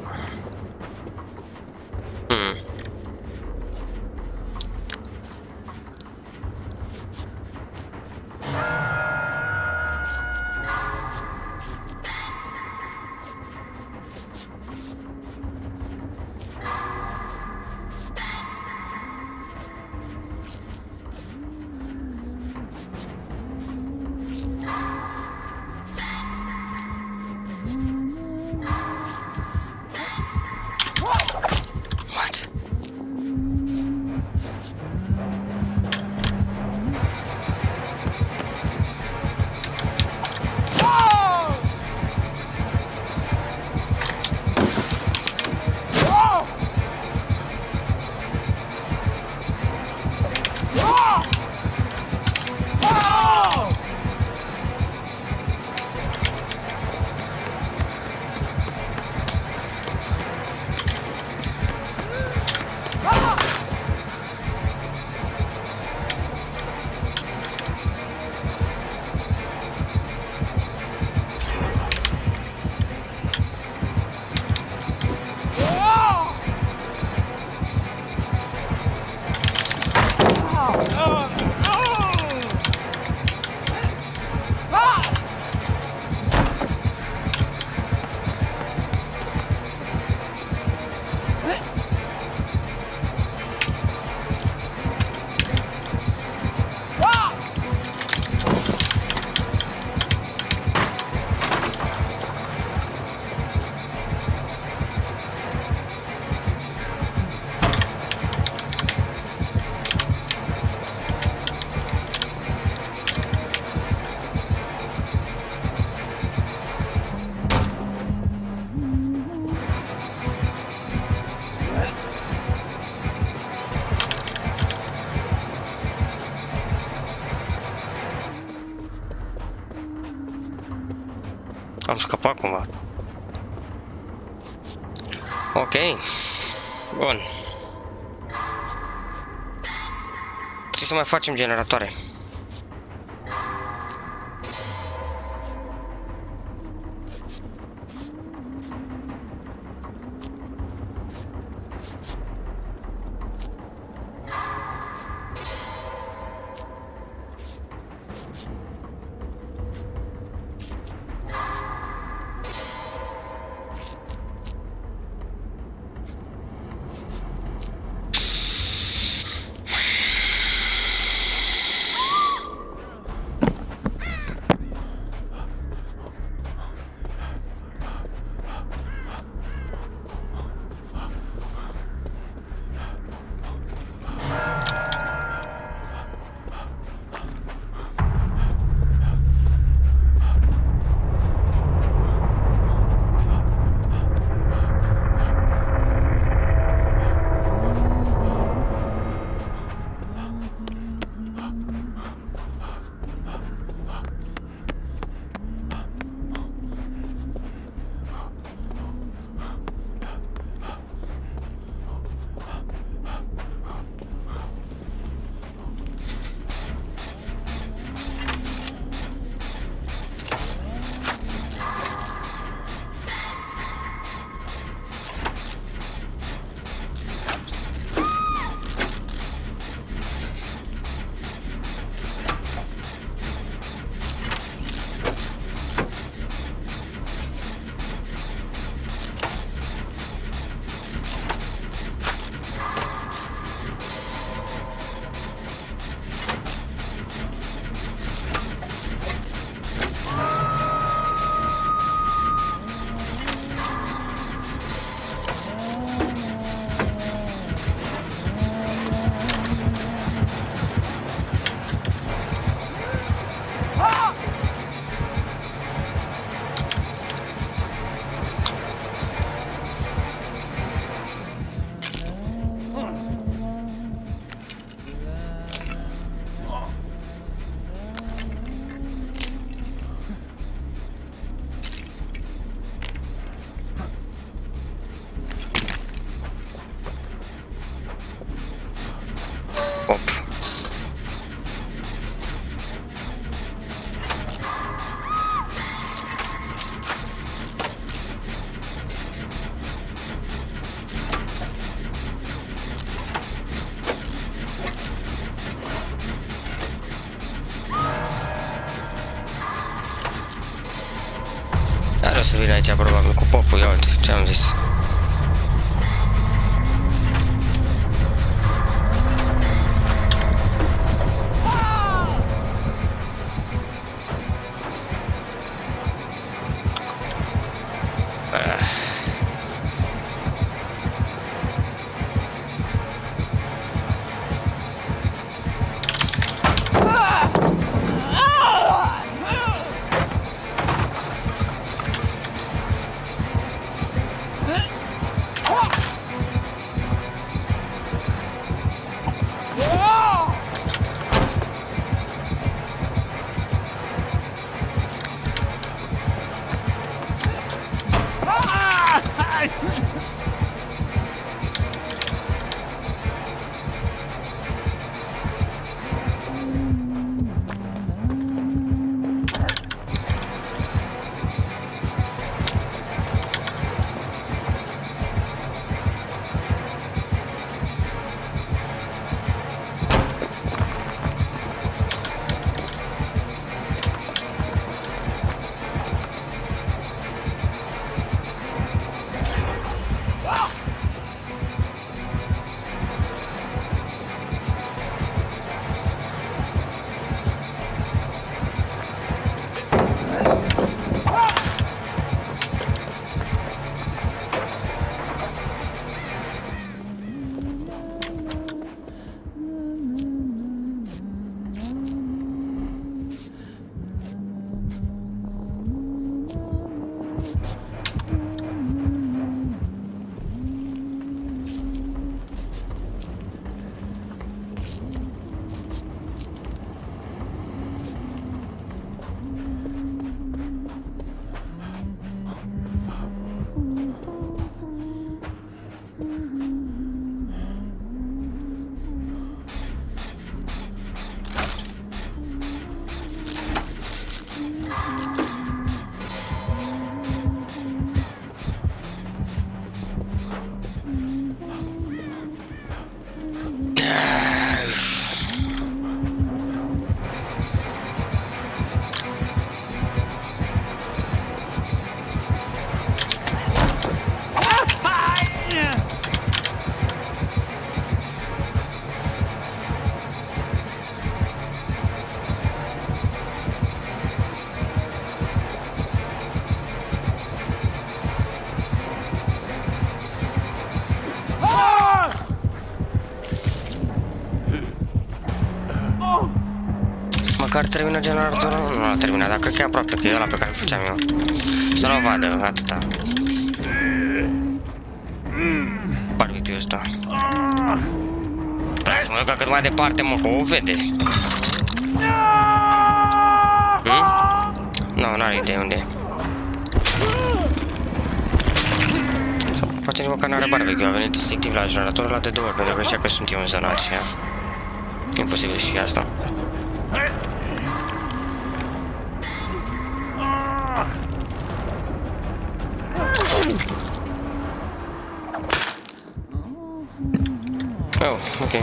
am scăpat cumva. Ok. Bun. Trebuie să mai facem generatoare. Are o să vin aici probabil cu popul, ia uite ce am zis. Măcar termină generatorul? Nu l-a terminat, dar cred că e aproape, că e ăla pe care îl făceam eu. Să nu o vadă, atâta. Barbecue ăsta. Vreau să mă ducă cât mai departe, mă, că o vede. Nu, n-are idee unde e. Sau poate nici măcar n-are barbecue, a venit instinctiv la generatorul ăla de 2 ori, pentru că știa că sunt eu în zona aceea. Imposibil și asta. Oh, ok.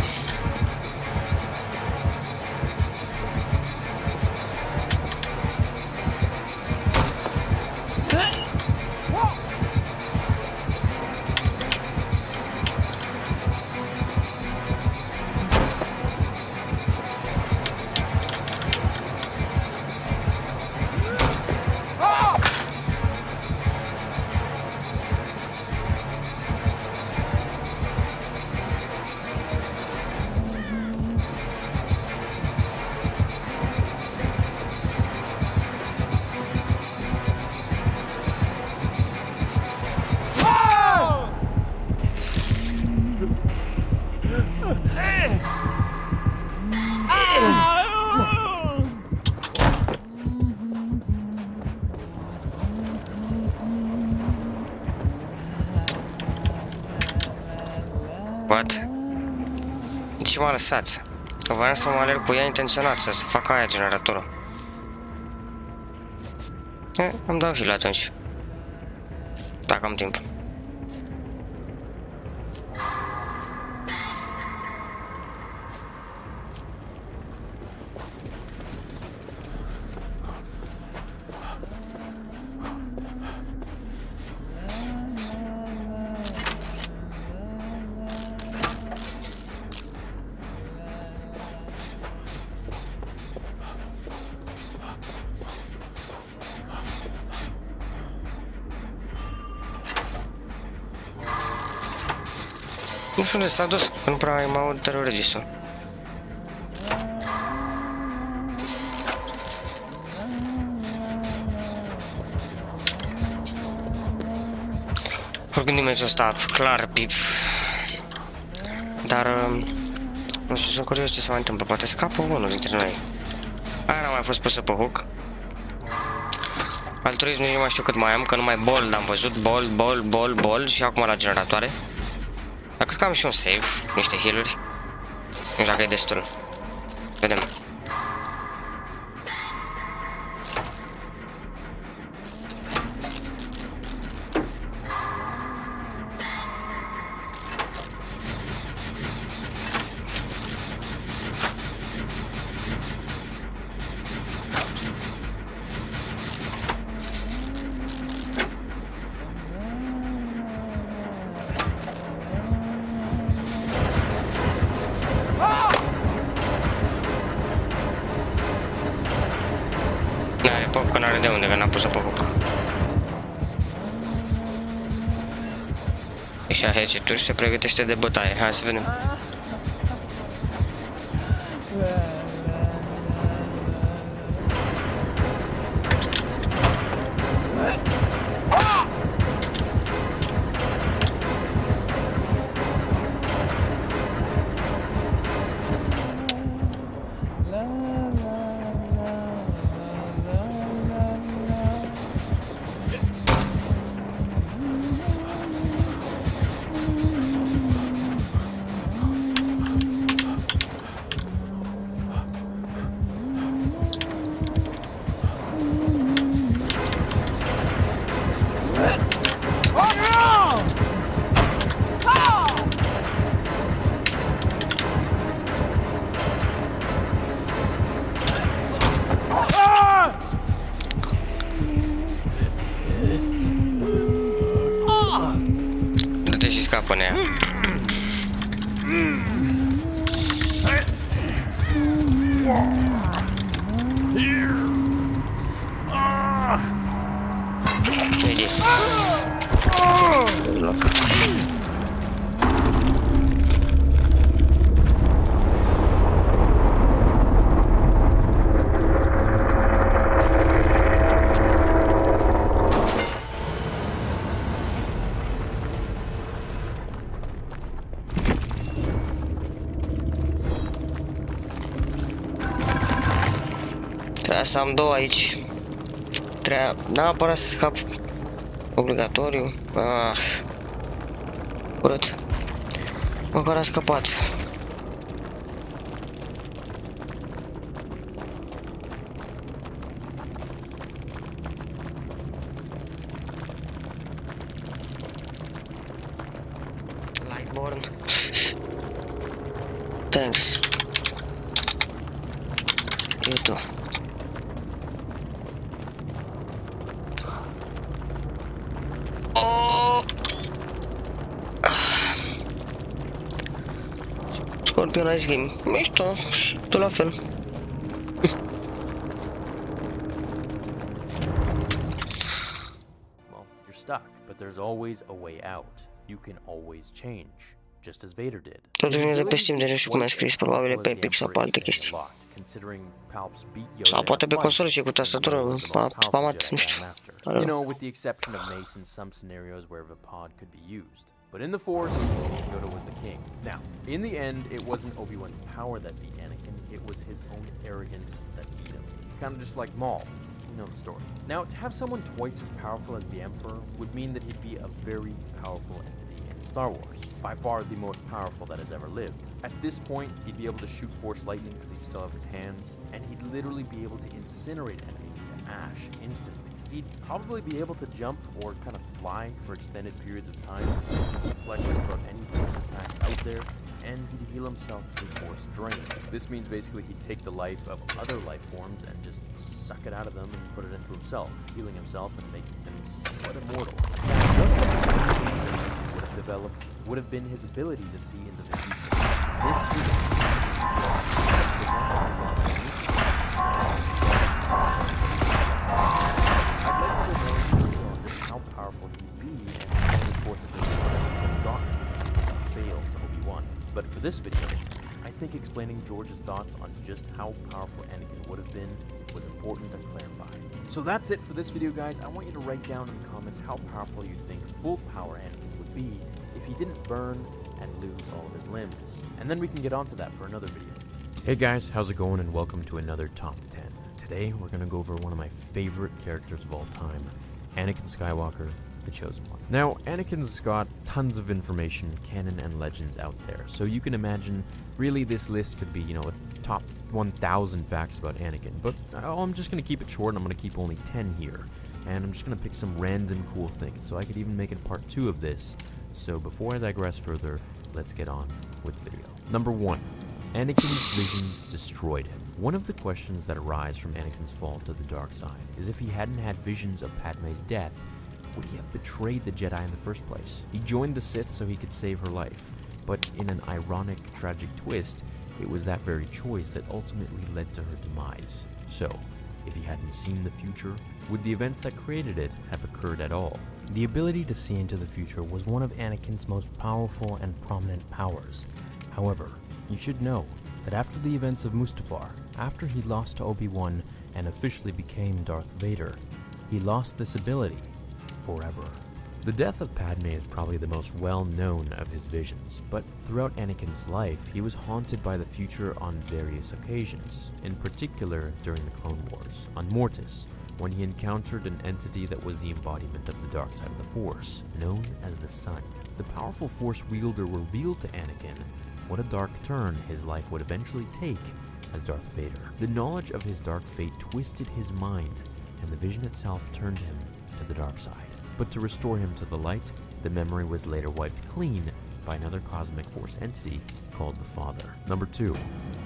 What? De ce m-a lăsat? Voiam să mă alerg cu ea intenționat, să facă aia generatorul. Îmi dau heal atunci. Dacă am timp. Nu știu unde s-a dus, că nu prea mai aud terorigistul. Oricum dimensiul ăsta, clar, pif. Dar, nu știu, sunt curios ce se mai întâmplă, poate scapă unul dintre noi. Aia n-a mai fost pusă pe hook. Altruism nici nu mai știu cât mai am, că numai bold am văzut, bold și acum la generatoare. Dar cred că am și un save, niște heal-uri. Nu știu dacă e destul. Vedem. Că n-are de unde, că n-am pus-o pe hook. Și a hatchet-uri și se pregătește de bătaie. Hai să vedem. Trebuia să am 2 aici. Trebuia neapărat să scap. Obligatoriu. Urât. Măcar a scăpat. Lightborn. Thanks. You too. Scorpion Ice Game. Mișto. Și tu la fel. Well, you're stuck, but there's always a way out. You can always change, just as Vader did. Totul vine de pe Steam, de nu știu cum ai scris, probabil pe Epic sau pe alte chestii. Sau poate pe consolă și cu tastatură, spamat, nu știu. You know, with the exception of Mace in some scenarios where Vapod could be used. But in the Force, Yoda was the king. Now, in the end, it wasn't Obi-Wan's power that beat Anakin, it was his own arrogance that beat him. Kind of just like Maul. You know the story. Now, to have someone twice as powerful as the Emperor would mean that he'd be a very powerful entity in Star Wars. By far the most powerful that has ever lived. At this point, he'd be able to shoot Force lightning because he'd still have his hands, and he'd literally be able to incinerate enemies to ash instantly. He'd probably be able to jump or kind of fly for extended periods of time, deflect just about any Force attack out there, and he'd heal himself through Force drain. This means basically he'd take the life of other life forms and just suck it out of them and put it into himself, healing himself and making him somewhat immortal. What would have developed would have been his ability to see into the future. This would how powerful he'd be and how many forces he had gotten failed to Obi-Wan. But for this video, I think explaining George's thoughts on just how powerful Anakin would have been was important to clarify. So that's it for this video, guys. I want you to write down in the comments how powerful you think full power Anakin would be if he didn't burn and lose all of his limbs. And then we can get onto that for another video. Hey guys, how's it going, and welcome to another Top 10. Today we're going to go over one of my favorite characters of all time, Anakin Skywalker, the Chosen One. Now, Anakin's got tons of information, canon and legends out there, so you can imagine, really this list could be, you know, a top 1,000 facts about Anakin, but I'm just going to keep it short, and I'm going to keep only 10 here, and I'm just going to pick some random cool things, so I could even make it part 2 of this. So before I digress further, let's get on with the video. Number 1. Anakin's visions destroyed him. One of the questions that arise from Anakin's fall to the dark side is if he hadn't had visions of Padme's death, would he have betrayed the Jedi in the first place? He joined the Sith so he could save her life, but in an ironic, tragic twist, it was that very choice that ultimately led to her demise. So, if he hadn't seen the future, would the events that created it have occurred at all? The ability to see into the future was one of Anakin's most powerful and prominent powers. However, you should know that after the events of Mustafar, after he lost to Obi-Wan and officially became Darth Vader, he lost this ability forever. The death of Padme is probably the most well-known of his visions, but throughout Anakin's life, he was haunted by the future on various occasions, in particular during the Clone Wars, on Mortis, when he encountered an entity that was the embodiment of the dark side of the Force, known as the Sun. The powerful Force wielder revealed to Anakin what a dark turn his life would eventually take as Darth Vader. The knowledge of his dark fate twisted his mind, and the vision itself turned him to the dark side. But to restore him to the light, the memory was later wiped clean by another cosmic force entity called the Father. Number 2.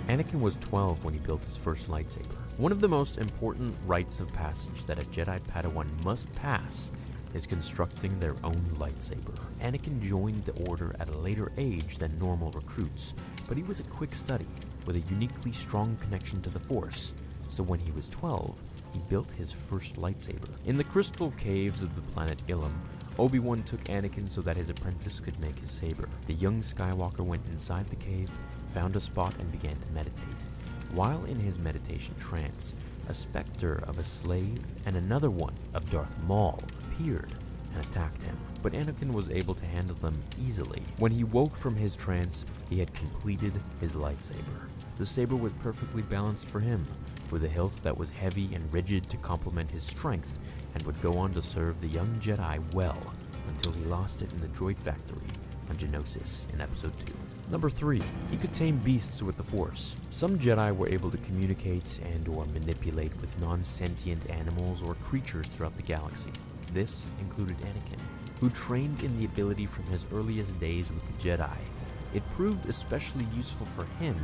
Anakin was 12 when he built his first lightsaber. One of the most important rites of passage that a Jedi Padawan must pass is constructing their own lightsaber. Anakin joined the Order at a later age than normal recruits, but he was a quick study with a uniquely strong connection to the Force, so when he was 12, he built his first lightsaber. In the crystal caves of the planet Ilum, Obi-Wan took Anakin so that his apprentice could make his saber. The young Skywalker went inside the cave, found a spot, and began to meditate. While in his meditation trance, a specter of a slave and another one of Darth Maul appeared and attacked him, but Anakin was able to handle them easily. When he woke from his trance, he had completed his lightsaber. The saber was perfectly balanced for him, with a hilt that was heavy and rigid to complement his strength, and would go on to serve the young Jedi well until he lost it in the droid factory on Geonosis in Episode 2. Number 3. He could tame beasts with the Force. Some Jedi were able to communicate and or manipulate with non-sentient animals or creatures throughout the galaxy. This included Anakin, who trained in the ability from his earliest days with the Jedi. It proved especially useful for him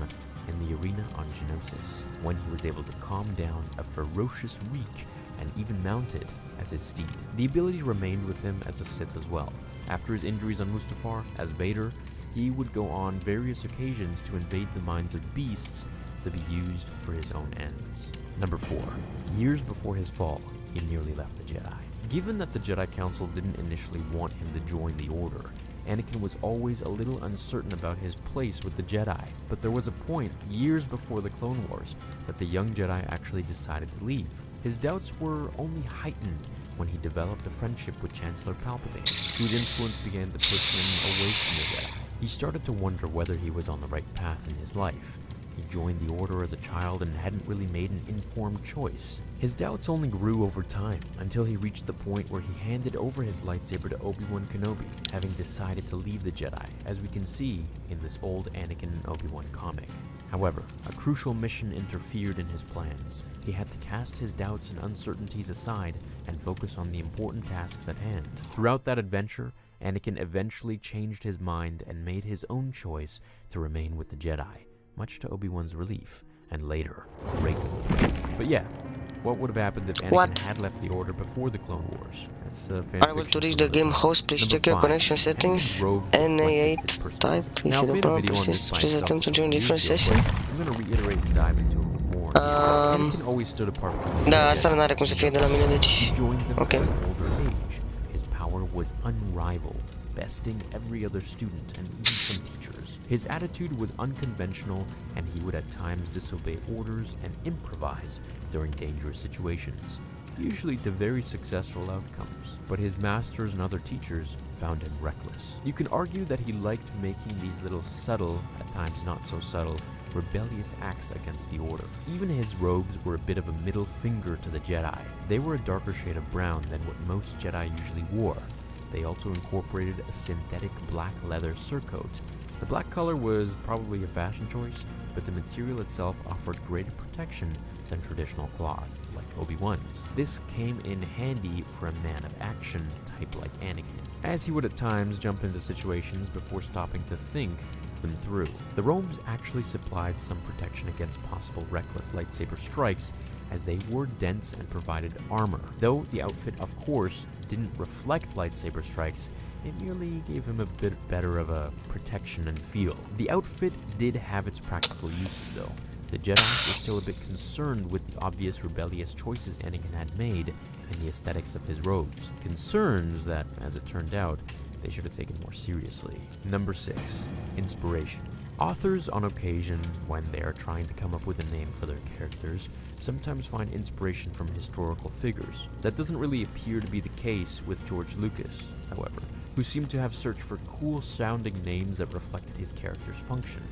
in the arena on Geonosis, when he was able to calm down a ferocious reek and even mount it as his steed. The ability remained with him as a Sith as well. After his injuries on Mustafar as Vader, he would go on various occasions to invade the minds of beasts to be used for his own ends. Number 4. Years before his fall, he nearly left the Jedi. Given that the Jedi Council didn't initially want him to join the Order, Anakin was always a little uncertain about his place with the Jedi, but there was a point, years before the Clone Wars, that the young Jedi actually decided to leave. His doubts were only heightened when he developed a friendship with Chancellor Palpatine, whose influence began to push him away from the Jedi. He started to wonder whether he was on the right path in his life. He joined the Order as a child and hadn't really made an informed choice. His doubts only grew over time, until he reached the point where he handed over his lightsaber to Obi-Wan Kenobi, having decided to leave the Jedi, as we can see in this old Anakin and Obi-Wan comic. However, a crucial mission interfered in his plans. He had to cast his doubts and uncertainties aside and focus on the important tasks at hand. Throughout that adventure, Anakin eventually changed his mind and made his own choice to remain with the Jedi, much to Obi-Wan's relief, and later, great regret. But yeah, what would have happened if Anakin had left the Order before the Clone Wars? That's Unable to reach the game host, please check your connection settings. NA8 type, if you don't problem, please attempt to join different session. I'm gonna reiterate and dive into it more. Anakin always stood apart from Da, asta nu are cum să fie de la mine, deci... Ok. His power was unrivaled, besting every other student and even some teachers. His attitude was unconventional, and he would at times disobey orders and improvise during dangerous situations, usually to very successful outcomes. But his masters and other teachers found him reckless. You can argue that he liked making these little subtle, at times not so subtle, rebellious acts against the Order. Even his robes were a bit of a middle finger to the Jedi. They were a darker shade of brown than what most Jedi usually wore. They also incorporated a synthetic black leather surcoat. The black color was probably a fashion choice, but the material itself offered greater protection than traditional cloth, like Obi-Wan's. This came in handy for a man of action type like Anakin, as he would at times jump into situations before stopping to think them through. The robes actually supplied some protection against possible reckless lightsaber strikes, as they were dense and provided armor. Though the outfit, of course, didn't reflect lightsaber strikes, it merely gave him a bit better of a protection and feel. The outfit did have its practical uses, though. The Jedi were still a bit concerned with the obvious rebellious choices Anakin had made and the aesthetics of his robes. Concerns that, as it turned out, they should have taken more seriously. Number 6. Inspiration. Authors, on occasion, when they are trying to come up with a name for their characters, sometimes find inspiration from historical figures. That doesn't really appear to be the case with George Lucas, however, who seemed to have searched for cool-sounding names that reflected his character's function.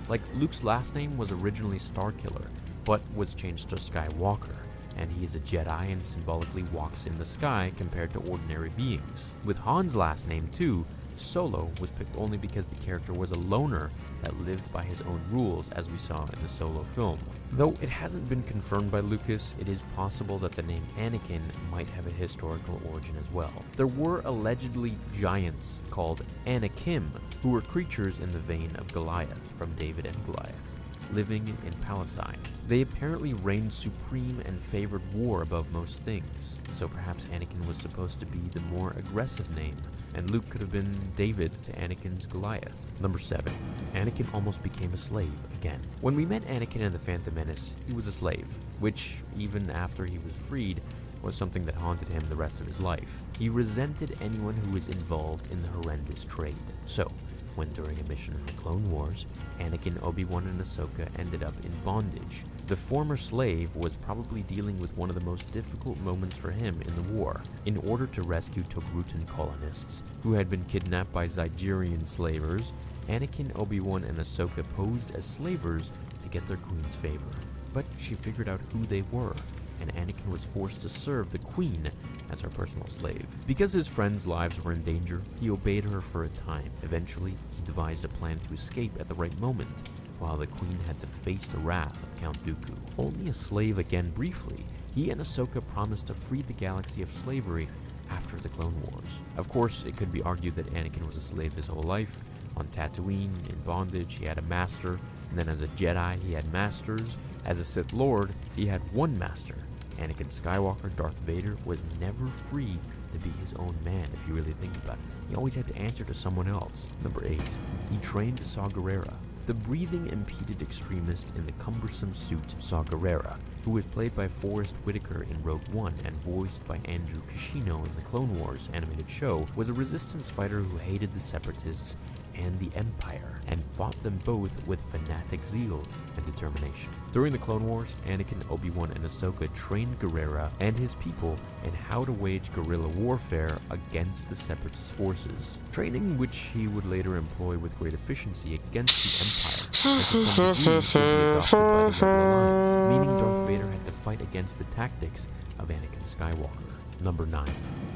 Like, Luke's last name was originally Starkiller, but was changed to Skywalker, and he is a Jedi and symbolically walks in the sky compared to ordinary beings. With Han's last name, too, Solo was picked only because the character was a loner that lived by his own rules, as we saw in the Solo film. Though it hasn't been confirmed by Lucas, it is possible that the name Anakin might have a historical origin as well. There were allegedly giants called Anakim, who were creatures in the vein of Goliath from David and Goliath, living in Palestine. They apparently reigned supreme and favored war above most things, so perhaps Anakin was supposed to be the more aggressive name, and Luke could have been David to Anakin's Goliath. Number 7. Anakin almost became a slave again. When we met Anakin in The Phantom Menace, he was a slave, which, even after he was freed, was something that haunted him the rest of his life. He resented anyone who was involved in the horrendous trade. So, when during a mission in the Clone Wars, Anakin, Obi-Wan, and Ahsoka ended up in bondage, the former slave was probably dealing with one of the most difficult moments for him in the war. In order to rescue Togrutan colonists who had been kidnapped by Zygerian slavers, Anakin, Obi-Wan, and Ahsoka posed as slavers to get their queen's favor. but she figured out who they were, and Anakin was forced to serve the Queen as her personal slave. Because his friends' lives were in danger, he obeyed her for a time. Eventually, he devised a plan to escape at the right moment, while the Queen had to face the wrath of Count Dooku. Only a slave again briefly, he and Ahsoka promised to free the galaxy of slavery after the Clone Wars. Of course, it could be argued that Anakin was a slave his whole life. On Tatooine, in bondage, he had a master, and then as a Jedi, he had masters. As a Sith Lord, he had one master. Anakin Skywalker, Darth Vader, was never free to be his own man, if you really think about it. He always had to answer to someone else. Number 8, he trained Saw Gerrera, the breathing-impeded extremist in the cumbersome suit Saw Gerrera, who was played by Forrest Whitaker in Rogue One and voiced by Andrew Kishino in the Clone Wars animated show, was a resistance fighter who hated the Separatists and the Empire, and fought them both with fanatic zeal and determination. During the Clone Wars, Anakin, Obi-Wan, and Ahsoka trained Gerrera and his people in how to wage guerrilla warfare against the Separatist forces, training which he would later employ with great efficiency against the Empire, and to some degree would be adopted by the Rebel Alliance, meaning Darth Vader had to fight against the tactics of Anakin Skywalker. Number 9.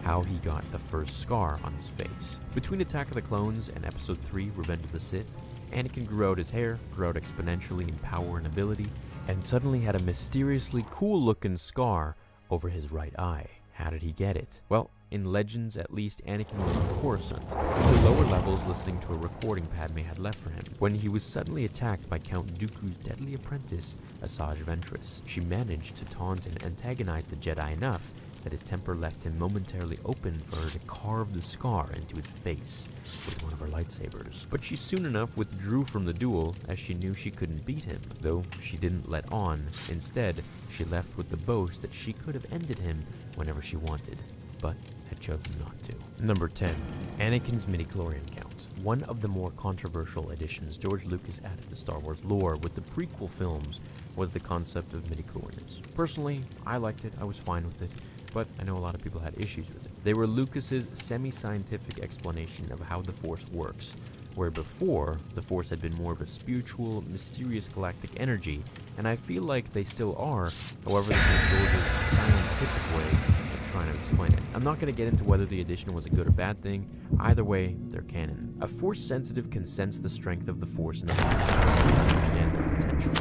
How he got the first scar on his face. Between Attack of the Clones and Episode 3, Revenge of the Sith, Anakin grew out his hair, grew out exponentially in power and ability, and suddenly had a mysteriously cool-looking scar over his right eye. How did he get it? Well, in Legends at least, Anakin was on Coruscant, in the lower levels listening to a recording Padme had left for him, when he was suddenly attacked by Count Dooku's deadly apprentice, Asajj Ventress. She managed to taunt and antagonize the Jedi enough that his temper left him momentarily open for her to carve the scar into his face with one of her lightsabers. But she soon enough withdrew from the duel, as she knew she couldn't beat him, though she didn't let on. Instead, she left with the boast that she could have ended him whenever she wanted, but had chosen not to. Number 10. Anakin's midichlorian count. One of the more controversial additions George Lucas added to Star Wars lore with the prequel films was the concept of midichlorians. Personally, I liked it, I was fine with it, but I know a lot of people had issues with it. They were Lucas's semi-scientific explanation of how the Force works, where before, the Force had been more of a spiritual, mysterious galactic energy, and I feel like they still are, however this is George's scientific way of trying to explain it. I'm not going to get into whether the addition was a good or bad thing, either way, they're canon. A Force-sensitive can sense the strength of the Force and understand their potential.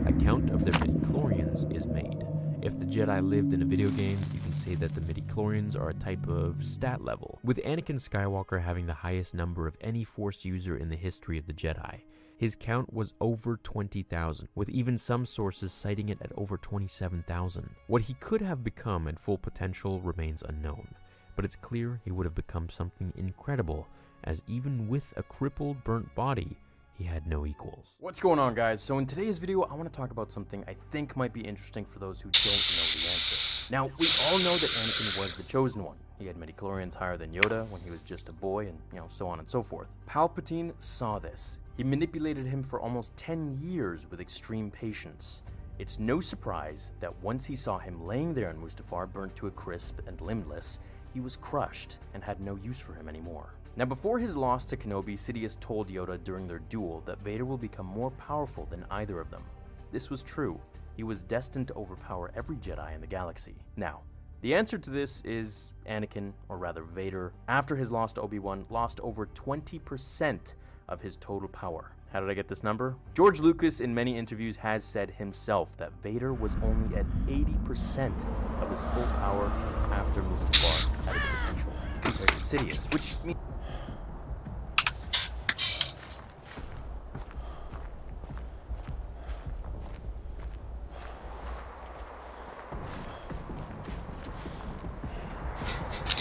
A count of their midichlorians is made. If the Jedi lived in a video game, you can say that the midichlorians are a type of stat level, with Anakin Skywalker having the highest number of any Force user in the history of the Jedi. His count was over 20,000, with even some sources citing it at over 27,000. What he could have become at full potential remains unknown, but it's clear he would have become something incredible, as even with a crippled, burnt body, he had no equals. What's going on, guys? So in today's video, I want to talk about something I think might be interesting for those who don't know the answer. Now, we all know that Anakin was the chosen one. He had midichlorians higher than Yoda when he was just a boy, and so on and so forth. Palpatine saw this. He manipulated him for almost 10 years with extreme patience. It's no surprise that once he saw him laying there in Mustafar, burnt to a crisp and limbless, he was crushed and had no use for him anymore. Now, before his loss to Kenobi, Sidious told Yoda during their duel that Vader will become more powerful than either of them. This was true. He was destined to overpower every Jedi in the galaxy. Now, the answer to this is Anakin, or rather Vader, after his loss to Obi-Wan, lost over 20% of his total power. How did I get this number? George Lucas in many interviews has said himself that Vader was only at 80% of his full power after Mustafar had his potential, compared to Sidious, which means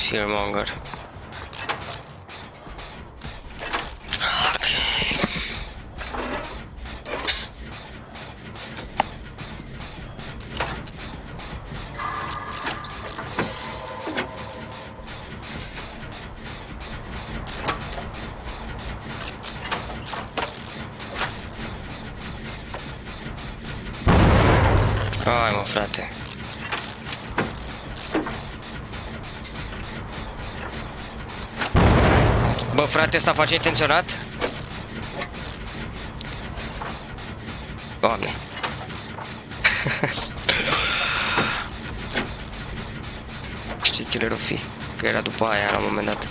fearmonger. Hai mă, frate. Bă, frate, ăsta face intenționat? Doamne. Știi killer-ul fi? Că era după aia la un moment dat.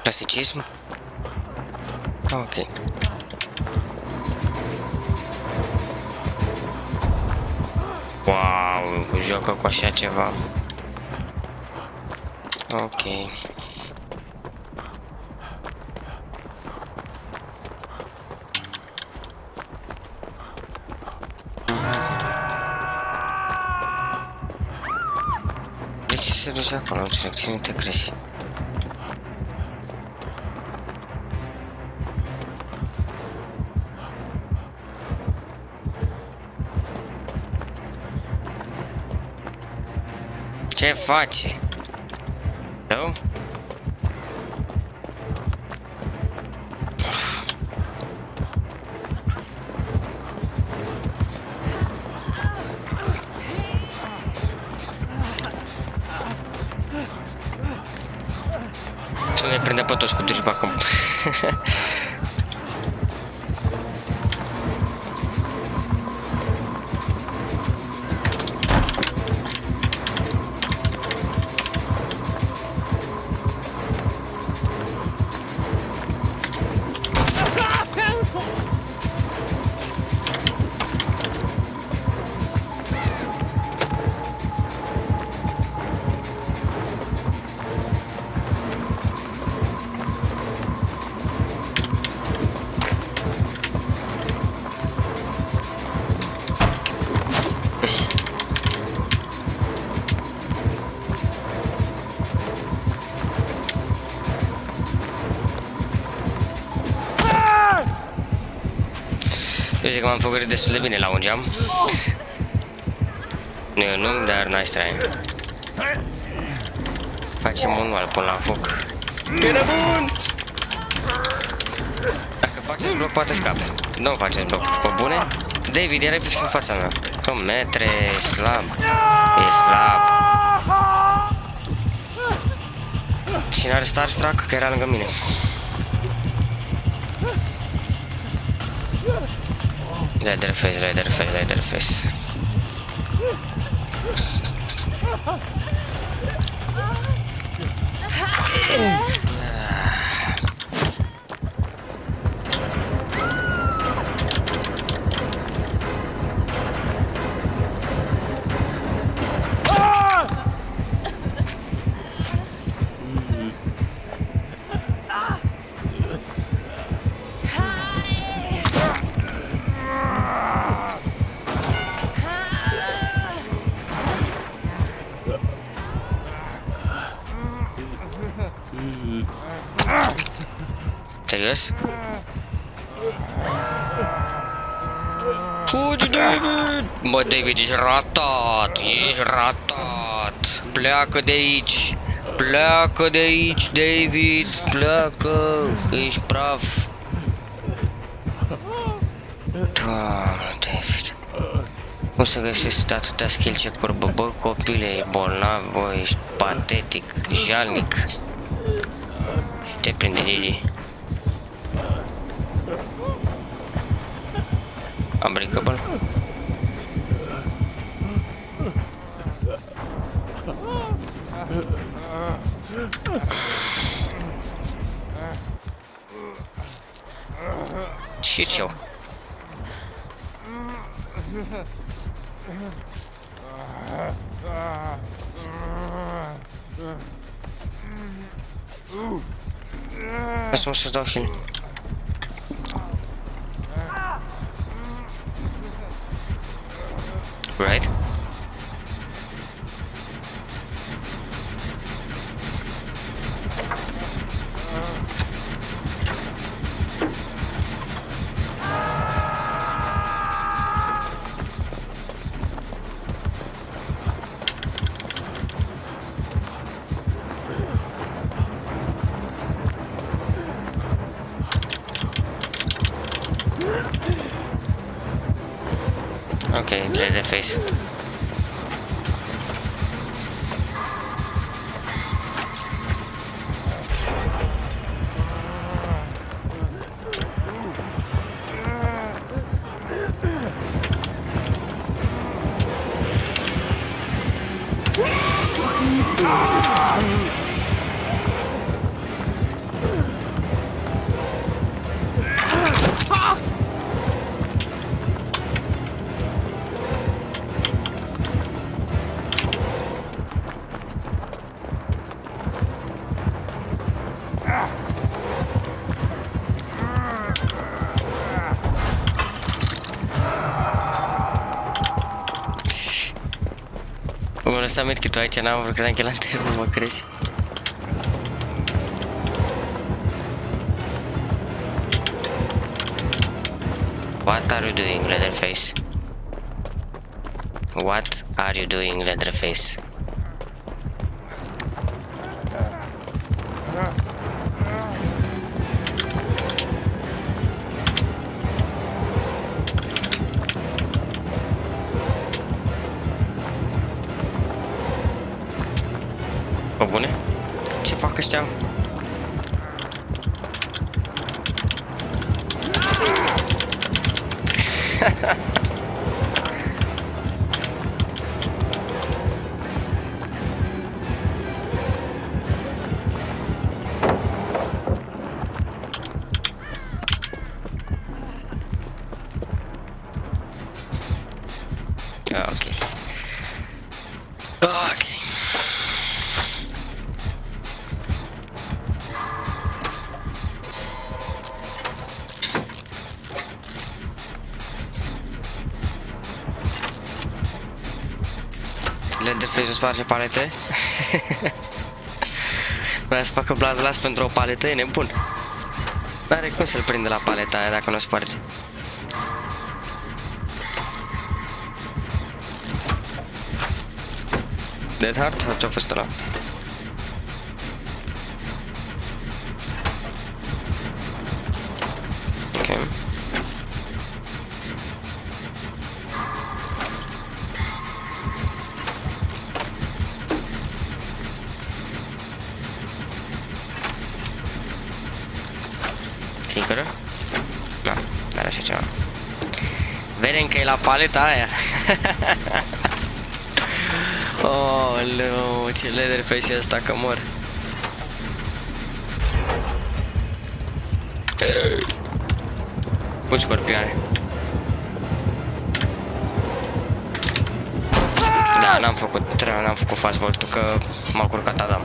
Clasicism? Ok. Wow, joacă cu așa ceva. Ok. De ce se duce acolo? Cine te crezi? Ce face? Eu? Să ne prindem pe toți cu duci pe acum. Eu zic că m-am făcut destul de bine la un geam. Nu e un unghi, dar n-aș trai. Facem un wall până la foc. Bine bun! Dacă faceți bloc, poate scape. Nu faceți bloc. Pe bune? David, era fix în fața mea. Că metre, slab. E slab. Cine are Starstruck? Că era lângă mine. Leatherface, Leatherface, Leatherface. Serios? Fugi, David! Bă, David, ești ratat! Ești ratat! Pleacă de aici! Pleacă de aici, David! Pleacă! Ești praf! Doamne, David! Cum să găsești atâtea skill check-uri, bă, copile, ești bolnav, bă, ești patetic, jalnic! Te prinde Gigi. Unbreakable. Shit show. Lasă-mă să dau heal. Right? Ok, Leatherface. Mă lăsat medkit-ul aici, n-am vrut, credeam că e lanternă, mă crezi? What are you doing, Leatherface? What are you doing, Leatherface? Bă, bune? Ce fac ăștia? Ok. Ok. Leatherface-ul sparge palete. Vrea să facă Bloodlust pentru o paletă, e nebun. N-are cum să-l prinde la paleta aia dacă nu o sparge. Dead Heart sau ce-a fost ăla? Ok. Tinkeră? Nu, n-are așa ceva. Vedem că e la paleta aia. Oh, no, ce Leatherface e ăsta, că mor. Cu scorpioane. Da, n-am făcut fast vault-ul, că m-a curcat Adam.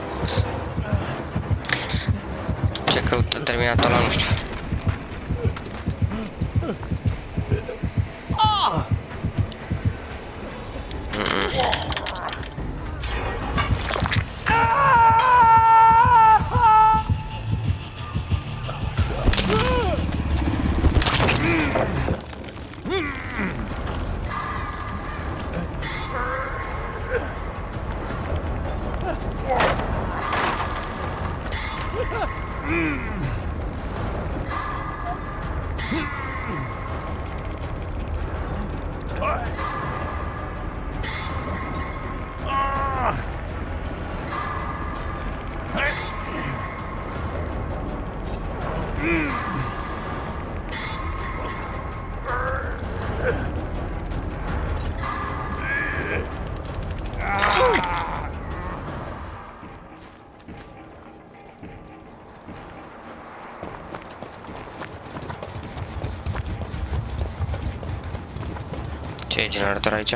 Ce căută terminatul ăla, nu știu. Ce e generator aici?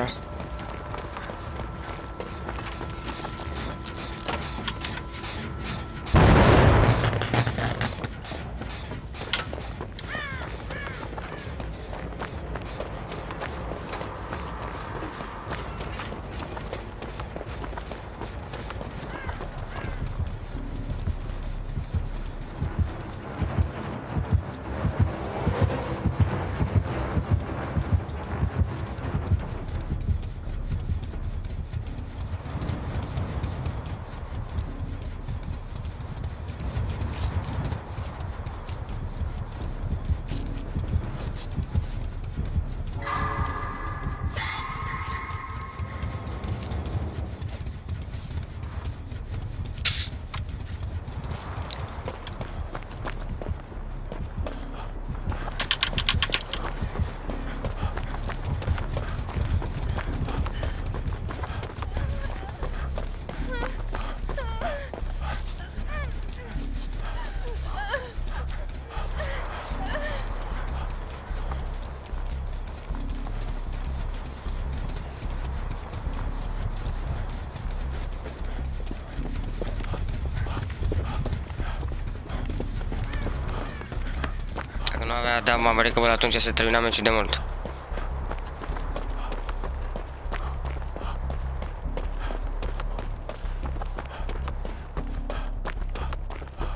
nu avea da mamă, că bă, atunci se termina meciul de mult.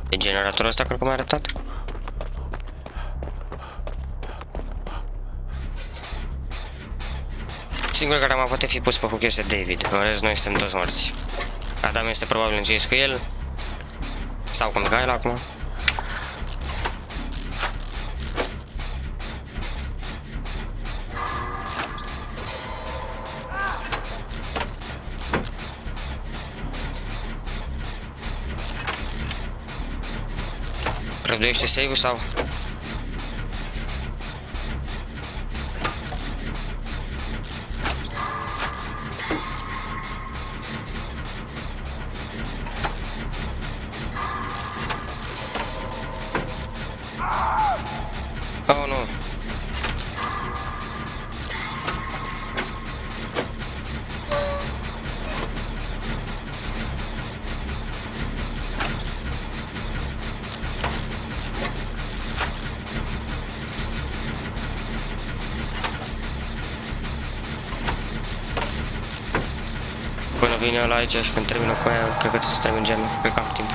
E generatorul ăsta, cred că m-a arătat. Singurul care mai poate fi pus pe hook este David, în rest noi suntem toți morți. Adam este probabil înțeles cu el. Sau cu Mihail acum. Prăvduiește save-ul sau? Oh, nu. Până vine ăla aici și când termină cu aia, cred că trebuie să termin gemul, cred că am timp.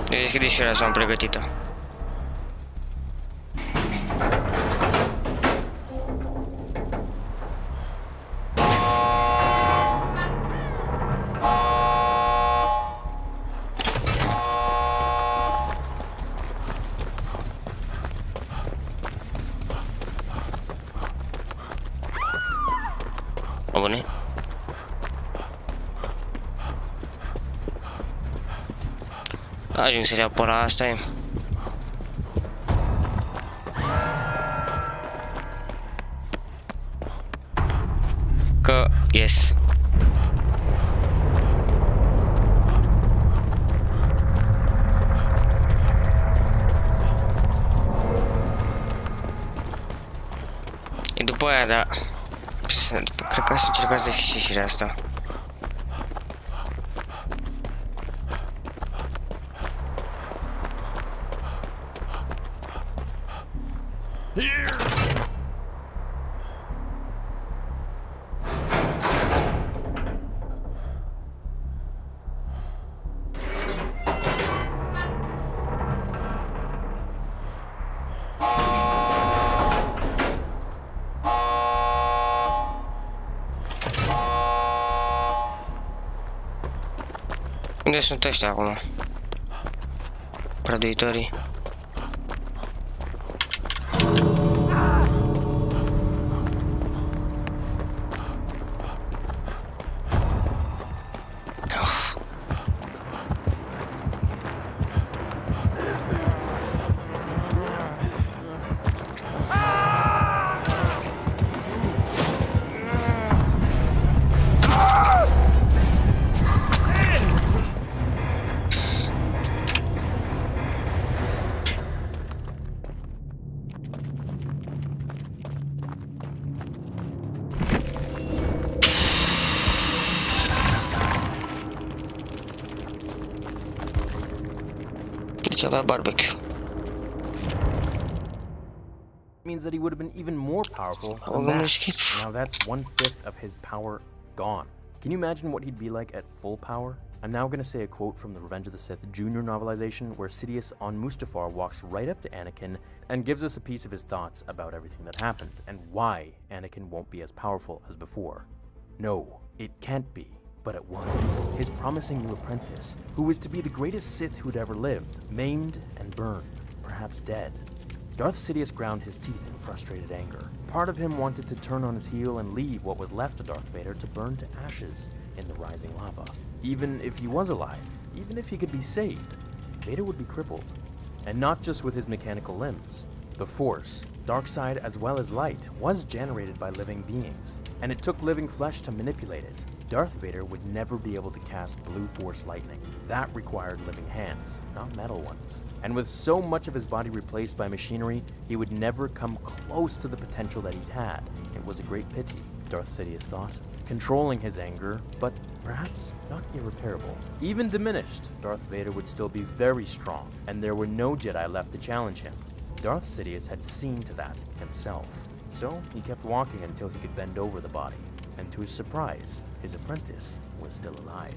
Deschide și răzva pregătită. O, bune? Ajung să le-au păra, asta e. Că, yes. E după aia, dar... Cred că să încercați să deschizi și asta. Unde sunt ăștia acum? Prăduitorii. Barbecue. Means that he would have been even more powerful than that. Now that's 1/5 of his power gone. Can you imagine what he'd be like at full power? I'm now going to say a quote from the Revenge of the Sith Junior novelization where Sidious on Mustafar walks right up to Anakin and gives us a piece of his thoughts about everything that happened and why Anakin won't be as powerful as before. No, it can't be. But it was. His promising new apprentice, who was to be the greatest Sith who'd ever lived, maimed and burned, perhaps dead. Darth Sidious ground his teeth in frustrated anger. Part of him wanted to turn on his heel and leave what was left of Darth Vader to burn to ashes in the rising lava. Even if he was alive, even if he could be saved, Vader would be crippled. And not just with his mechanical limbs. The Force, dark side as well as light, was generated by living beings, and it took living flesh to manipulate it. Darth Vader would never be able to cast blue Force lightning. That required living hands, not metal ones. And with so much of his body replaced by machinery, he would never come close to the potential that he'd had. It was a great pity, Darth Sidious thought, controlling his anger, but perhaps not irreparable. Even diminished, Darth Vader would still be very strong, and there were no Jedi left to challenge him. Darth Sidious had seen to that himself, so he kept walking until he could bend over the body. And to his surprise, his apprentice was still alive.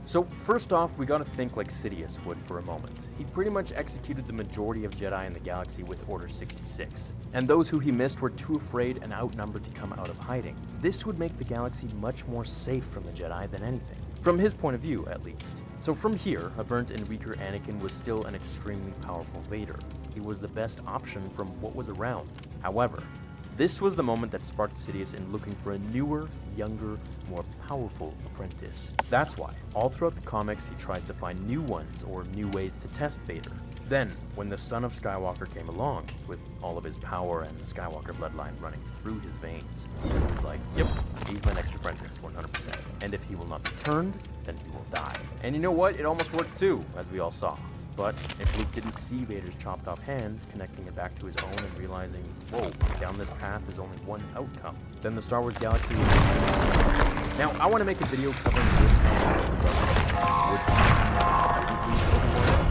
So first off, we gotta think like Sidious would for a moment. He pretty much executed the majority of Jedi in the galaxy with Order 66, and those who he missed were too afraid and outnumbered to come out of hiding. This would make the galaxy much more safe from the Jedi than anything. From his point of view, at least. So from here, a burnt and weaker Anakin was still an extremely powerful Vader. He was the best option from what was around. However, this was the moment that sparked Sidious in looking for a newer, younger, more powerful apprentice. That's why, all throughout the comics, he tries to find new ones or new ways to test Vader. Then, when the son of Skywalker came along, with all of his power and the Skywalker bloodline running through his veins, he was like, yep, he's my next apprentice, 100%. And if he will not be turned, then he will die. And you know what? It almost worked too, as we all saw. But if Luke didn't see Vader's chopped off hand, connecting it back to his own and realizing, whoa, down this path is only one outcome, then the Star Wars galaxy would be. Now, I want to make a video covering this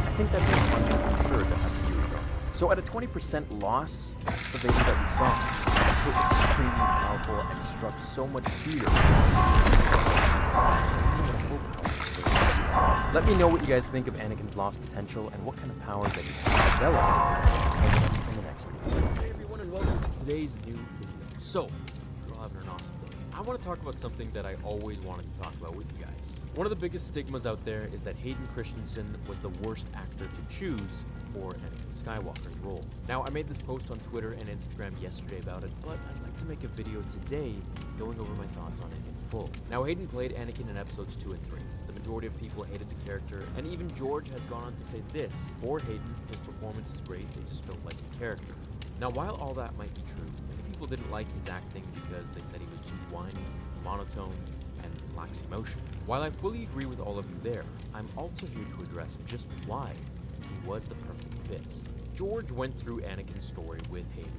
I think that'd be fun, I'm sure, to have viewers on. So at a 20% loss, that's the Vader that we saw. He's still extremely powerful and struck so much fear. Let me know what you guys think of Anakin's lost potential and what kind of powers that he has developed in the next video. Hey everyone, and welcome to today's new video. So, you're all having an awesome day. I want to talk about something that I always wanted to talk about with you guys. One of the biggest stigmas out there is that Hayden Christensen was the worst actor to choose for Anakin Skywalker's role. Now, I made this post on Twitter and Instagram yesterday about it, but I'd like to make a video today going over my thoughts on it in full. Now, Hayden played Anakin in episodes 2 and 3. The majority of people hated the character, and even George has gone on to say this. For Hayden, his performance is great, they just don't like the character. Now, while all that might be true, many people didn't like his acting because they said he was too whiny, monotone, and lacks emotion. While I fully agree with all of you there, I'm also here to address just why he was the perfect fit. George went through Anakin's story with Hayden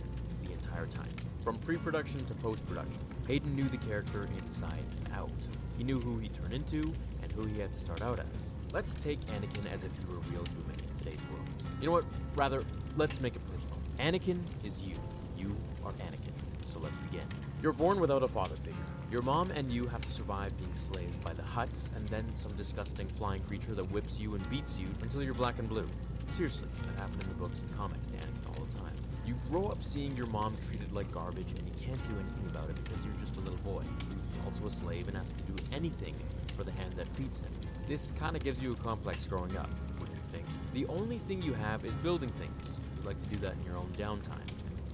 the entire time. From pre-production to post-production, Hayden knew the character inside and out. He knew who he turned into and who he had to start out as. Let's take Anakin as if he were a real human in today's world. You know what? Rather, let's make it personal. Anakin is you. You are Anakin. So let's begin. You're born without a father figure. Your mom and you have to survive being slaves by the Hutts and then some disgusting flying creature that whips you and beats you until you're black and blue. Seriously, that happened in the books and comics to Anakin all the time. You grow up seeing your mom treated like garbage and you can't do anything about it because you're just a little boy who's also a slave and has to do anything for the hand that feeds him. This kind of gives you a complex growing up, wouldn't you think? The only thing you have is building things. You like to do that in your own downtime.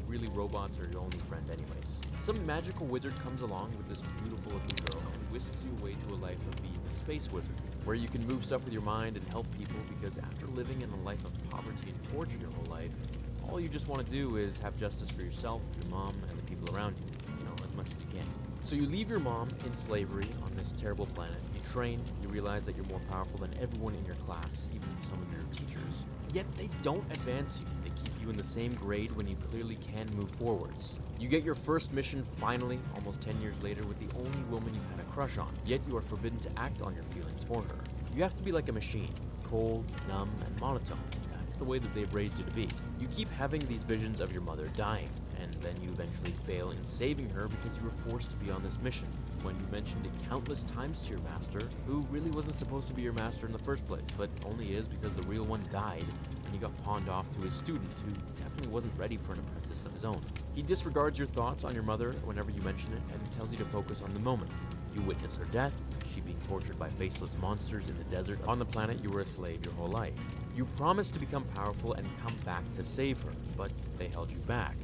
Really, robots are your only friend anyways. Some magical wizard comes along with this beautiful looking girl and whisks you away to a life of being a space wizard, where you can move stuff with your mind and help people because after living in a life of poverty and torture your whole life, all you just want to do is have justice for yourself, your mom, and the people around you, as much as you can. So you leave your mom in slavery on this terrible planet, you train, you realize that you're more powerful than everyone in your class, even some of your teachers, yet they don't advance you. They keep you in the same grade when you clearly can move forwards. You get your first mission finally, almost 10 years later, with the only woman you had a crush on, yet you are forbidden to act on your feelings for her. You have to be like a machine, cold, numb, and monotone. That's the way that they've raised you to be. You keep having these visions of your mother dying, and then you eventually fail in saving her because you were forced to be on this mission, when you mentioned it countless times to your master, who really wasn't supposed to be your master in the first place, but only is because the real one died, and he got pawned off to his student, who definitely wasn't ready for an apprentice of his own. He disregards your thoughts on your mother whenever you mention it, and tells you to focus on the moment. You witness her death, she being tortured by faceless monsters in the desert on the planet you were a slave your whole life. You promised to become powerful and come back to save her, but they held you back.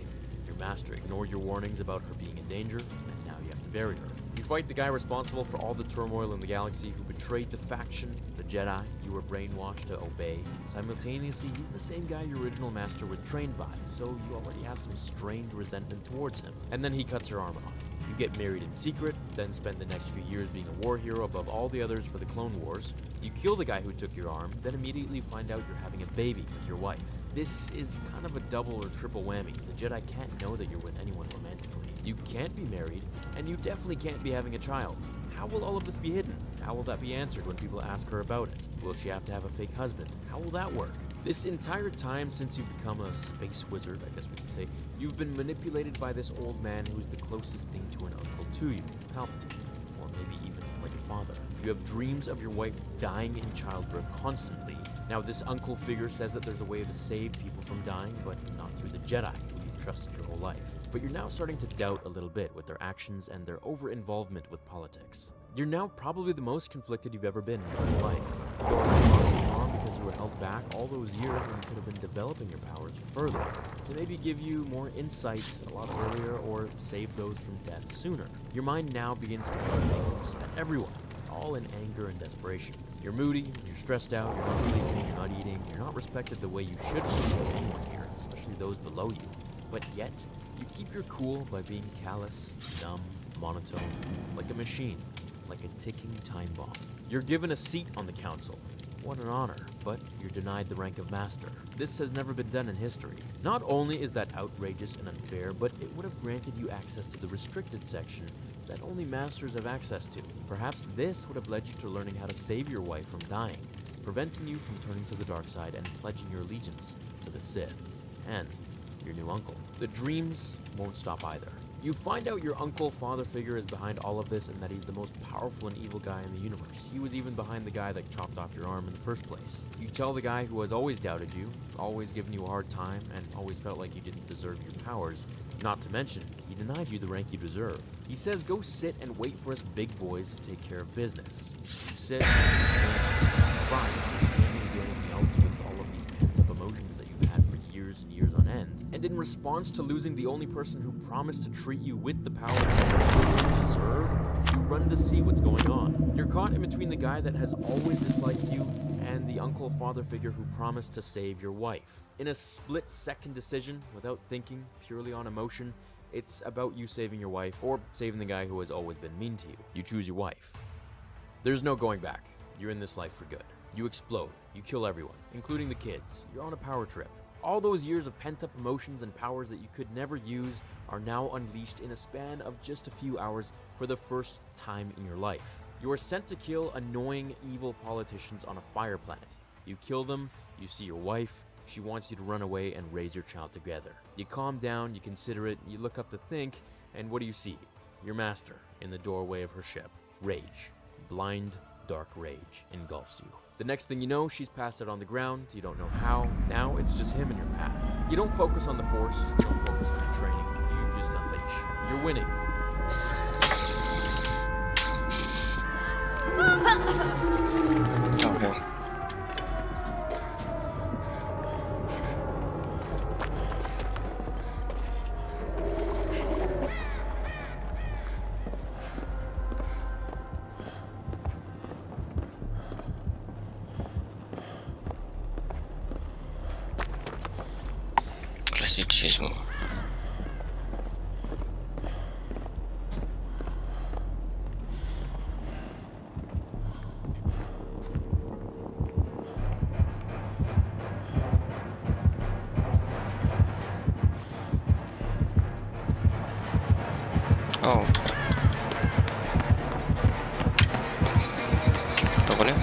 Your master ignored your warnings about her being in danger, and now you have to bury her. You fight the guy responsible for all the turmoil in the galaxy who betrayed the faction, the Jedi, you were brainwashed to obey. Simultaneously, he's the same guy your original master was trained by, so you already have some strained resentment towards him. And then he cuts your arm off. You get married in secret, then spend the next few years being a war hero above all the others for the Clone Wars. You kill the guy who took your arm, then immediately find out you're having a baby with your wife. This is kind of a double or triple whammy. The Jedi can't know that you're with anyone romantically. You can't be married, and you definitely can't be having a child. How will all of this be hidden? How will that be answered when people ask her about it? Will she have to have a fake husband? How will that work? This entire time since you've become a space wizard, I guess we could say, you've been manipulated by this old man who's the closest thing to an uncle to you, Palpatine, or maybe even like a father. You have dreams of your wife dying in childbirth constantly. Now this uncle figure says that there's a way to save people from dying, but not through the Jedi, who you've trusted your whole life. But you're now starting to doubt a little bit with their actions and their over-involvement with politics. You're now probably the most conflicted you've ever been in your life. You're on because you were held back all those years when you could have been developing your powers further to maybe give you more insights a lot earlier or save those from death sooner. Your mind now begins to point fingers at everyone, all in anger and desperation. You're moody, you're stressed out, you're not sleeping, you're not eating, you're not respected the way you should be by anyone here, especially those below you. But yet, you keep your cool by being callous, numb, monotone, like a machine, like a ticking time bomb. You're given a seat on the council. What an honor, but you're denied the rank of master. This has never been done in history. Not only is that outrageous and unfair, but it would have granted you access to the restricted section that only masters have access to. Perhaps this would have led you to learning how to save your wife from dying, preventing you from turning to the dark side and pledging your allegiance to the Sith and your new uncle. The dreams won't stop either. You find out your uncle father figure is behind all of this and that he's the most powerful and evil guy in the universe. He was even behind the guy that chopped off your arm in the first place. You tell the guy who has always doubted you, always given you a hard time, and always felt like you didn't deserve your powers. Not to mention, he denied you the rank you deserve. He says go sit and wait for us big boys to take care of business. You sit and cry. You can't really do anything else with all of these pent-up emotions that you've had for years and years on end. And in response to losing the only person who promised to treat you with the power you deserve, you run to see what's going on. You're caught in between the guy that has always disliked you and the uncle father figure who promised to save your wife. In a split-second decision, without thinking, purely on emotion, it's about you saving your wife or saving the guy who has always been mean to you. You choose your wife. There's no going back. You're in this life for good. You explode. You kill everyone, including the kids. You're on a power trip. All those years of pent-up emotions and powers that you could never use are now unleashed in a span of just a few hours for the first time in your life. You are sent to kill annoying, evil politicians on a fire planet. You kill them, you see your wife, she wants you to run away and raise your child together. You calm down, you consider it, you look up to think, and what do you see? Your master in the doorway of her ship. Rage. Blind, dark rage engulfs you. The next thing you know, she's passed out on the ground. You don't know how. Now it's just him in your path. You don't focus on the Force. You don't focus on your training. You just unleash. You're winning. Okay. Classicismo. Oh. Apa nih?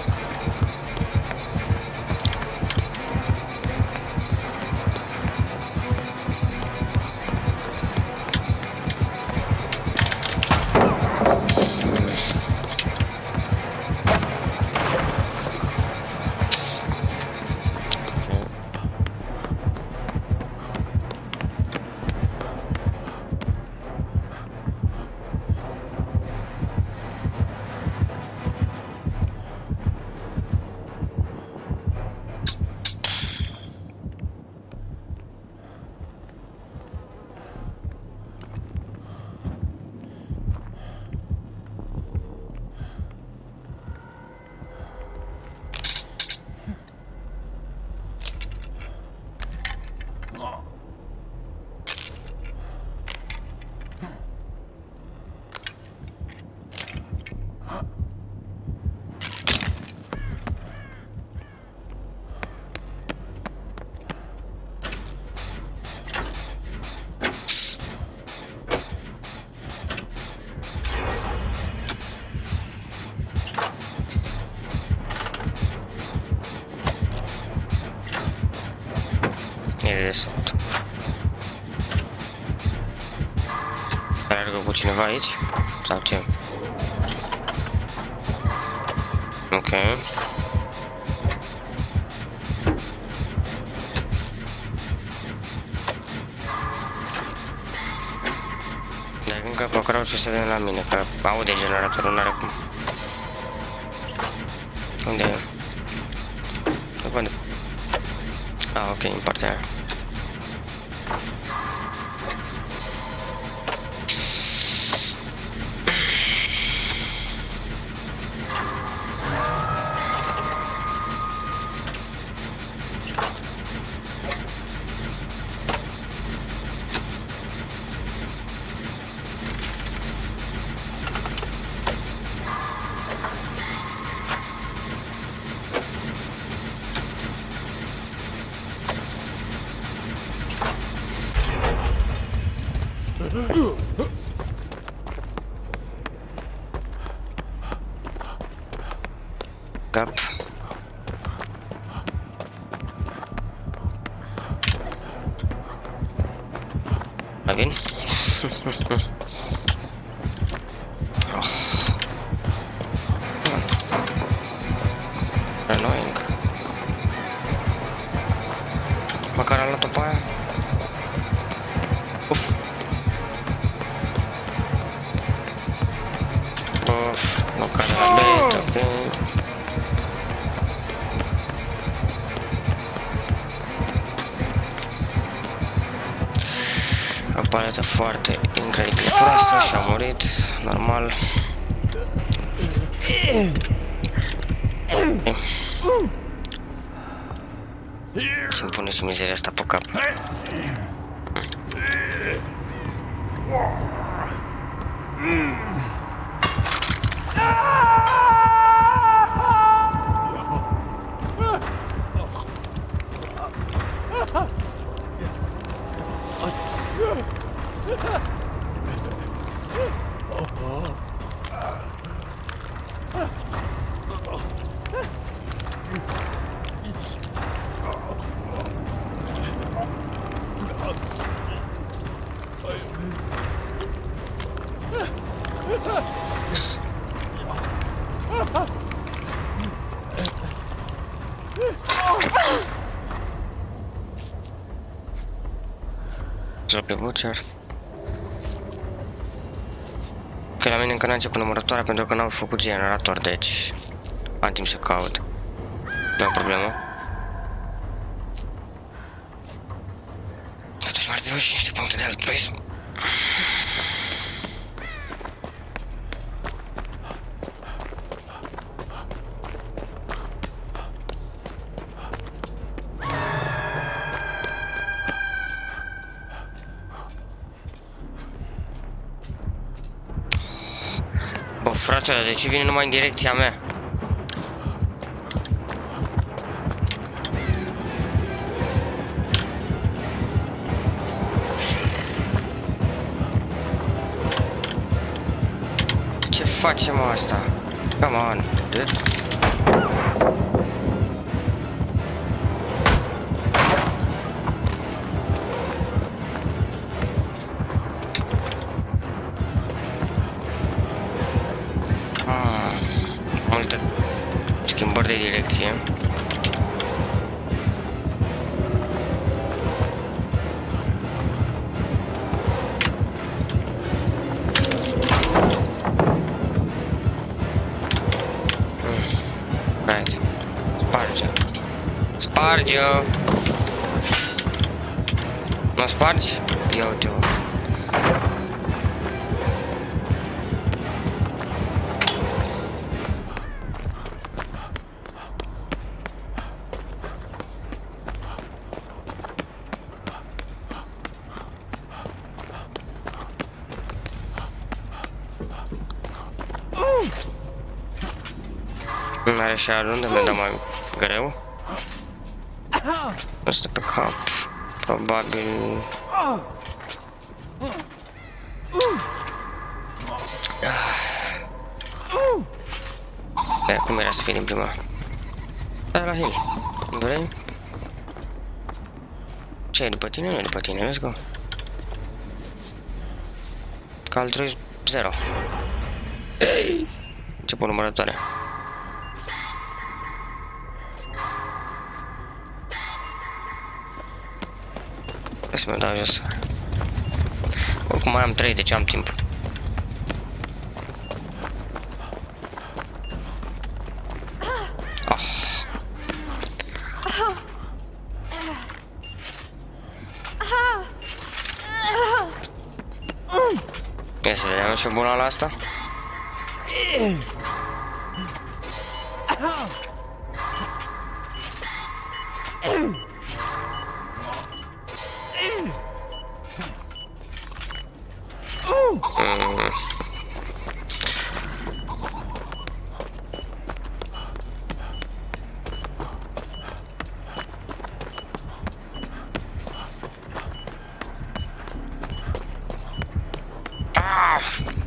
e de desubt. Alergă cu cineva aici? Sau ce? Ok. Dar încă pe crouch să dăm la mine, că aude generatorul, n-are cum. Unde e? Unde? Ah, ok, în partea aia. Cap. Mai vin? Annoying. Măcar am luat-o pe aia. Uf. Uf, măcar la bet, ok. O paletă foarte incredibil proastă și a murit, normal. Și-mi pune și mizeria asta pe cap. Pe Butcher. Că la mine încă n-a început numărătoarea pentru că n-au făcut generator, deci am timp să caut. Nu am problemă. Totuși m-ar trebui și niște puncte de altruism. Bă, fratele, de ce vine numai în direcția mea? Ce facem asta? Come on, dude. Multe schimbări de direcție. Right. Sparge. Sparge-o. Nu spargi? Ia uite-o. Are și alunde, mi-a dat mai greu. Asta pe cap. Probabil... Cum era să fie din prima? Da, la heal. Vrei? Ce e după tine? Nu e după tine, let's go. Caltrui 0. Ei! Început numărătoare. Hai să mă dau jos. Oricum mai am 3, deci am timp. Ia să vedem și bună la asta.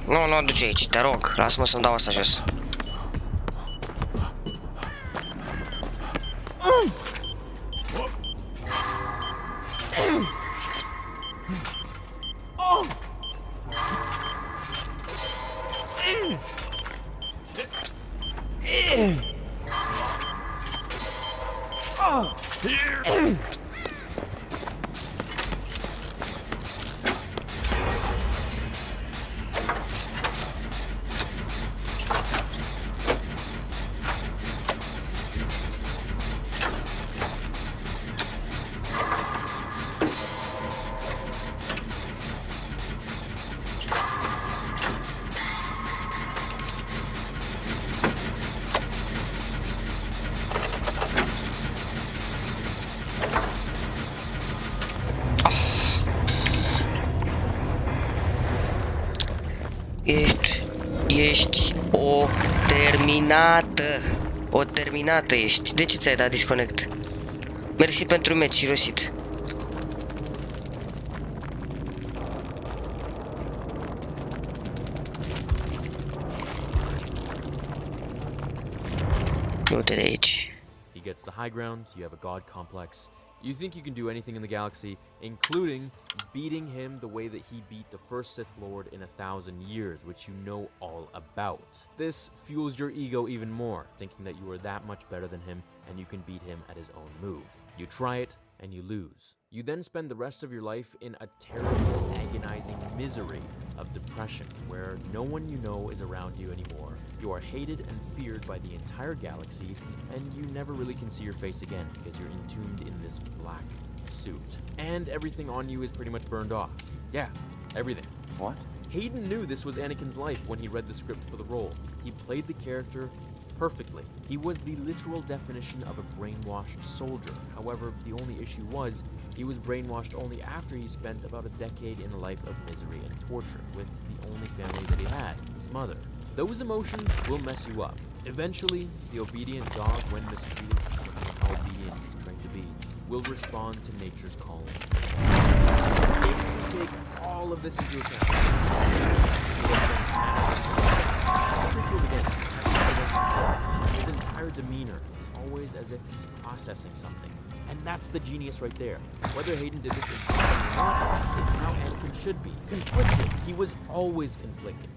Nu, nu o duce aici, te rog, lasă-mă să-mi dau asta jos. Ești o terminată. O terminată ești. De ce ți-ai dat disconnect? Mersi pentru meci, irosit. Du-te de aici. He gets the high ground, you have a god complex. You think you can do anything in the galaxy, including beating him the way that he beat the first Sith Lord in 1,000 years, which you know all about. This fuels your ego even more, thinking that you are that much better than him and you can beat him at his own move. You try it, and you lose. You then spend the rest of your life in a terrible, agonizing misery of depression, where no one you know is around you anymore. You are hated and feared by the entire galaxy, and you never really can see your face again because you're entombed in this black suit. And everything on you is pretty much burned off. Yeah, everything. What? Hayden knew this was Anakin's life when he read the script for the role. He played the character perfectly. He was the literal definition of a brainwashed soldier. However, the only issue was, he was brainwashed only after he spent about a decade in a life of misery and torture with the only family that he had, his mother. Those emotions will mess you up. Eventually, the obedient dog, when mistreated, how obedient he's trained to be, will respond to nature's calling. If you take all of this into account, his entire demeanor is always as if he's processing something. And that's the genius right there. Whether Hayden did this intentionally or not, it's how Anakin should be. Conflicted. He was always conflicted.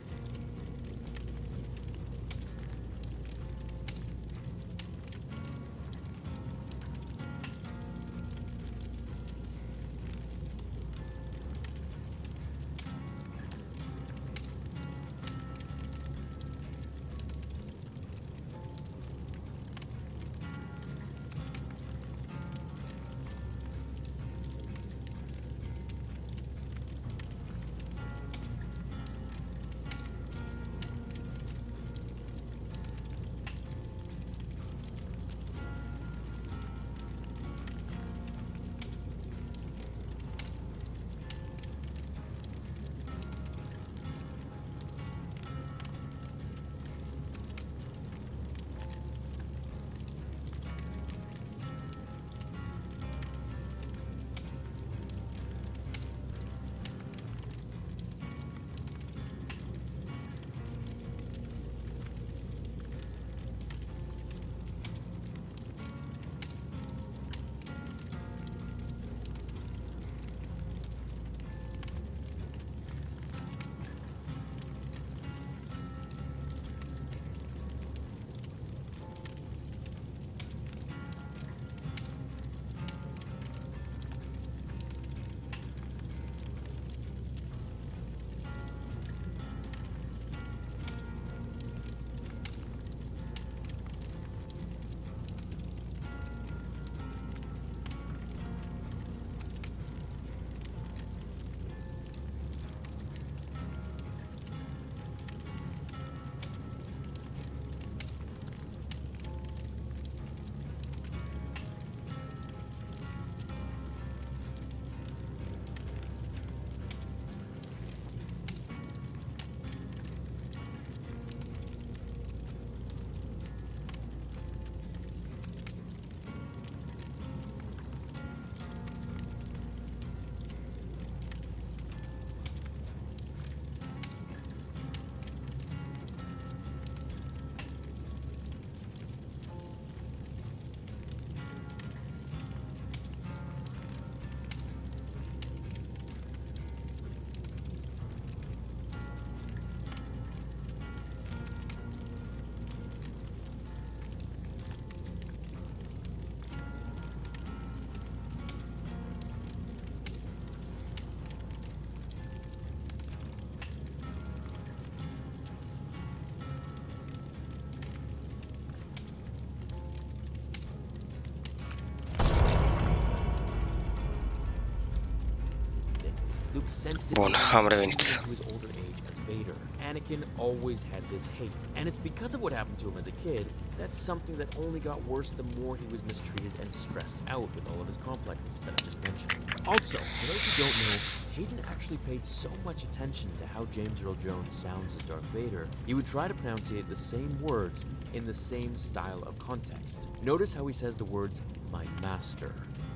sensed it Bun, am revenit. into his older age as Vader. Anakin always had this hate, and it's because of what happened to him as a kid that's something that only got worse the more he was mistreated and stressed out with all of his complexes that I just mentioned. Also, for those who don't know, Hayden actually paid so much attention to how James Earl Jones sounds as Darth Vader, he would try to pronunciate the same words in the same style of context. Notice how he says the words, "my master."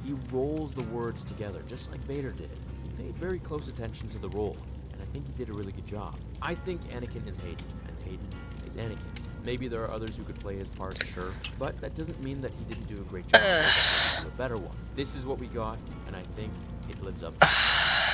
He rolls the words together, just like Vader did. He paid very close attention to the role, and I think he did a really good job. I think Anakin is Hayden, and Hayden is Anakin. Maybe there are others who could play his part, sure, but that doesn't mean that he didn't do a great job. He did a better one. This is what we got, and I think it lives up to it.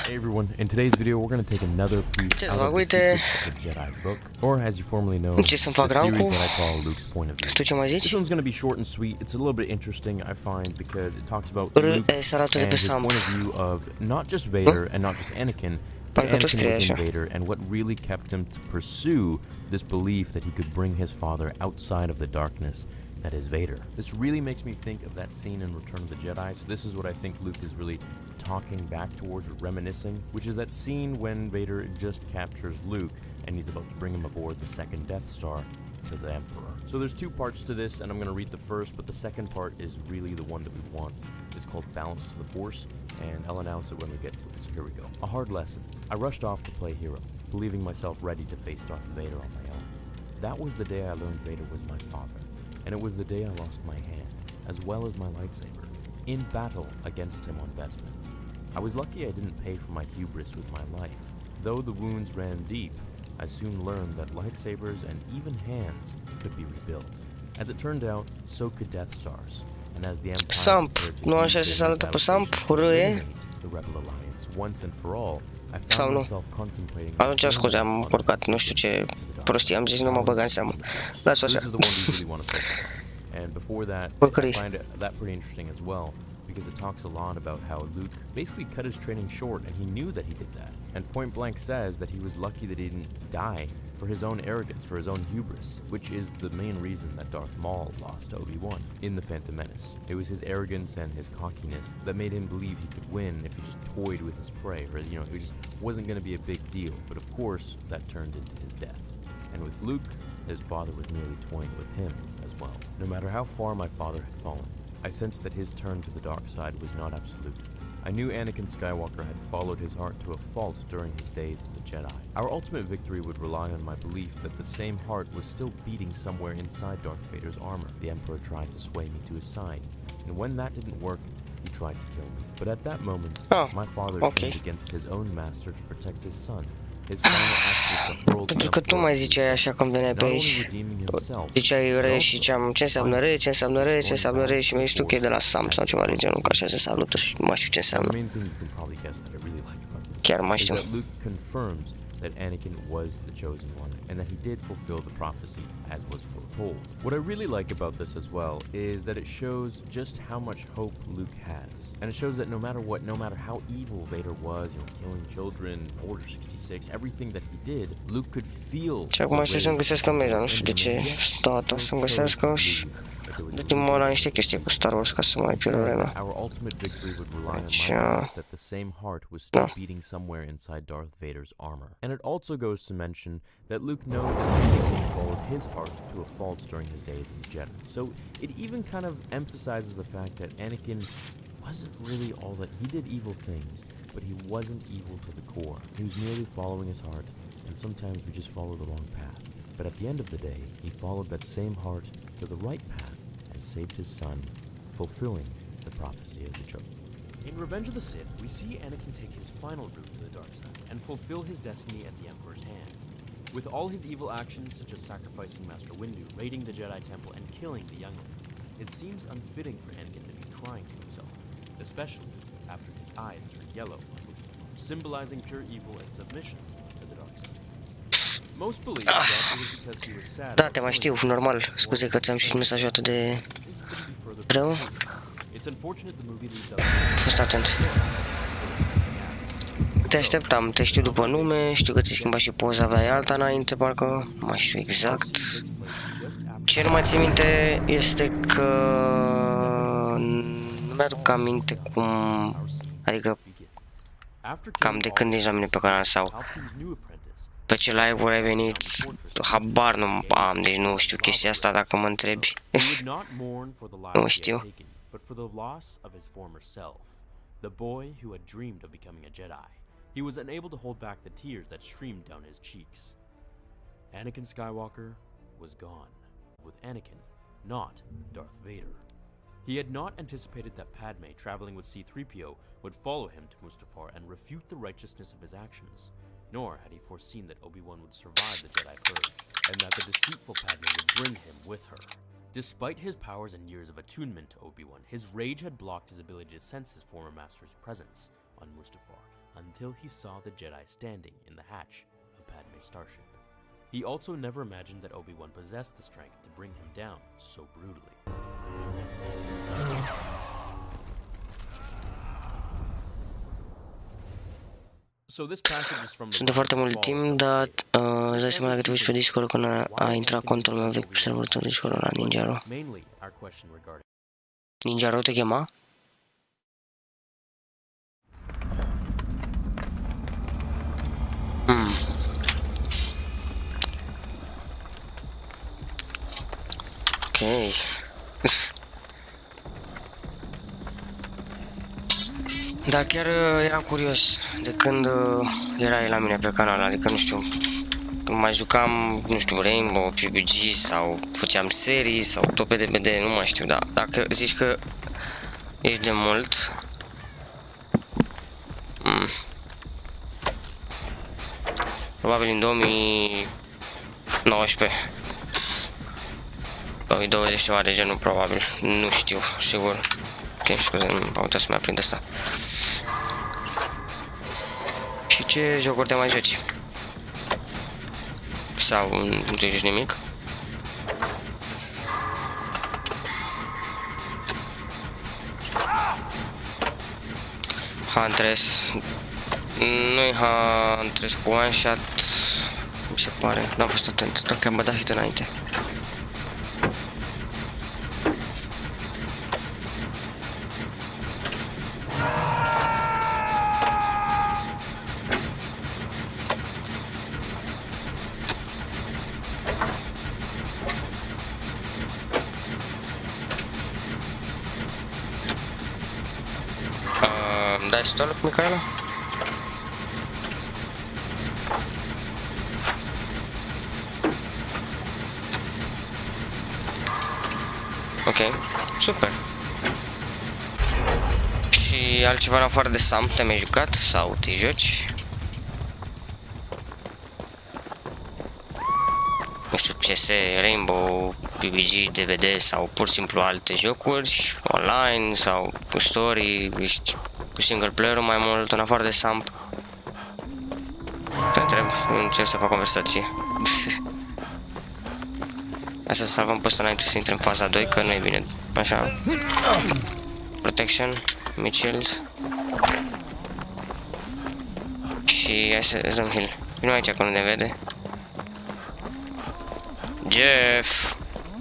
Hey everyone, in today's video we're going to take another piece out of the Secrets of the Jedi book, or as you formerly know, the series that I call Luke's Point of View. This one's going to be short and sweet. It's a little bit interesting, I find, because it talks about Luke and his point of view of not just Vader and not just Anakin, but Anakin within Vader, and what really kept him to pursue this belief that he could bring his father outside of the darkness that is Vader. This really makes me think of that scene in Return of the Jedi, so this is what I think Luke is really talking back towards, or reminiscing, which is that scene when Vader just captures Luke and he's about to bring him aboard the second Death Star to the Emperor. So there's two parts to this, and I'm going to read the first, but the second part is really the one that we want. It's called Balance to the Force, and I'll announce it when we get to it, so here we go. A hard lesson. I rushed off to play hero, believing myself ready to face Darth Vader on my own. That was the day I learned Vader was my father, and it was the day I lost my hand, as well as my lightsaber, in battle against him on Bespin. I was lucky I didn't pay for my hubris with my life. Though the wounds ran deep, I soon learned that lightsabers and even hands could be rebuilt. As it turned out, so could Death Stars, and as the Empire Samp, nu așa se salută pe Samp, râie. The Rebel Alliance once and for all, I found myself contemplating. Atunci scuze, am urcat, nu știu ce prostie am zis, nu mă băga în seamă. Lasă așa. And before that, I find that pretty interesting as well, because it talks a lot about how Luke basically cut his training short, and he knew that he did that. And point blank says that he was lucky that he didn't die for his own arrogance, for his own hubris, which is the main reason that Darth Maul lost to Obi-Wan in The Phantom Menace. It was his arrogance and his cockiness that made him believe he could win if he just toyed with his prey, or, you know, it just wasn't going to be a big deal. But of course, that turned into his death. And with Luke, his father was merely toying with him as well. No matter how far my father had fallen, I sensed that his turn to the dark side was not absolute. I knew Anakin Skywalker had followed his heart to a fault during his days as a Jedi. Our ultimate victory would rely on my belief that the same heart was still beating somewhere inside Darth Vader's armor. The Emperor tried to sway me to his side, and when that didn't work, he tried to kill me. But at that moment, my father turned against his own master to protect his son. Pentru că tu mai ziceai așa când veneai pe aici. Ziceai re și ziceam ce înseamnă re, ce înseamnă re, ce înseamnă re și mi-ai zis tu că e de la Sam sau ceva de genul, că așa se salută și nu mai știu ce înseamnă. Chiar mai știu. That Anakin was the chosen one, and that he did fulfill the prophecy as was foretold. What I really like about this as well is that it shows just how much hope Luke has. And it shows that no matter what, no matter how evil Vader was, you know, killing children, Order 66, everything that he did, Luke could feel. Și acum știu să-mi găsească media, nu știu de ce stată să-mi găsească și de timp mă la niște chestii cu Star Wars ca să mai pierd vremea. Deci, that the same heart was still beating somewhere inside Darth Vader's armor. And it also goes to mention that Luke knows that Anakin followed his heart to a fault during his days as a Jedi. So it even kind of emphasizes the fact that Anakin wasn't really all that. He did evil things, but he wasn't evil to the core. He was merely following his heart, and sometimes we just follow the wrong path. But at the end of the day, he followed that same heart to the right path and saved his son, fulfilling the prophecy as the chosen. In Revenge of the Sith, we see Anakin take his final route to the dark side and fulfill his destiny at the Emperor's hand. With all his evil actions, such as sacrificing Master Windu, raiding the Jedi Temple, and killing the younglings, it seems unfitting for Anakin to be crying to himself, especially after his eyes turned yellow on Mustafar, symbolizing pure evil and submission to the dark side. Most believe that it was because he was sad. Da, te mai știu, normal. Scuze că ți-am citit mesajul atât de rău. Fost atent. Te așteptam, te știu după nume, știu că ți-ai schimbat și poza, aveai alta înainte, parcă, nu mai știu exact. Ce nu mai țin minte este că nu mi-aduc aminte cum, adică cam de când ești la mine pe canal sau pe ce live-uri ai venit, habar nu am, deci nu știu chestia asta dacă mă întrebi. Nu știu. But for the loss of his former self, the boy who had dreamed of becoming a Jedi. He was unable to hold back the tears that streamed down his cheeks. Anakin Skywalker was gone. With Anakin, not Darth Vader. He had not anticipated that Padme, traveling with C-3PO, would follow him to Mustafar and refute the righteousness of his actions. Nor had he foreseen that Obi-Wan would survive the Jedi Purge, and that the deceitful Padme would bring him with her. Despite his powers and years of attunement to Obi-Wan, his rage had blocked his ability to sense his former master's presence on Mustafar until he saw the Jedi standing in the hatch of Padme's starship. He also never imagined that Obi-Wan possessed the strength to bring him down so brutally. So this passage is from Sunt de foarte mult timp, dar îți dai seama dacă te uiți pe Discord când a intrat contul meu vechi pe serverul tău Discord la Ninjaro. Ninjaro te chema? Ok. Dar chiar eram curios de când erai la mine pe canal, adică nu știu, mai jucam, nu știu, Rainbow, PUBG sau făceam serii sau tot pe DBD, nu mai știu, dar dacă zici că ești de mult, probabil în 2019, 2020 ceva de genul, probabil, nu știu, sigur. Ok, scuze, nu m-am uitat să mai aprind asta. Și ce jocuri te mai joci? Sau nu te joci nimic? Huntress. Nu-i Huntress cu one shot, mi se pare, n-am fost atent, dacă am bădat hit înainte. Dai stolul, Micaela? Ok, super. Și altceva în afară de Sam, te-ai mai jucat sau te joci? Nu știu, CS, Rainbow, PUBG, DBD sau pur și simplu alte jocuri online sau cu story, ești cu single player-ul mai mult în afară de Sam. Te întreb, încerc să fac conversație. Hai să salvăm pe ăsta înainte să intrăm în faza 2, că nu e bine. Așa. Protection, Mitchell. Și hai să dăm heal. Vino aici că nu ne vede. Jeff!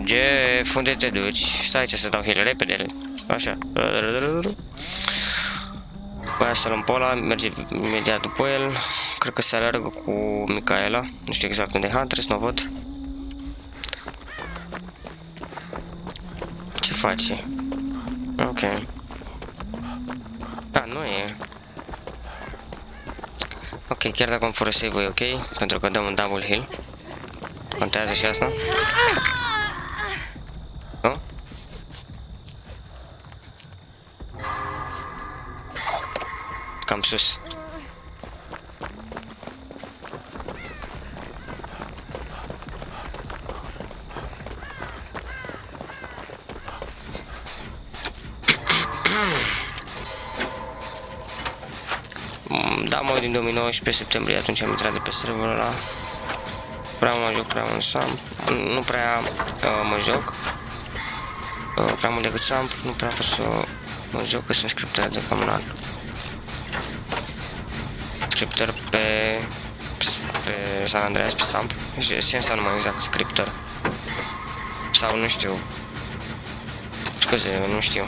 Jeff, unde te duci? Stai aici să dau heal, repede. Așa. Hai să luăm pe ăla, merge imediat după el. Cred că se alergă cu Micaela. Nu știu exact unde e Huntress, nu o văd. Ce face? Ok. Da, nu e. Ok, chiar dacă îmi fără save-ul e ok, pentru că dăm un double heal. Contează și asta? Nu? Cam sus. Da, mă, din 2019 septembrie, atunci am intrat de pe serverul ăla. Prea mă joc, prea mult Samp. Nu prea mă joc. Prea mult decât Samp, nu prea pot să mă joc, că sunt scripter de canal. Scripter pe San Andreas, pe Samp. Ce înseamnă mai exact scripter? Sau nu știu. Scuze, nu știu.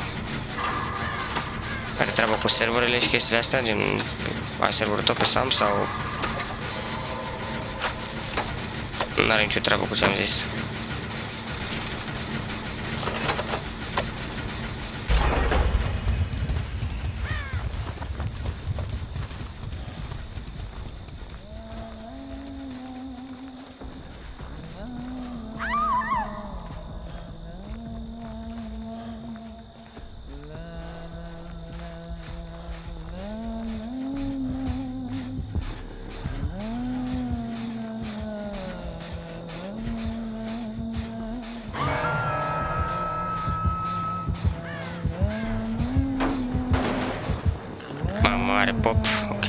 Are treaba cu serverele și chestiile astea, gen Ai serverul tot pe Sam sau... N-are nicio treabă cu ce am zis. Mare pop, ok.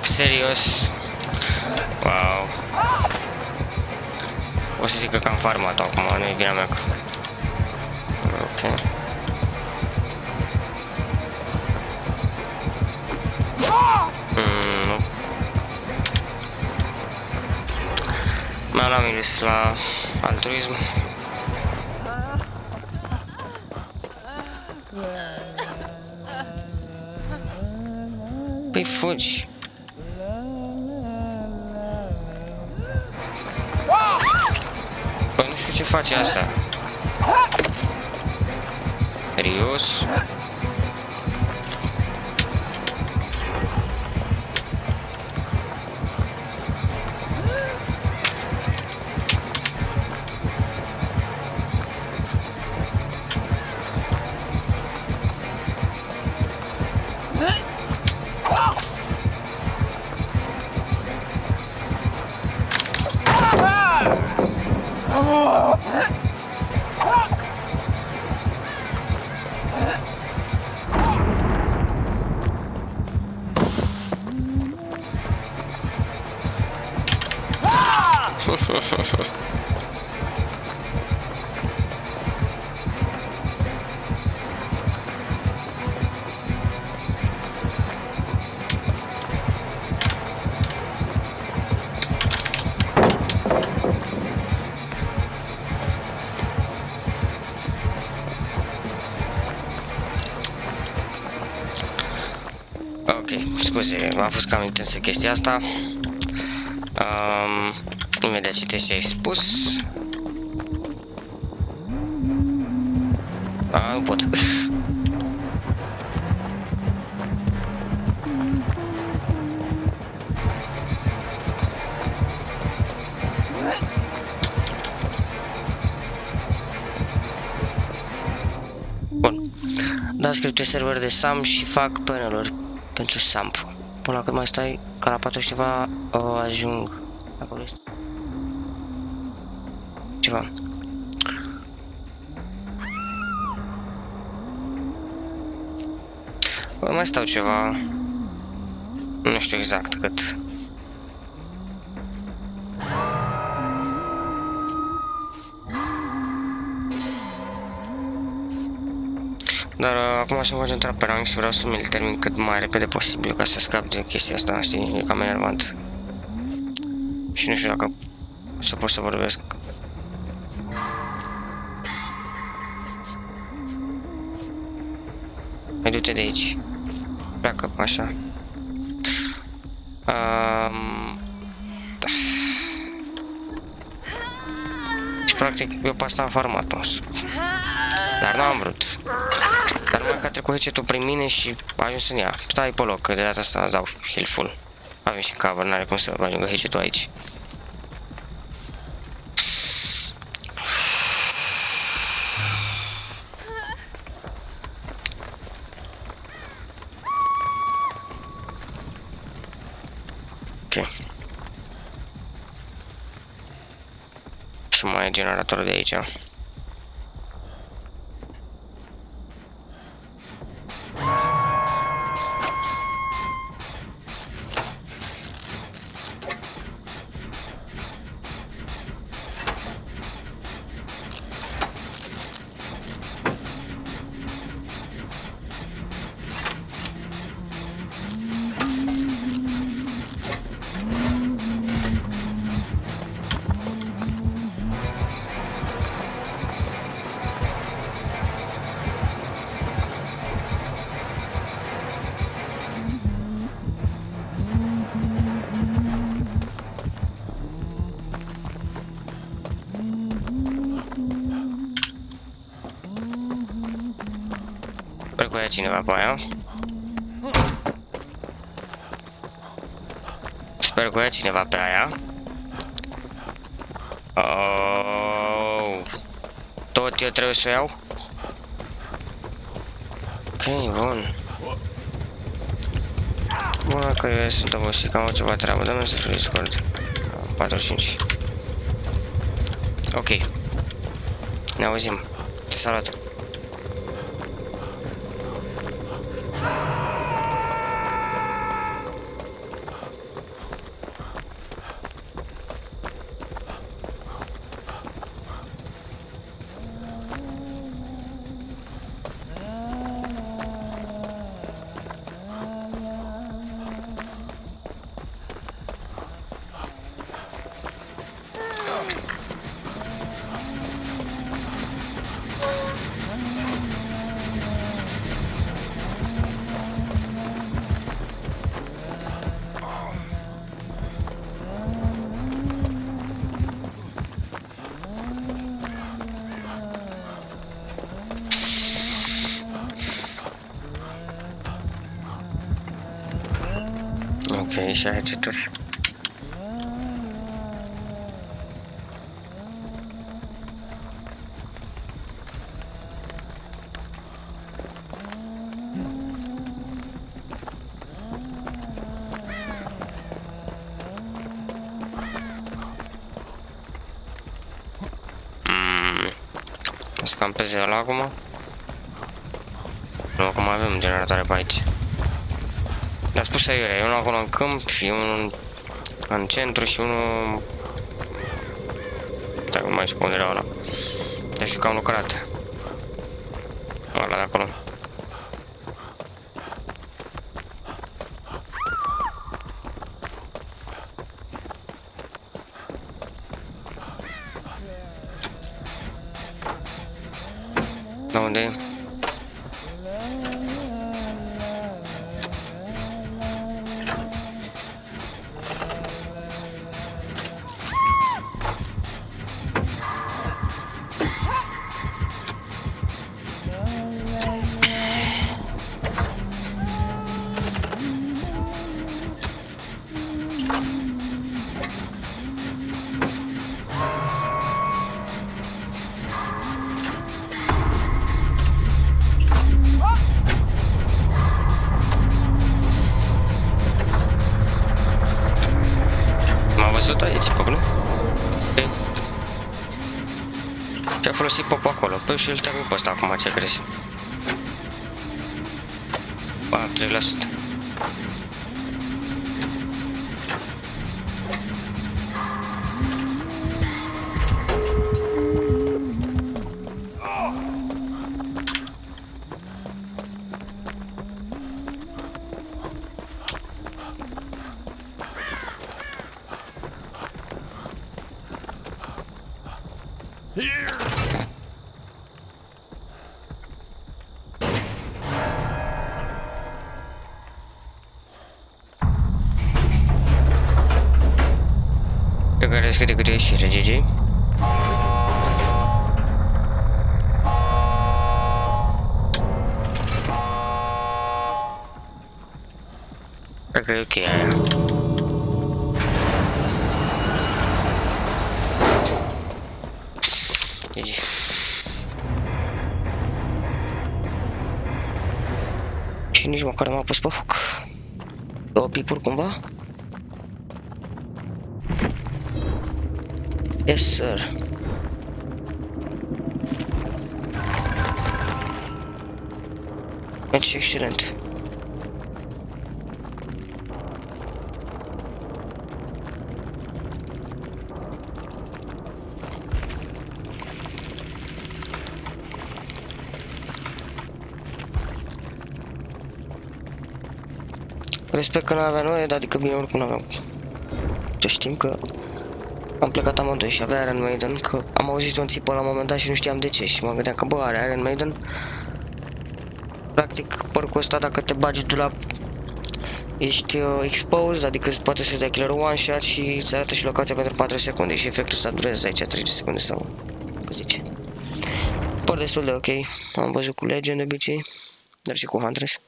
Serios? Wow. O să zic că am farmat-o acum, nu-i vina mea. Ok. Nu. Mai am minus la altruism. Păi fugi. Păi nu știu ce face asta. Serios? Scuze, a fost cam intensă chestia asta. Imediat citesc ce ai spus. Nu pot. Bun. Da, scriu pe server de SAM și fac paneluri pentru SAMP. Până la cât mai stai, ca la 4 ceva, ajung. Acolo este ceva. Mai stau ceva. Nu știu exact cât. Dar acum sunt concentrat pe rang și vreau să mi-l termin cât mai repede posibil ca să scap de chestia asta, știi? E cam enervant. Și nu știu dacă o să pot să vorbesc. Hai, du-te de aici. Pleacă, așa. Și practic eu pe asta am farmat-o. Dar nu am vrut. Dar numai că a trecut headset-ul prin mine și a ajuns în ea. Stai pe loc, că de data asta îți dau heal full. Avem și cover, n-are cum să ajungă headset-ul aici. Ok. Și mai e generatorul de aici. cineva pe aia. Sper că o ia cineva pe aia. Oh. Tot eu trebuie să o iau? Ok, bun. Bun, dacă eu sunt obosit, că am ceva treabă, dă-mi să fiu Discord. 45. Ok. Ne auzim. Te salut. Ok, și aici tot. Scampeze ăla acum. Nu, acum avem generatoare pe aici. Dar spus să iurea, e unul acolo în câmp și unul în centru și unul... Dacă nu mai știu unde era ăla. Deci știu că am lucrat. Ăla de acolo. Da, unde e? Văzut aici, pe acolo? Okay. Ce-a folosit popul acolo? Păi și îl termin pe ăsta acum, ce crezi? 40%. Care scrie câte ieșire, GG. Cred că e ok aia. GG. Și nici măcar m-a pus pe foc. 2 pipuri cumva? Yes, sir. Deci, excelent. Respect că nu avea noi, adică bine oricum nu aveam. Să știm că am plecat amândoi și avea Iron Maiden, că am auzit un țipă la un moment dat și nu știam de ce și mă gândeam că bă, are Iron Maiden. Practic, părcul ăsta, dacă te bagi tu la... ești exposed, adică poate să-ți dai killer one shot și îți arată și locația pentru 4 secunde și efectul ăsta durează aici 30 secunde sau... cât zice. Păr destul de ok, am văzut cu Legend de obicei. Mergi cu Huntress.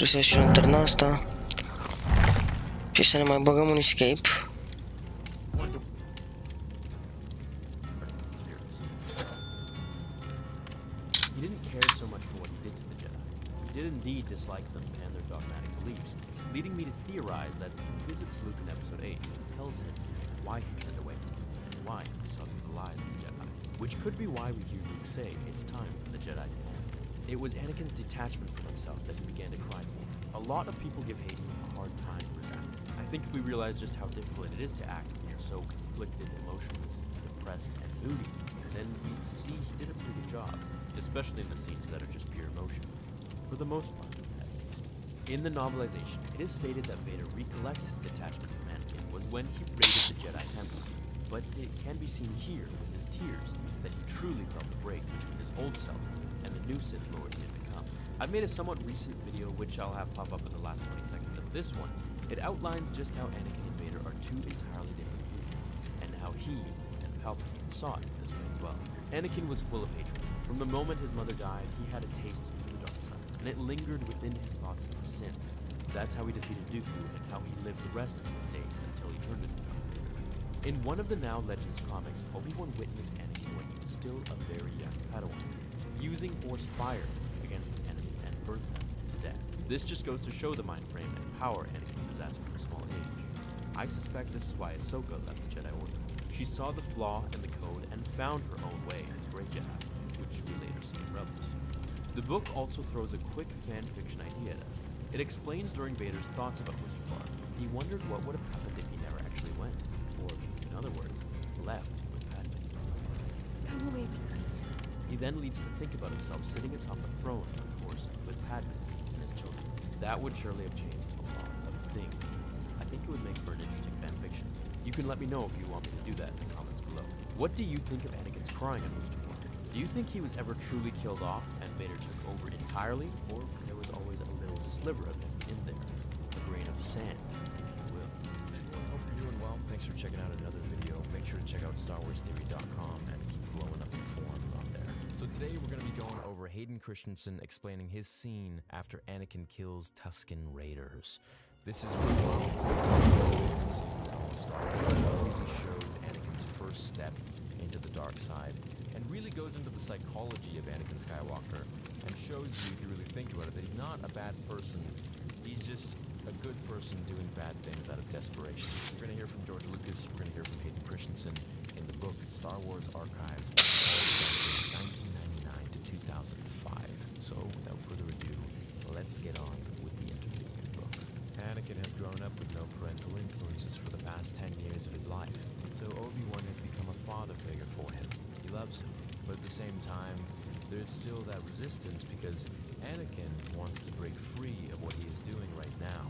Trebuie să iau și lanterna asta. Și să ne mai băgăm un escape. He didn't care so much for what he did to the Jedi. He did indeed dislike them and their dogmatic beliefs, leading me to theorize that he visits Luke in Episode 8 and tells him why he turned away from them and why he saw through the lies of the Jedi, which could be why we hear Luke say it's time for the Jedi to end. It was Anakin's detachment from himself that he began to cry for. A lot of people give Hayden a hard time for that. I think if we realize just how difficult it is to act when you're so conflicted, emotionless, depressed, and moody, then we'd see he did a pretty good job, especially in the scenes that are just pure emotion. For the most part, at least. In the novelization, it is stated that Vader recollects his detachment from Anakin was when he raided the Jedi Temple, but it can be seen here with his tears that he truly felt the break between his old self and the new Sith Lord he had become. I've made a somewhat recent video, which I'll have pop up in the last 20 seconds of this one. It outlines just how Anakin and Vader are two entirely different people, and how he and Palpatine saw it this way as well. Anakin was full of hatred. From the moment his mother died, he had a taste for the dark side, and it lingered within his thoughts ever since. That's how he defeated Dooku, and how he lived the rest of his days until he turned into Darth Vader. In one of the Now Legends comics, Obi-Wan witnessed Anakin when he was still a very young Padawan, using Force fire against an enemy and burnt them to death. This just goes to show the mind frame and power Anakin possessed from a small age. I suspect this is why Ahsoka left the Jedi Order. She saw the flaw in the code and found her own way as a great Jedi, which we later see in Rebels. The book also throws a quick fan fiction idea at us. It explains during Vader's thoughts about Mustafar. He wondered what would have happened if he never actually went, or, in other words, left with Padme. Come away with me. He then leads to think about himself sitting atop a throne, of course, with Padme and his children. That would surely have changed a lot of things. I think it would make for an interesting fanfiction. You can let me know if you want me to do that in the comments below. What do you think of Anakin's crying on Mustafar? Do you think he was ever truly killed off and Vader took over entirely, or there was always a little sliver of him in there? A grain of sand, if you will. Everyone, hope you're doing well. Thanks for checking out another video. Make sure to check out StarWarsTheory.com and keep blowing up your forum on there. So today we're going to be going over Hayden Christensen explaining his scene after Anakin kills Tusken Raiders. This is one of my favorite scenes in all of Star Wars. It really shows Anakin's first step into the dark side, and really goes into the psychology of Anakin Skywalker, and shows you, if you really think about it, that he's not a bad person. He's just a good person doing bad things out of desperation. We're going to hear from George Lucas, we're going to hear from Hayden Christensen in the book Star Wars Archives, 1999 to 2005. So without further ado, let's get on with the interview and book. Anakin has grown up with no parental influences for the past 10 years of his life. So Obi-Wan has become a father figure for him. He loves him, but at the same time, there's still that resistance because Anakin wants to break free of what he is doing right now,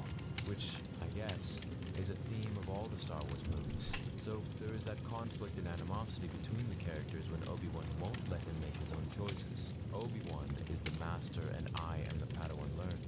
which, I guess, is a theme of all the Star Wars movies. So there is that conflict and animosity between the characters when Obi-Wan won't let him make his own choices. Obi-Wan is the master and I am the Padawan learned.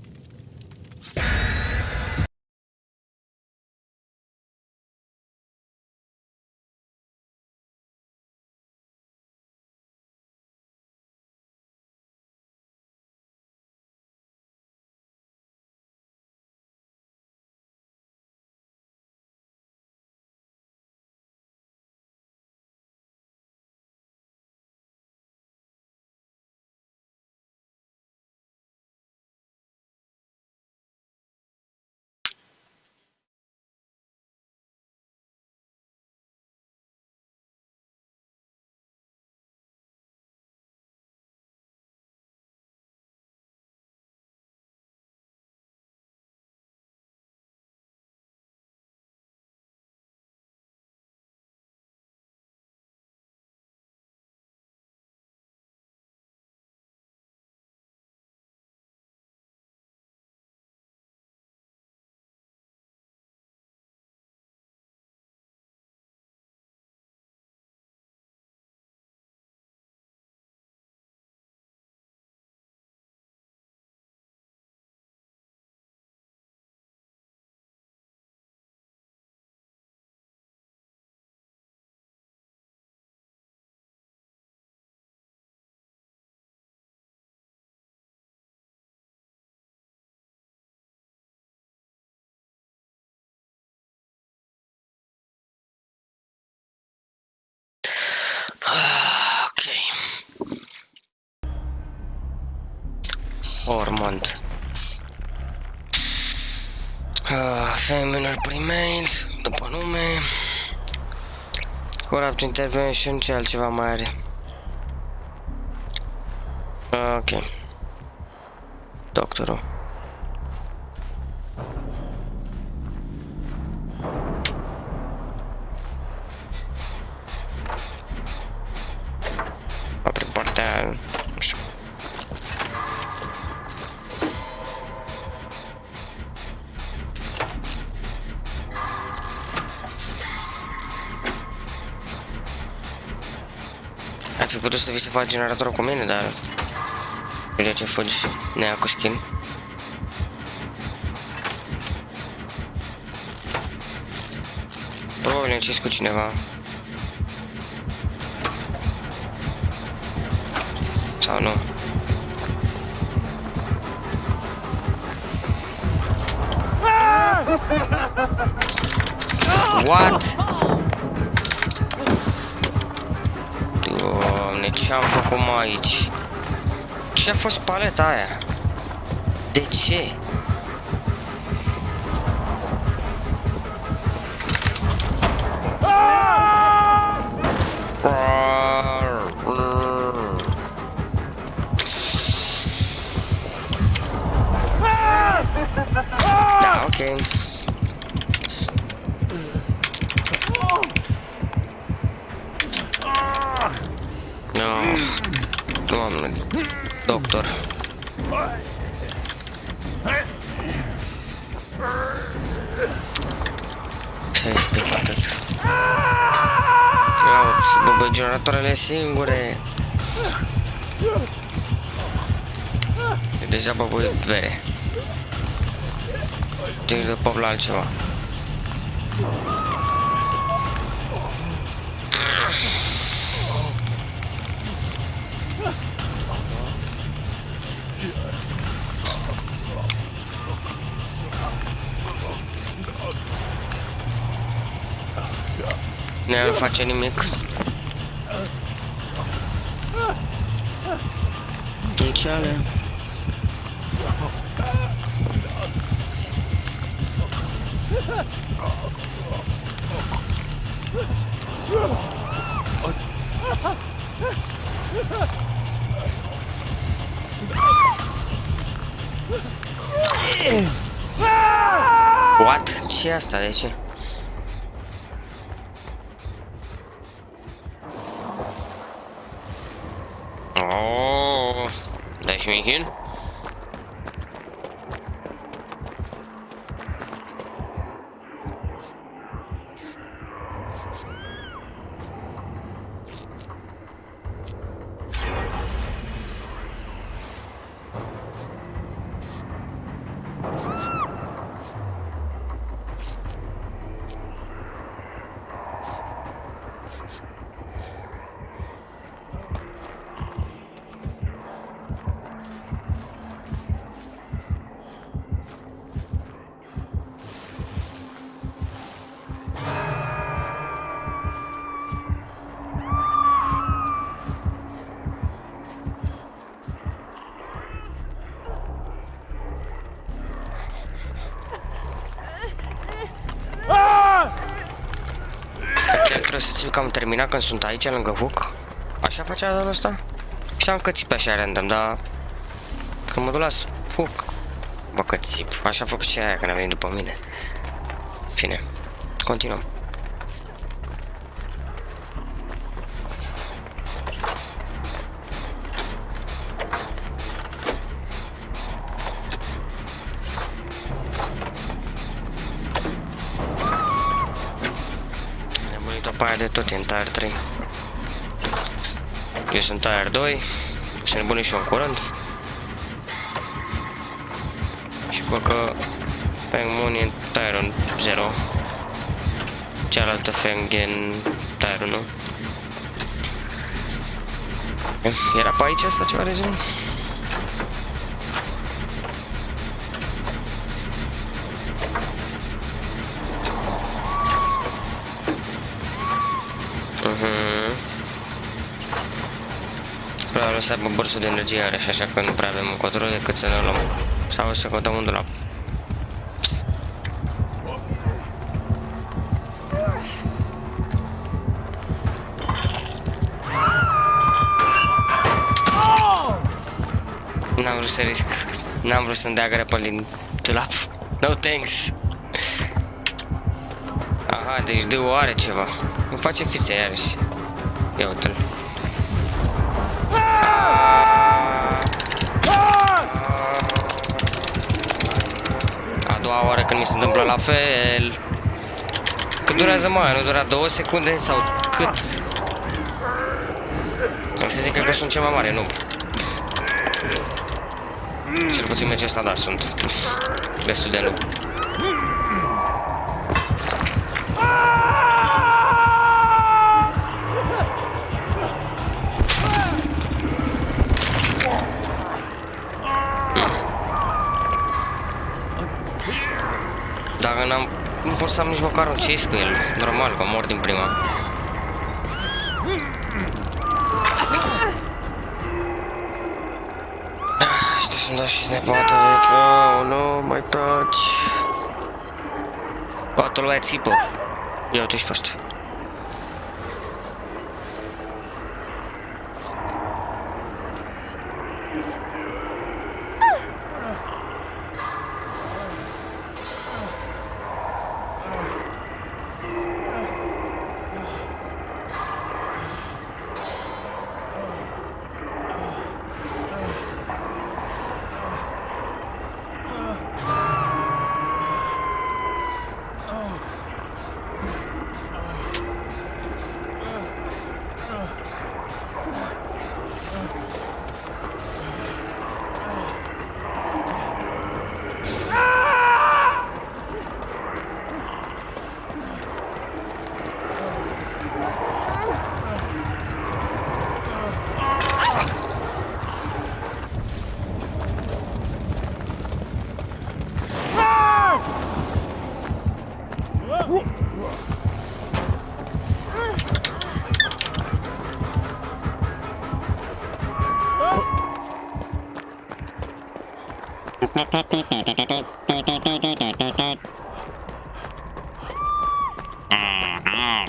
Ok. Ormond. Feminine Primate, după nume. Corrupt Intervention, ce altceva mai are? Ok. Doctorul. Prin partea, nu știu. Ar fi putut să vii să faci generatorul cu mine, dar de ce fugi? Nea cu skin. Probabil încerci cu cineva. Sau nu? What? Doamne, ce-am făcut aici? Ce-a fost paleta aia? De ce? Da, ok. No. Doamne, doctor. Ce-ai spus atât? Iau, să băbăi generatorele singure. Deja băbăi vere. Trebuie de pop la altceva. Nu face nimic. Nici ale. What? Ce e asta? De ce? Dai și mie kill. Chiar trebuie să țin că am terminat când sunt aici lângă hook. Așa facea data asta? Și am că țip așa random, dar când mă duc la hook, bă că țip. Așa a făcut și aia când a venit după mine. Fine, continuăm. Aia de tot e în tier 3. Eu sunt tier 2. Și nebunii și eu în curând. Și bă că Feng Moon e în tier 0. Cealaltă Feng e în tier 1. Era pe aici asta ceva de genul? Probabil o să aibă bursul de energie are și așa că nu prea avem încotro decât să ne luăm. Sau să căutăm un dulap. N-am vrut să risc. N-am vrut să-mi dea grapple din dulap. No thanks. Aha, deci D-ul are ceva. Îmi face fițe iarăși. Ia uite-l. A doua oară când mi se întâmplă la fel. Cât durează mai? Nu dura 2 secunde sau cât? O să zic că sunt cel mai mare, nu. Cel puțin meciul ăsta, da, sunt destul de nu. Dacă nu pot să am nici măcar un chase cu el, normal că mor din prima. Știu să-mi dau și snap-out of it. Oh no, my touch. Toată lumea țipă. Ia uite și pe ăștia.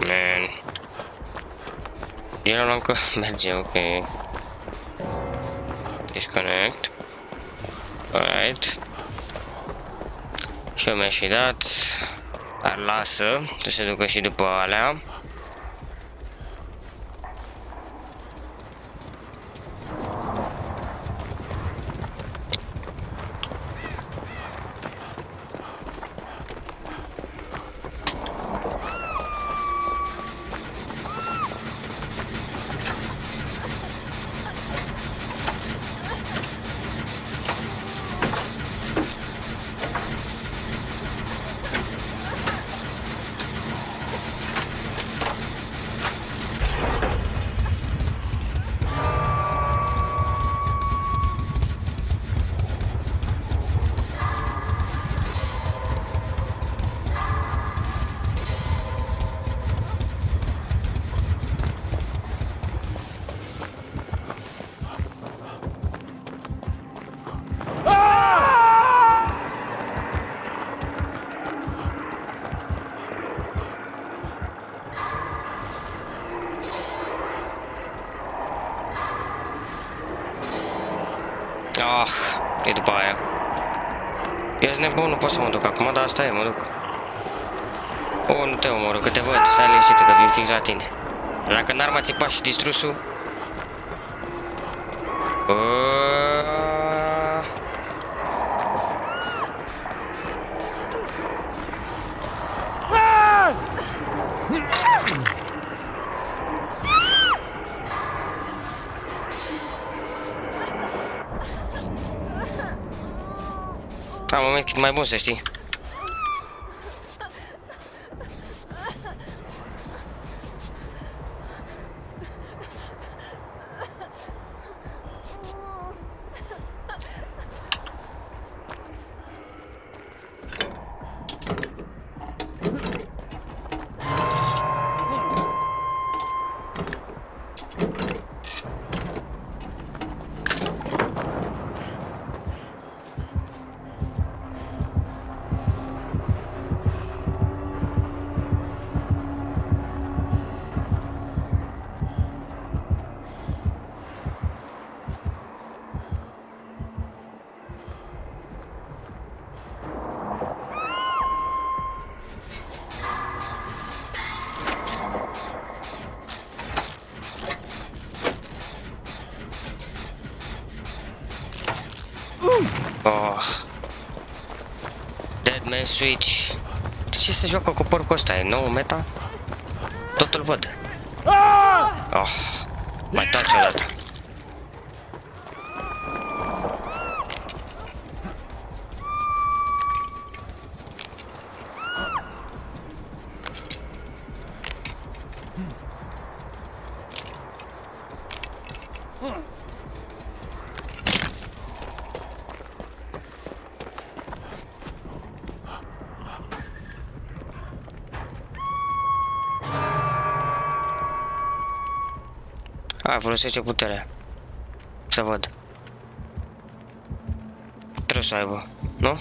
Man. Eu nu încă merge, ok. Disconnect. Alright. Și eu mi-aș fi dat. Dar lasă, să se ducă și după alea. Ah, e după aia. Eu sunt nebun, nu pot să mă duc acum, dar asta e, mă duc. O, nu te omoră, că te văd, stai liniștită, că vin fix la tine. Dacă n-ar mai țipa și distrusul... Am un medkit mai bun, să știi. Oh. Dead Man Switch. De ce se joacă cu porcul ăsta? E nou meta? Tot îl văd. Oh. Mai taci o dată. Hai, folosește puterea. Să văd. Trebuie să aibă, nu?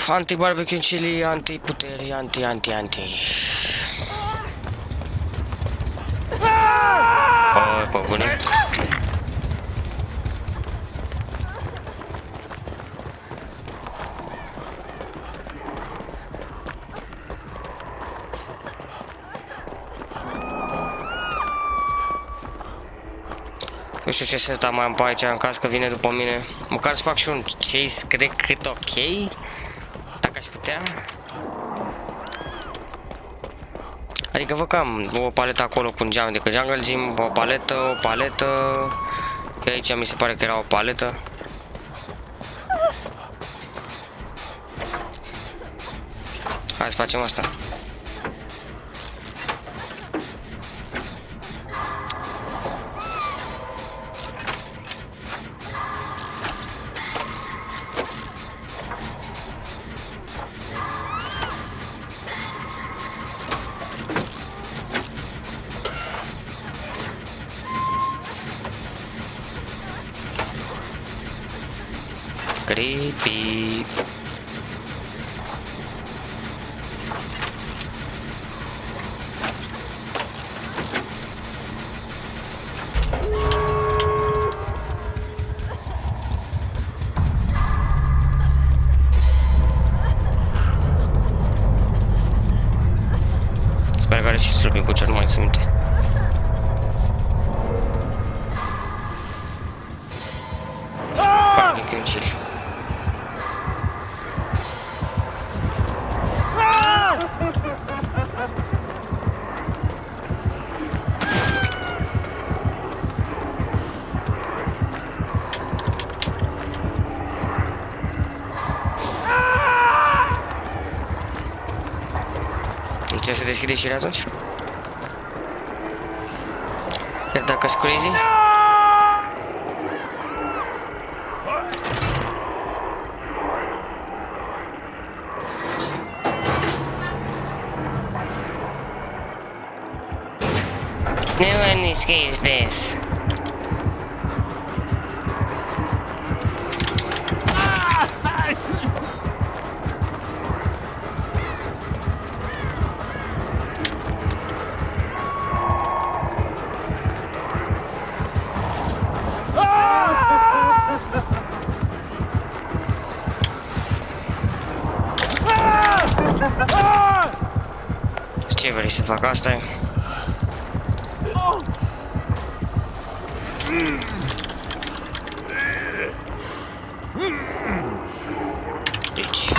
Anti-barbecue chili, anti-puteri, anti. Oh, pe bune. Nu știu ce set mai am pe aici în caz că vine după mine. Măcar să fac și un chase, cred cât ok. Dacă aș putea. Adică văd că am o paletă acolo cu un geam de jungle gym, o paletă. Și aici mi se pare că era o paletă. Hai să facem asta. Creepy. Sper că are și slăbit cu ce nu mai țin minte. Ce se deschide și atunci? Chiar dacă-s crazy? No one escapes death. Ce vrei să fac asta? Deci...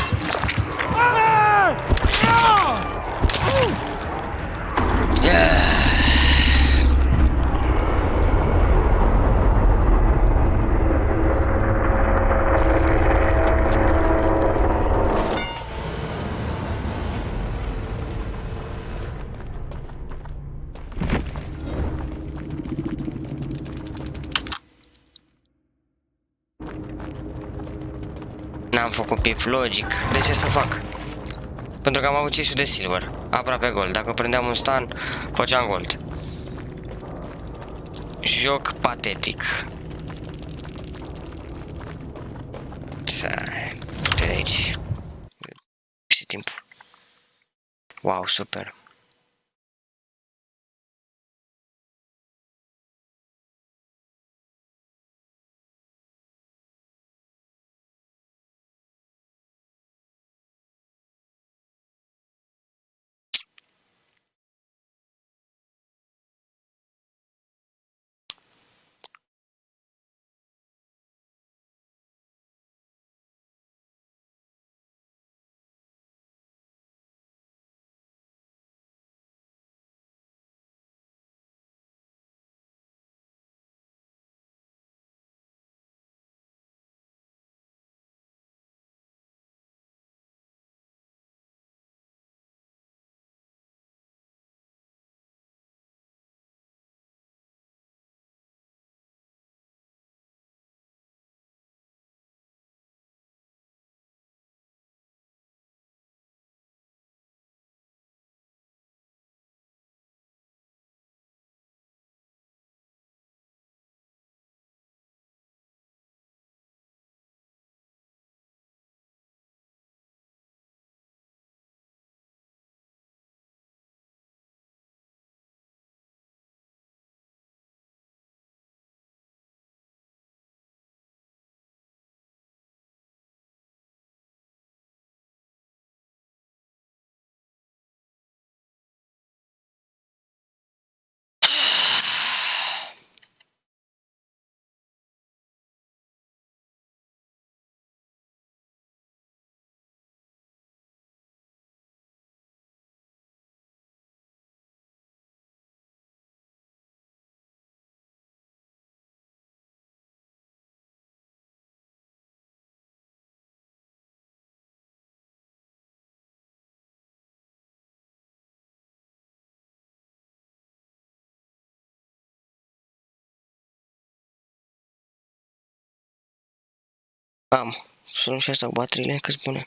N-am făcut pip, logic. De ce să fac? Pentru că am avut chestul de silver. Aproape gold. Dacă prindeam un stun, făceam gold. Joc patetic. Uite de aici. Și timpul. Wow, super. Bam. Să luăm și asta cu bateriile, că-s bune.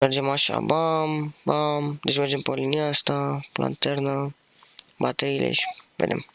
Mergem așa, bam, bam. Deci mergem pe linia asta, lanternă, bateriile și vedem.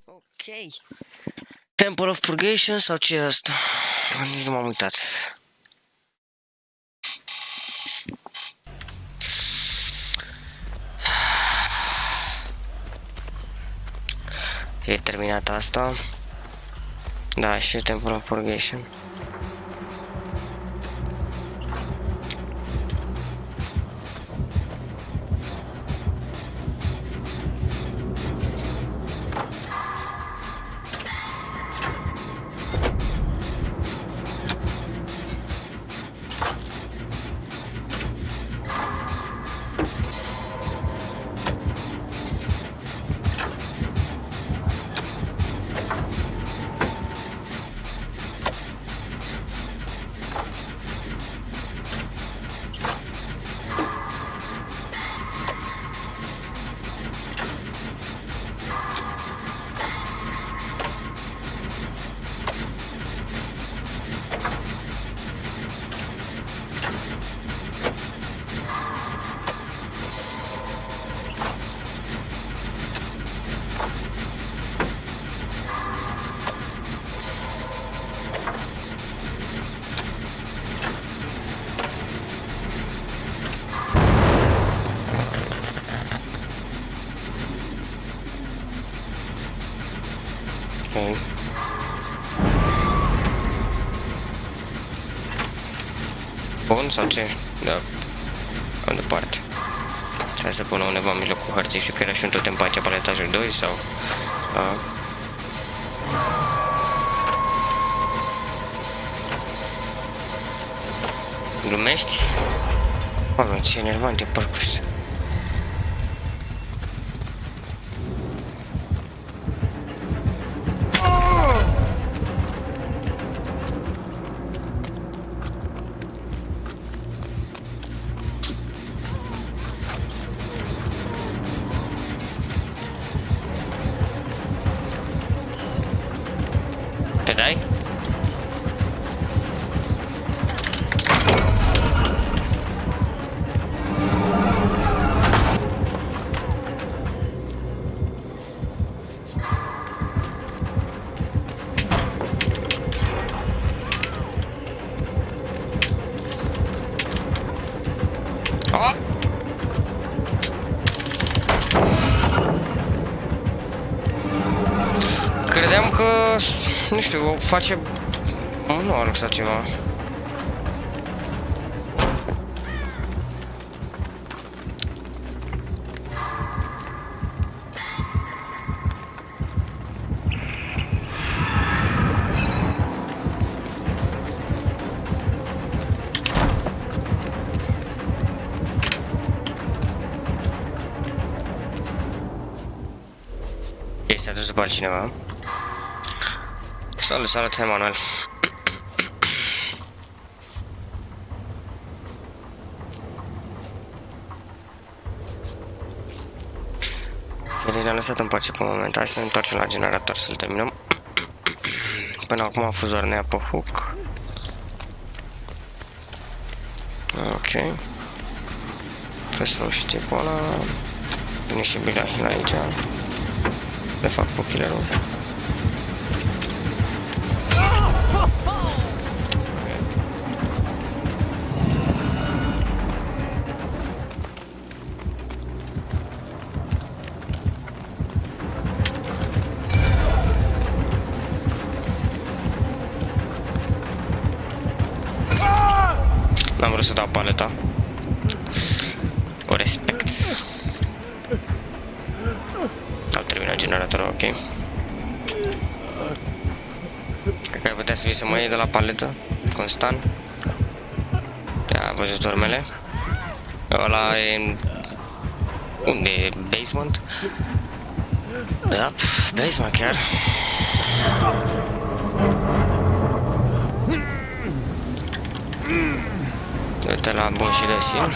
Ok. Temple of Purgation sau ce e asta? Nici nu m-am uitat. E terminat asta. Da, și Temple of Purgation. Bun sau ce? Da. Am departe. Hai să pun undeva în mijlocul hărții și că era și un totem pe aici pe etajul 2 sau... Glumești? Oameni, ce enervant e parcurs. Te dai? Credeam că, nu știu, o face manual sau ceva. S-a dus după altcineva. Salut, Emanuel. Deci ne-am lăsat în pace pe moment. Hai să ne întoarcem la generator să-l terminăm. Până acum fuzor ne ia pe hook. Ok. Trebuie să luăm și tipul ăla. Vine și Bilahil aici. Le fac pe killerul. N-am vrut să dau paleta. O respect. Am terminat generatorul, ok. Cred că ai putea să vii să mă iei de la paletă, constant. Ia, văzut urmele. Ăla e în... Unde e? Basement? Da, basement chiar. Uite la bun și de sil.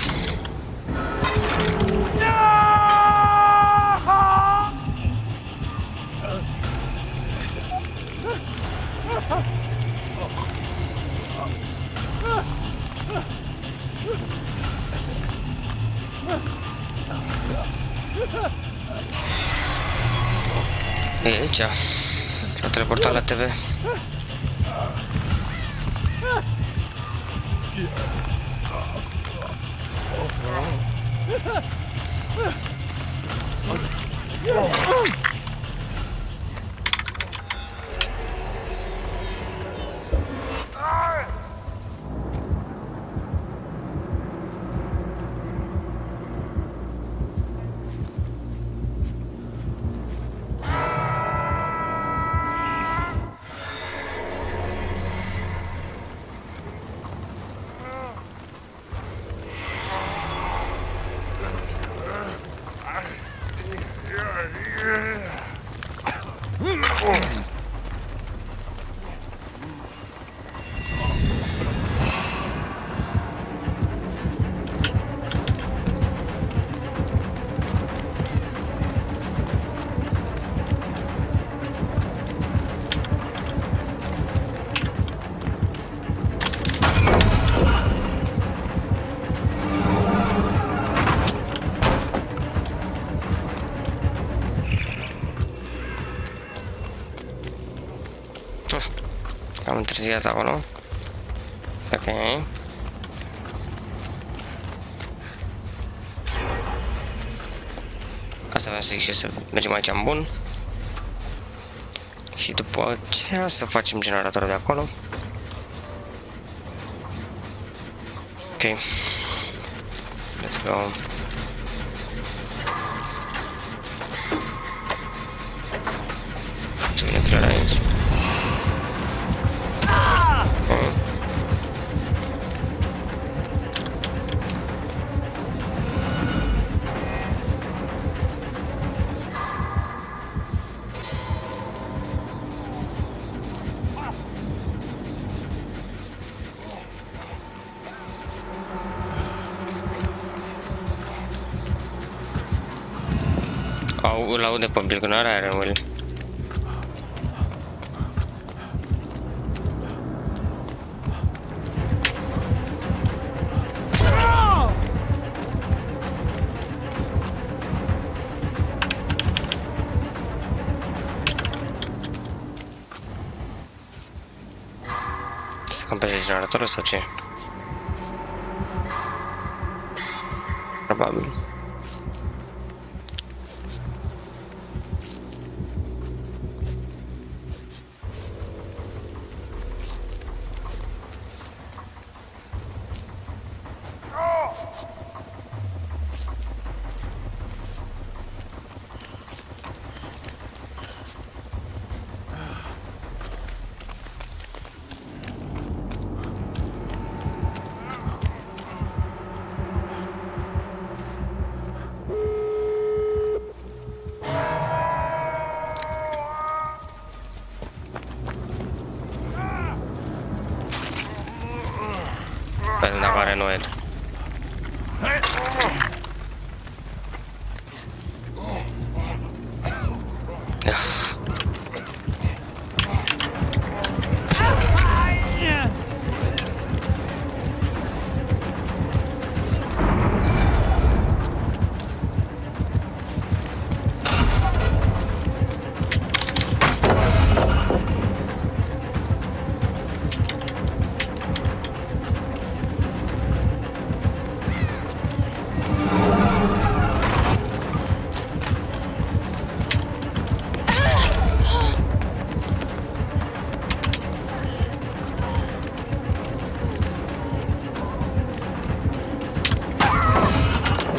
E aici. S-a teleportat la TV. Am întârziat acolo. Ok. Asta vreau să zic și să mergem aici în bun. Și după aceea să facem generatorul de acolo. Ok. Let's go. Să vină clar aici. Îl aude pe Bill, că nu are Will. Să campeze generatorul sau ce? Probabil. Pentru dacă are Noed.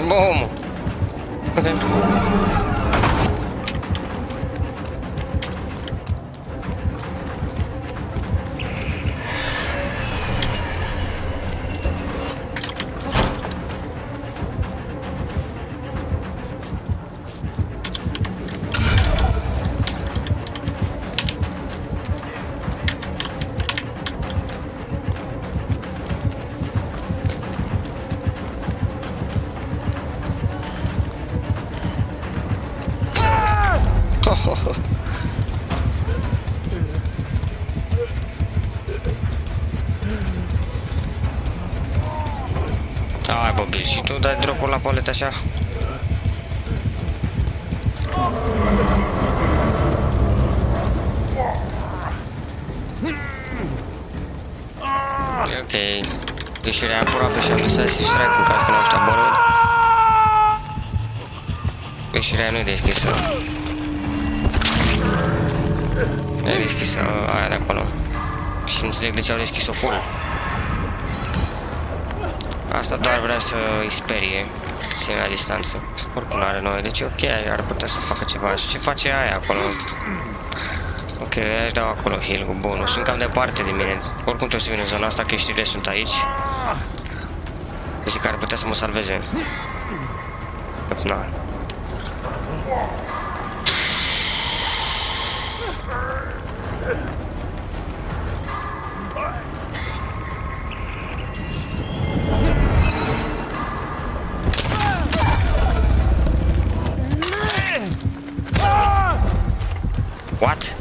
Boom! Okay. Hai bă, Bill, și tu dai drop-ul la palet așa? E ok. Ieșirea aproape și am lăsat strike în caz că n-au ăștia borând. Ieșirea nu e deschisă. E deschisă aia de acolo. Și nu înțeleg de ce au deschis-o full. Asta doar vrea să îi sperie. Ține la distanță. Oricum nu are noi, deci e ok, ar putea să facă ceva. Și ce face aia acolo? Ok, aș dau acolo heal cu bonus. Sunt cam departe de mine. Oricum trebuie să vin în zona asta, că știrile sunt aici. Deci care ar putea să mă salveze. Na. What?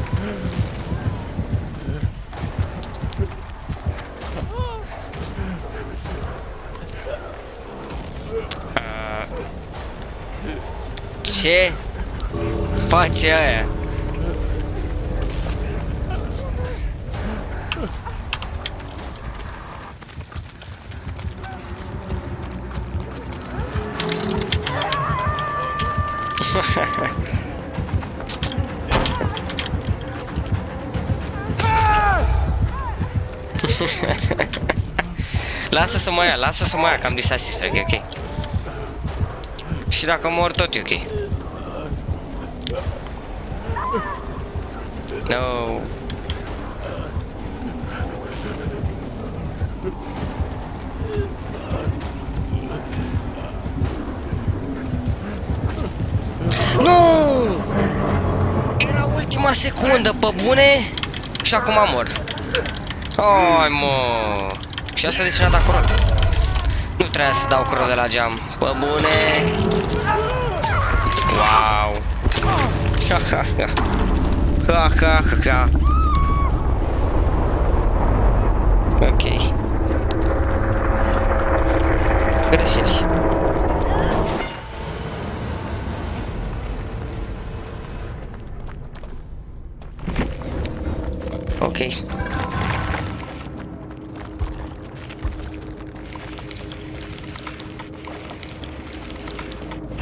Ce face aia? Lasă să mă ia, lasă să mă ia, că am disasist, ok. Și dacă mor tot e ok. No. Nu! Era ultima secundă, pe bune? Și acum mor. Hai mă! Și asta de ce n-a dat curul? Nu trebuia să dau curul de la geam. Pe bune! Wow! Ha ha ha! Ha ha ha ha! Ok. Greșeli. Ok.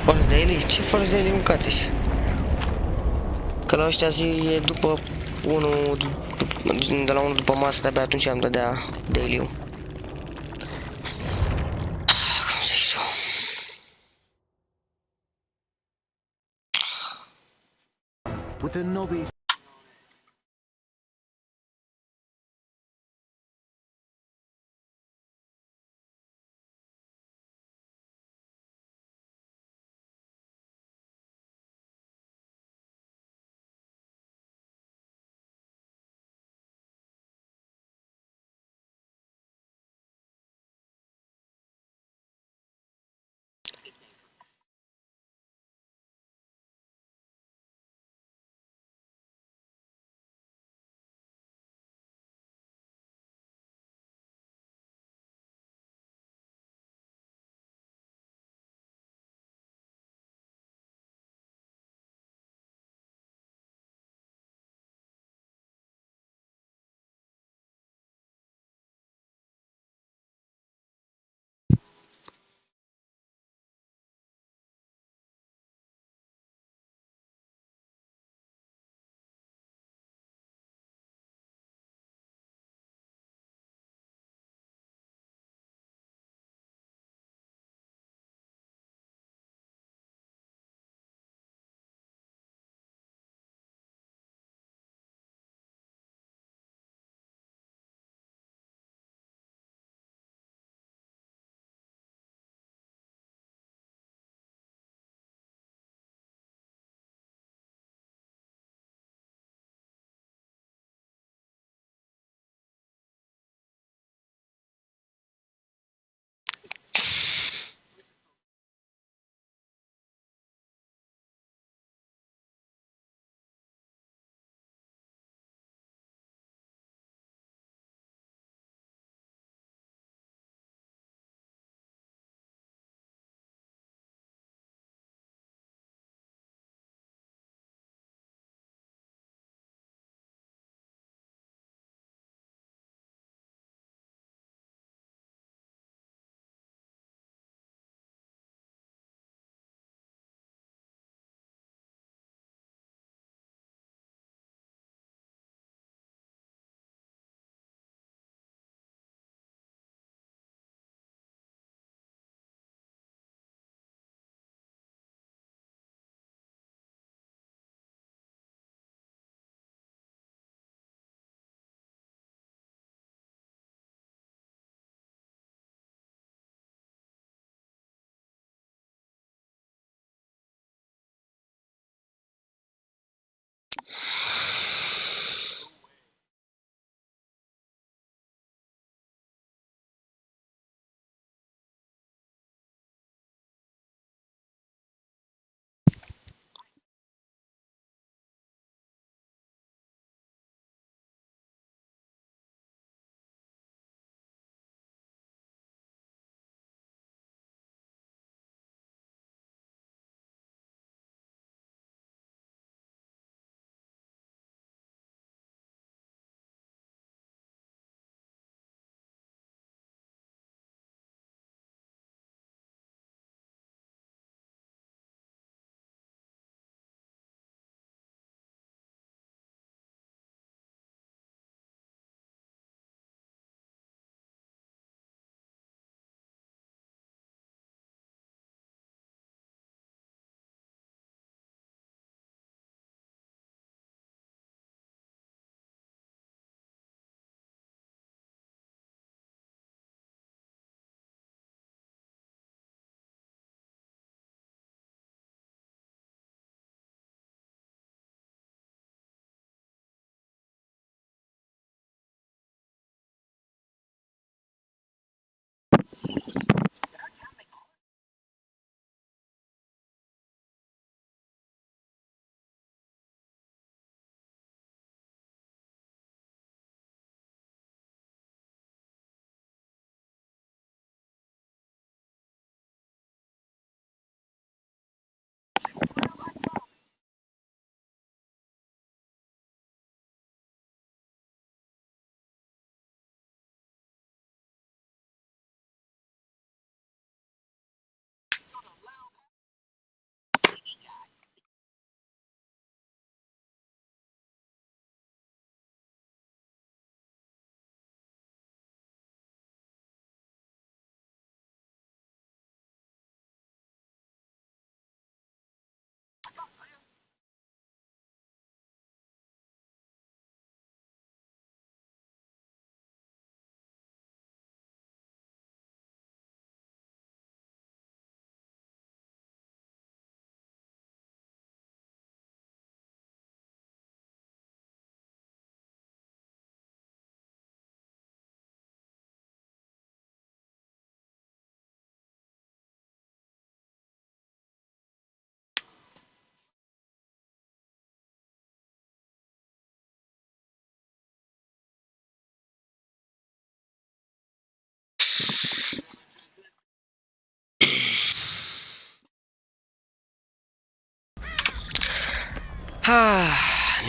First daily? Ce first daily mâncați? Că la ăștia zi e după 1, de la 1 după masă, de-abia atunci am dădea daily-ul. Cum zici tu? With a knobby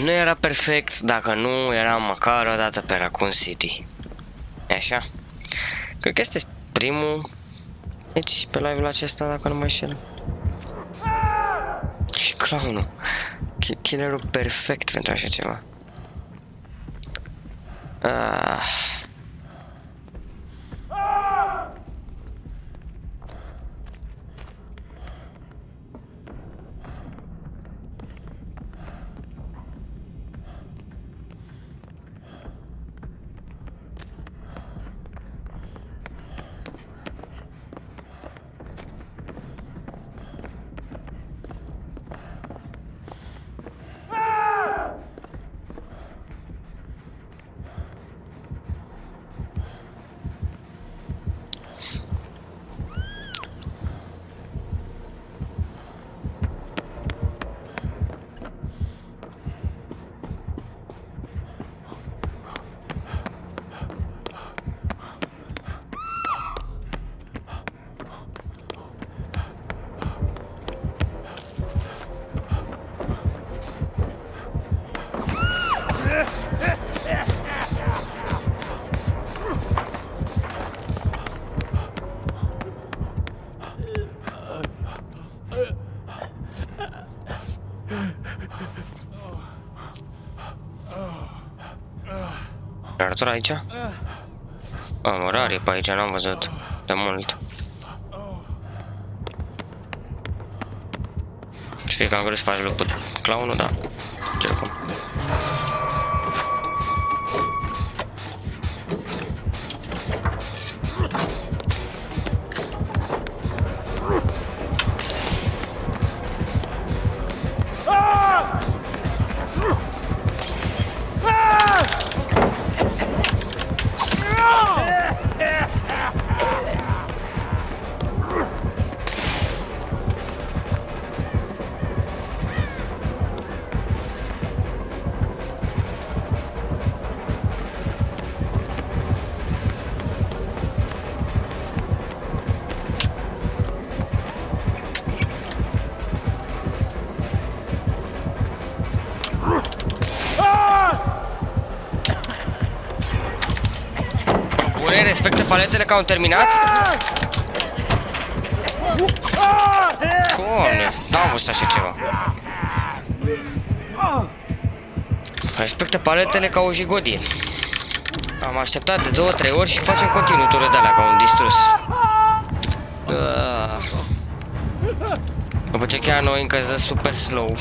Nu era perfect dacă nu eram măcar o dată pe Raccoon City. E așa? Cred că este primul deci pe live-ul acesta, dacă nu mă înșel. Și clownul. Killerul perfect pentru așa ceva. Arător aici? Am orarie pe aici, n-am văzut de mult. Și fie că am greu să faci lucru clownul, da. Încercăm. Respectă paletele că au terminat? Doamne, n-am văzut așa ceva. Respectă paletele ca o jigodie. Am așteptat de 2-3 ori și facem continuu turul de alea ca un distrus. După ce chiar noi încă ză super slow.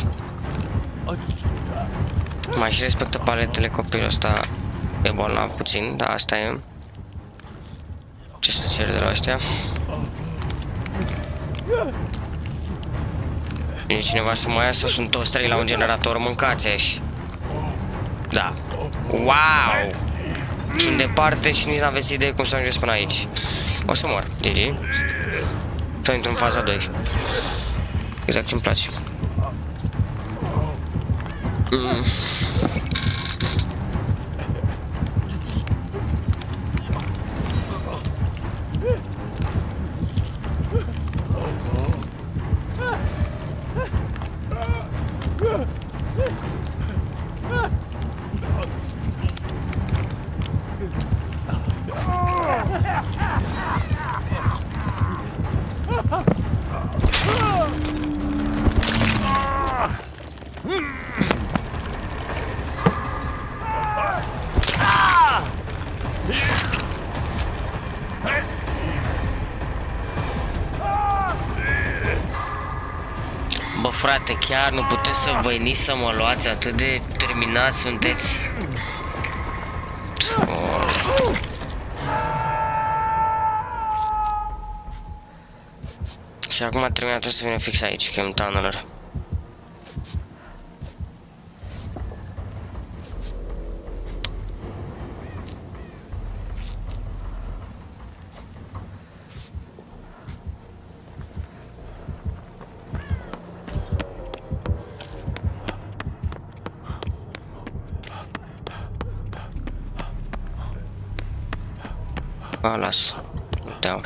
Mai și respectă paletele, copilul ăsta e bolnav puțin, dar asta e. Ce să cer de la ăștia? Vine cineva să mă ia sau sunt toți trei la un generator? Mâncați aici. Da. Wow! Sunt departe și nici n-aveți idee cum să ajungeți până aici. O să mor. GG. Să intru în faza 2. Exact ce-mi place. Bă, frate, chiar nu puteți să veniți să mă luați? Atât de terminați sunteți? Și acum trebuie să vină fix aici, că e un tunnel. Las. Da.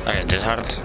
Hai, deshard.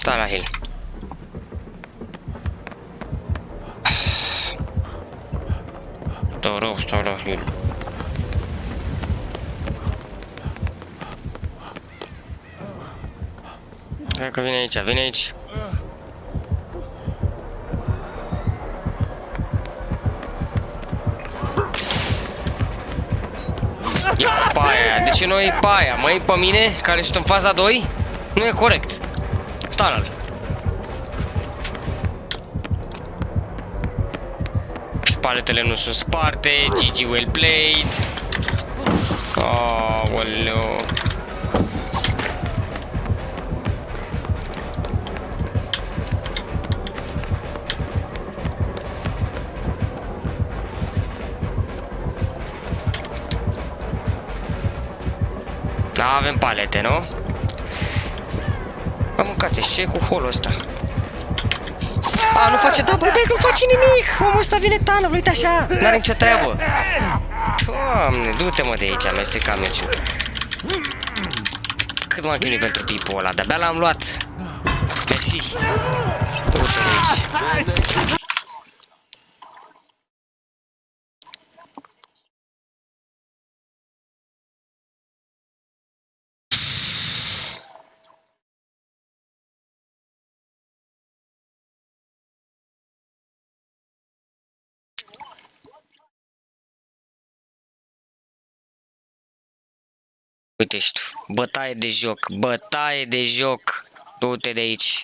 Stai la heal. Stai la heal. Hai că vine aici, vine aici. E pe aia, de ce nu e pe aia? Mă iei pe mine, care sunt în faza 2? Nu e corect. Tunnel. Paletele nu sunt sparte, GG well played. Aoleu. Da, avem palete, nu? Bă, mâncați, ce e cu holul ăsta? A, nu face double back, nu face nimic! Omul ăsta vine tunnel, uite așa! N-are nicio treabă! Doamne, du-te mă de aici, amestecam meciul. Cât m-am chinuit pentru pipul ăla, de-abia l-am luat! Mersi! Du-te de aici! Uite și tu, bătaie de joc, bătaie de joc, du-te de aici.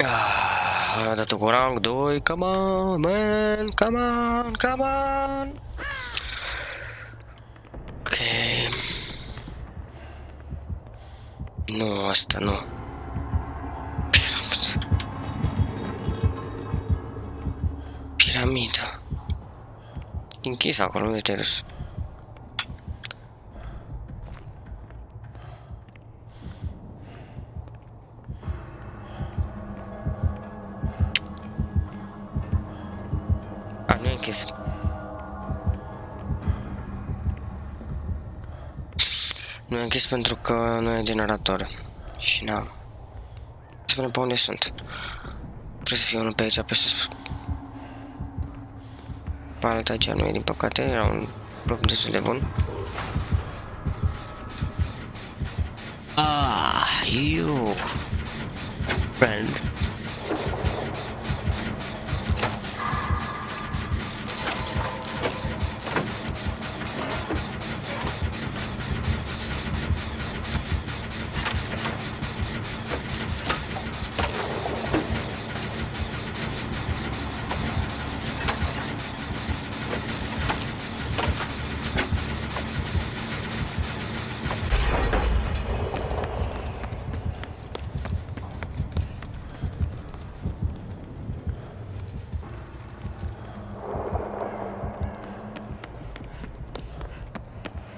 A dat-o cu rang 2, come on, man, come on, come on. Ok. Nu, asta nu. Piramida. Închis acolo, unde te-ai dus? A, nu e închis. Nu e închis pentru că nu e generator. Și n-am. Să vedem pe unde sunt. Trebuie să fie unul pe aici, pe sus. Paleta aici nu e, din păcate, era un loc destul de bun. Ah, you friend.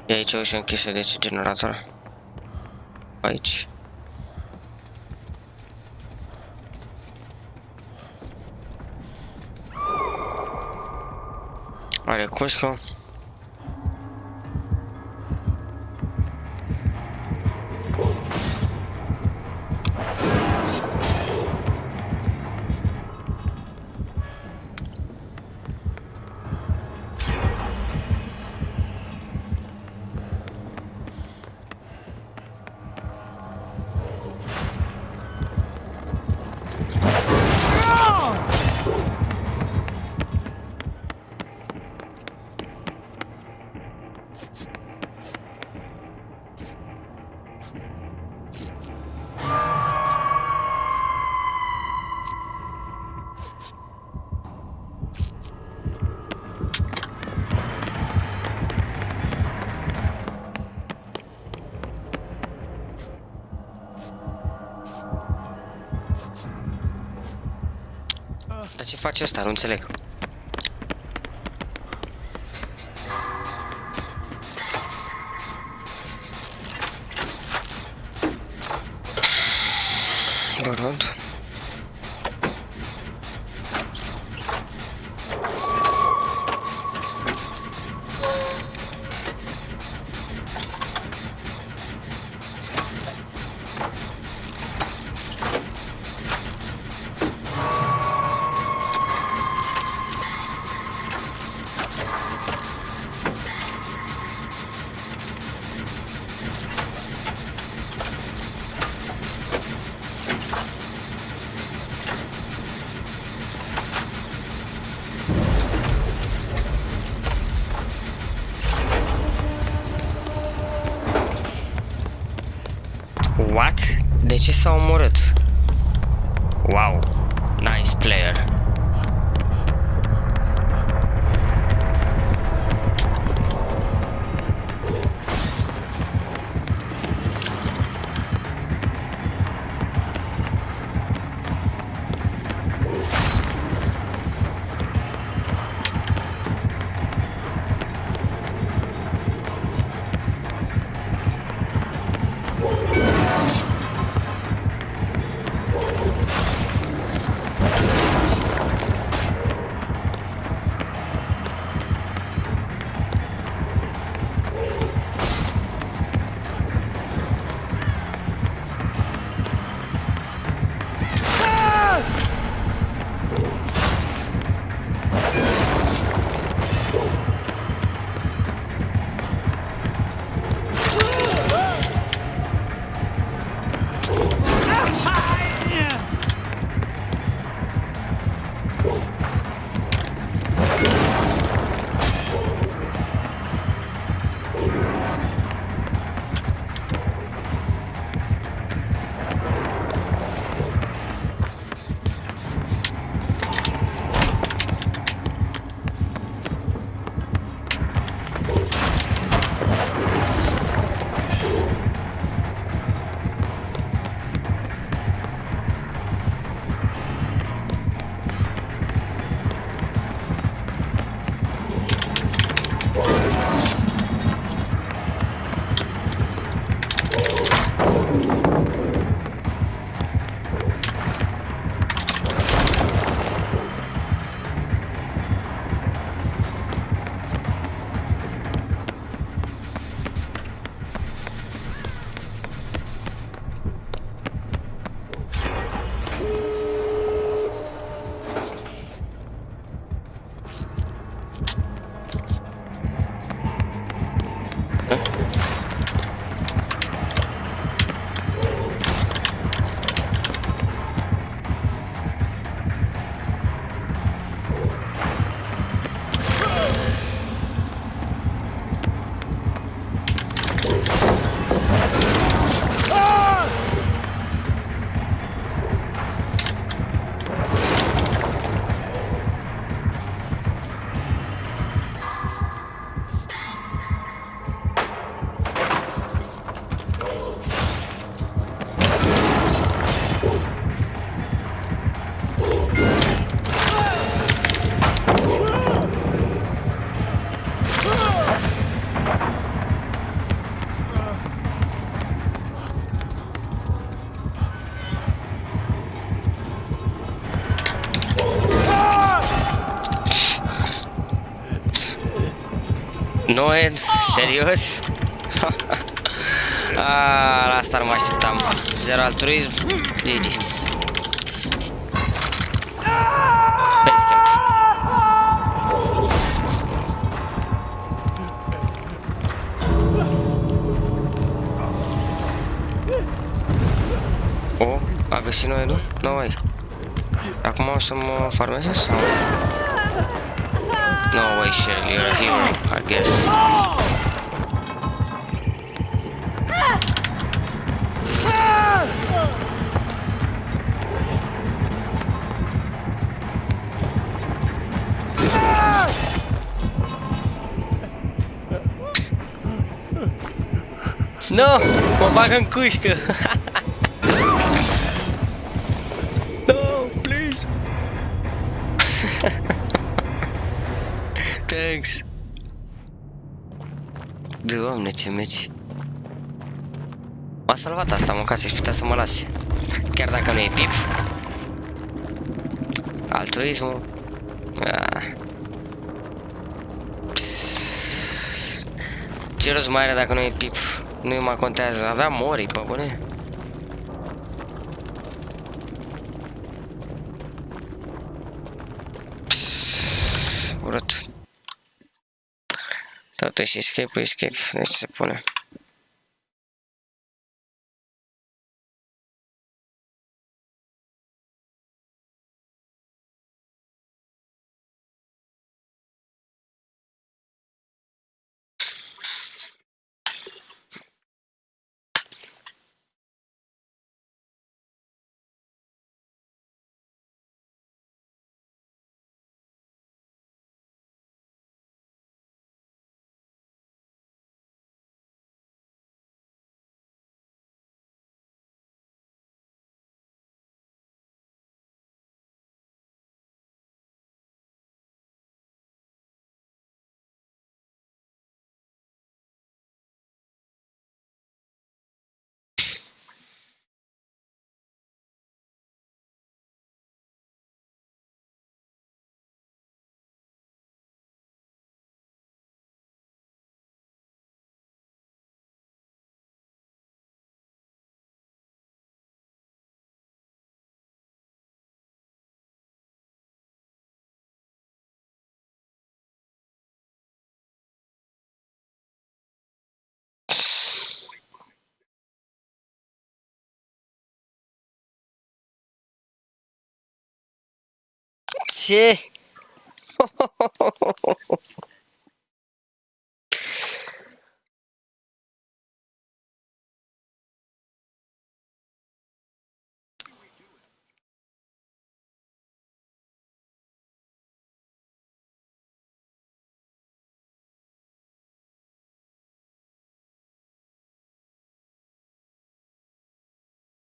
E aici ușa închisă, deci generator. Aici. Are Cusco. Dar ce face ăsta? Nu înțeleg. Vă rog. What? De ce s-a omorât? Wow, nice player. Nu, Ed? Serios? La asta nu mă așteptam. Zero altruism. GG. Basecamp. O, a găsit noi, nu? Nu, mai. Acum o să mă farmeze sau? No way, Sherry, you're a hero, I guess. No, mă bagă în cușcă. No, please. Thanks. Doamne, ce meci. M-a salvat asta, măcar să-și putea să mă lase. Chiar dacă nu e pip. Altruismul. Ce rost mai are dacă nu e pip? Nu mai contează. Aveam mori, pe bune. Urât. Totuși escape-ul escape. Deci se pune. Ce?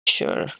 Sure.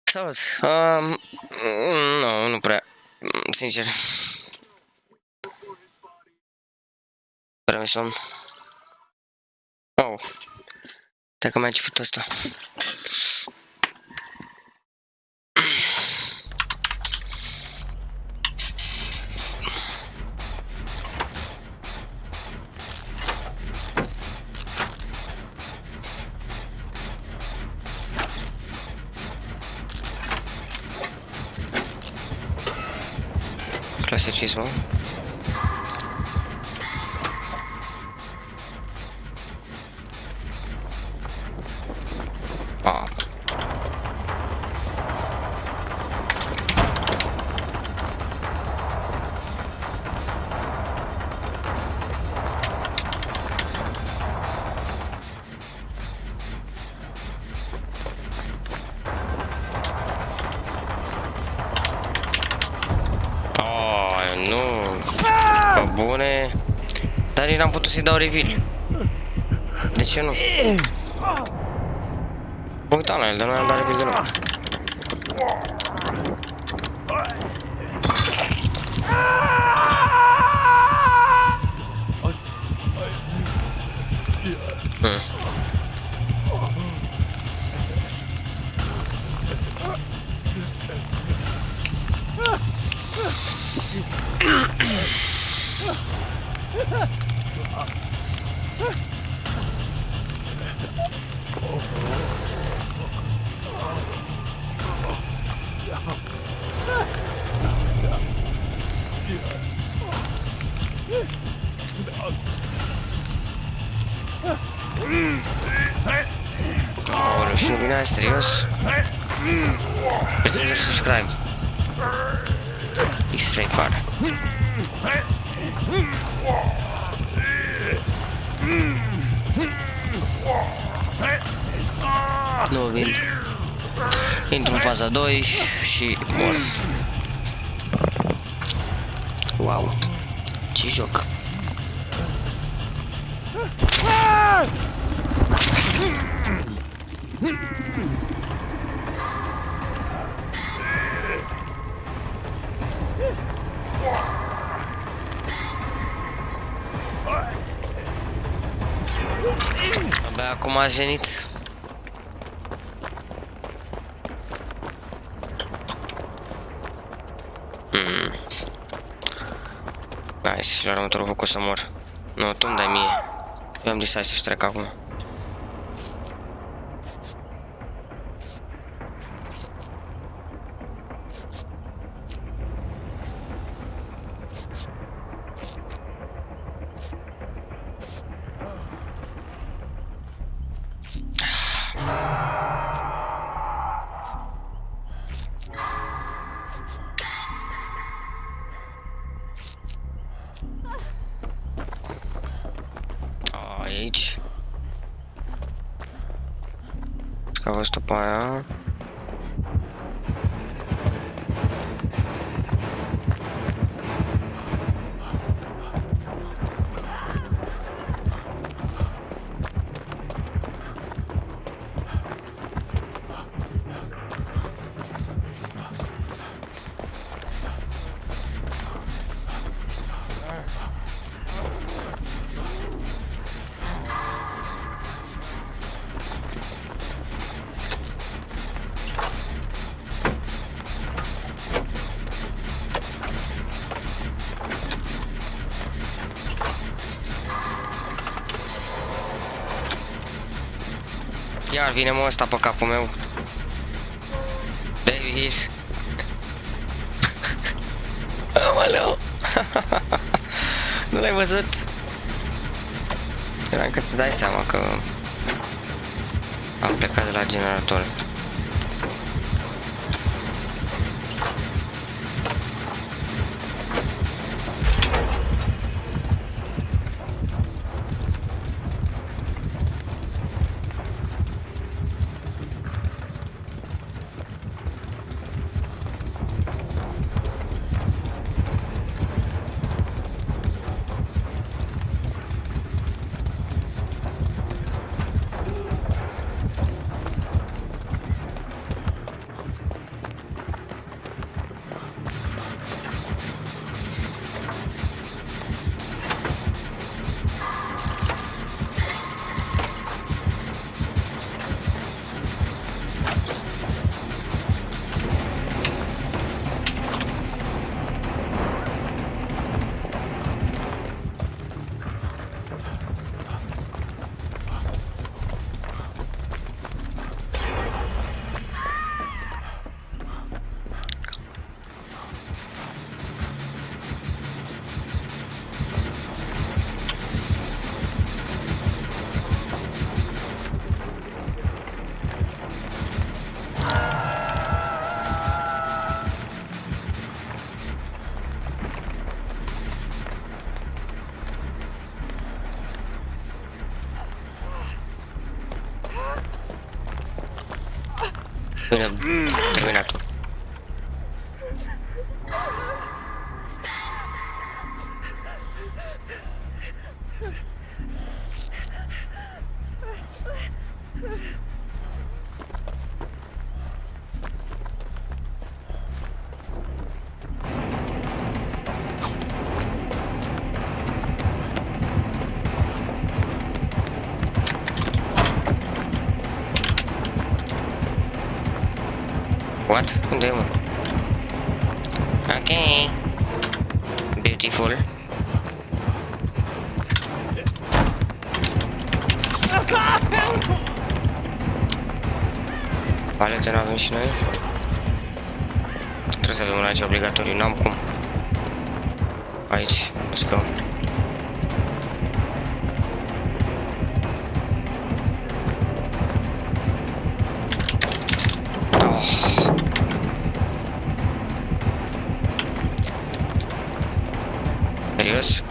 Salut. Nu prea. Sincer. Prea mi somn. Oh. Dacă mai a început ăsta. Clasicismul. Bune. Dar n-am putut să-i dau reveal. De ce nu? Mă uitam la el, dar nu i-am dat reveal deloc. Aoleu, și nu vine aia, serios? Please subscribe. X-Ray far. Nu vin. Intru în faza 2 și mor. Wow. Ce joc. Abia acum ați venit. Hai și la următorul foc o să mor. Nu, tu îmi dai mie. Eu am zis hai să-și trec acum. Aici. Că a văzut-o pe aia. Iar vine mă ăsta pe capul meu. David. Aoleu. Nu l-ai văzut? Era încă îți dai seama că am plecat de la generator. Bine, terminat. What? Unde e, mă? Ok. Beautiful. Palete n-avem și noi? Trebuie să avem un aici obligatoriu, n-am cum. Aici, let's go. Serios?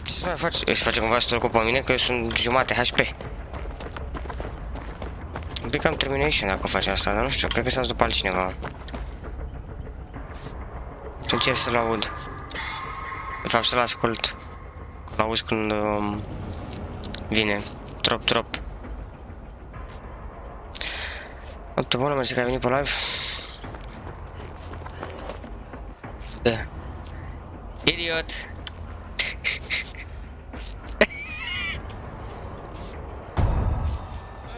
Ce să mai faci? Își face cumva să-l pe mine că eu sunt jumate HP. Un pic am termination dacă faci asta, dar nu știu, cred că s-a dus după altcineva. Încerc să-l aud. De fapt să-l ascult. L-auzi când vine. Trop. Noapte bună, mersi că ai venit pe live. Da. Idiot!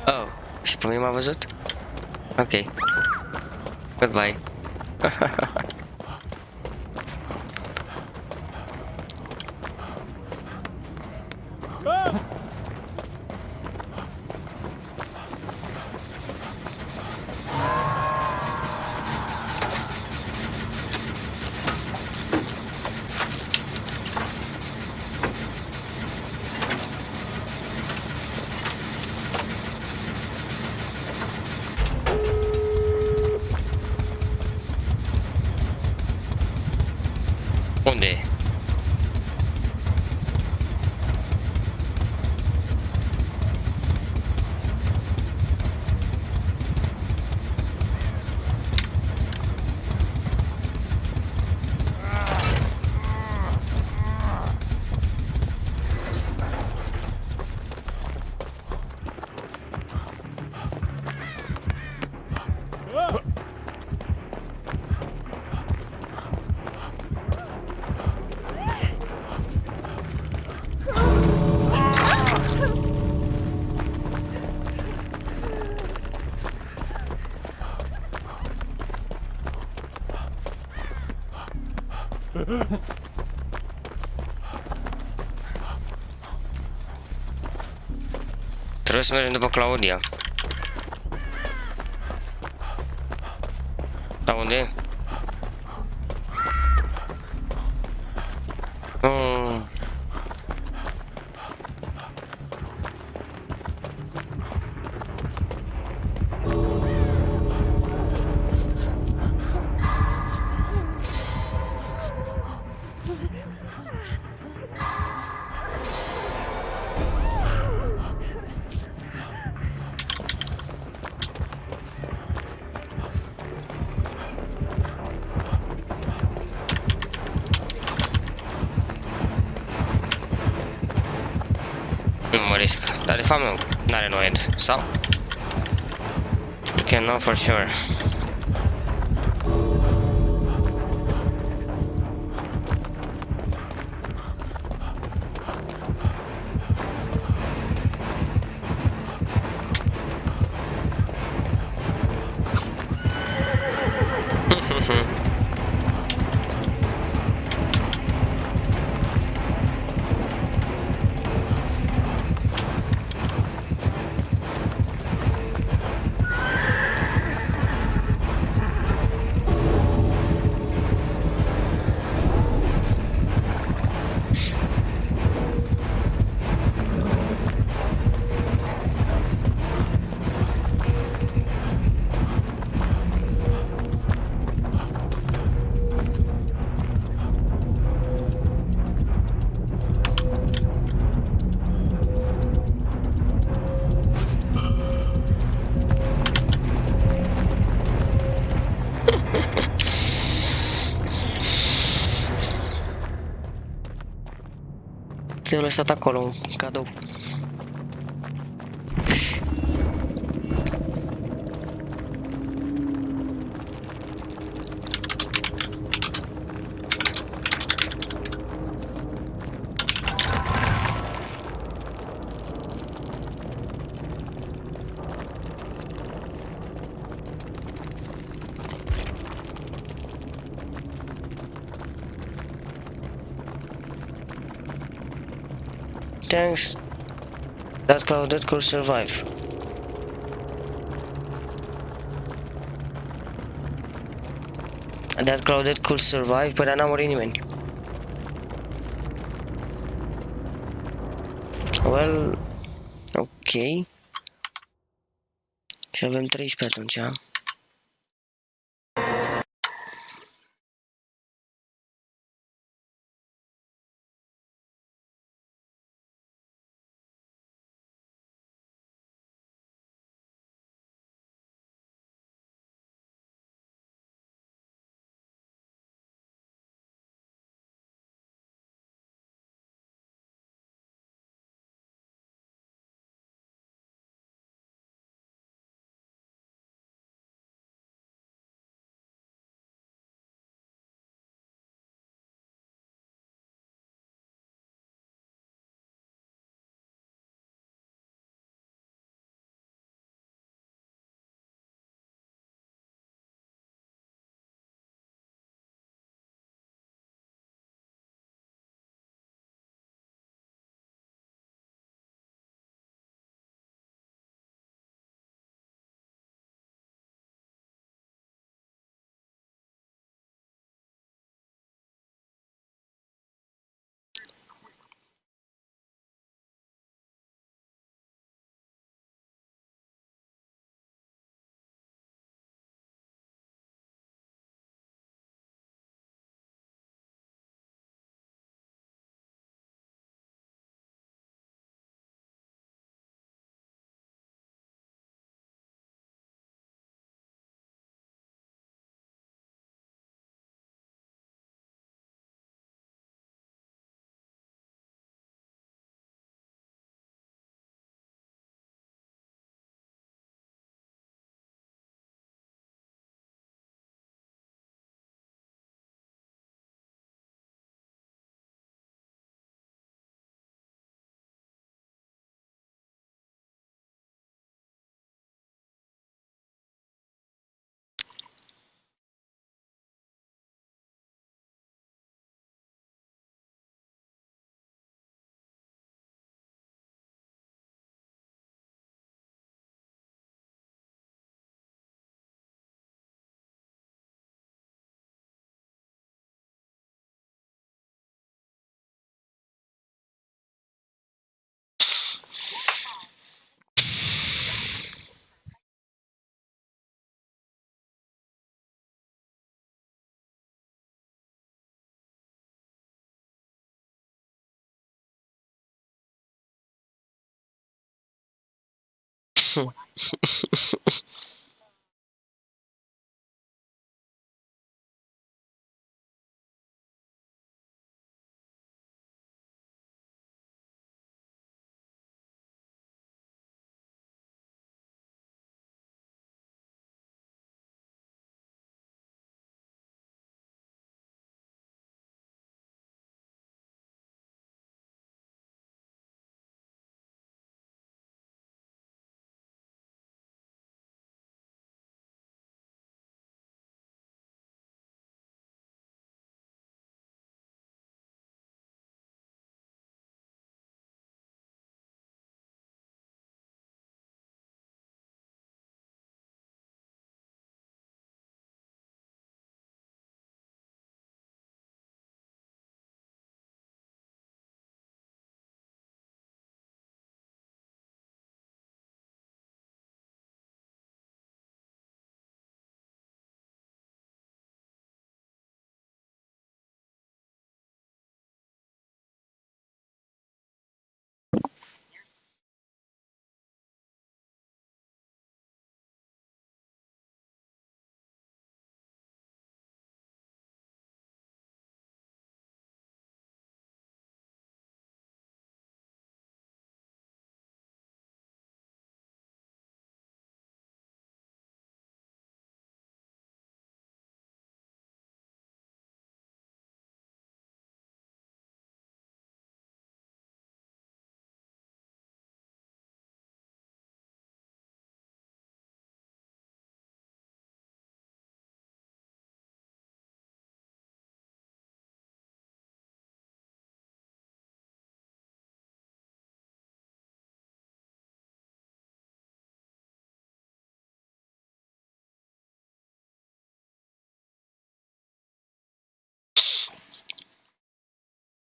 Oh, și pe mine m-a văzut? Ok. Goodbye. Unde e? Trebuie să mergem după Claudia. Da, unde e? Nu mă risc, dar de fapt nu, n-are no end, sau? You can know for sure. Le-am lăsat acolo un cadou. Thanks. That clouded could survive. That clouded could survive, păi dar n-a murit nimeni. Well, ok. Și avem 13 atunci, a?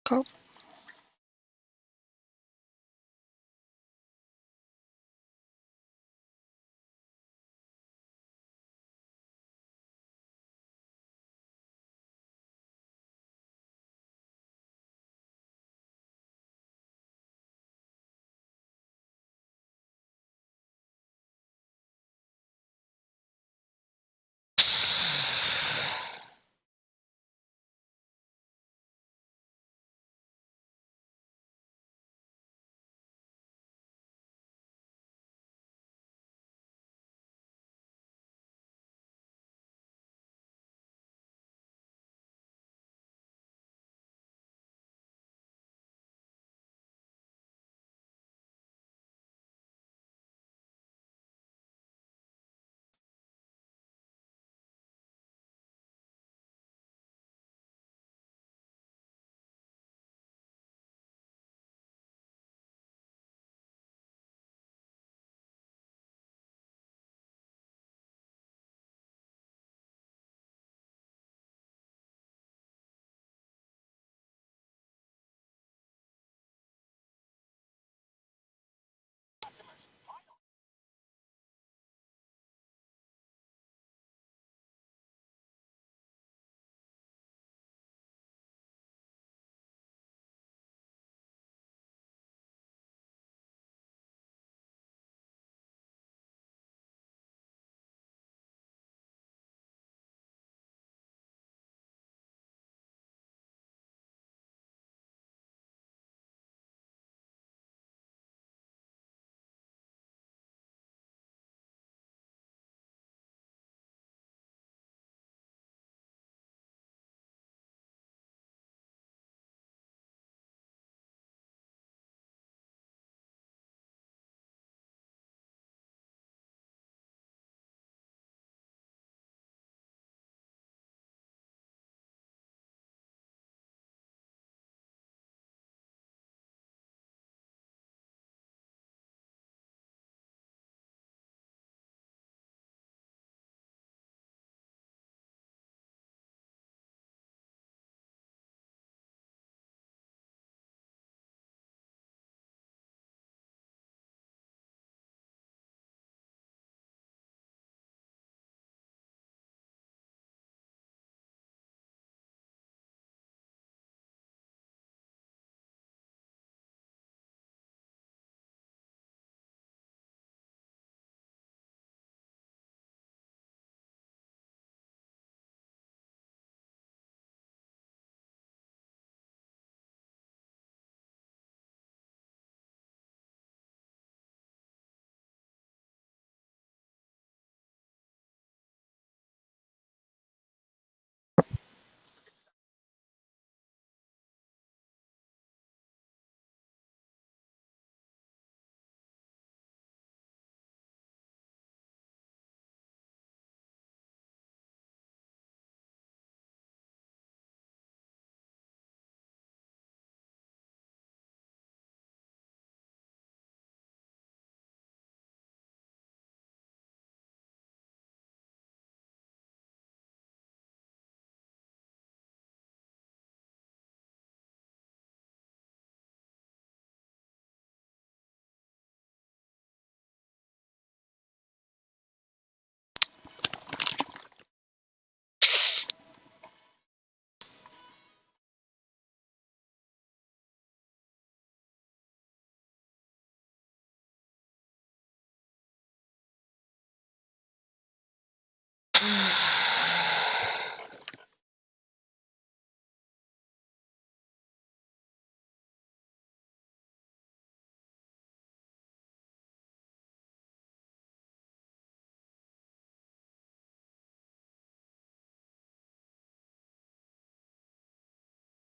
Go.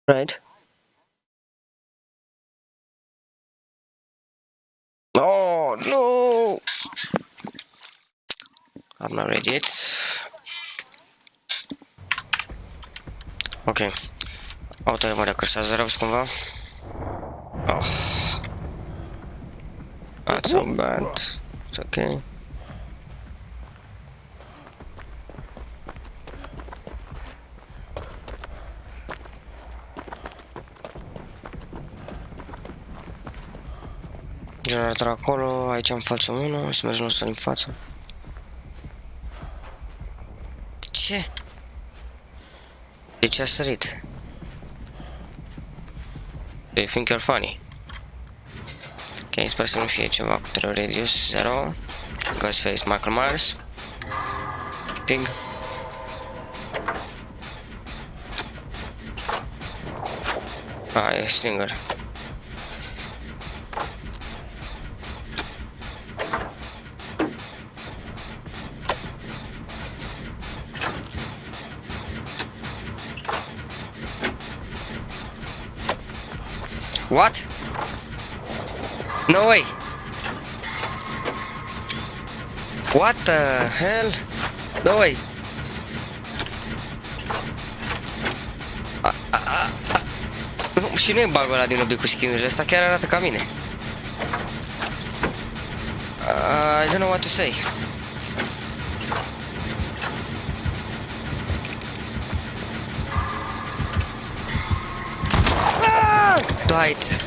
Right. Oh no! I'm not ready yet. Ok. Automemoria cursează rău cumva. Oh. That's so bad. It's okay. Generator acolo, aici în față 1, să mergem nostru în față. Ce? De ce a sărit? Do you think you're funny? Ok, sper să nu fie ceva cu terror radius 0. Ghostface, Michael Myers. Ping. E singur. What? No way. What the hell? No way. Nu, și nu e bugul ăla din lobby cu skin-urile, ăsta chiar arată ca mine. I don't know what to say. Dwight.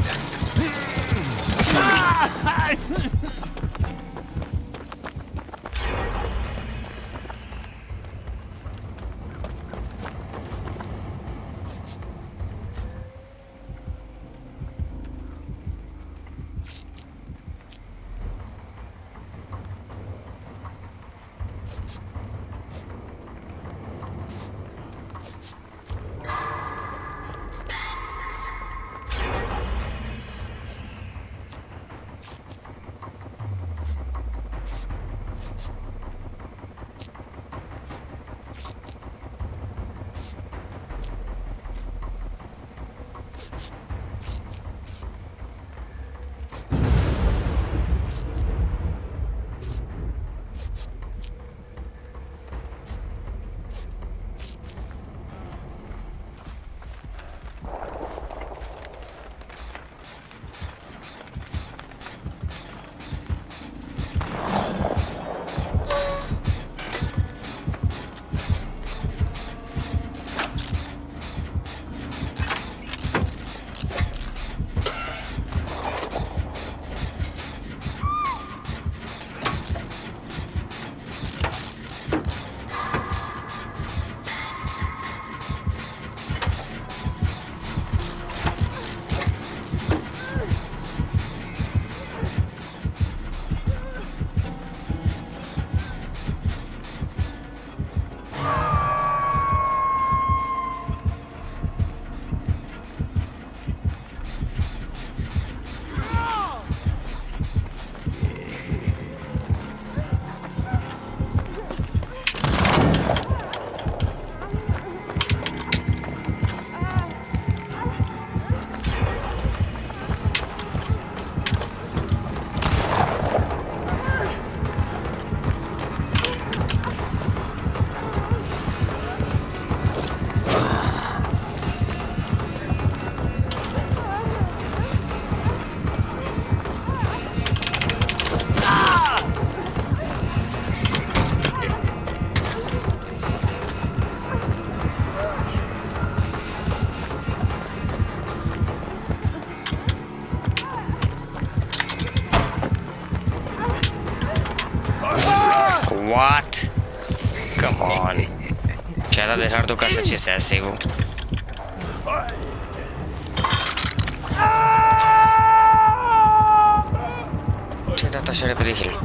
What? Come on. Ce-a dat de hardul ca să ce se ia save-ul? Ce-a dat așa repede heal?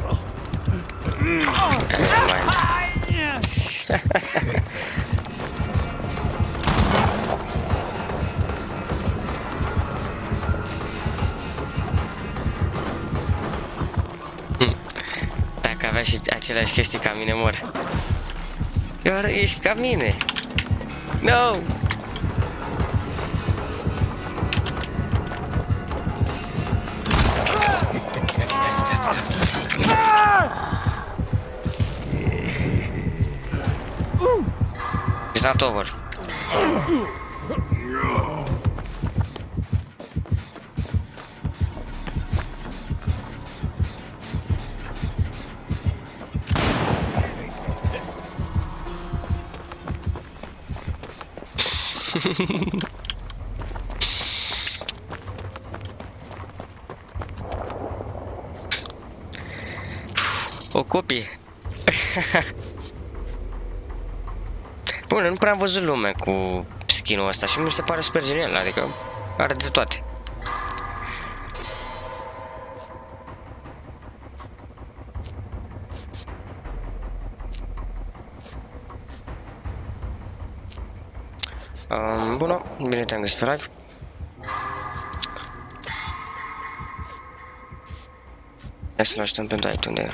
Dacă avea și aceleași chestii ca mine, mor. Iar ești ca mine. No! It's not over. O copie. Bun, nu prea am văzut lume cu skin-ul ăsta și mi se pare super genial, adică are de toate. Bună, bine te-am găsit pe live. Hai să-l așteptăm pentru aici, unde e?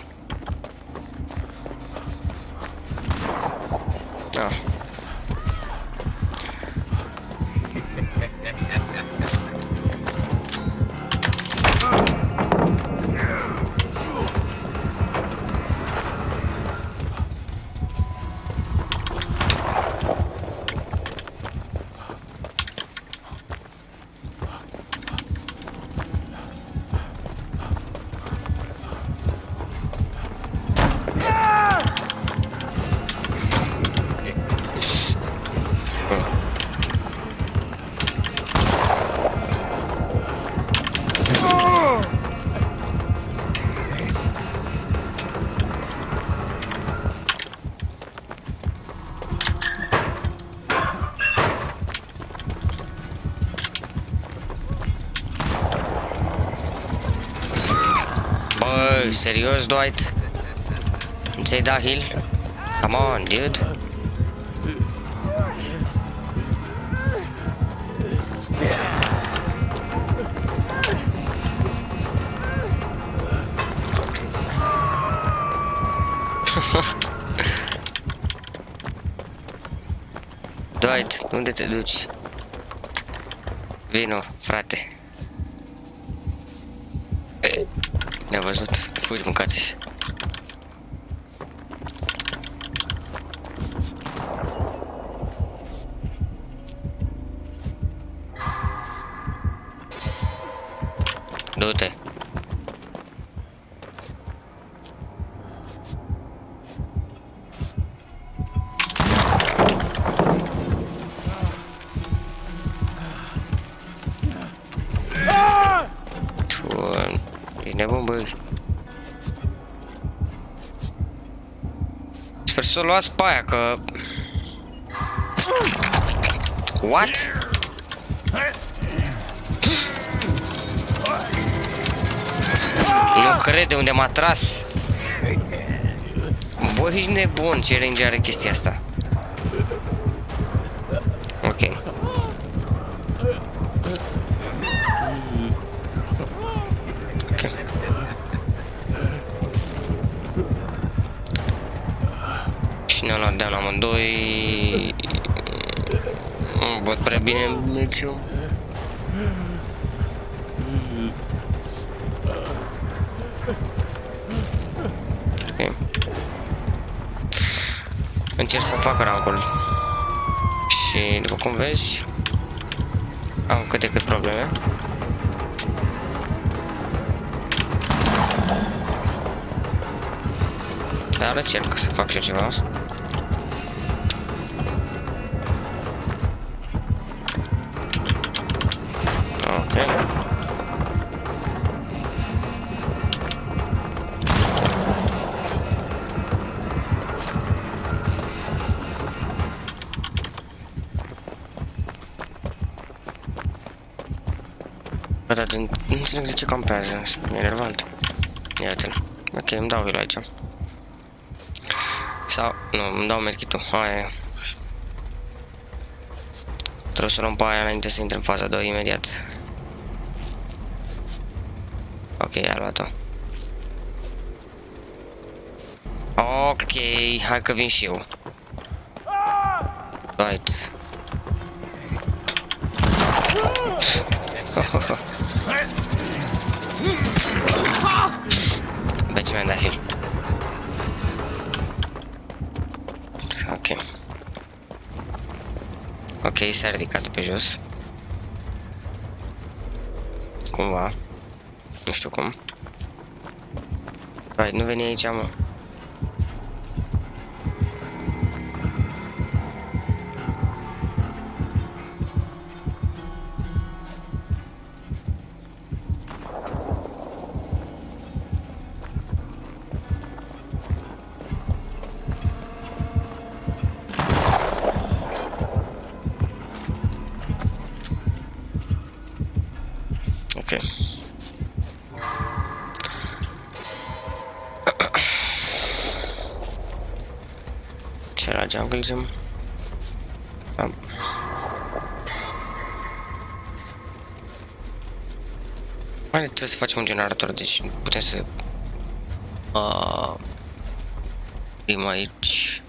Ah. Serios, Dwight? Ți-ai dat heal? Come on, dude. Dwight, unde te duci? Vino, frate. Ne-a văzut. Fugi, mâncați. Du-te. E nebun, băi. Sper să o luați pe aia, că... What? Nu cred de unde m-a tras. Băi, ești nebun, ce range are chestia asta. Ok. Ne-am luat down amândoi. Nu văd prea bine meciul. Okay. Încerc să fac rancul. Și după cum vezi, am cât de cât probleme. Dar încerc să fac și ceva. Ok. Dar nu înțeleg de ce campează, e enervant. Iată-l. Ok, îmi dau heal aici. Sau, nu, îmi dau medkit-ul, aia e. Trebuie să luăm pe aia înainte să intre în faza 2 imediat. Ok, a luat-o. Ok, hai că vin și eu. Right. Bă, ce mi-am dat heal. Ok. Ok, s-a ridicat de pe jos. Cumva. Nu știu cum. Hai, nu veni aici, mă. Ce la jungle gym? Mai trebuie să facem un generator, deci putem să fim aici.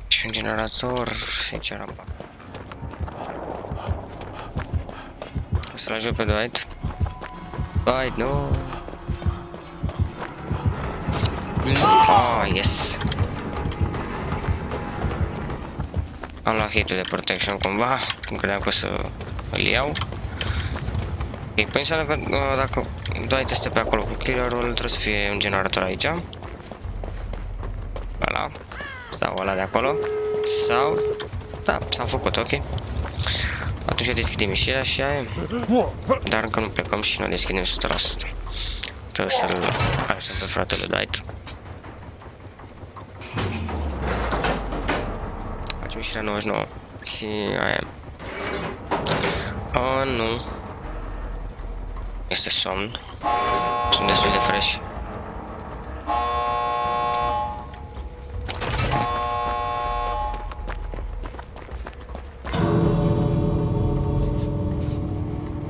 Și un generator aici rampa. O să-l ajut pe Dwight. Dwight, nu! Yes! Am luat hit-ul de protection cumva, cum credeam că o să îl iau. Ok, păi înseamnă că dacă Dwight este pe acolo cu clearer-ul, trebuie să fie un generator aici. Ăla. Sau ăla de acolo. Sau... Da, s-a făcut, ok. Atunci deschidem ieșirea și aia. Dar încă nu plecăm și nu deschidem 100%. Trebuie să-l ajutăm pe fratele Dwight. Facem ieșirea 99. Și aia. Oh, nu. Este somn. Sunt destul de fresh.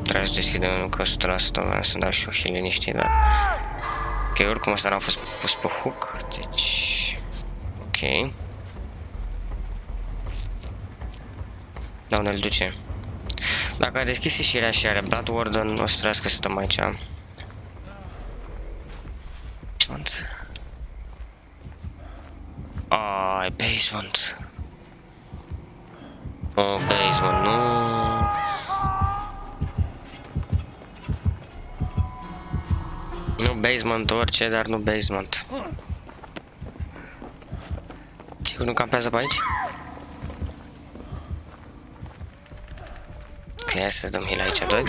Trebuie să deschidem încă 100%, să dau și ochii liniștii, dar... Ok, oricum ăsta n-a fost pus pe hook, deci... Ok. Da, unde îl duce? Dacă a deschis ieșirea și are Blood Warden, o să trebuiască să stăm aici. E basement. Oh, basement, nu. Nu basement, orice, dar nu basement. Sigur nu campează pe aici? Ok, hai să dăm heal aici, doi.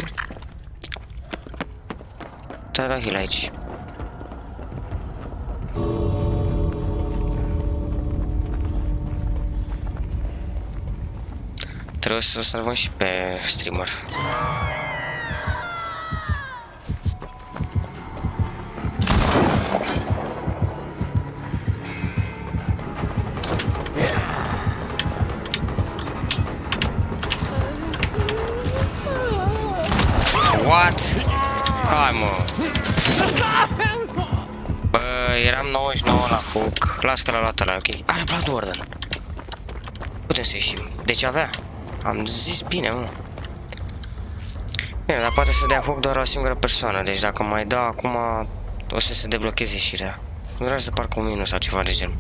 Da, da, heal aici. Trebuie să o salvăm și pe streamer. What? Hai mă. Bă, eram 99 la hook. Las că l-a luat ăla, ok. Are Blood Warden. Putem să ieșim. Deci avea. Am zis bine, mă. Bine, dar poate să dea hook doar o singură persoană. Deci dacă mai dau acum, o să se deblocheze ieșirea. Nu vreau să parcă un minus sau ceva de genul.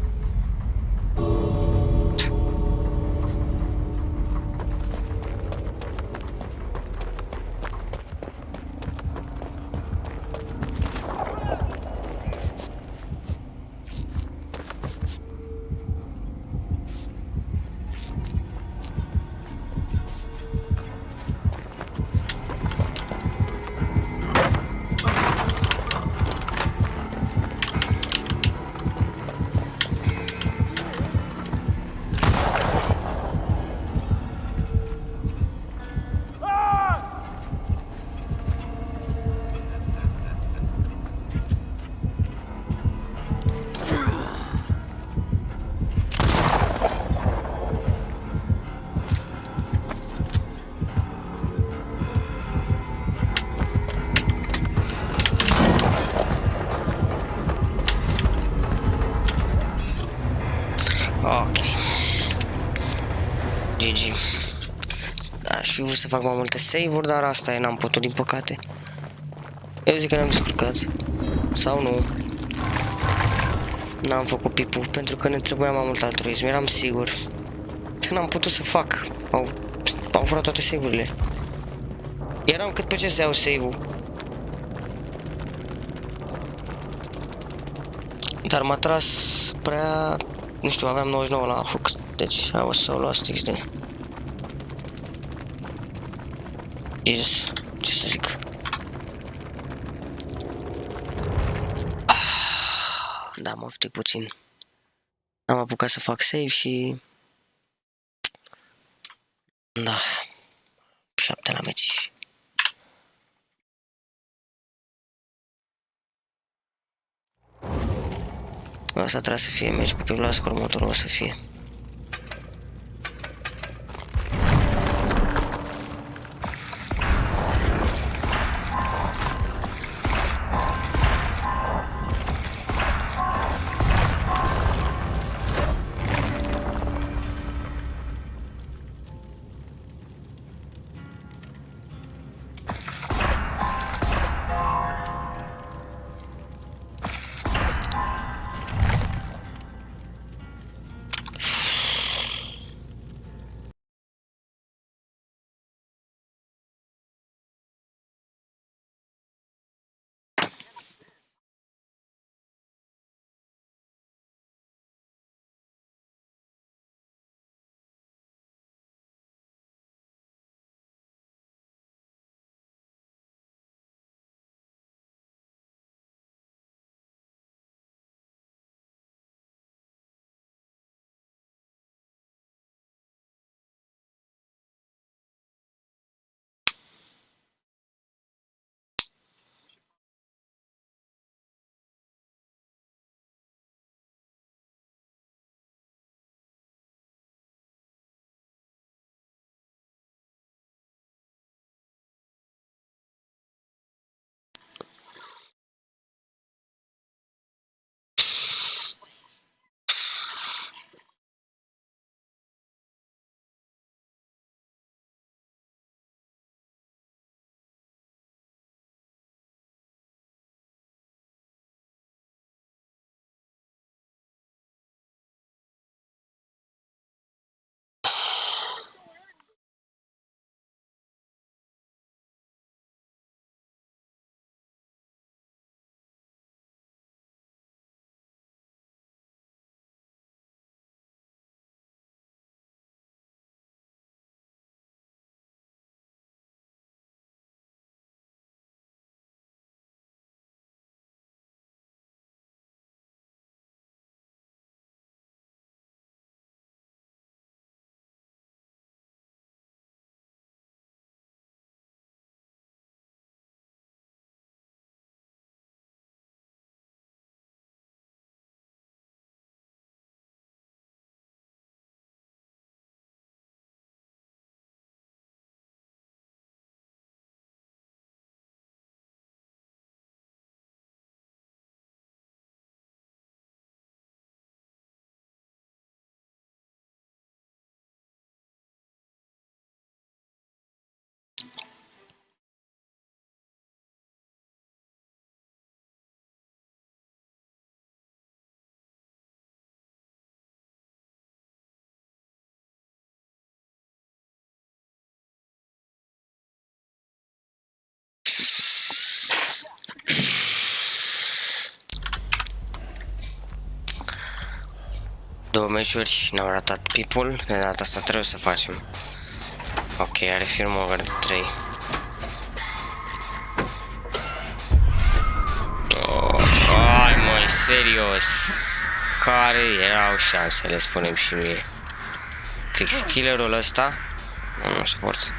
Ok. GG. Aș fi vrut să fac mai multe save-uri, dar asta e, n-am putut din păcate. Eu zic că ne-am descurcat. Sau nu. N-am făcut pipul, pentru că ne trebuia mai mult altruism, eram sigur. N-am putut să fac. Au furat toate save-urile. Eram cât pe ce să iau save-ul. Dar m-a tras prea... Nu știu, aveam 99 la hook, deci I was so lost XD. Jesus, ce să zic. Da, mă oftic puțin. Am apucat să fac save și... Da. 7 la meci. Asta trebuie să fie, mergi cu piulască, următorul o să fie. Două meciuri, ne-au ratat pipul, de data asta trebuie să facem. Ok, are film over de 3. Ai măi, serios. Care erau șansele, spunem și mie. Fix killerul ăsta? Nu suport.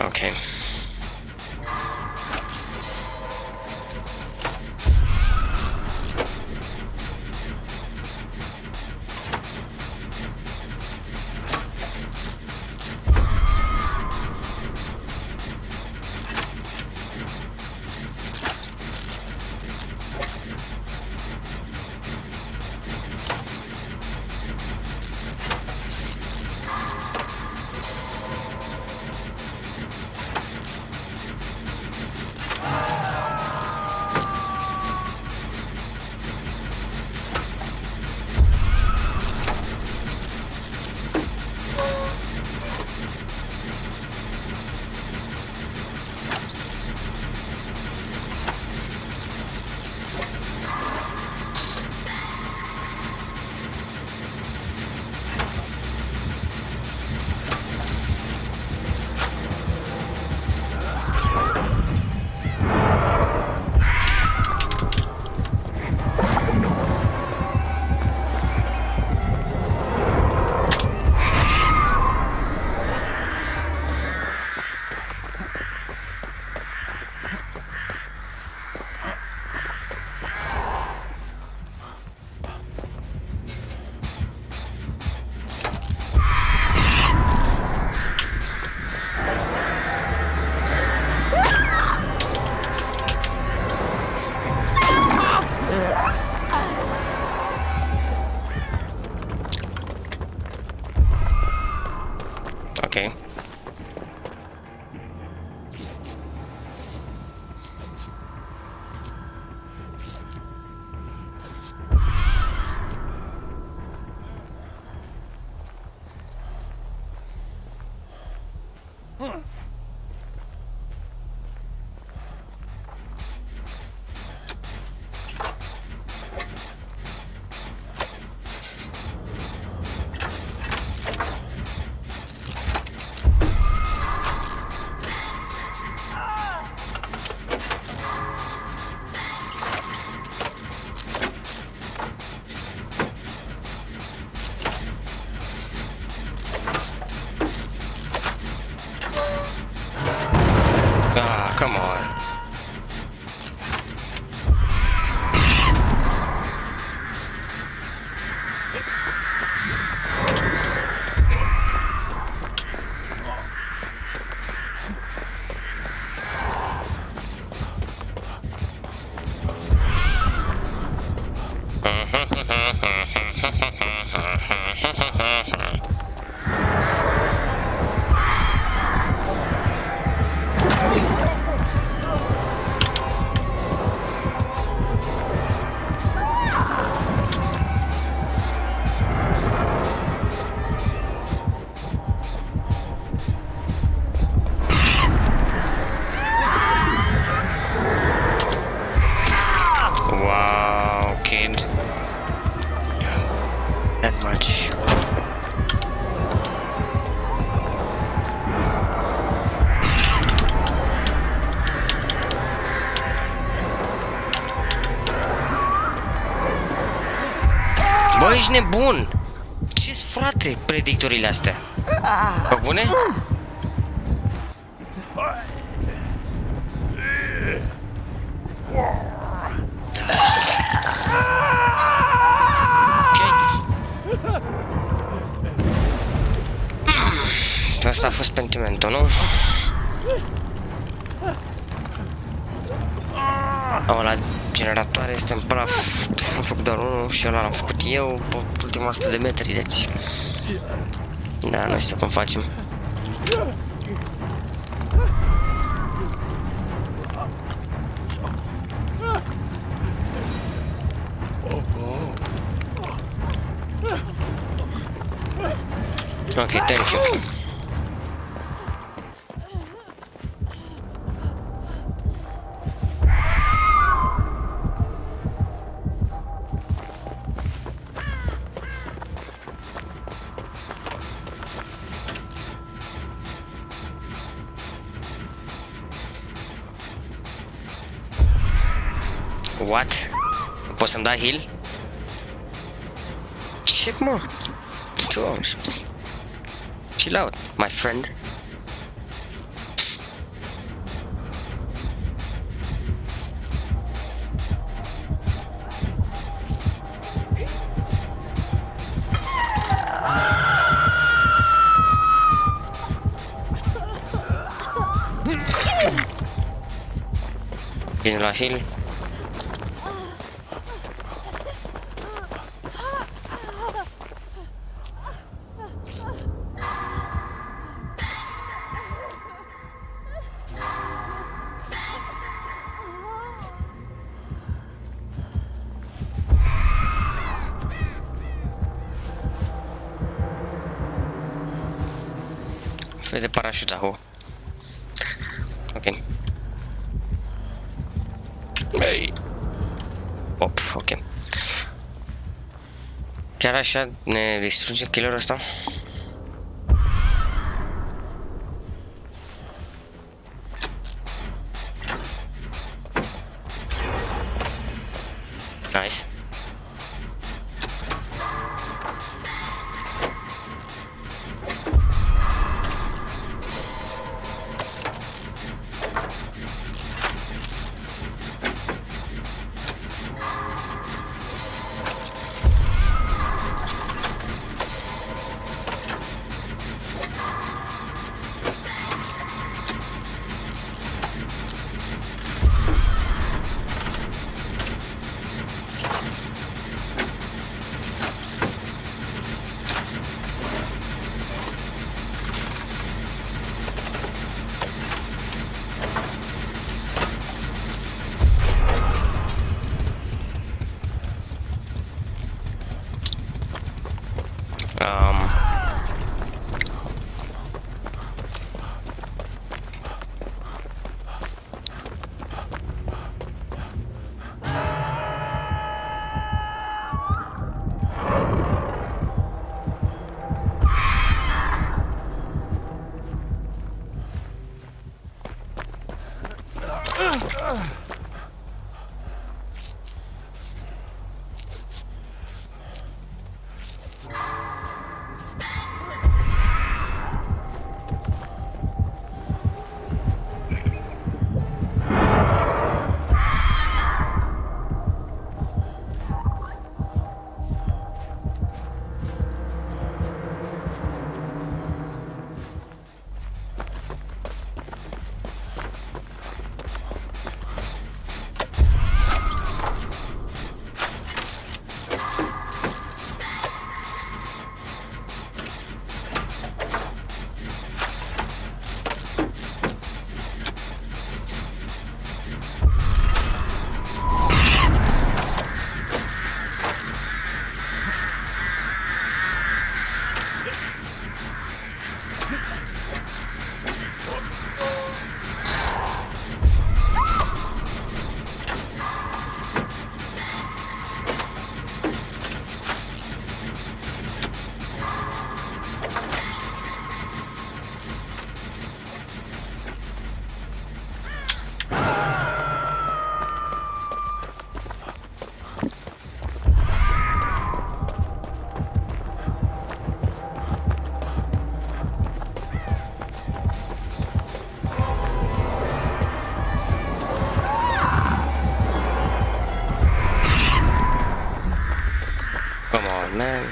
Okay. Ah, come on. Wow, kid. That much. Bă, ești nebun! Ce-s, frate, predictorile astea? Bă, bune? Asta a fost sentimentul, nu? La generatoare este în praf. Am făcut doar unul și ăla l-am făcut eu pe ultima 100 de metri, deci... Da, nu știu cum facem. Ok, thank you. What? Poți să-mi dai heal? Ce, mă? Chill out, my friend. Vine la heal. Fel de parașută, ho. Ok. Ei. Op, ok. Chiar așa ne distruge killerul ăsta? Nice. Come on, man.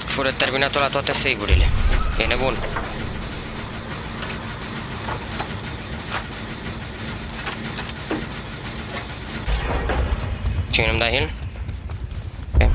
Fură terminatul la toate save-urile. E nebun. Cine nu-mi da heal? Okay.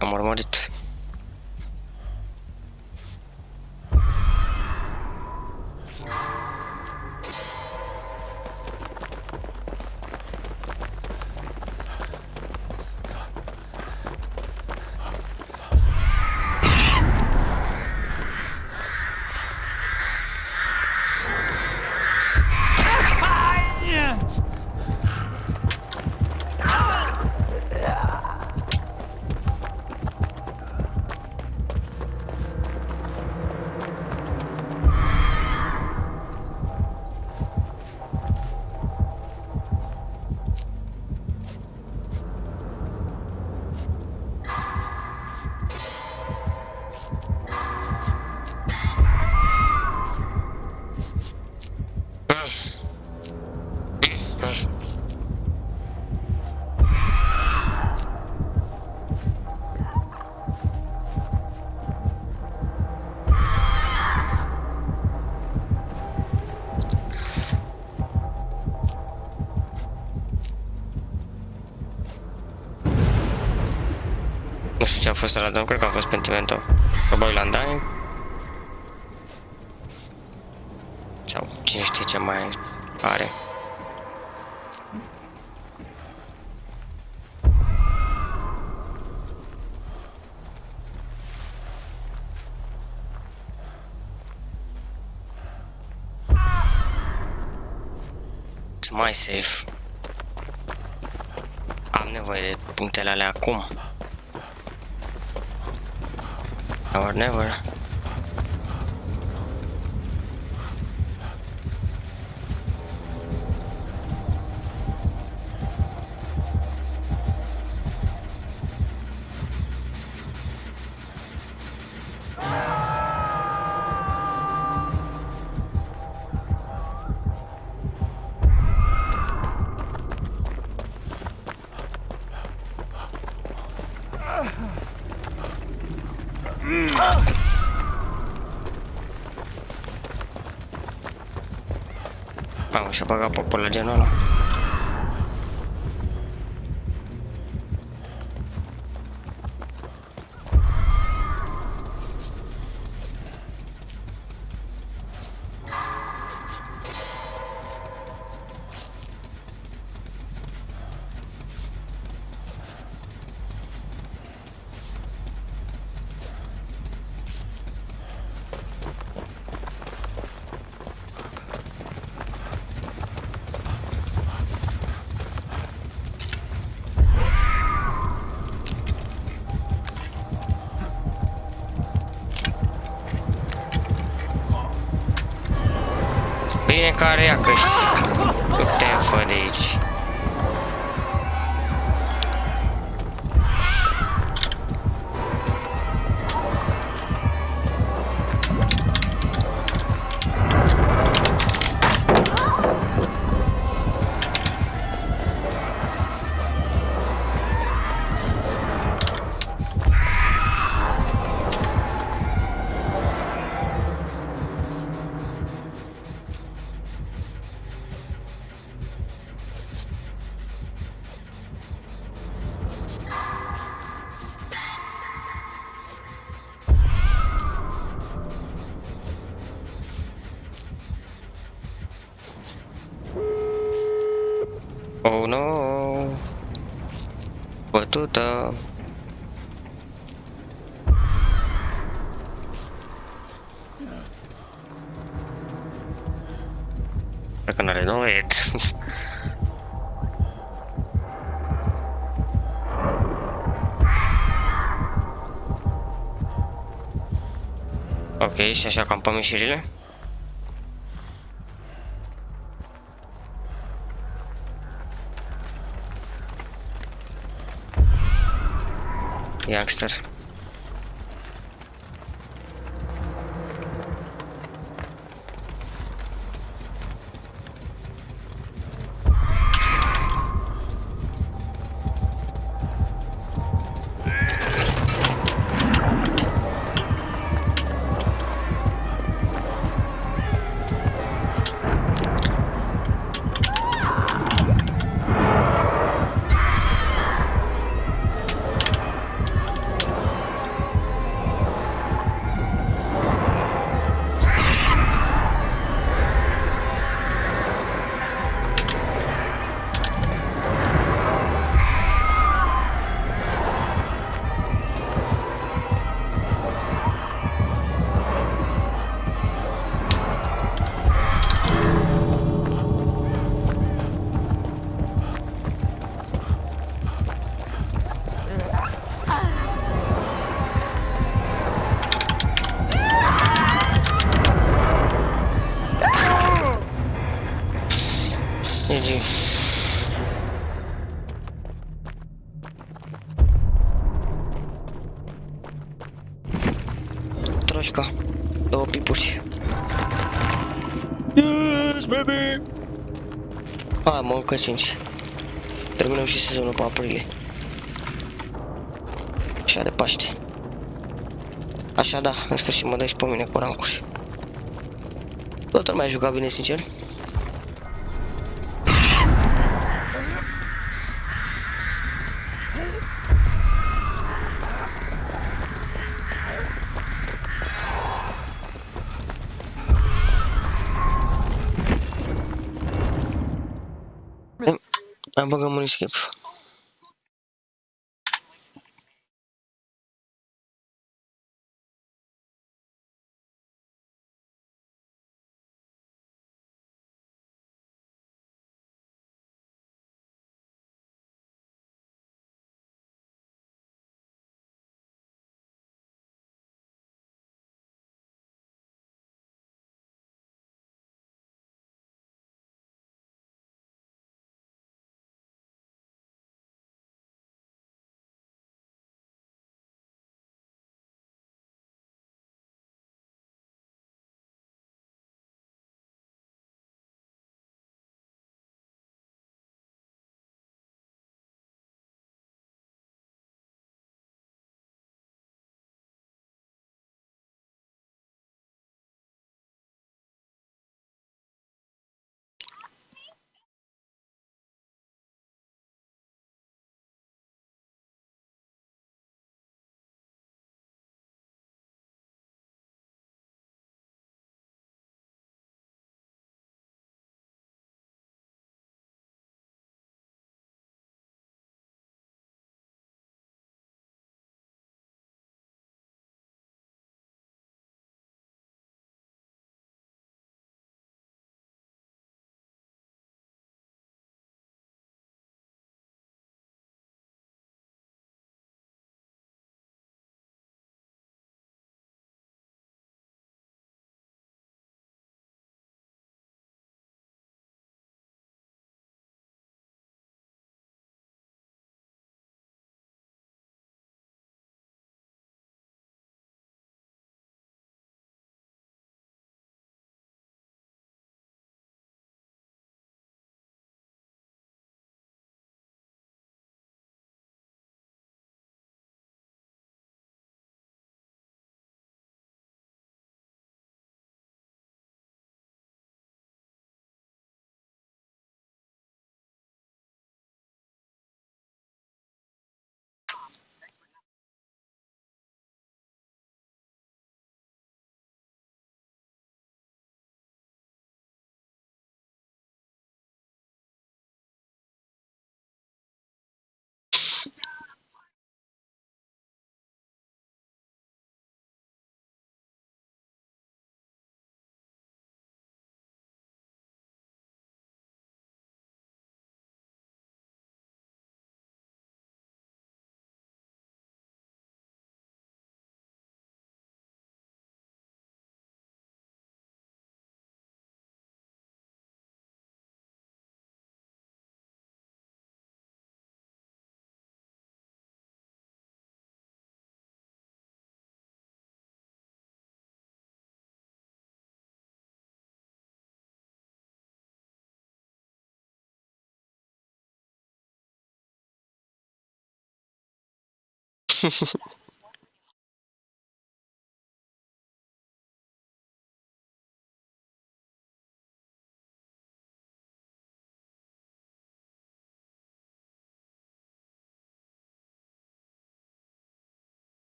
Am urmărit. Nu știu ce a fost ăla, dar nu cred că a fost Pentimento. Probabil Undying. Sau cine știe ce mai are. It's mai safe. Am nevoie de punctele alea acum. Or never. Mamă, și-a băgat popor la genul ăla. Bine care ia căști. Nu te fă de aici. Oh no! Bătută! Cred că n-are noit. Ok, și așa campăm ieșirile. Youngster. GG. Troșca. 2 pipuri. Yes, baby! Hai, mă, încă 5. Terminăm și sezonul pe aprilie. Așa de Paște. Așa, da, în sfârșit mă dai și pe mine cu rancuri. Toată lumea a jucat bine, sincer. Am băgat un escape.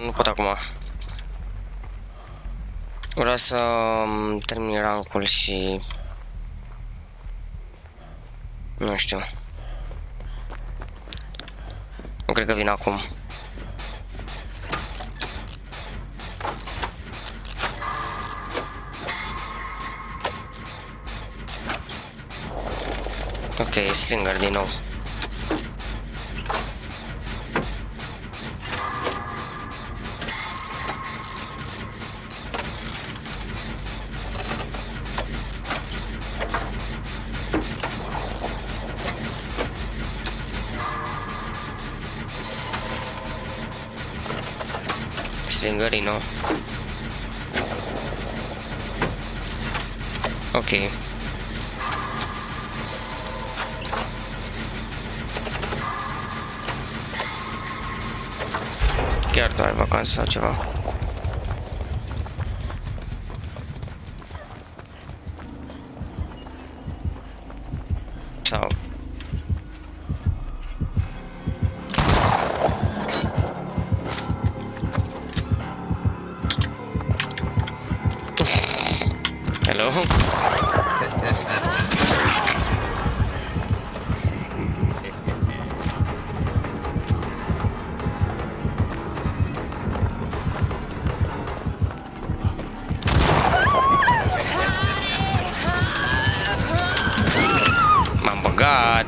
Nu pot acum. Vreau să termin rankul și... Nu știu. Nu cred că vin acum. Ok, slinger din nou. Slinger, no. Ok. Chiar doar vacanță sau ceva. Sau... Hello? M-am băgat.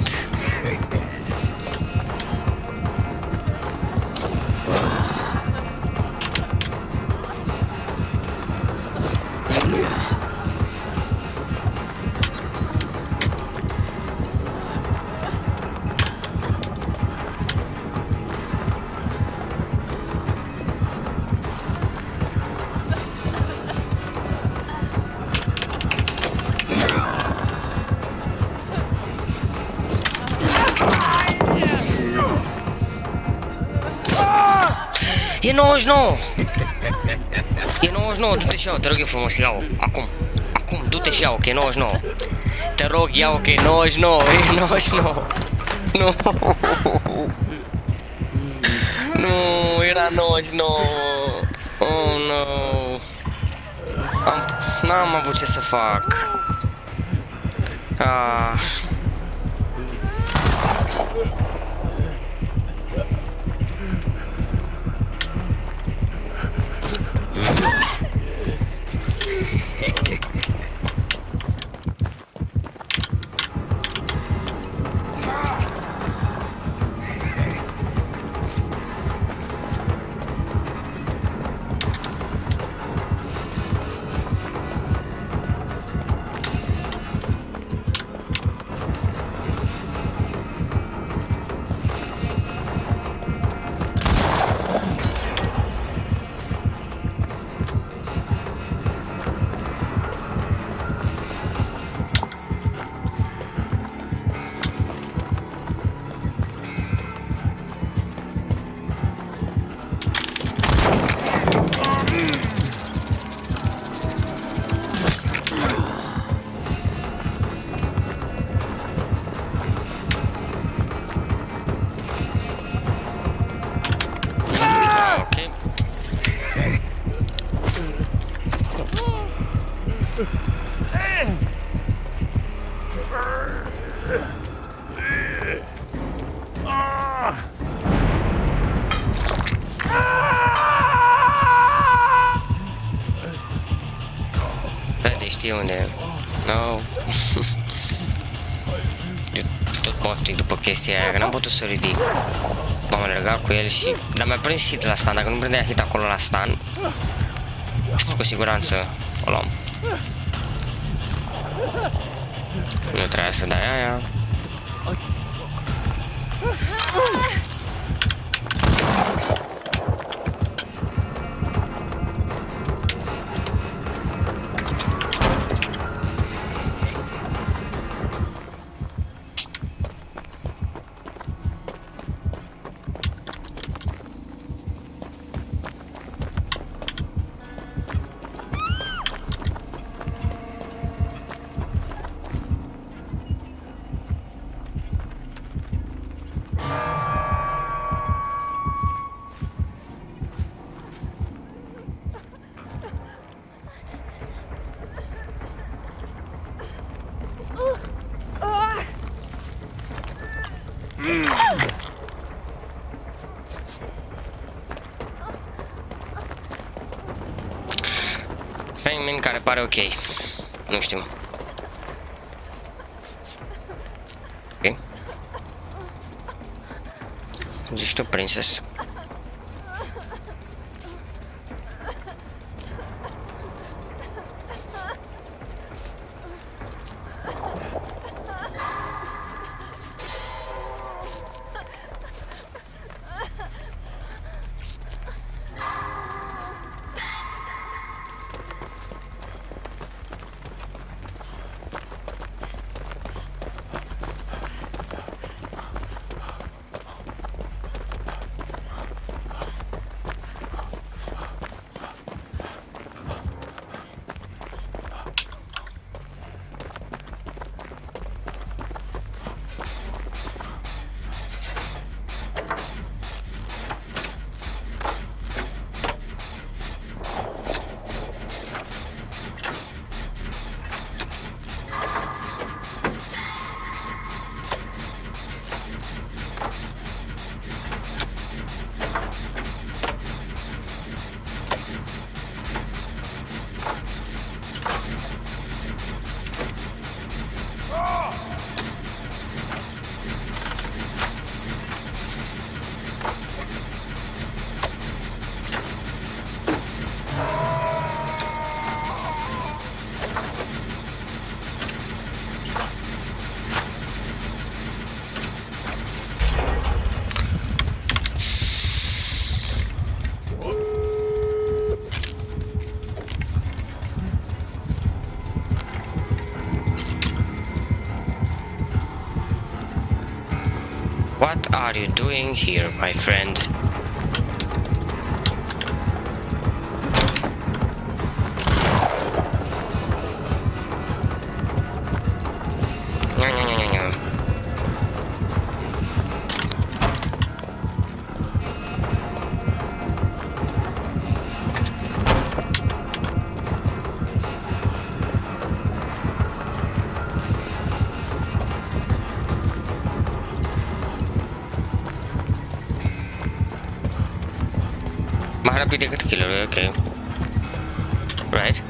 E 99! E 99, du-te și iau, te rog eu frumos, iau. Acum, du-te și iau, că e 99. Te rog, iau, că e 99, e 99. Nu! Nu, era 99. Oh, no. N-am avut ce să fac. Ah. Știu unde e. No. Eu tot poftic după chestia aia, că n-am putut să ridic. M-am alergat cu el și... Dar mi-a prins hit la stan, dacă nu prindea hit acolo la stan, cu siguranță o luam. Nu trebuia să dai aia. Femin care pare ok. Nu știu. Ok. Zici tu, princess. What are you doing here, my friend? mai rapid decât killerul, ok. Right.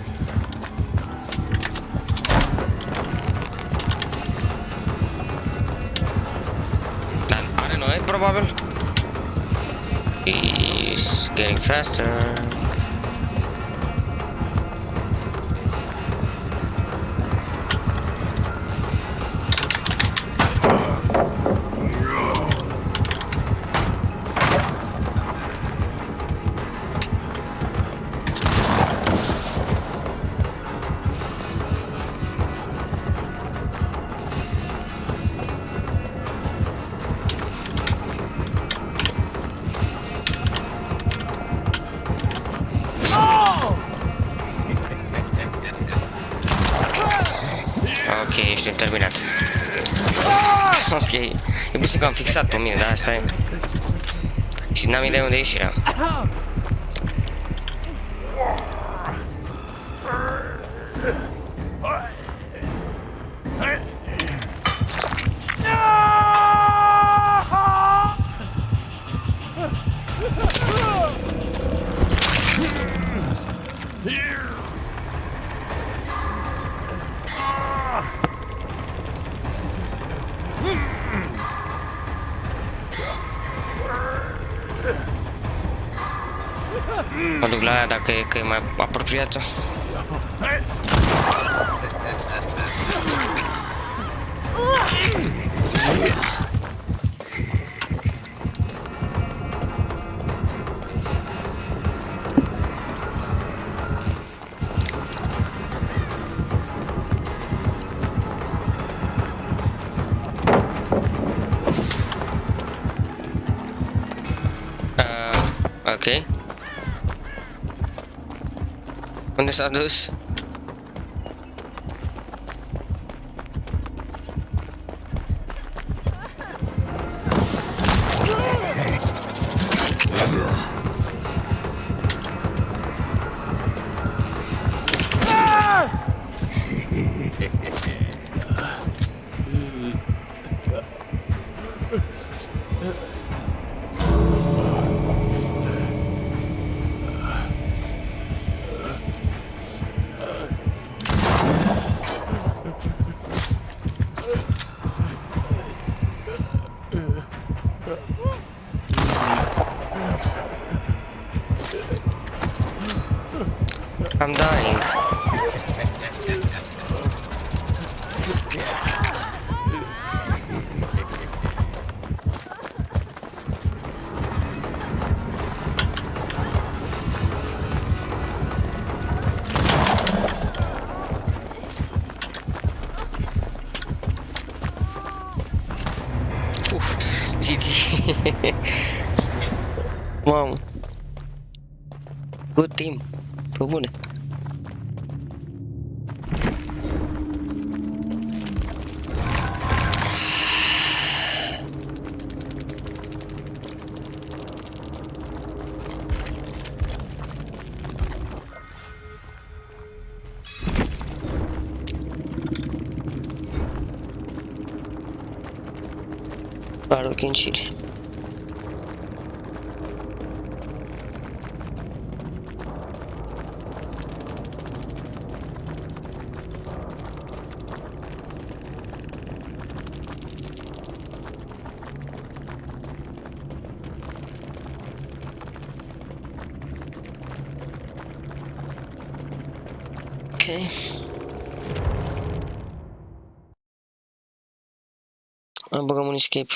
Dar are noi, probabil. He's getting faster. Ok, ești terminat. Ok, e puțin că am fixat pe mine, dar asta e. Și n-am idee unde e ieșirea. Mă duc la aia dacă e că e mai apropiată. Ok. Unde s-a dus? I'm dying. Uf, GG. Mamă. Good team. Pe bune. Are o ghincire. Ok. Am băgat un escape.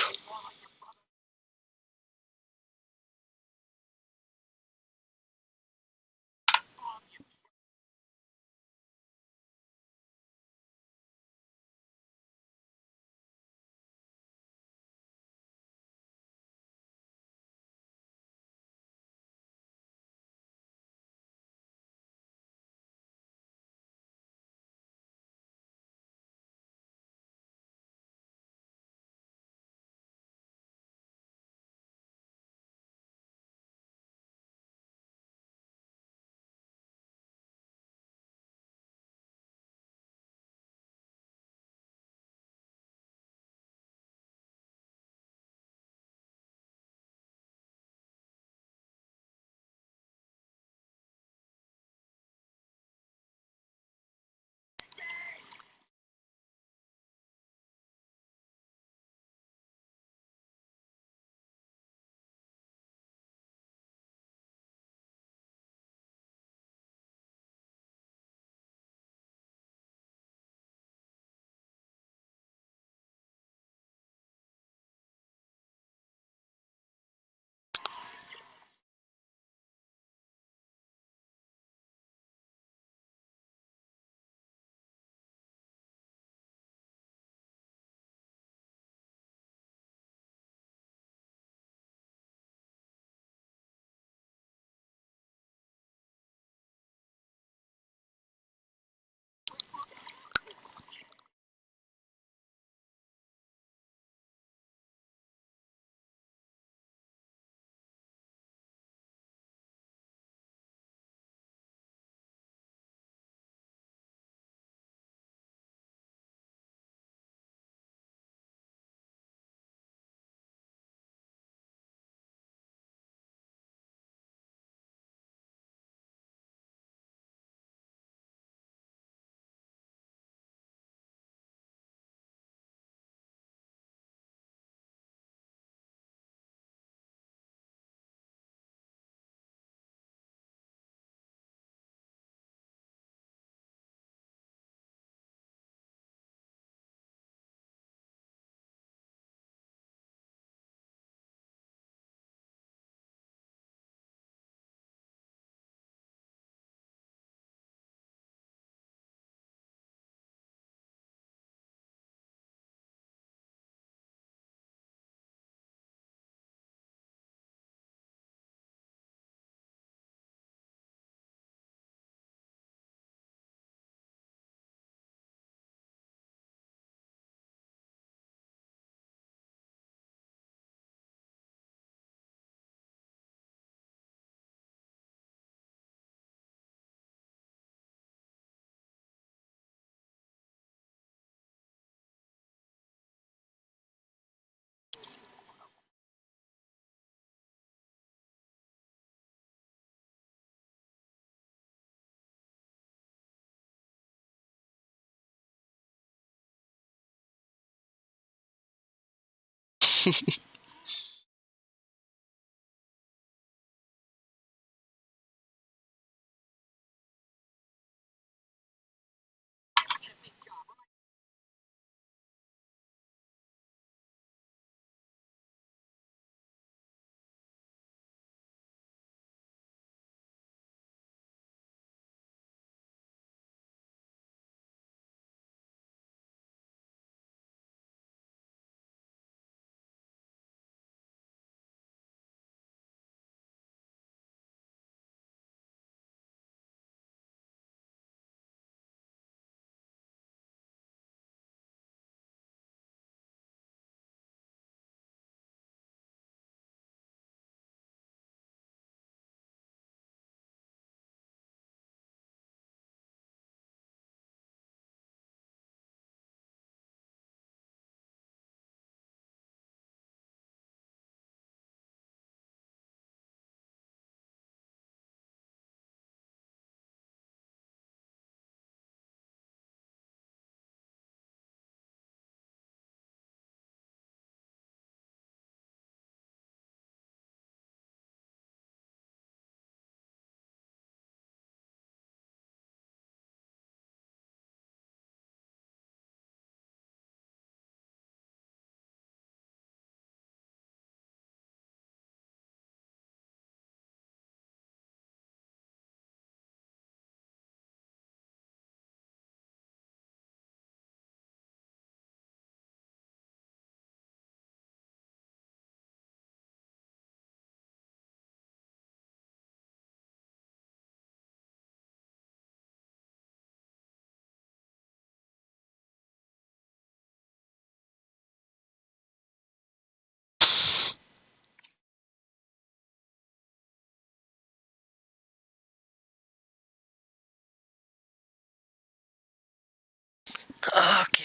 Ok.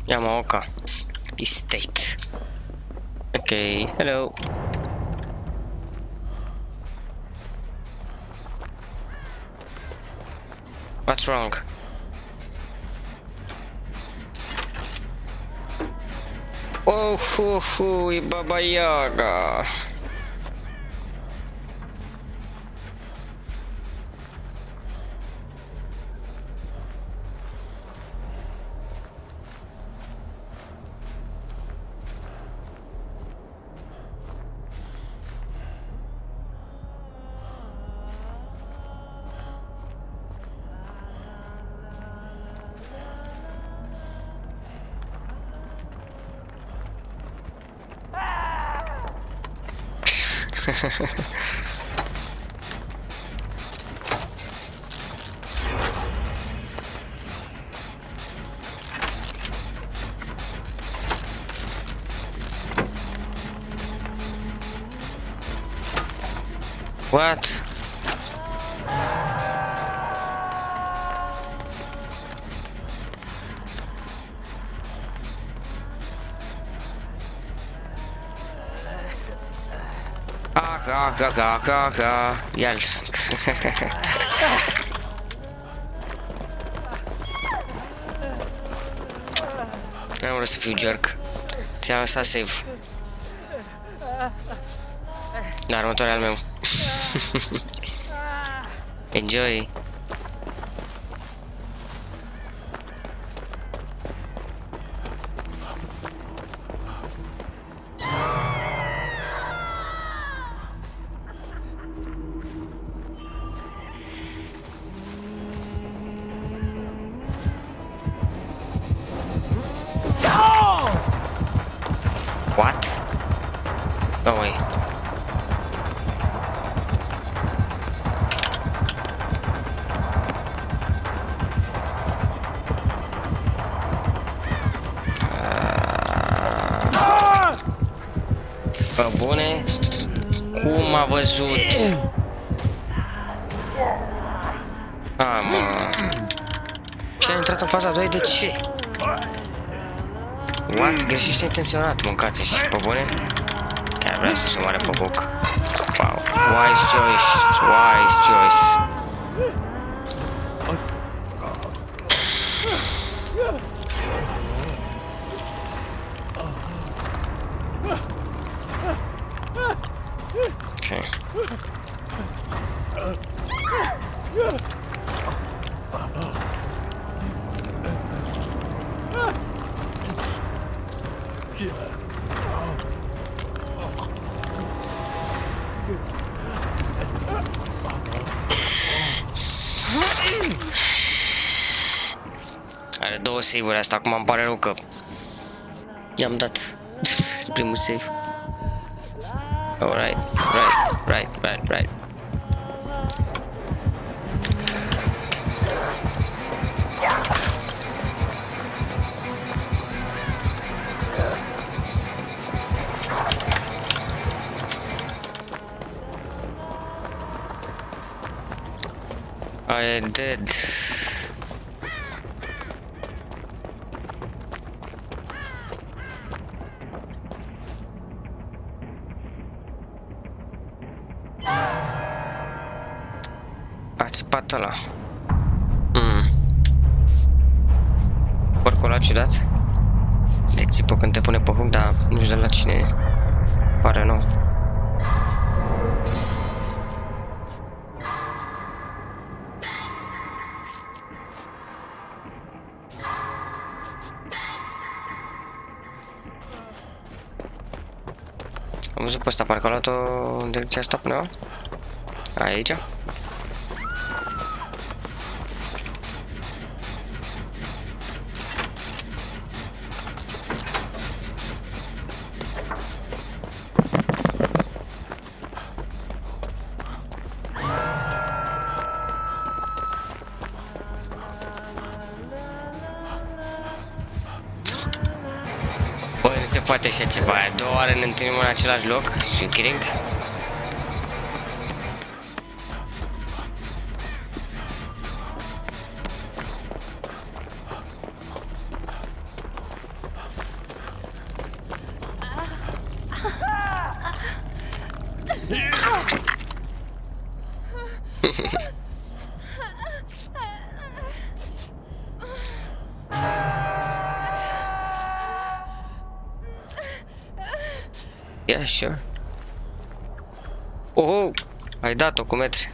Yamaoka. Estate. Okay, hello. What's wrong? Oh, Baba Yaga. What? Iar. N-am vrut să fiu jerk. Ți-am lăsat save. Dar următoarea al meu. Enjoy. What? No way. Bă, bune? Cum a văzut? Mă. Și a intrat în faza 2, de ce? What? Greșește intenționat, mâncați și pe bune? Chiar vrea să se moare pe buc. Wow. Wise choice. Wise choice. Are 2 save-uri asta, acum îmi pare rău că i-am dat primul save. Alright, right. I did. A țipat ăla. Porcul ăla ciudat. Le țipă când te pune pe hook, dar nu știu de la cine pare nou. Am văzut pe ăsta, parcă a luat-o în direcția asta până aici. Băi, nu se poate așa ceva, a doua oară ne întâlnim în același loc, you kidding? Yeah, sure. Oh, ai dat-o cu metri.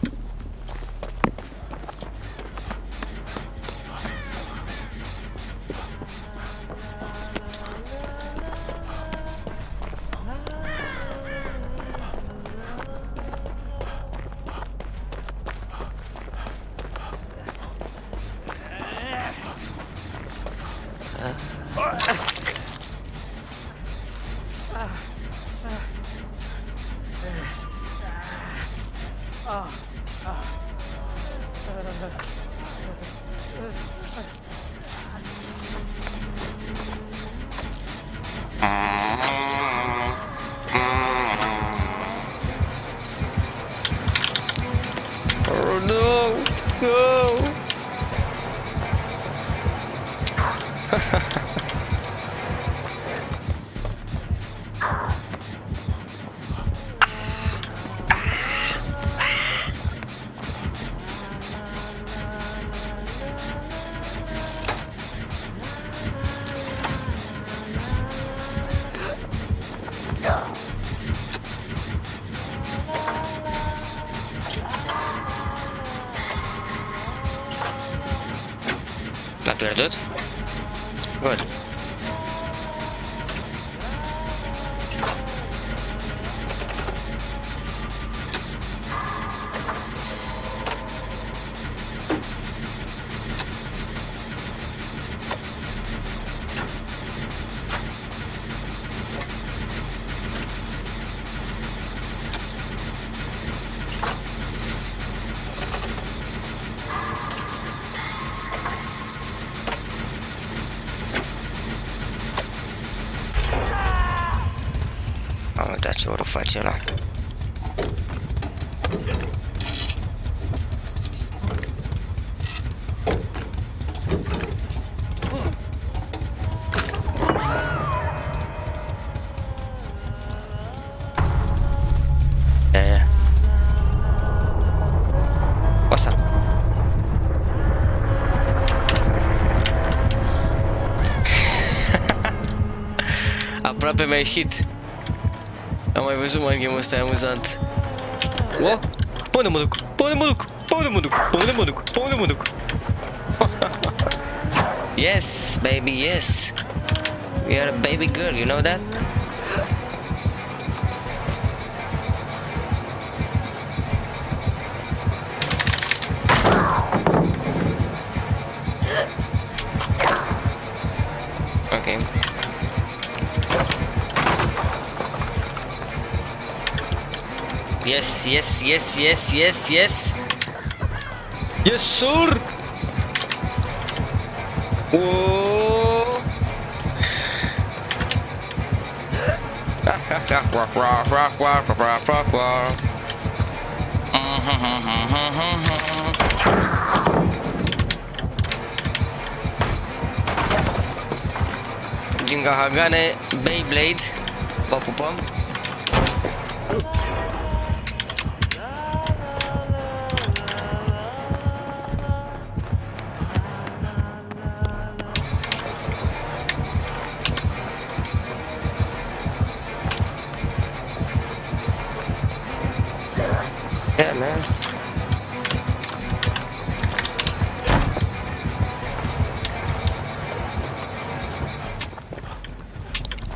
Oh no, no. L-a pierdut? Good. Am uitat ce vor face ăla. O să aproape mi-a ieșit. Am mai văzut mai game-ul ăsta, e amuzant. O? Pune mă duc, pune mă duc, pune mă duc, pune mă duc, pune mă duc. Yes, baby, yes. We are a baby girl, you know that? Okay. Yes, yes, yes, yes, yes, yes. Yes, sir. Whoa. Ginga Hagane, Beyblade. Vă pupăm. Yeah, man.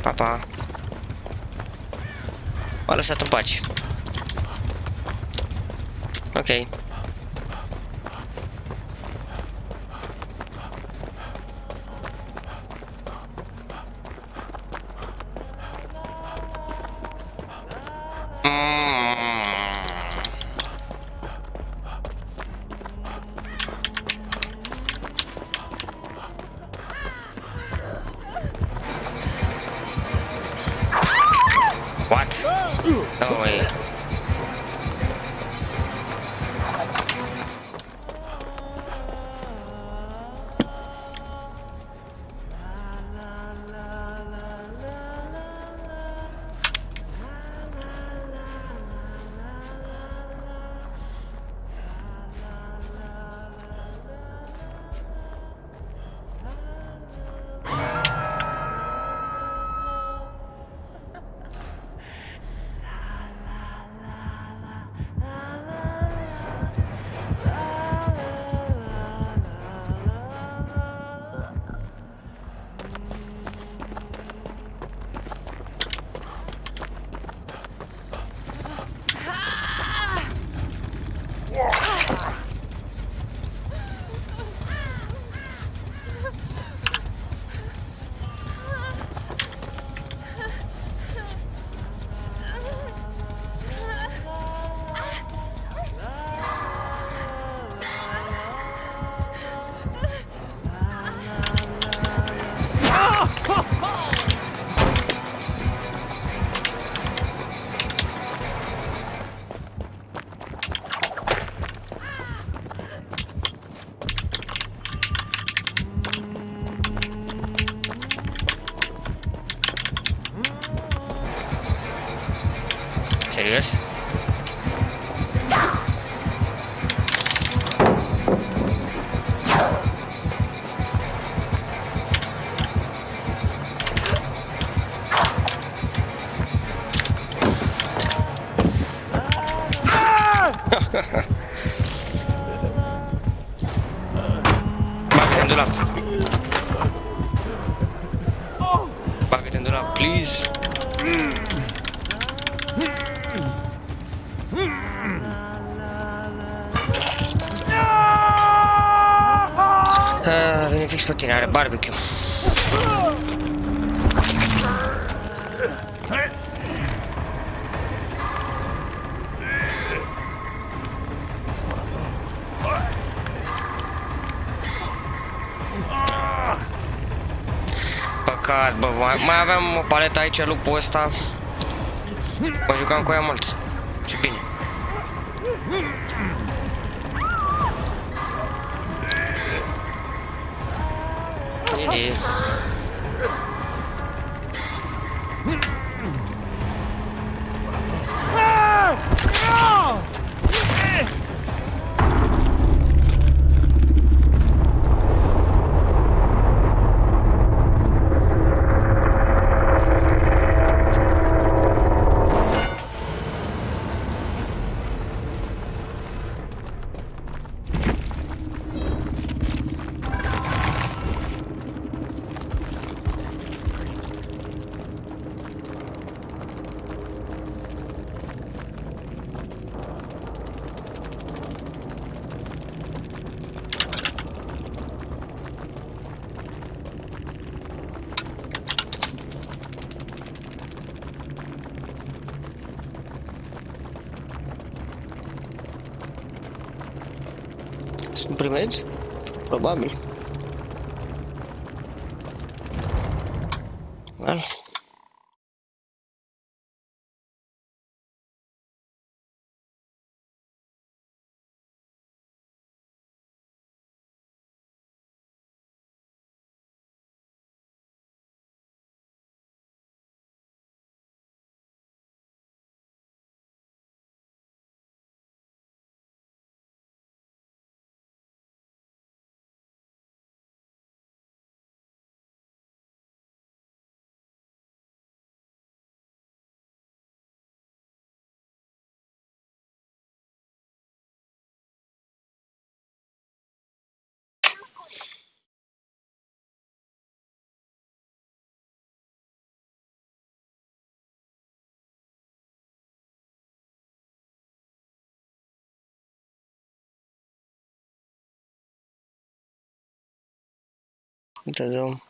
Papa. M-a lăsat în pace. Ok. What? No way. Serious? Bagă-te în dulap. Bagă-te în dulap, please. Vine fix pe tine, are barbecue. Păcat, bă, mai aveam o paletă aici, lupul ăsta. Mă jucam cu ea mult. Și bine. GG. Sunt primeți? Probabil. Well. Te dăm.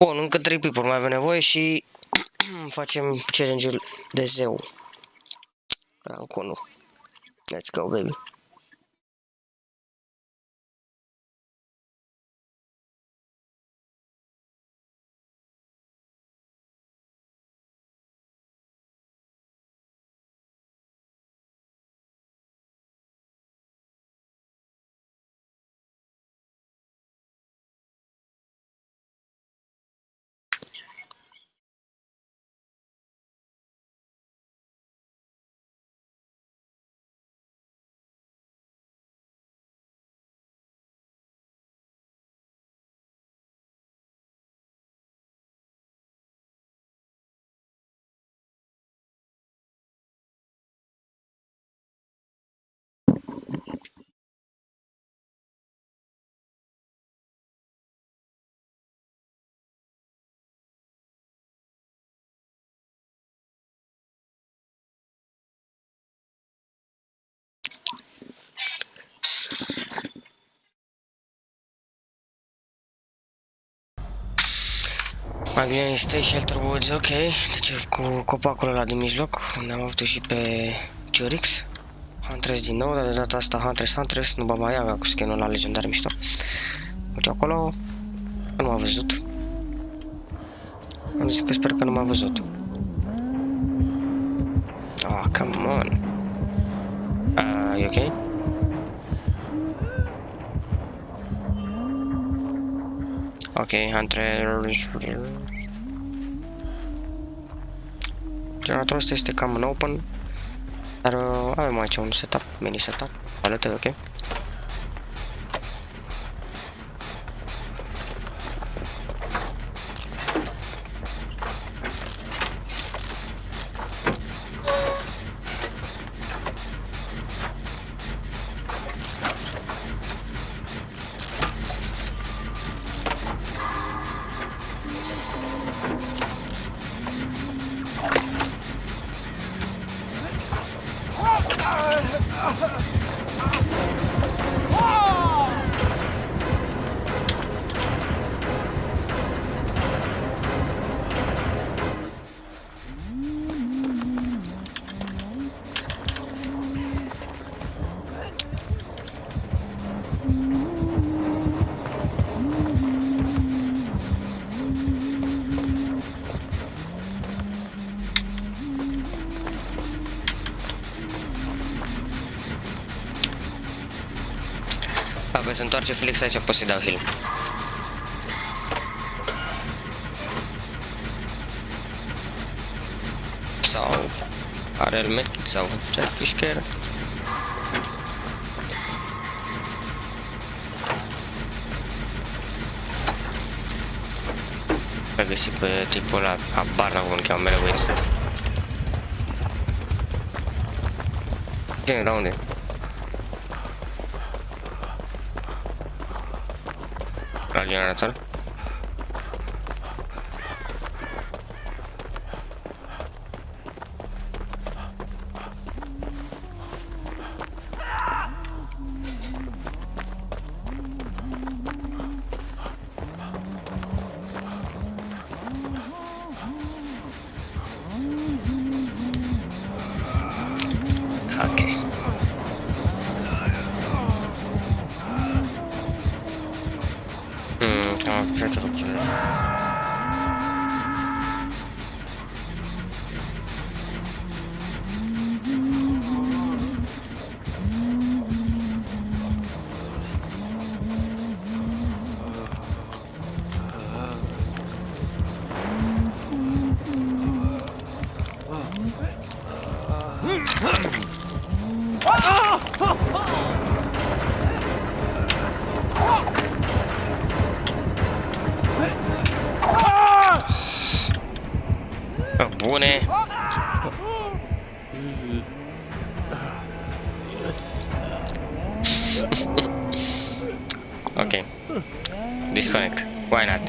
Bun, încă 3 people mai avem nevoie și facem challenge-ul de zeu. Rank 1. Let's go, baby. Mai bine este Shelter Woods, ok. Deci cu copacul ăla din mijloc, unde am avut și pe Curix. Huntress din nou, dar de data asta Huntress, nu Baba Yaga cu skin-ul ăla legendar mișto. Uite acolo, nu m-a văzut. Am zis că sper că nu m-a văzut. Ah, come on. E ok? Ok, generatorul ăsta este cam în open, dar avem aici un setup, mini setup, alături, ok? Dacă se întoarce Felix aici, pot să-i dau heal. Sau are el medkit sau ce ar fi chiar. L-a găsit pe tipul ăla, habar n-am cum îl cheamă, mereu uiți. Cine, da unde? La generator. Bune. Ok. Disconnect. Why not?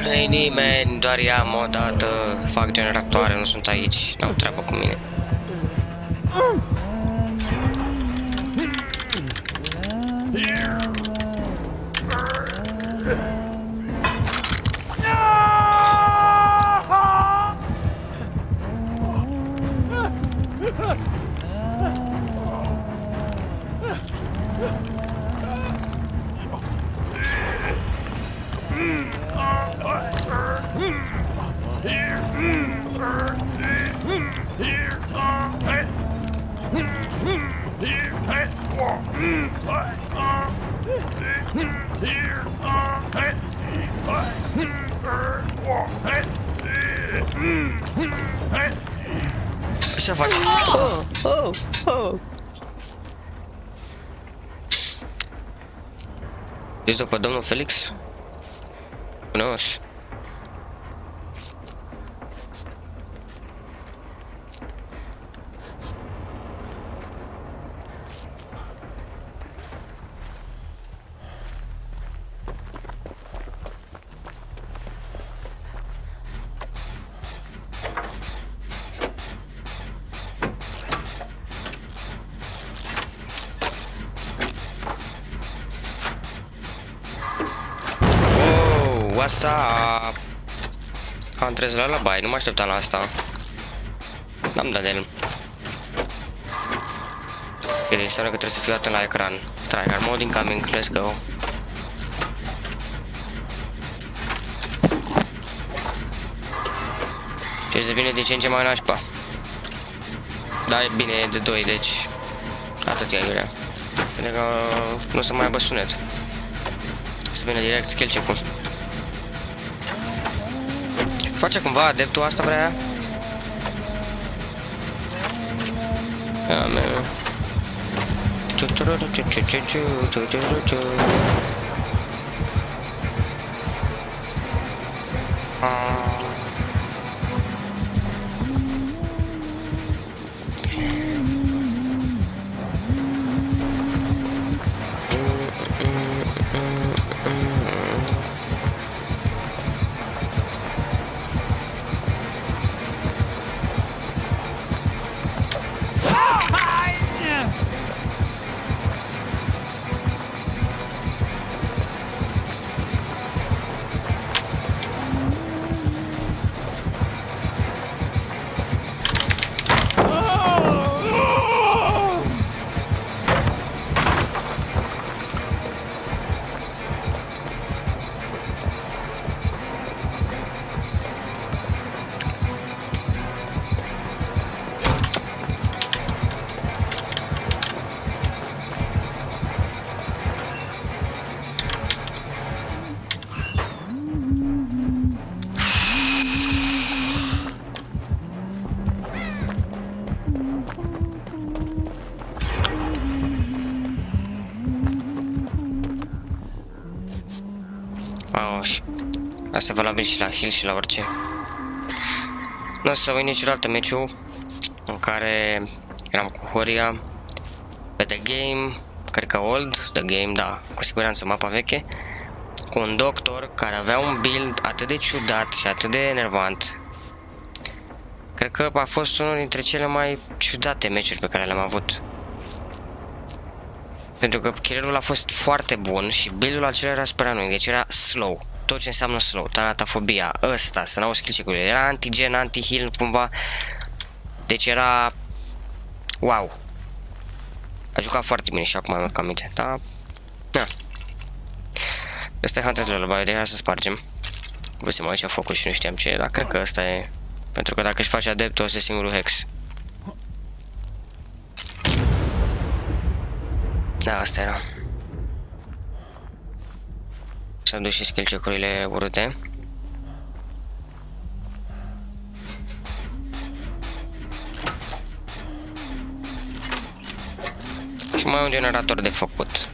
Nu-i nimeni, doar i-am o dată, fac generatoare, nu sunt aici, n-au treabă cu mine. Ce faci? Ești după domnul Felix? Cunosc. What's up? Am trezit la baie, nu mă așteptam la asta. N-am dat de el. Ok, deci înseamnă că trebuie să fiu atent la ecran. Tryhard mode incoming, let's go. Și devine din ce în ce mai nașpa. Dar e bine, e de 2, deci atât e grea. Pentru că nu să mai aibă sunet. Să vină direct skill check-ul. Face cumva adeptul asta vrea? Amen. Asta e valabil și la heal și la orice. Nu o să uit niciodată meciul în care eram cu Horia pe The Game, cred că Old, The Game, da, cu siguranță mapa veche, cu un doctor care avea un build atât de ciudat și atât de enervant. Cred că a fost unul dintre cele mai ciudate meciuri pe care le-am avut. Pentru că carrierul a fost foarte bun și build-ul acela era super annoying, deci era slow. Tot ce înseamnă slow, tanatafobia, ăsta, să n-au skill check-urile, era anti-gen, anti-heal cumva. Deci era... wow. A jucat foarte bine și acum am aminte, dar... na. Ăsta e Hunter's Lullaby, de aia să spargem. Văzem aici focul și nu știam ce e, dar cred că ăsta e. Pentru că dacă își face adeptul, ăsta e singurul hex. Da, asta era. Să duc și skill check-urile urâte. Și mai un generator de făcut.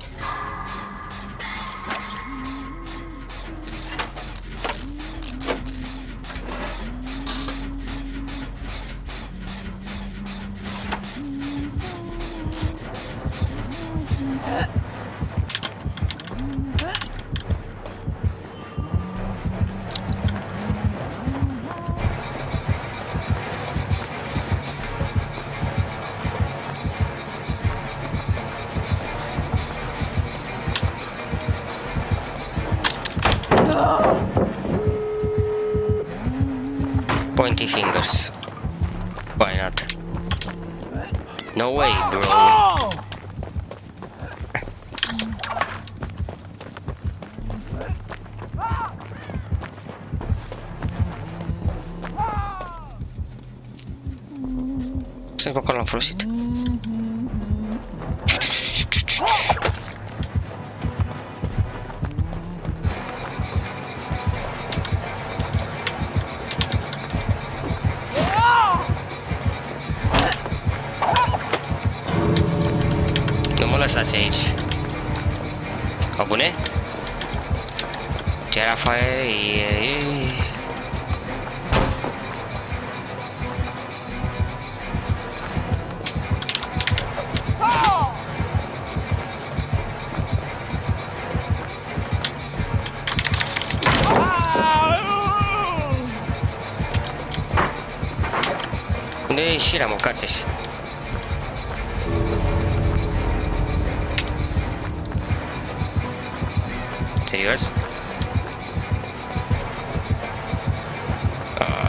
Pointy fingers. Why not? No way, bro. Sunt că acolo l-am folosit. Lăsați aici. O bune? Ce era fire? Unde e ieșirea, mă, cațeș? Serios?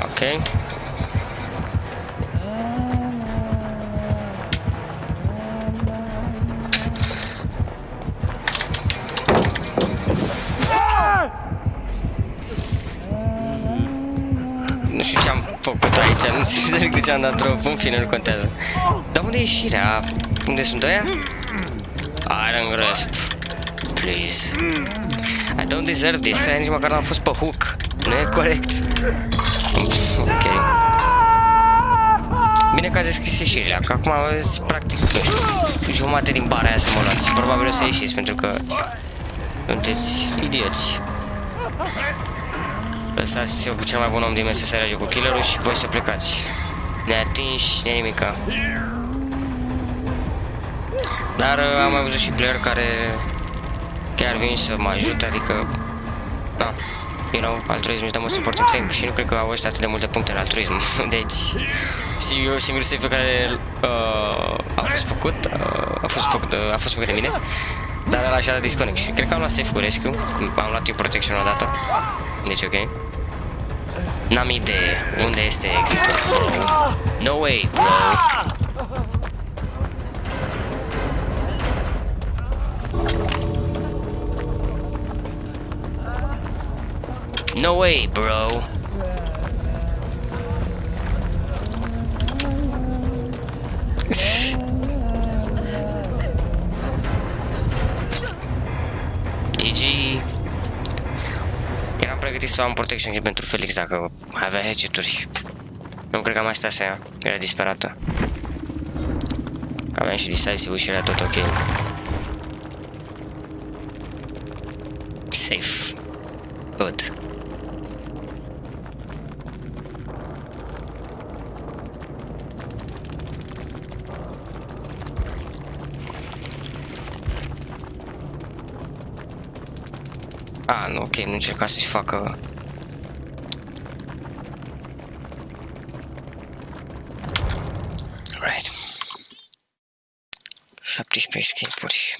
Ok. Nu știu ce am făcut aici, nu înțeleg de ce am dat drop, în fine, nu contează. Dar unde e ieșirea? Unde sunt ăia? Iron Grasp. Please. I don't deserve this, nici măcar n-am fost pe hook. Nu e corect. Ok. Bine că ați deschis ieșirea, că acum aveți practic, nu știu, jumate din bara aia să mă luați. Probabil o să ieșiți, pentru că sunteți idioți. Lăsați-o cu cel mai bun om din mers să se reage cu killerul și voi să plecați. Neatinși, nimica. Dar am mai văzut și player care chiar vin să mă ajute, adică... Da, you know, altruism is the most important thing și nu cred că au ăștia atât de multe puncte în altruism. Deci, eu singurul save pe care a fost făcut de mine, dar ăla și-a dat disconnect și cred că am luat save cu rescue, am luat eu protection odată, deci ok. N-am idee unde este exitul, bro. No way, bro. No way, bro. GG. Eram pregătit să am protection kit pentru Felix dacă avea hatchet-uri. Nu cred că mai stasă ea. Era disperată. Aveam și decisive și era tot ok. Safe. Good. Nu, ok, nu încerca să-și facă... Right. 17 escape-uri.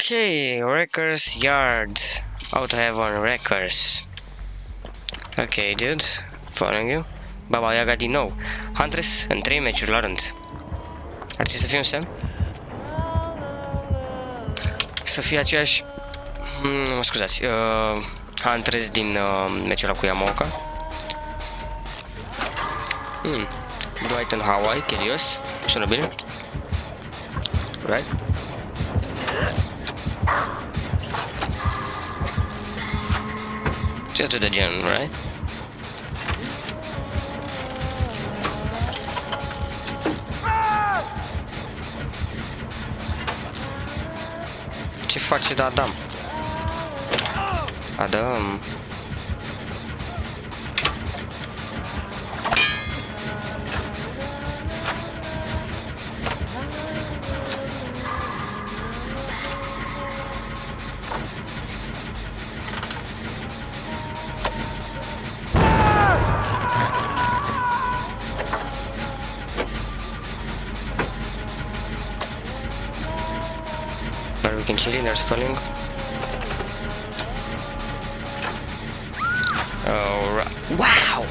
Okay, Wreckers Yard. Auto have on Wreckers. Ok, dude. Following you. Baba Yaga din nou. Huntress în 3 meciuri la rând. Ar trebui să fie un semn? Să fie aceeași... mă scuzați. Huntress din meciul ăla cu Yamaoka. Dwight în Hawaii, Chelios. Sună bine? Right? Just de gen, right? Ce face de Adam? Adam... We can chill in, there's calling. Alright. Wow!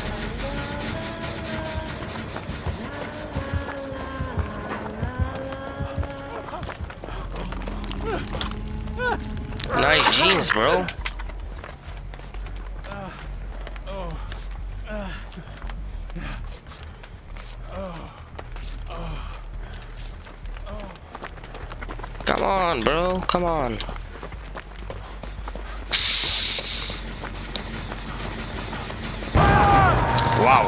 Nice jeans, bro. Come on, bro. Come on. Wow.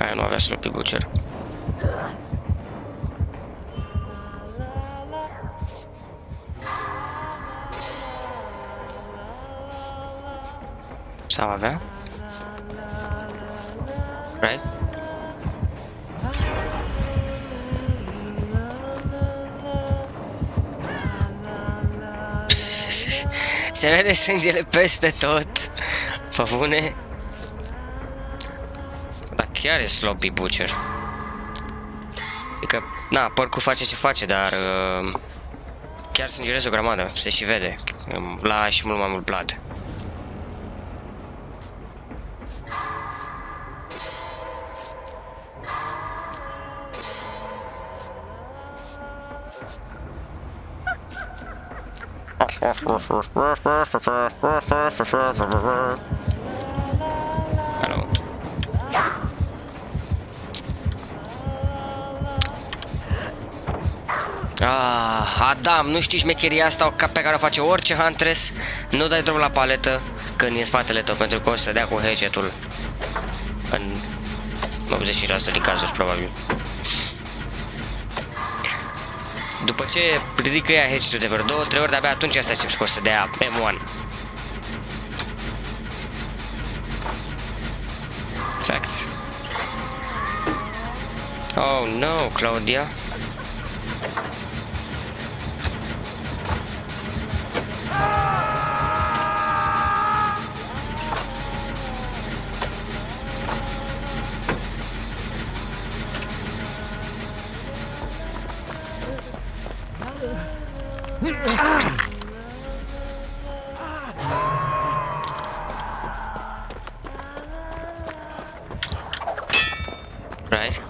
Aia nu avea sloppy butcher. Sau avea? Right? Se vede sângele peste tot. Pe bune. Dar chiar e sloppy butcher. Adică, na, porcul face ce face, dar chiar sângerez o grămadă, se și vede. La și mult mai mult blood. Hello. Adam, nu știi șmecheria asta pe care o face orice Huntress? Nu dai drum la paletă când e în spatele tău, pentru că o să se dea cu headset-ul în 80% din cazuri, probabil. După ce ridică ea headset-ul de vreo 2-3 ori, de-abia atunci asta știi că o să dea M1. Facts. Oh no, Claudia. Right.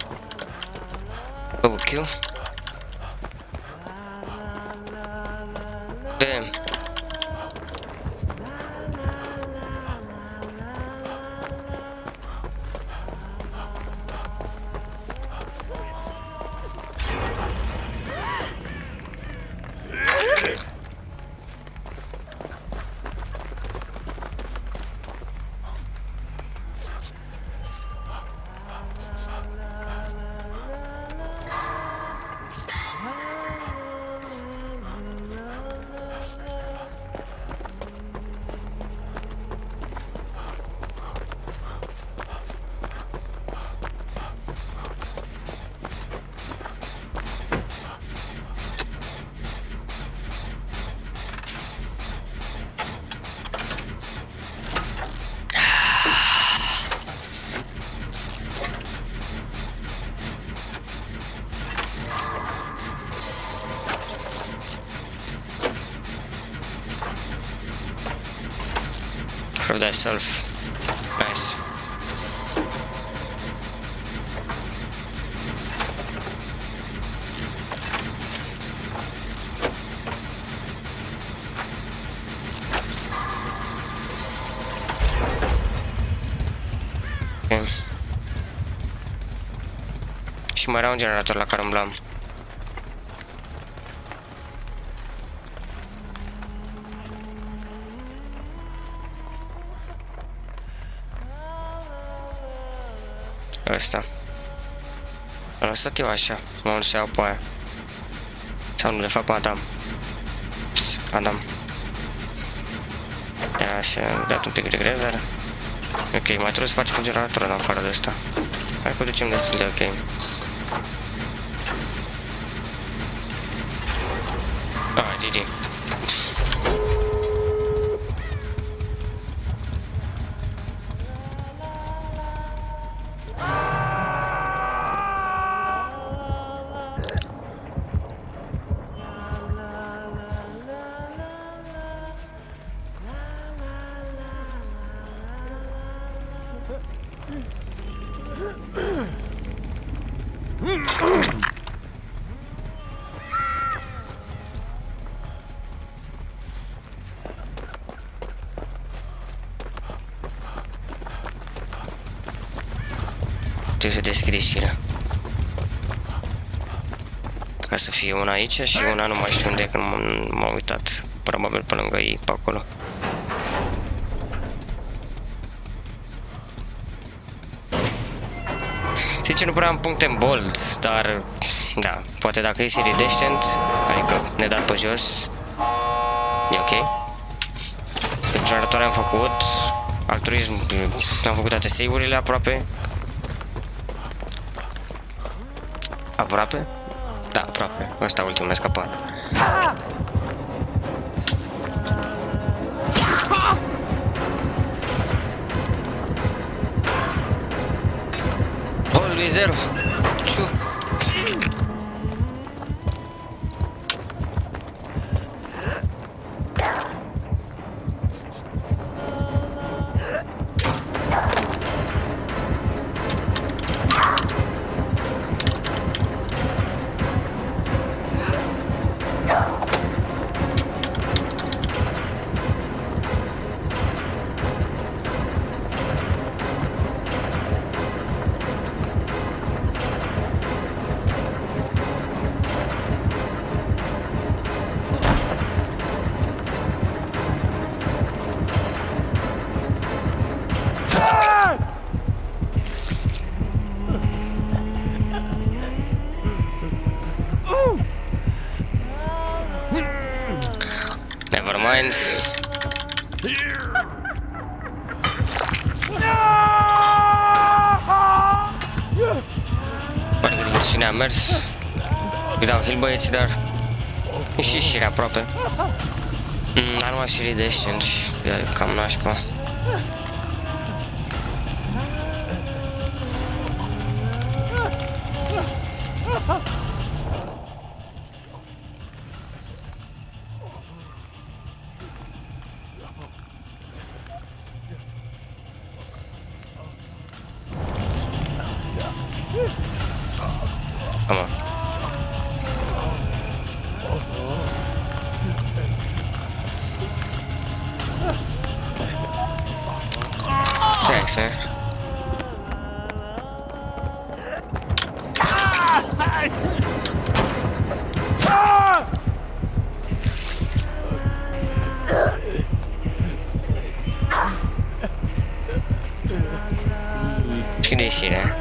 Double kill. Damn. Craft thyself. Nice. Okay. Și mai era un generator la care umblam. Ăsta. Am lăsat eu așa, mă nu se iau pe aia. Sau nu, de fapt Adam. Adam. Ia și am dat un pic de greu, dar... Ok, mai trebuie să facem un generator în afară de ăsta. Hai că ducem destul de ok. Ah, GG. Trebuie să deschid ieșirea. Ca să fie una aici și una nu mai știu unde, că m-am uitat. Probabil pe lângă ei, pe acolo. Zice, nu prea am puncte în bold, dar da, poate dacă e SERII decent, adică ne dat pe jos, e ok. Generatoare am făcut, altruism, am făcut toate save-urile aproape. Aproape? Da, aproape. Ăsta ultimul mi-a scăpat. Always zero. Ciu. Never mind. Pare că diversiunea a mers. Îi dau heal băieții, dar e și ieșirea aproape. Dar nu mai SERII decent și e cam nașpa. Come on. Thanks, man. Și de ieșire.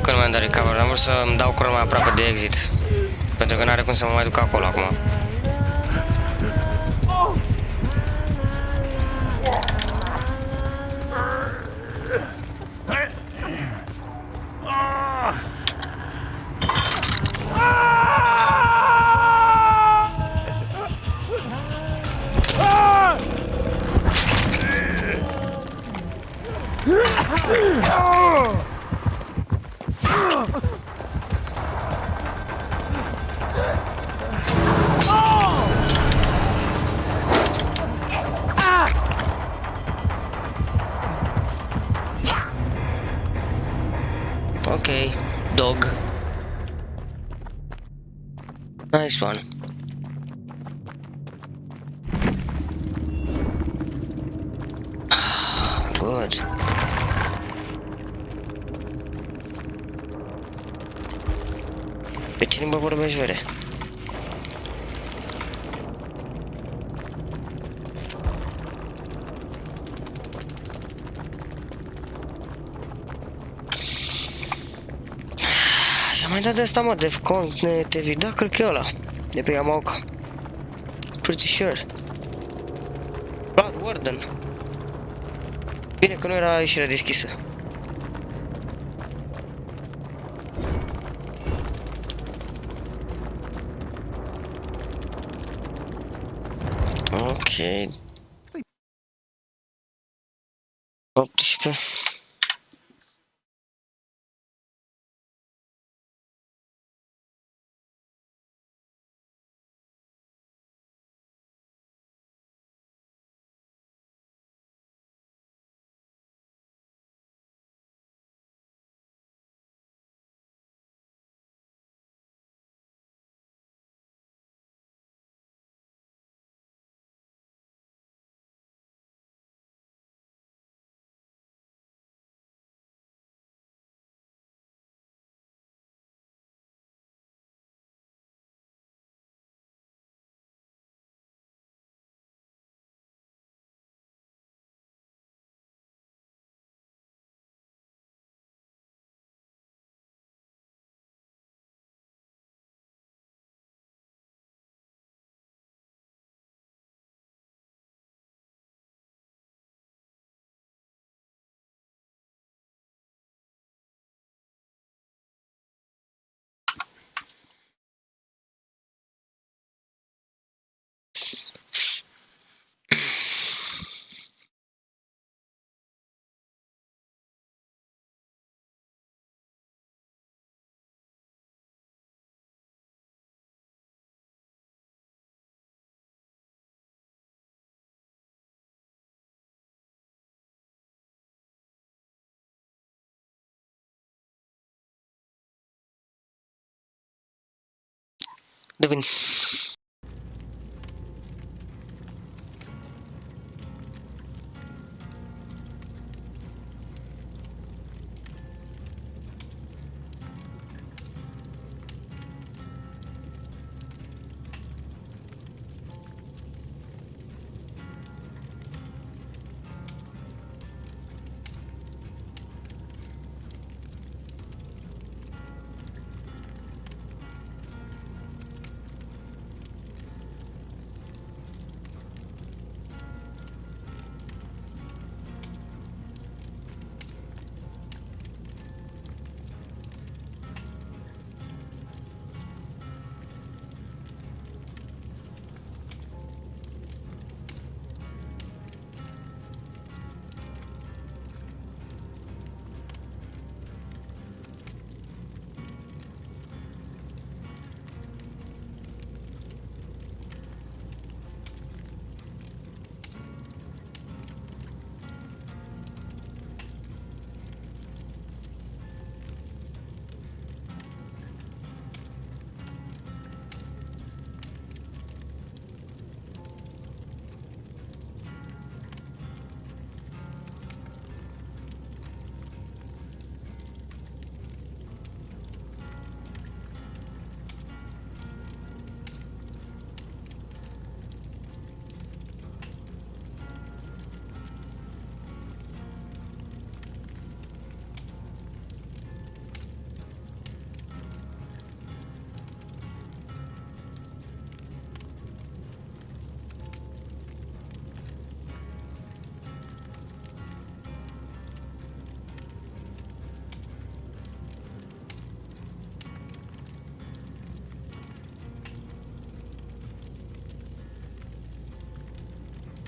că nu mi-am dat recover, am vrut să-mi dau curul mai aproape de exit. Pentru că n-are cum să mă mai duc acolo acum. Okay, dog. Nice one. Good. Pe ce limbă vorbești, vere? Și am mai dat de asta, mă, de TV, da, cred că e ăla. De pe Yamaoka. Pretty sure. Blood Warden. Bine că nu era ieșirea deschisă. Ok. 18. Devin.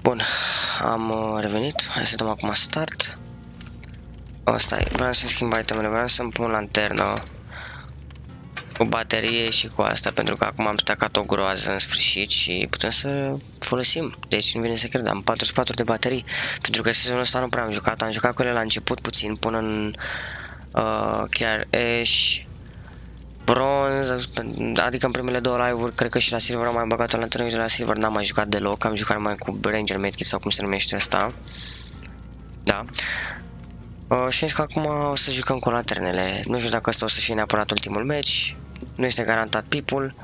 Bun, am revenit. Hai să dăm acum start. O, stai, vreau să schimb itemele, vreau să-mi pun lanternă cu baterie și cu asta, pentru că acum am stacat o groază în sfârșit și putem să folosim. Deci nu vine să cred, am 44 de baterii, pentru că sezonul ăsta nu prea am jucat cu ele la început puțin, până în chiar Ash, Bronze, adică în primele 2 live-uri, cred că și la Silver am mai băgat o lanternă, la Silver n-am mai jucat deloc, am jucat mai cu Ranger Medkit sau cum se numește asta. Da. Și că acum o să jucăm cu lanternele. Nu știu dacă asta o să fie neapărat ultimul match. Nu este garantat people.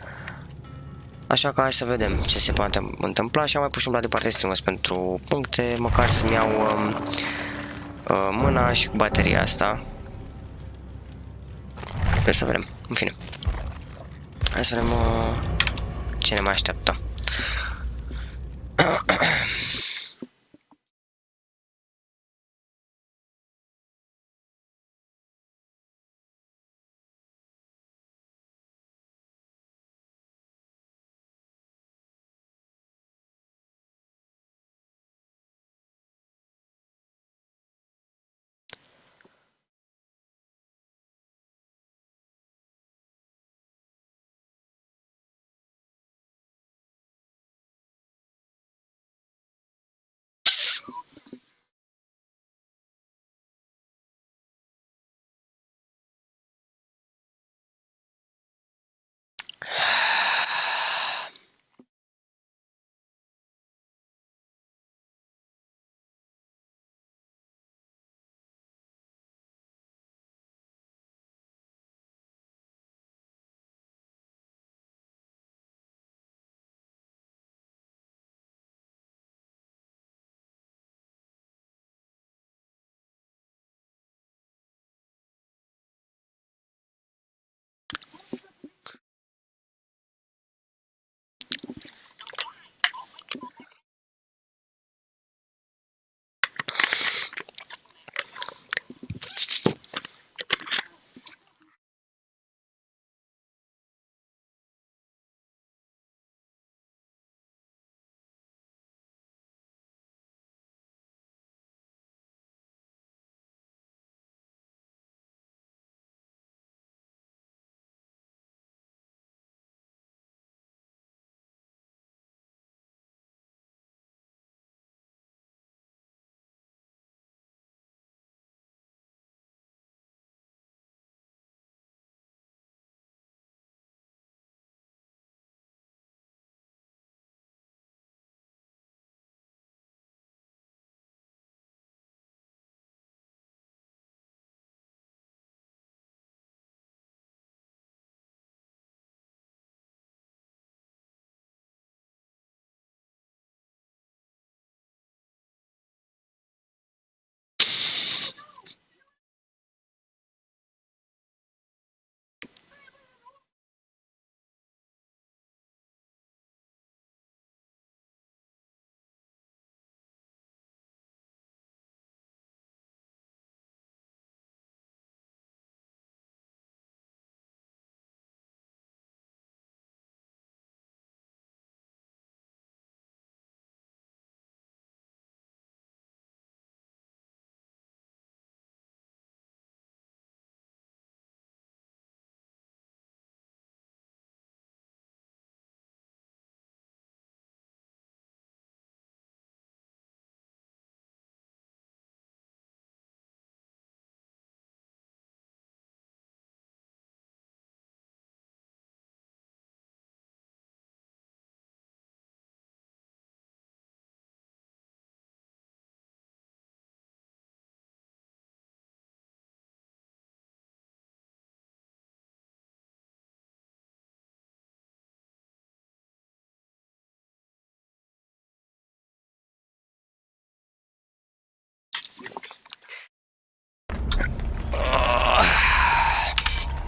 Așa că hai să vedem ce se poate întâmpla. Și am mai pus și la departe streamers pentru puncte. Măcar să-mi iau mâna și cu bateria asta. Trebuie să vedem. În fine. Hai să vedem ce ne mai așteaptă.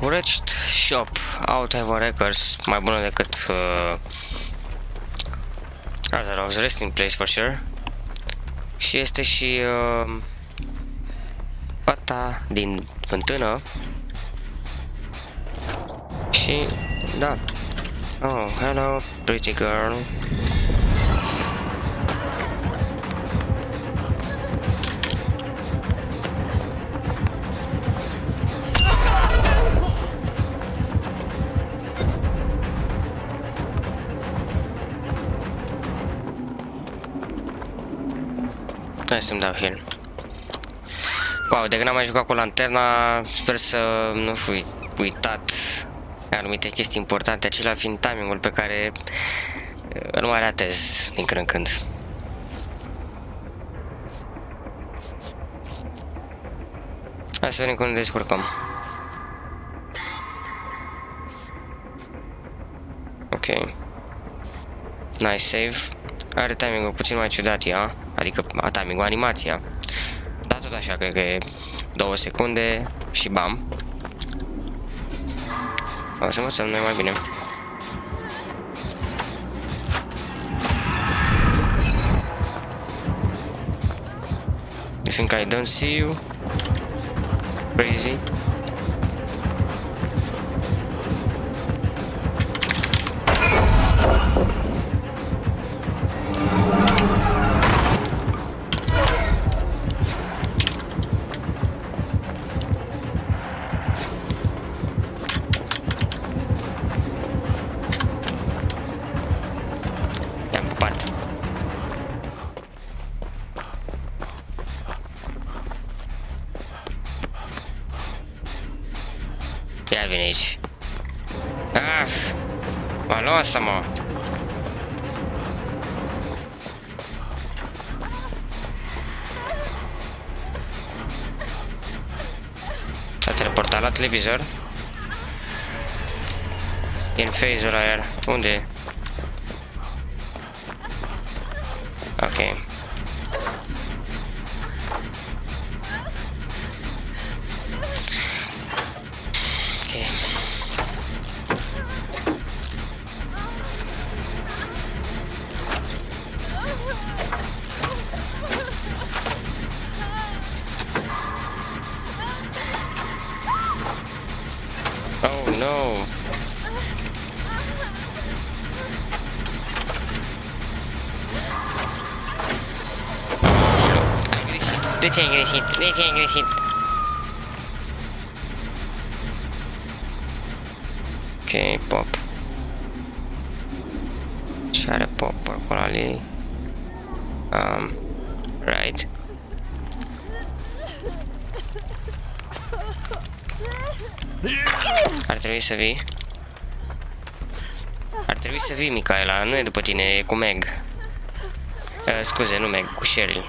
Wretched Shop, Out Records, mai bună decât Azerov's Resting Place for sure. Și este și fata din fântână. Și da. Oh, hello, pretty girl. Hai să-mi dau heal. Wow, de când am mai jucat cu lanterna, sper să nu fi uitat anumite chestii importante, acela fiind timingul pe care îl mai ratez din când în când. Hai să vedem cum ne descurcăm. Ok. Nice save. Are timingul puțin mai ciudat ea, adică timingul, animația. Dar tot așa, cred că e 2 secunde și bam. O să învățăm noi mai bine. You think I don't see you? Crazy. Te-am pupat. Ia vine aici. Af! Mă lasă-mă! S-a teleportat la televizor. E în phase-ul ăla iar. Unde e? Ok. Ok. Oh no. De ce ai greșit? De ce ai greșit? Ok, pop. Ce are pop acolo ali? Right. Ar trebui să vii. Ar trebui să vii, Micaela, nu e după tine, e cu Meg. Scuze, nu Meg, cu Cheryl.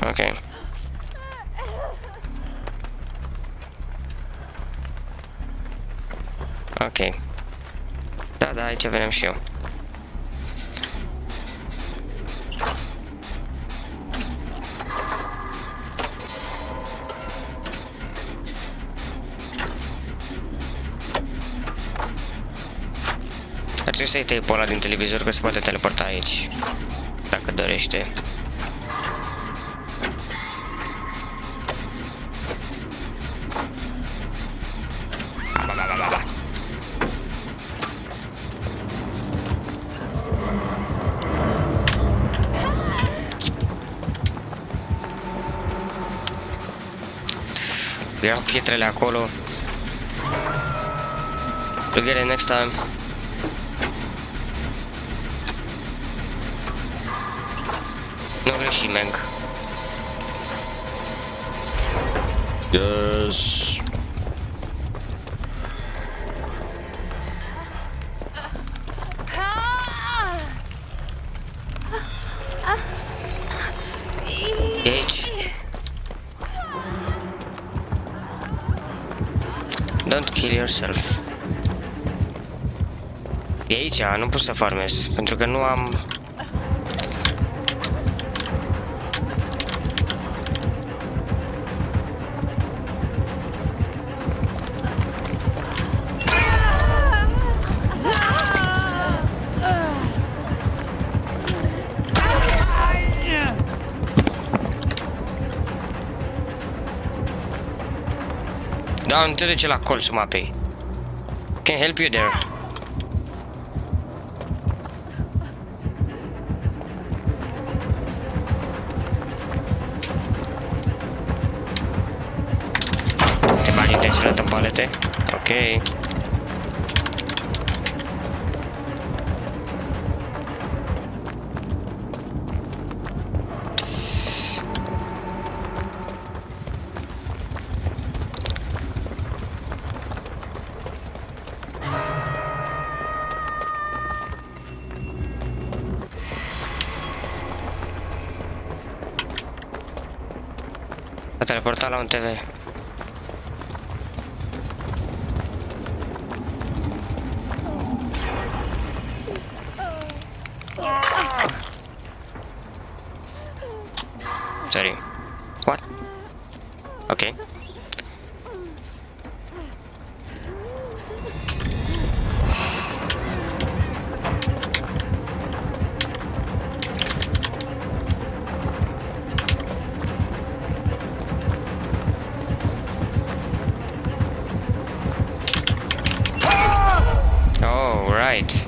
Ok. Ok. Da, aici venem și eu. Ar trebui să-i tăi pe ăla din televizor, că se poate teleporta aici, dacă dorește. Erau pietrele acolo. We'll get it next time. Nu greși, Meg. Yes. Aici. Don't kill yourself. E aici, nu pot să farmez, pentru că nu am... Da, nu te duce la colțul mapei. Can help you there. Te bagi în celelalte palete. Ok. S-a teleportat la un TV. Sorry. What? Okay. Oh, right.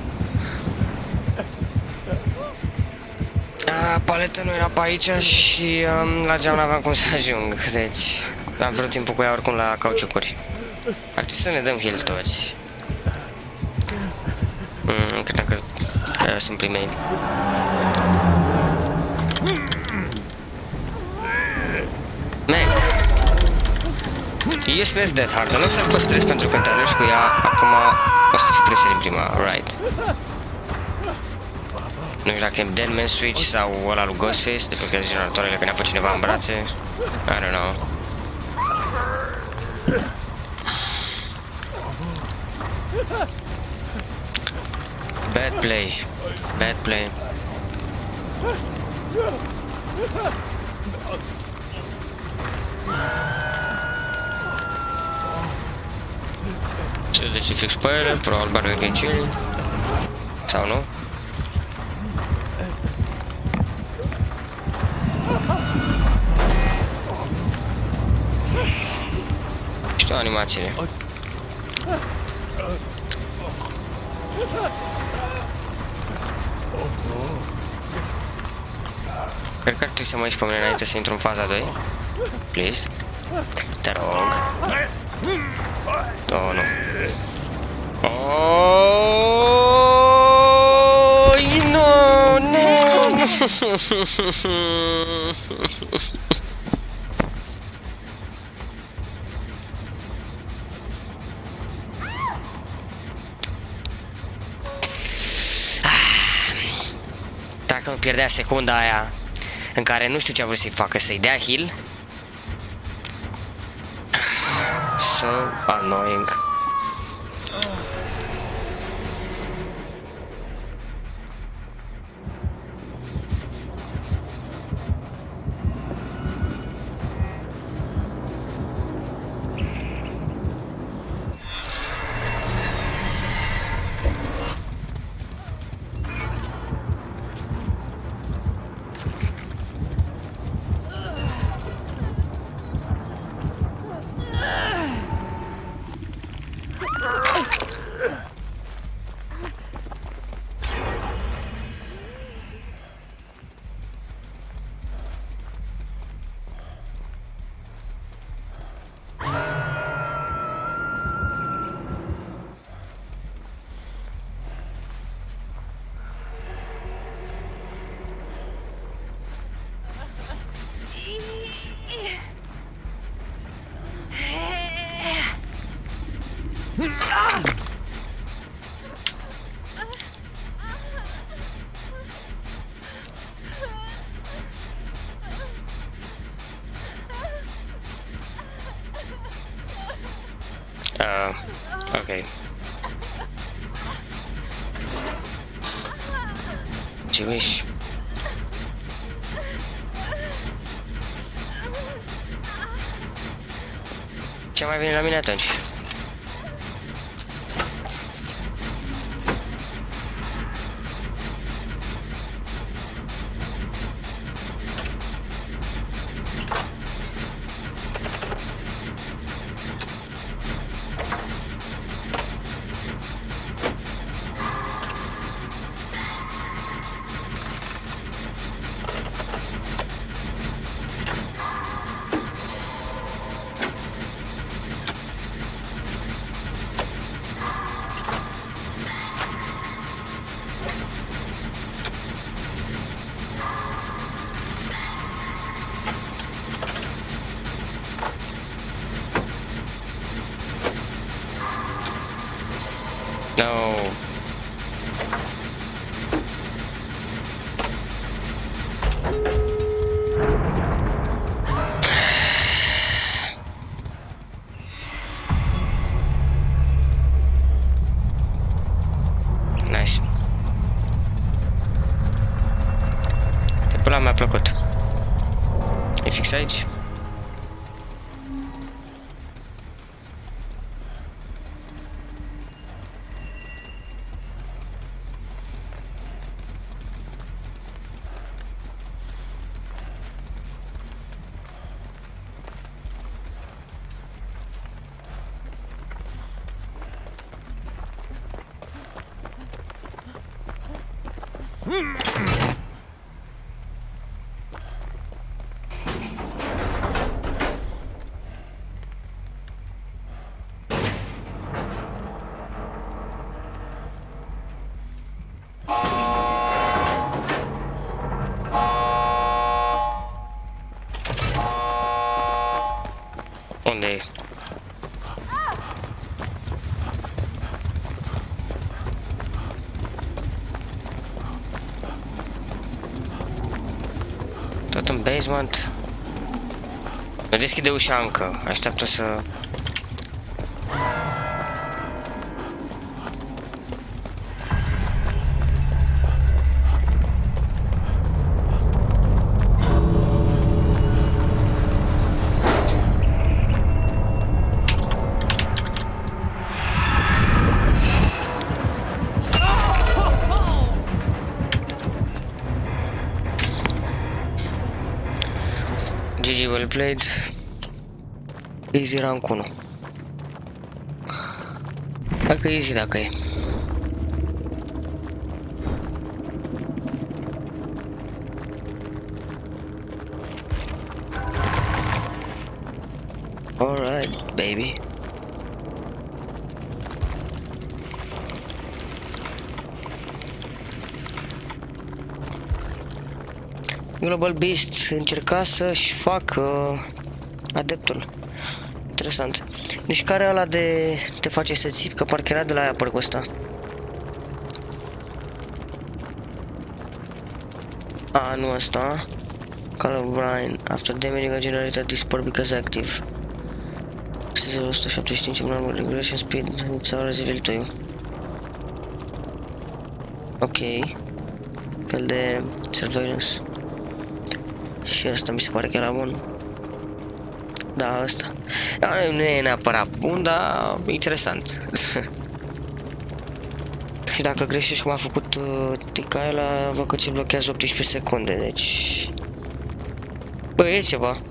Paleta nu era pe aici și la geam n-aveam cum să ajung, deci am vrut timpul cu ea oricum la cauciucuri. Ar trebui să ne dăm heal toți. Cred că sunt primei. Man! Useless Death Heart, în loc să-l păstrez pentru că te alegi cu ea, acum o să fiu presiune prima, right. Nu știu dacă e Dead Man Switch sau ăla lui Ghostface, de pe generatoarele că ne-a pus cineva în brațe. I don't know. Bad play. Bad play. Ce de ce fix pe ele, probabil bani we can chill. Sau nu? Știu animațiile. Cred că ar trebui să mă ieși pe mine înainte să intru în faza 2. Please. Te rog. Oh, nu. Oh, no, no. Dacă îmi pierdea secunda aia în care nu știu ce a vrut să-i facă, să-i dea heal. So annoying. Okay. Ce wish? Ce mai vine la mine atunci? No. Unde e? Tot în basement. Nu deschide ușa încă. Așteaptă să... GG, well played. Easy rank 1. Dacă easy, dacă e. Alright, baby. Global Beast încerca să-și facă adeptul. Interesant. Deci care e ăla de te face să ții? Că parcă era de la aia parcul ăsta. A, nu ăsta. Call of Brian. After damaging a generator, this port becomes active. 175 normal regression speed. It's always revealed to you. Ok. Fel de surveillance. Și asta mi se pare că era bun. Da, asta. Da, nu e neapărat bun, dar interesant. Și dacă greșești cum a făcut tica ăla, văd că ți blochează 18 secunde, deci... Bă, e ceva.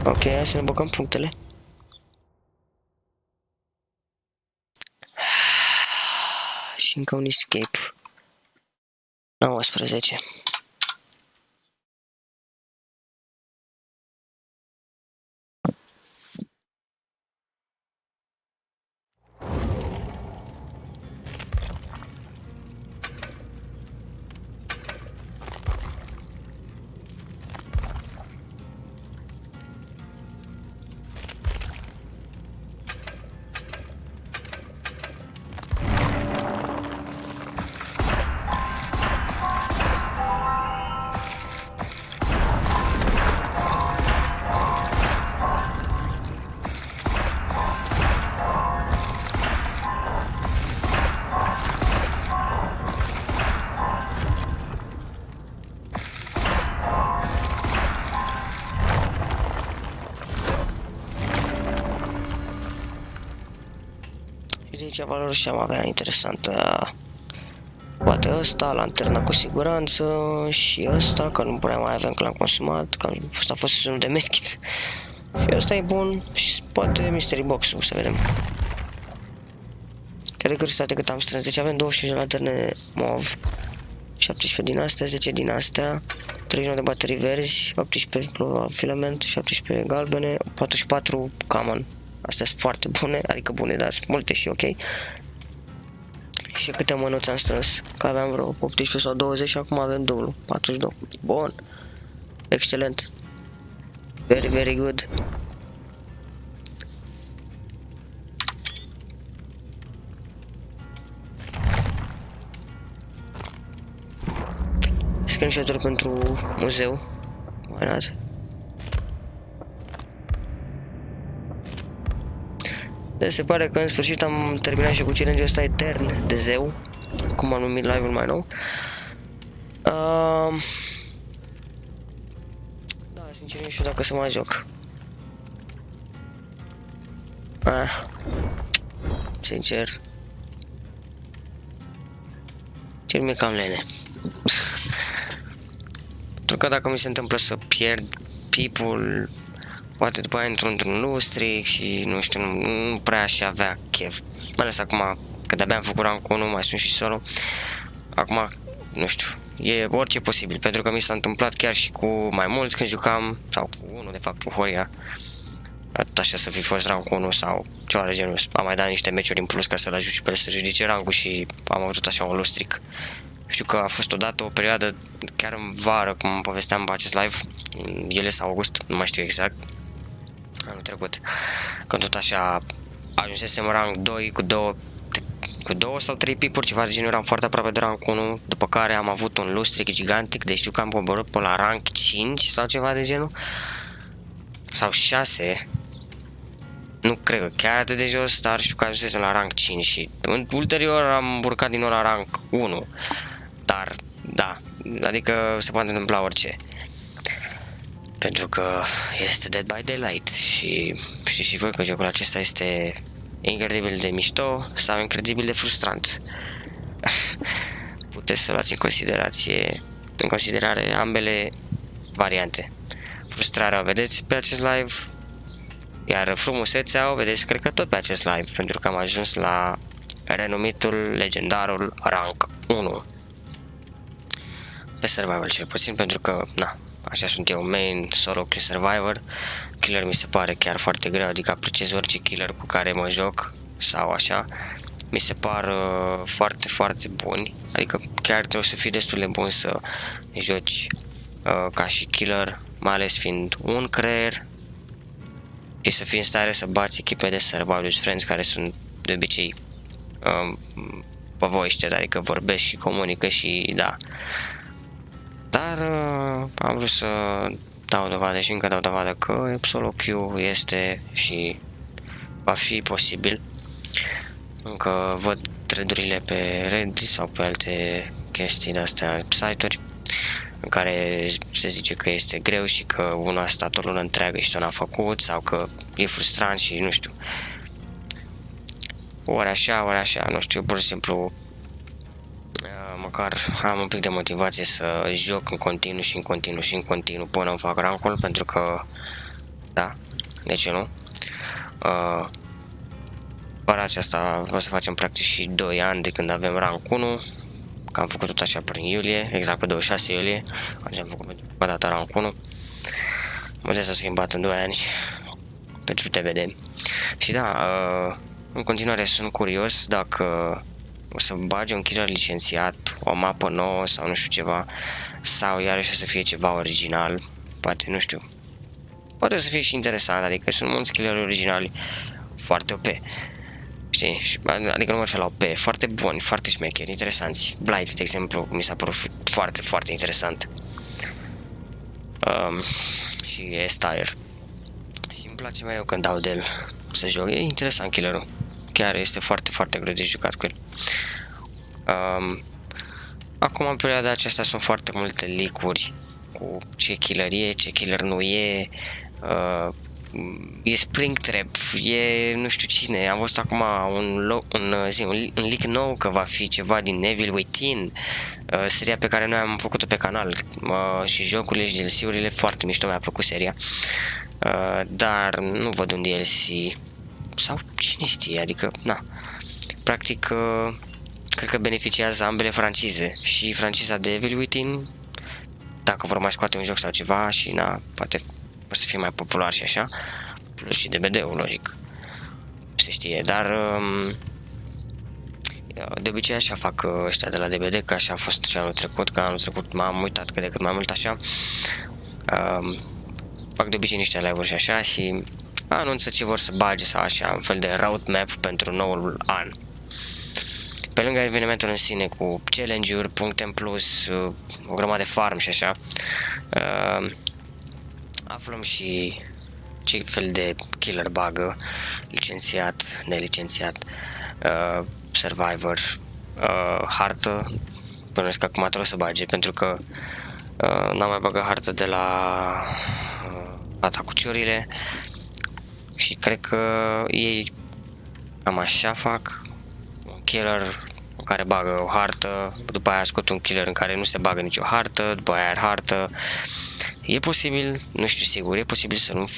Ok, hai să ne băgăm punctele. Și încă un escape. 19. Și de aici valori și am avea interesantă. Poate ăsta, lanterna cu siguranță și ăsta, că nu prea mai avem, că l-am consumat, că ăsta a fost sezonul de medkit. Și ăsta e bun și poate mystery box-ul, să vedem. Care curiozitate cât am strâns, deci avem 25 de lanterne mov, 17 din astea, 10 din astea, 39 de baterii verzi, 18 filament, 17 galbene, 44 common. Astea sunt foarte bune, adică bune, dar sunt multe și ok. Și câte mănuți am strâns? Că aveam vreo 18 sau 20 și acum avem dublu, 42. Bun. Excelent. Very, very good. Screenshot-uri pentru muzeu. Why not? Deci se pare că în sfârșit am terminat și cu challenge-ul ăsta Etern de zeu, cum am numit live-ul mai nou. Da, sincer nu știu dacă să mai joc. Sincer. Cel mi-e cam lene. Pentru că dacă mi se întâmplă să pierd people, poate după aia intru într-un lustri și nu știu, nu prea aș avea chef. Mai ales acum că de-abia am făcut rank 1, mai sunt și solo. Acum, nu știu, e orice posibil, pentru că mi s-a întâmplat chiar și cu mai mulți când jucam, sau cu unul de fapt, cu Horia. Așa să fi fost rank 1 sau ceva de genul. Am mai dat niște meciuri în plus ca să-l ajut și pe el să ridice rankul și am avut așa un low streak. Știu că a fost odată o perioadă, chiar în vară, cum îmi povesteam pe acest live, iulie sau august, nu mai știu exact, anul trecut, când tot așa ajunsesem rank 2 cu două sau 3 pipuri, ceva de genul, eram foarte aproape de rank 1, după care am avut un low streak gigantic, deci știu că am coborât pe la rank 5 sau ceva de genul, sau 6, nu cred că chiar atât de jos, dar știu că ajunsesem la rank 5 și ulterior am urcat din nou la rank 1, dar da, adică se poate întâmpla orice. Pentru că este Dead by Daylight și știți și voi că jocul acesta este incredibil de mișto sau incredibil de frustrant. Puteți să luați în considerare ambele variante. Frustrarea o vedeți pe acest live, iar frumusețea o vedeți cred că tot pe acest live, pentru că am ajuns la renumitul, legendarul rank 1. Pe survival cel puțin, pentru că, na, așa sunt eu, main solo kill survivor. Killer mi se pare chiar foarte greu, adică apreciez orice killer cu care mă joc sau așa. Mi se par foarte, foarte buni, adică chiar trebuie să fii destul de bun să joci ca și killer, mai ales fiind un creier și să fii în stare să bați echipe de survival friends care sunt de obicei pe voice, adică vorbesc și comunică și da. Dar am vrut să dau dovadă și încă dau dovadă că solo queue este și va fi posibil. Încă văd thread-urile pe Reddit sau pe alte chestii de astea, site-uri în care se zice că este greu și că una a stat o lună întreagă și tot n-a făcut sau că e frustrant și nu știu. Ori așa, nu știu, pur și simplu măcar am un pic de motivație să joc în continuu și în continuu până îmi fac rankul, pentru că da, de ce nu? Vara aceasta o să facem practic și 2 ani de când avem rank 1, că am făcut tot așa prin iulie, exact pe 26 iulie, atunci am făcut prima dată rank 1. Modul s-a schimbat în 2 ani pentru TBD. Și da, în continuare sunt curios dacă o să bage un killer licențiat, o mapă nouă sau nu știu ceva, sau iarăși o să fie ceva original, poate, nu știu. Poate o să fie și interesant, adică sunt mulți killeri originali foarte OP. Știi? Adică nu mă refer la OP, foarte buni, foarte șmecheri, interesanți. Blight, de exemplu, mi s-a părut foarte, foarte interesant. Și ESTE. Și îmi place mereu când dau de el să joc. E interesant killerul. Chiar este foarte, foarte greu de jucat cu el. Acum, în perioada aceasta sunt foarte multe leak-uri cu ce killer e, ce killer nu e. E Springtrap, e nu știu cine. Am văzut acum un leak nou că va fi ceva din Evil Within, seria pe care noi am făcut-o pe canal, și jocurile și DLC-urile, foarte mișto, mi-a plăcut seria, dar nu văd un DLC sau cine știe, adică na, practic cred că beneficiază ambele francize, și franciza de Evil Within, dacă vor mai scoate un joc sau ceva, și na, poate o să fie mai popular și așa, plus și DBD-ul, logic, se știe, dar de obicei așa fac ăștia de la DBD, că așa a fost și anul trecut, că anul trecut m-am uitat cât de cât mai mult așa, fac de obicei niște live-uri și așa și anunță ce vor să bage sau așa, un fel de roadmap pentru noul an. Pe lângă evenimentul în sine cu challenge-uri, puncte în plus, o grămadă de farm și așa, aflăm și ce fel de killer bagă, licențiat, nelicențiat, survivor, hartă, bănuiesc că acum trebuie să bage, pentru că n-am mai băgat hartă de la atacuciurile și cred că ei cam așa fac, un killer în care bagă o hartă, după aia scot un killer în care nu se bagă nicio hartă, după aia are hartă. E posibil, nu știu sigur, e posibil să nu,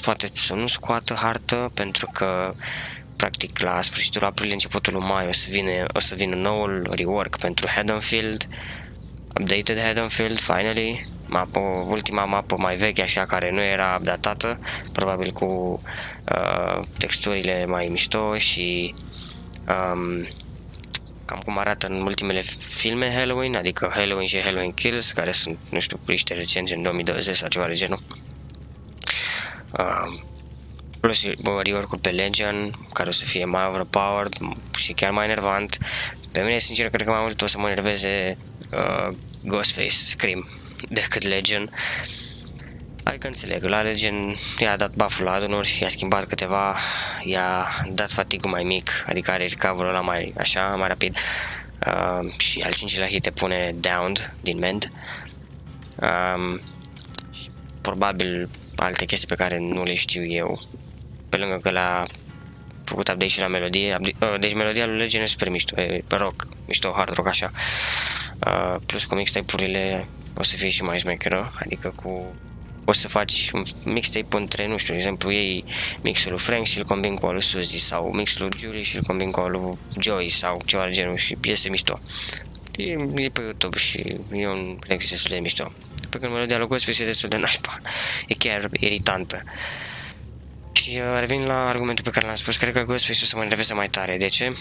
poate să nu scoată hartă, pentru că practic la sfârșitul aprilie, începutul lui mai o să vină noul rework pentru Haddonfield, updated Haddonfield, finally, ultima mapă mai veche așa, care nu era updatată, probabil cu texturile mai mișto și cam cum arată în ultimele filme Halloween, adică Halloween și Halloween Kills, care sunt, nu știu, niște recenzi în 2020 sau ceva de genul. Plus rework-ul pe Legion, care o să fie mai overpowered și chiar mai enervant. Pe mine, sincer, cred că mai mult o să mă enerveze Ghostface Scream decât Legion. Adică înțeleg, la Legion i-a dat buff-ul la adunuri, i-a schimbat câteva, i-a dat fatigue mai mic, adică are recover-ul ăla mai așa, mai rapid. Și al 5-lea hit te pune downed din mend. Și probabil alte chestii pe care nu le știu eu, pe lângă că l-a făcut update și la melodie. Deci melodia lui Legion e super mișto, e rock, mișto, hard rock așa. Plus cu mixtape-urile o să fie și mai șmecheră, adică o să faci un mixtape între, nu știu, de exemplu, iei mixul lui Frank și îl combini cu al lui Suzy, sau mixul lui Julie și îl combini cu al lui Joey sau ceva de genul și piese mișto. E pe YouTube și e un remix destul de mișto. Pe când melodia lui Ghostface e destul de nașpa, e chiar iritantă. Și revin la argumentul pe care l-am spus, cred că Ghostface o să mă enerveze mai tare. De ce?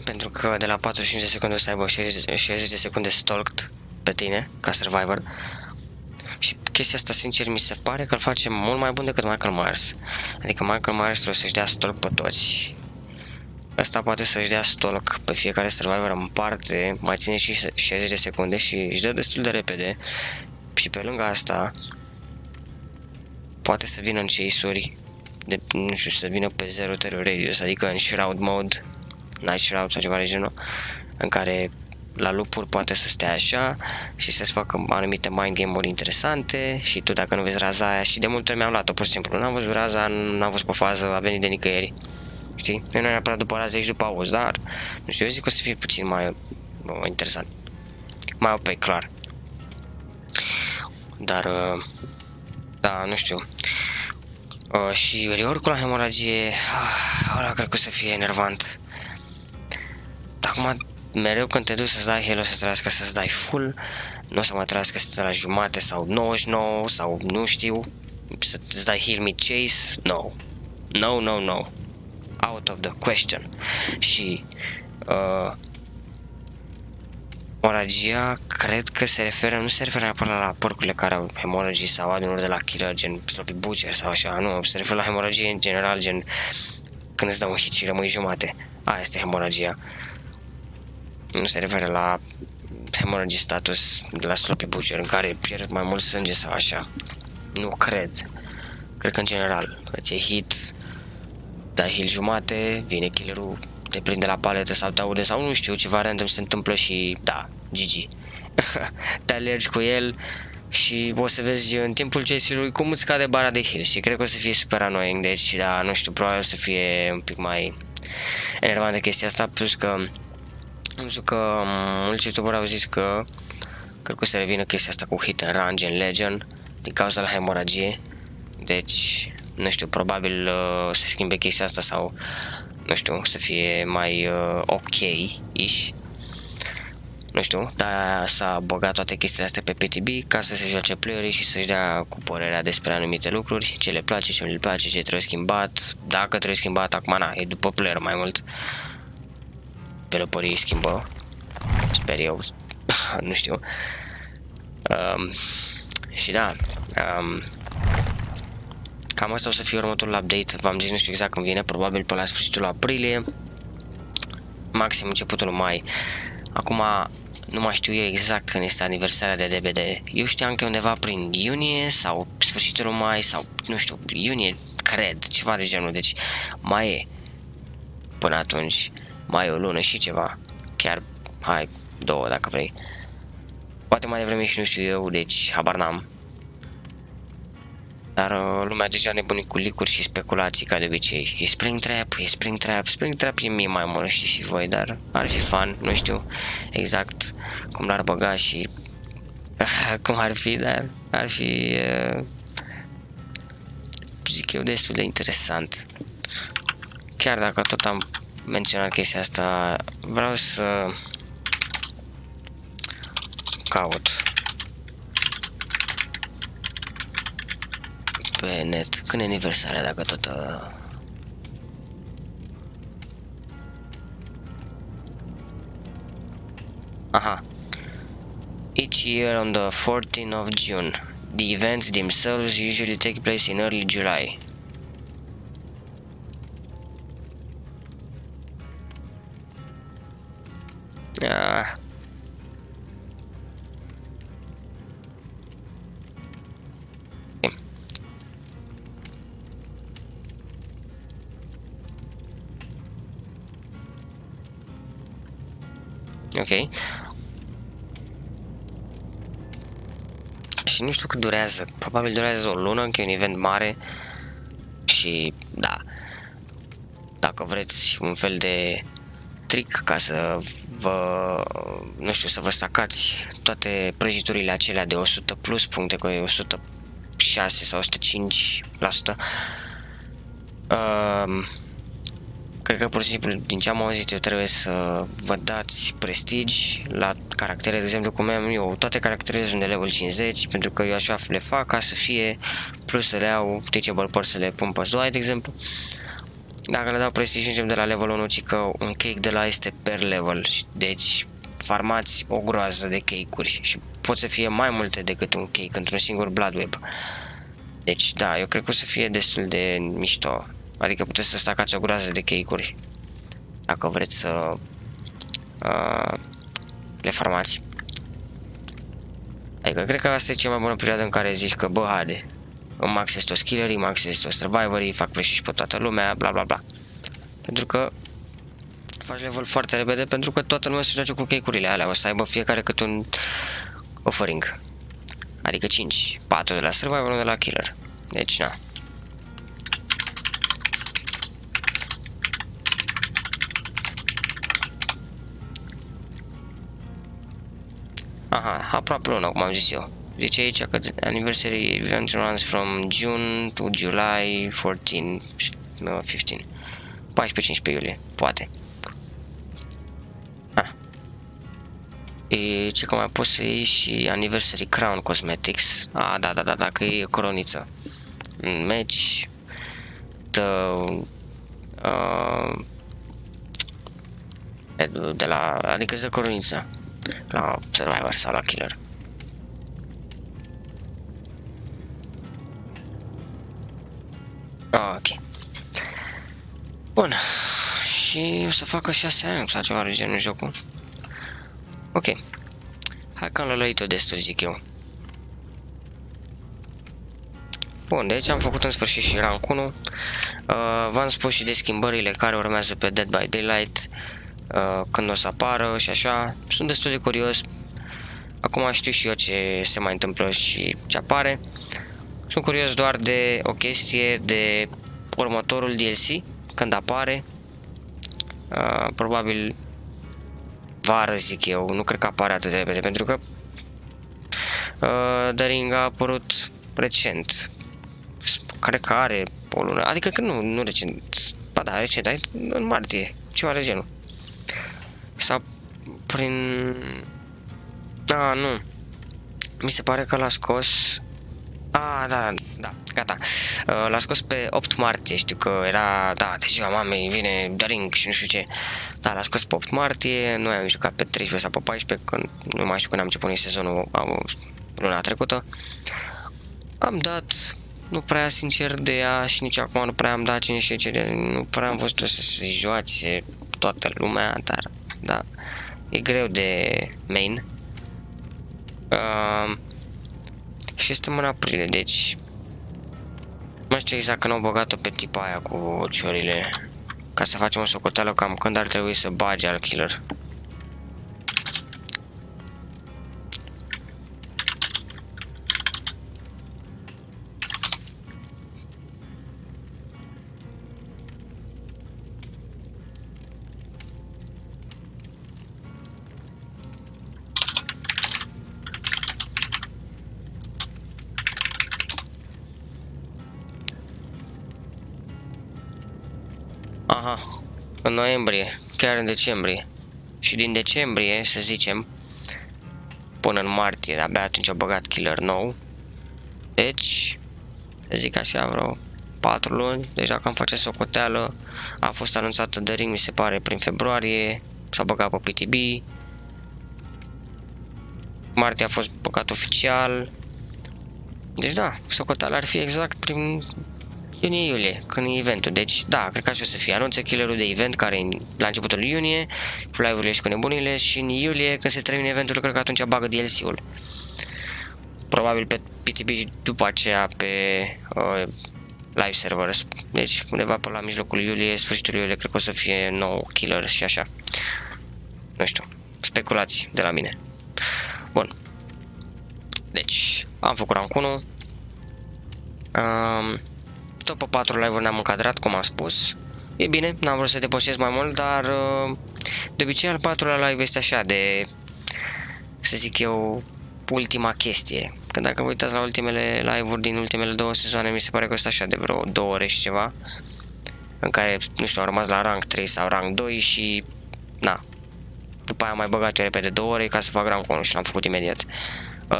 Pentru că de la 45 de secunde o să aibă 60 de secunde stalked pe tine, ca survivor. Și chestia asta, sincer, mi se pare că îl face mult mai bun decât Michael Myers. Adică Michael Myers trebuie să-și dea stalk pe toți. Ăsta poate să-și dea stalk pe fiecare survivor în parte, mai ține și 60 de secunde și își dă destul de repede. Și pe lângă asta, poate să vină în chase-uri, nu știu, să vină pe 0 terror radius, adică în shroud mode, night shroud sau ceva de genul, în care la lupuri poate să stea așa și să-ți facă anumite mind game-uri interesante și tu dacă nu vezi raza aia, și de multe ori mi-am luat-o pur și simplu, n-am văzut raza, n-am văzut pe fază, a venit de nicăieri, știi? Nu neapărat după raza și după auzi, dar nu știu, eu zic că o să fie puțin mai interesant, mai opaque, clar. Dar da, nu știu. Și rework-ul la hemoragie, ăla cred că o să fie enervant. Acum, mereu când te duci să-ți dai heal, o să trească să-ți dai full, nu o să mai trească să-ți dai la jumate sau 99 sau nu știu, să-ți dai heal mid chase, no. No, no, no. Out of the question. Și hemoragia, cred că nu se referă neapărat la porcurile care au hemoragii sau adunuri de la killer, gen sloppy butcher sau așa, nu, se referă la hemoragie în general, gen când îți dau un hit și rămâi jumate. Aia este hemoragia. Nu se referă la hemorrhage status de la sloppy butcher, în care pierd mai mult sânge sau așa. Nu cred. Cred că în general îți iei hit, dai heal jumate, vine killerul, te prinde la paletă sau te aude sau nu știu, ceva random se întâmplă și da, GG. Te alergi cu el și o să vezi în timpul chase-ului cum îți scade bara de heal și cred că o să fie super annoying, deci da, nu știu, probabil o să fie un pic mai enervant de chestia asta, plus că nu știu că mulți youtuberi au zis că cred că o să revină chestia asta cu hit and run gen Legion din cauza la hemoragie, deci nu știu, probabil o să schimbe chestia asta sau nu știu, să fie mai ok-ish, nu știu, dar s-a băgat toate chestiile astea pe PTB ca să se joace playerii și să-și dea cu părerea despre anumite lucruri, ce le place, ce nu le place, ce trebuie schimbat, dacă trebuie schimbat, acum na, e după player mai mult. Developerii schimbă, sper eu, nu știu. Și da, cam asta o să fie următorul update, v-am zis, nu știu exact când vine, probabil pe la sfârșitul aprilie, maxim începutul mai. Acum nu mai știu eu exact când este aniversarea de DBD, eu știam că undeva prin iunie sau sfârșitul mai sau nu știu, iunie, cred, ceva de genul, deci mai e până atunci. Mai e o lună și ceva, chiar, hai, 2 dacă vrei. Poate mai devreme și nu știu eu, deci habar n-am. Dar lumea deja nebunit cu leak-uri și speculații ca de obicei. E Springtrap, e Springtrap, Springtrap e mie mai mult, știi și voi, dar ar fi fun, nu știu exact cum l-ar băga și cum ar fi, dar ar fi, zic eu, destul de interesant. chiar dacă tot am menționat chestia asta, vreau să caut pe net când e aniversarea, dacă tot... Aha. Each year on the 14th of June, the events themselves usually take place in early July. Ok. Și nu știu cât durează, probabil durează o lună, că e un event mare. Și da, dacă vreți un fel de trick ca să vă, nu știu, să vă stacați toate prăjiturile acelea de 100 plus puncte, cu 106 sau 105%, cred că pur și simplu, din ce am auzit eu, trebuie să vă dați prestige la caractere. De exemplu, cum am eu, toate caracterele sunt de level 50, pentru că eu așa le fac ca să fie, plus să le iau teachable părți să le pun pe Zoai, de exemplu. Dacă le dau prestige, încep de la level 1, ci că un cake de la este per level, deci farmați o groază de cake-uri și pot să fie mai multe decât un cake într-un singur blood web. Deci da, eu cred că o să fie destul de mișto. Adică puteți să stacați o groază de cake-uri dacă vreți să le farmați. Adică cred că asta e cea mai bună perioadă în care zici că bă, haide, îmi access toți killerii, îmi access toți survivorii, fac prestige pe toată lumea, bla bla bla. Pentru că faci level foarte repede, pentru că toată lumea se joace cu cake-urile alea, o să aibă fiecare cât un offering. Adică 5, 4 de la survivor, 1 de la killer. Deci na. Aha, aproape lună, cum am zis eu. Deci aici că anniversary event runs from June to July 15. 14-15 iulie, poate. E ce că mai poți să iei și anniversary crown cosmetics. Da, că e coroniță. Match. De la, adică îți dă coroniță la survivor sau la killer. Ok. Bun. Și o să facă 6 ani sau ceva de genul jocul. Ok. Hai că am lălăit-o destul, zic eu. Bun, deci am făcut în sfârșit și rank 1. V-am spus și de schimbările care urmează pe Dead by Daylight, când o să apară și așa. Sunt destul de curios. Acum știu și eu ce se mai întâmplă și ce apare. Sunt curios doar de o chestie de următorul DLC, când apare. Probabil vară, zic eu, nu cred că apare atât de repede, pentru că The Ring a apărut recent. Cred că are o lună, adică că nu recent, ba da, recent, în martie, ceva de genul. Sau prin... nu. Mi se pare că l-a scos... da, gata. L-a scos pe 8 martie, știu că era, de ziua mamei vine The Ring și nu știu ce. Da, l-a scos pe 8 martie, noi am jucat pe 13 sau pe 14, când nu mai știu când am început nici sezonul luna trecută. Am dat, nu prea sincer de ea și nici acum nu prea am dat cine știe ce, nu prea am văzut să se joace toată lumea, dar da, e greu de main. Și suntem în aprilie, deci nu știu exact când au băgat-o pe tipa aia cu ciorile, ca să facem o socoteală cam când ar trebui să bage al killer. Aha, în noiembrie, chiar în decembrie. Și din decembrie, să zicem, până în martie, abia atunci au băgat killer nou. Deci, să zic așa, vreo 4 luni, deci dacă am face socoteală, a fost anunțată de Ring, mi se pare, prin februarie, s-a băgat pe PTB. Martie a fost băgat oficial. Deci da, socoteală ar fi exact prin iunie-iulie, când e eventul. Deci da, cred că așa o să fie. Anunță killerul de event care e la începutul iunie, cu live-urile și cu nebunile, și în iulie, când se termine eventul, cred că atunci bagă DLC-ul. Probabil pe PTB după aceea pe live server. Deci undeva pe la mijlocul iulie, sfârșitul iulie, cred că o să fie nou killer și așa. Nu știu, speculații de la mine. Bun. Deci, am făcut rank 1. Tot pe 4 live-uri ne-am încadrat, cum am spus. E bine, n-am vrut să depășesc mai mult, dar de obicei al 4-lea live este așa de, să zic eu, ultima chestie. Că dacă vă uitați la ultimele live-uri din ultimele 2 sezoane, mi se pare că este așa de vreo 2 ore și ceva, în care, nu știu, am rămas la rank 3 sau rank 2 și, na, după aia am mai băgat eu repede 2 ore ca să fac rank 1 și l-am făcut imediat.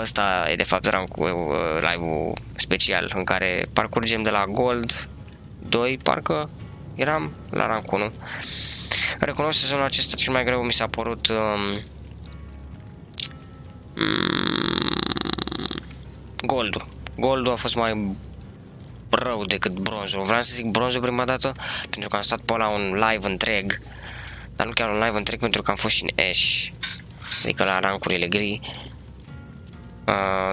Ăsta e de fapt live-ul special în care parcurgem de la Gold 2, parcă eram la rank 1. Recunosc sezonul acesta cel mai greu mi s-a părut Goldul. Goldul a fost mai rău decât bronzul. Vreau să zic bronzul prima dată pentru că am stat pe la un live întreg, dar nu chiar un live întreg pentru că am fost și în Ash, adică la rancurile gri.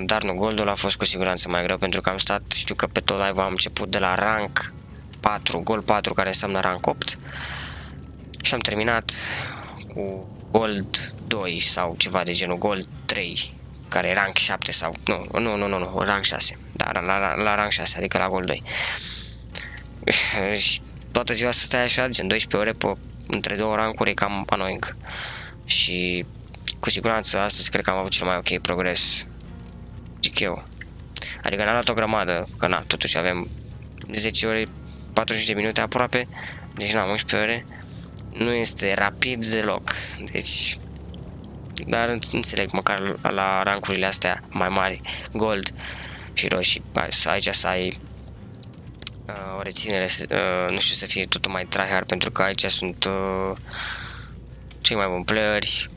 Dar nu, Goldul a fost cu siguranță mai greu pentru că am stat, știu că pe tot live am început de la rank 4, Gold 4, care înseamnă rank 8, și am terminat cu Gold 2 sau ceva de genul, Gold 3, care e rank 7 sau, nu, rank 6, da, la rank 6, adică la Gold 2. Și toată ziua să stai așa, gen 12 ore între 2 rankuri, e cam annoying. Și cu siguranță astăzi cred că am avut cel mai ok progres, zic eu. Adică n-am luat o grămadă, că na, totuși avem 10 ore, 40 de minute aproape, deci n-am 11 ore. Nu este rapid deloc, deci, dar înțeleg, măcar la rankurile astea mai mari, Gold și roșii, aici să ai o reținere, nu știu, să fie totul mai tryhard, pentru că aici sunt cei mai buni playeri,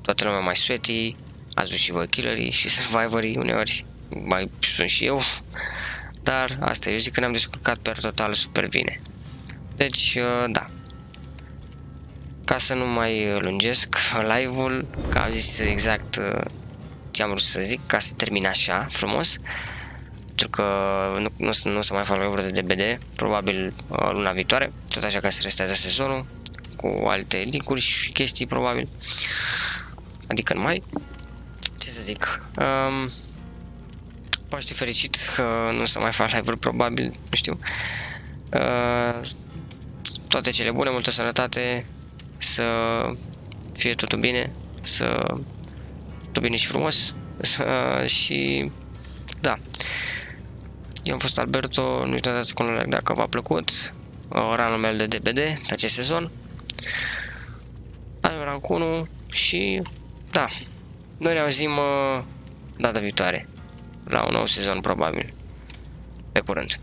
toată lumea mai sweaty, ați văzut și voi killerii și survivorii uneori, mai sunt și eu, dar asta eu zic că ne-am descurcat per total super bine. Deci, da. Ca să nu mai lungesc live-ul, că am zis exact ce am vrut să zic, ca să termin așa, frumos, pentru că nu o să mai fac live-uri de DBD, probabil luna viitoare, tot așa ca să restează sezonul, cu alte link-uri și chestii, probabil, adică în mai, ce să zic, Paște fericit, că nu o să mai fac live-uri, probabil, nu știu, toate cele bune, multă sănătate, să fie totul bine, totul bine și frumos, și da, eu am fost Alberto, nu uitați cu un like dacă v-a plăcut ranul meu de DBD pe acest sezon, am rank 1 și da, noi ne auzim data viitoare la un nou sezon probabil, pe curând.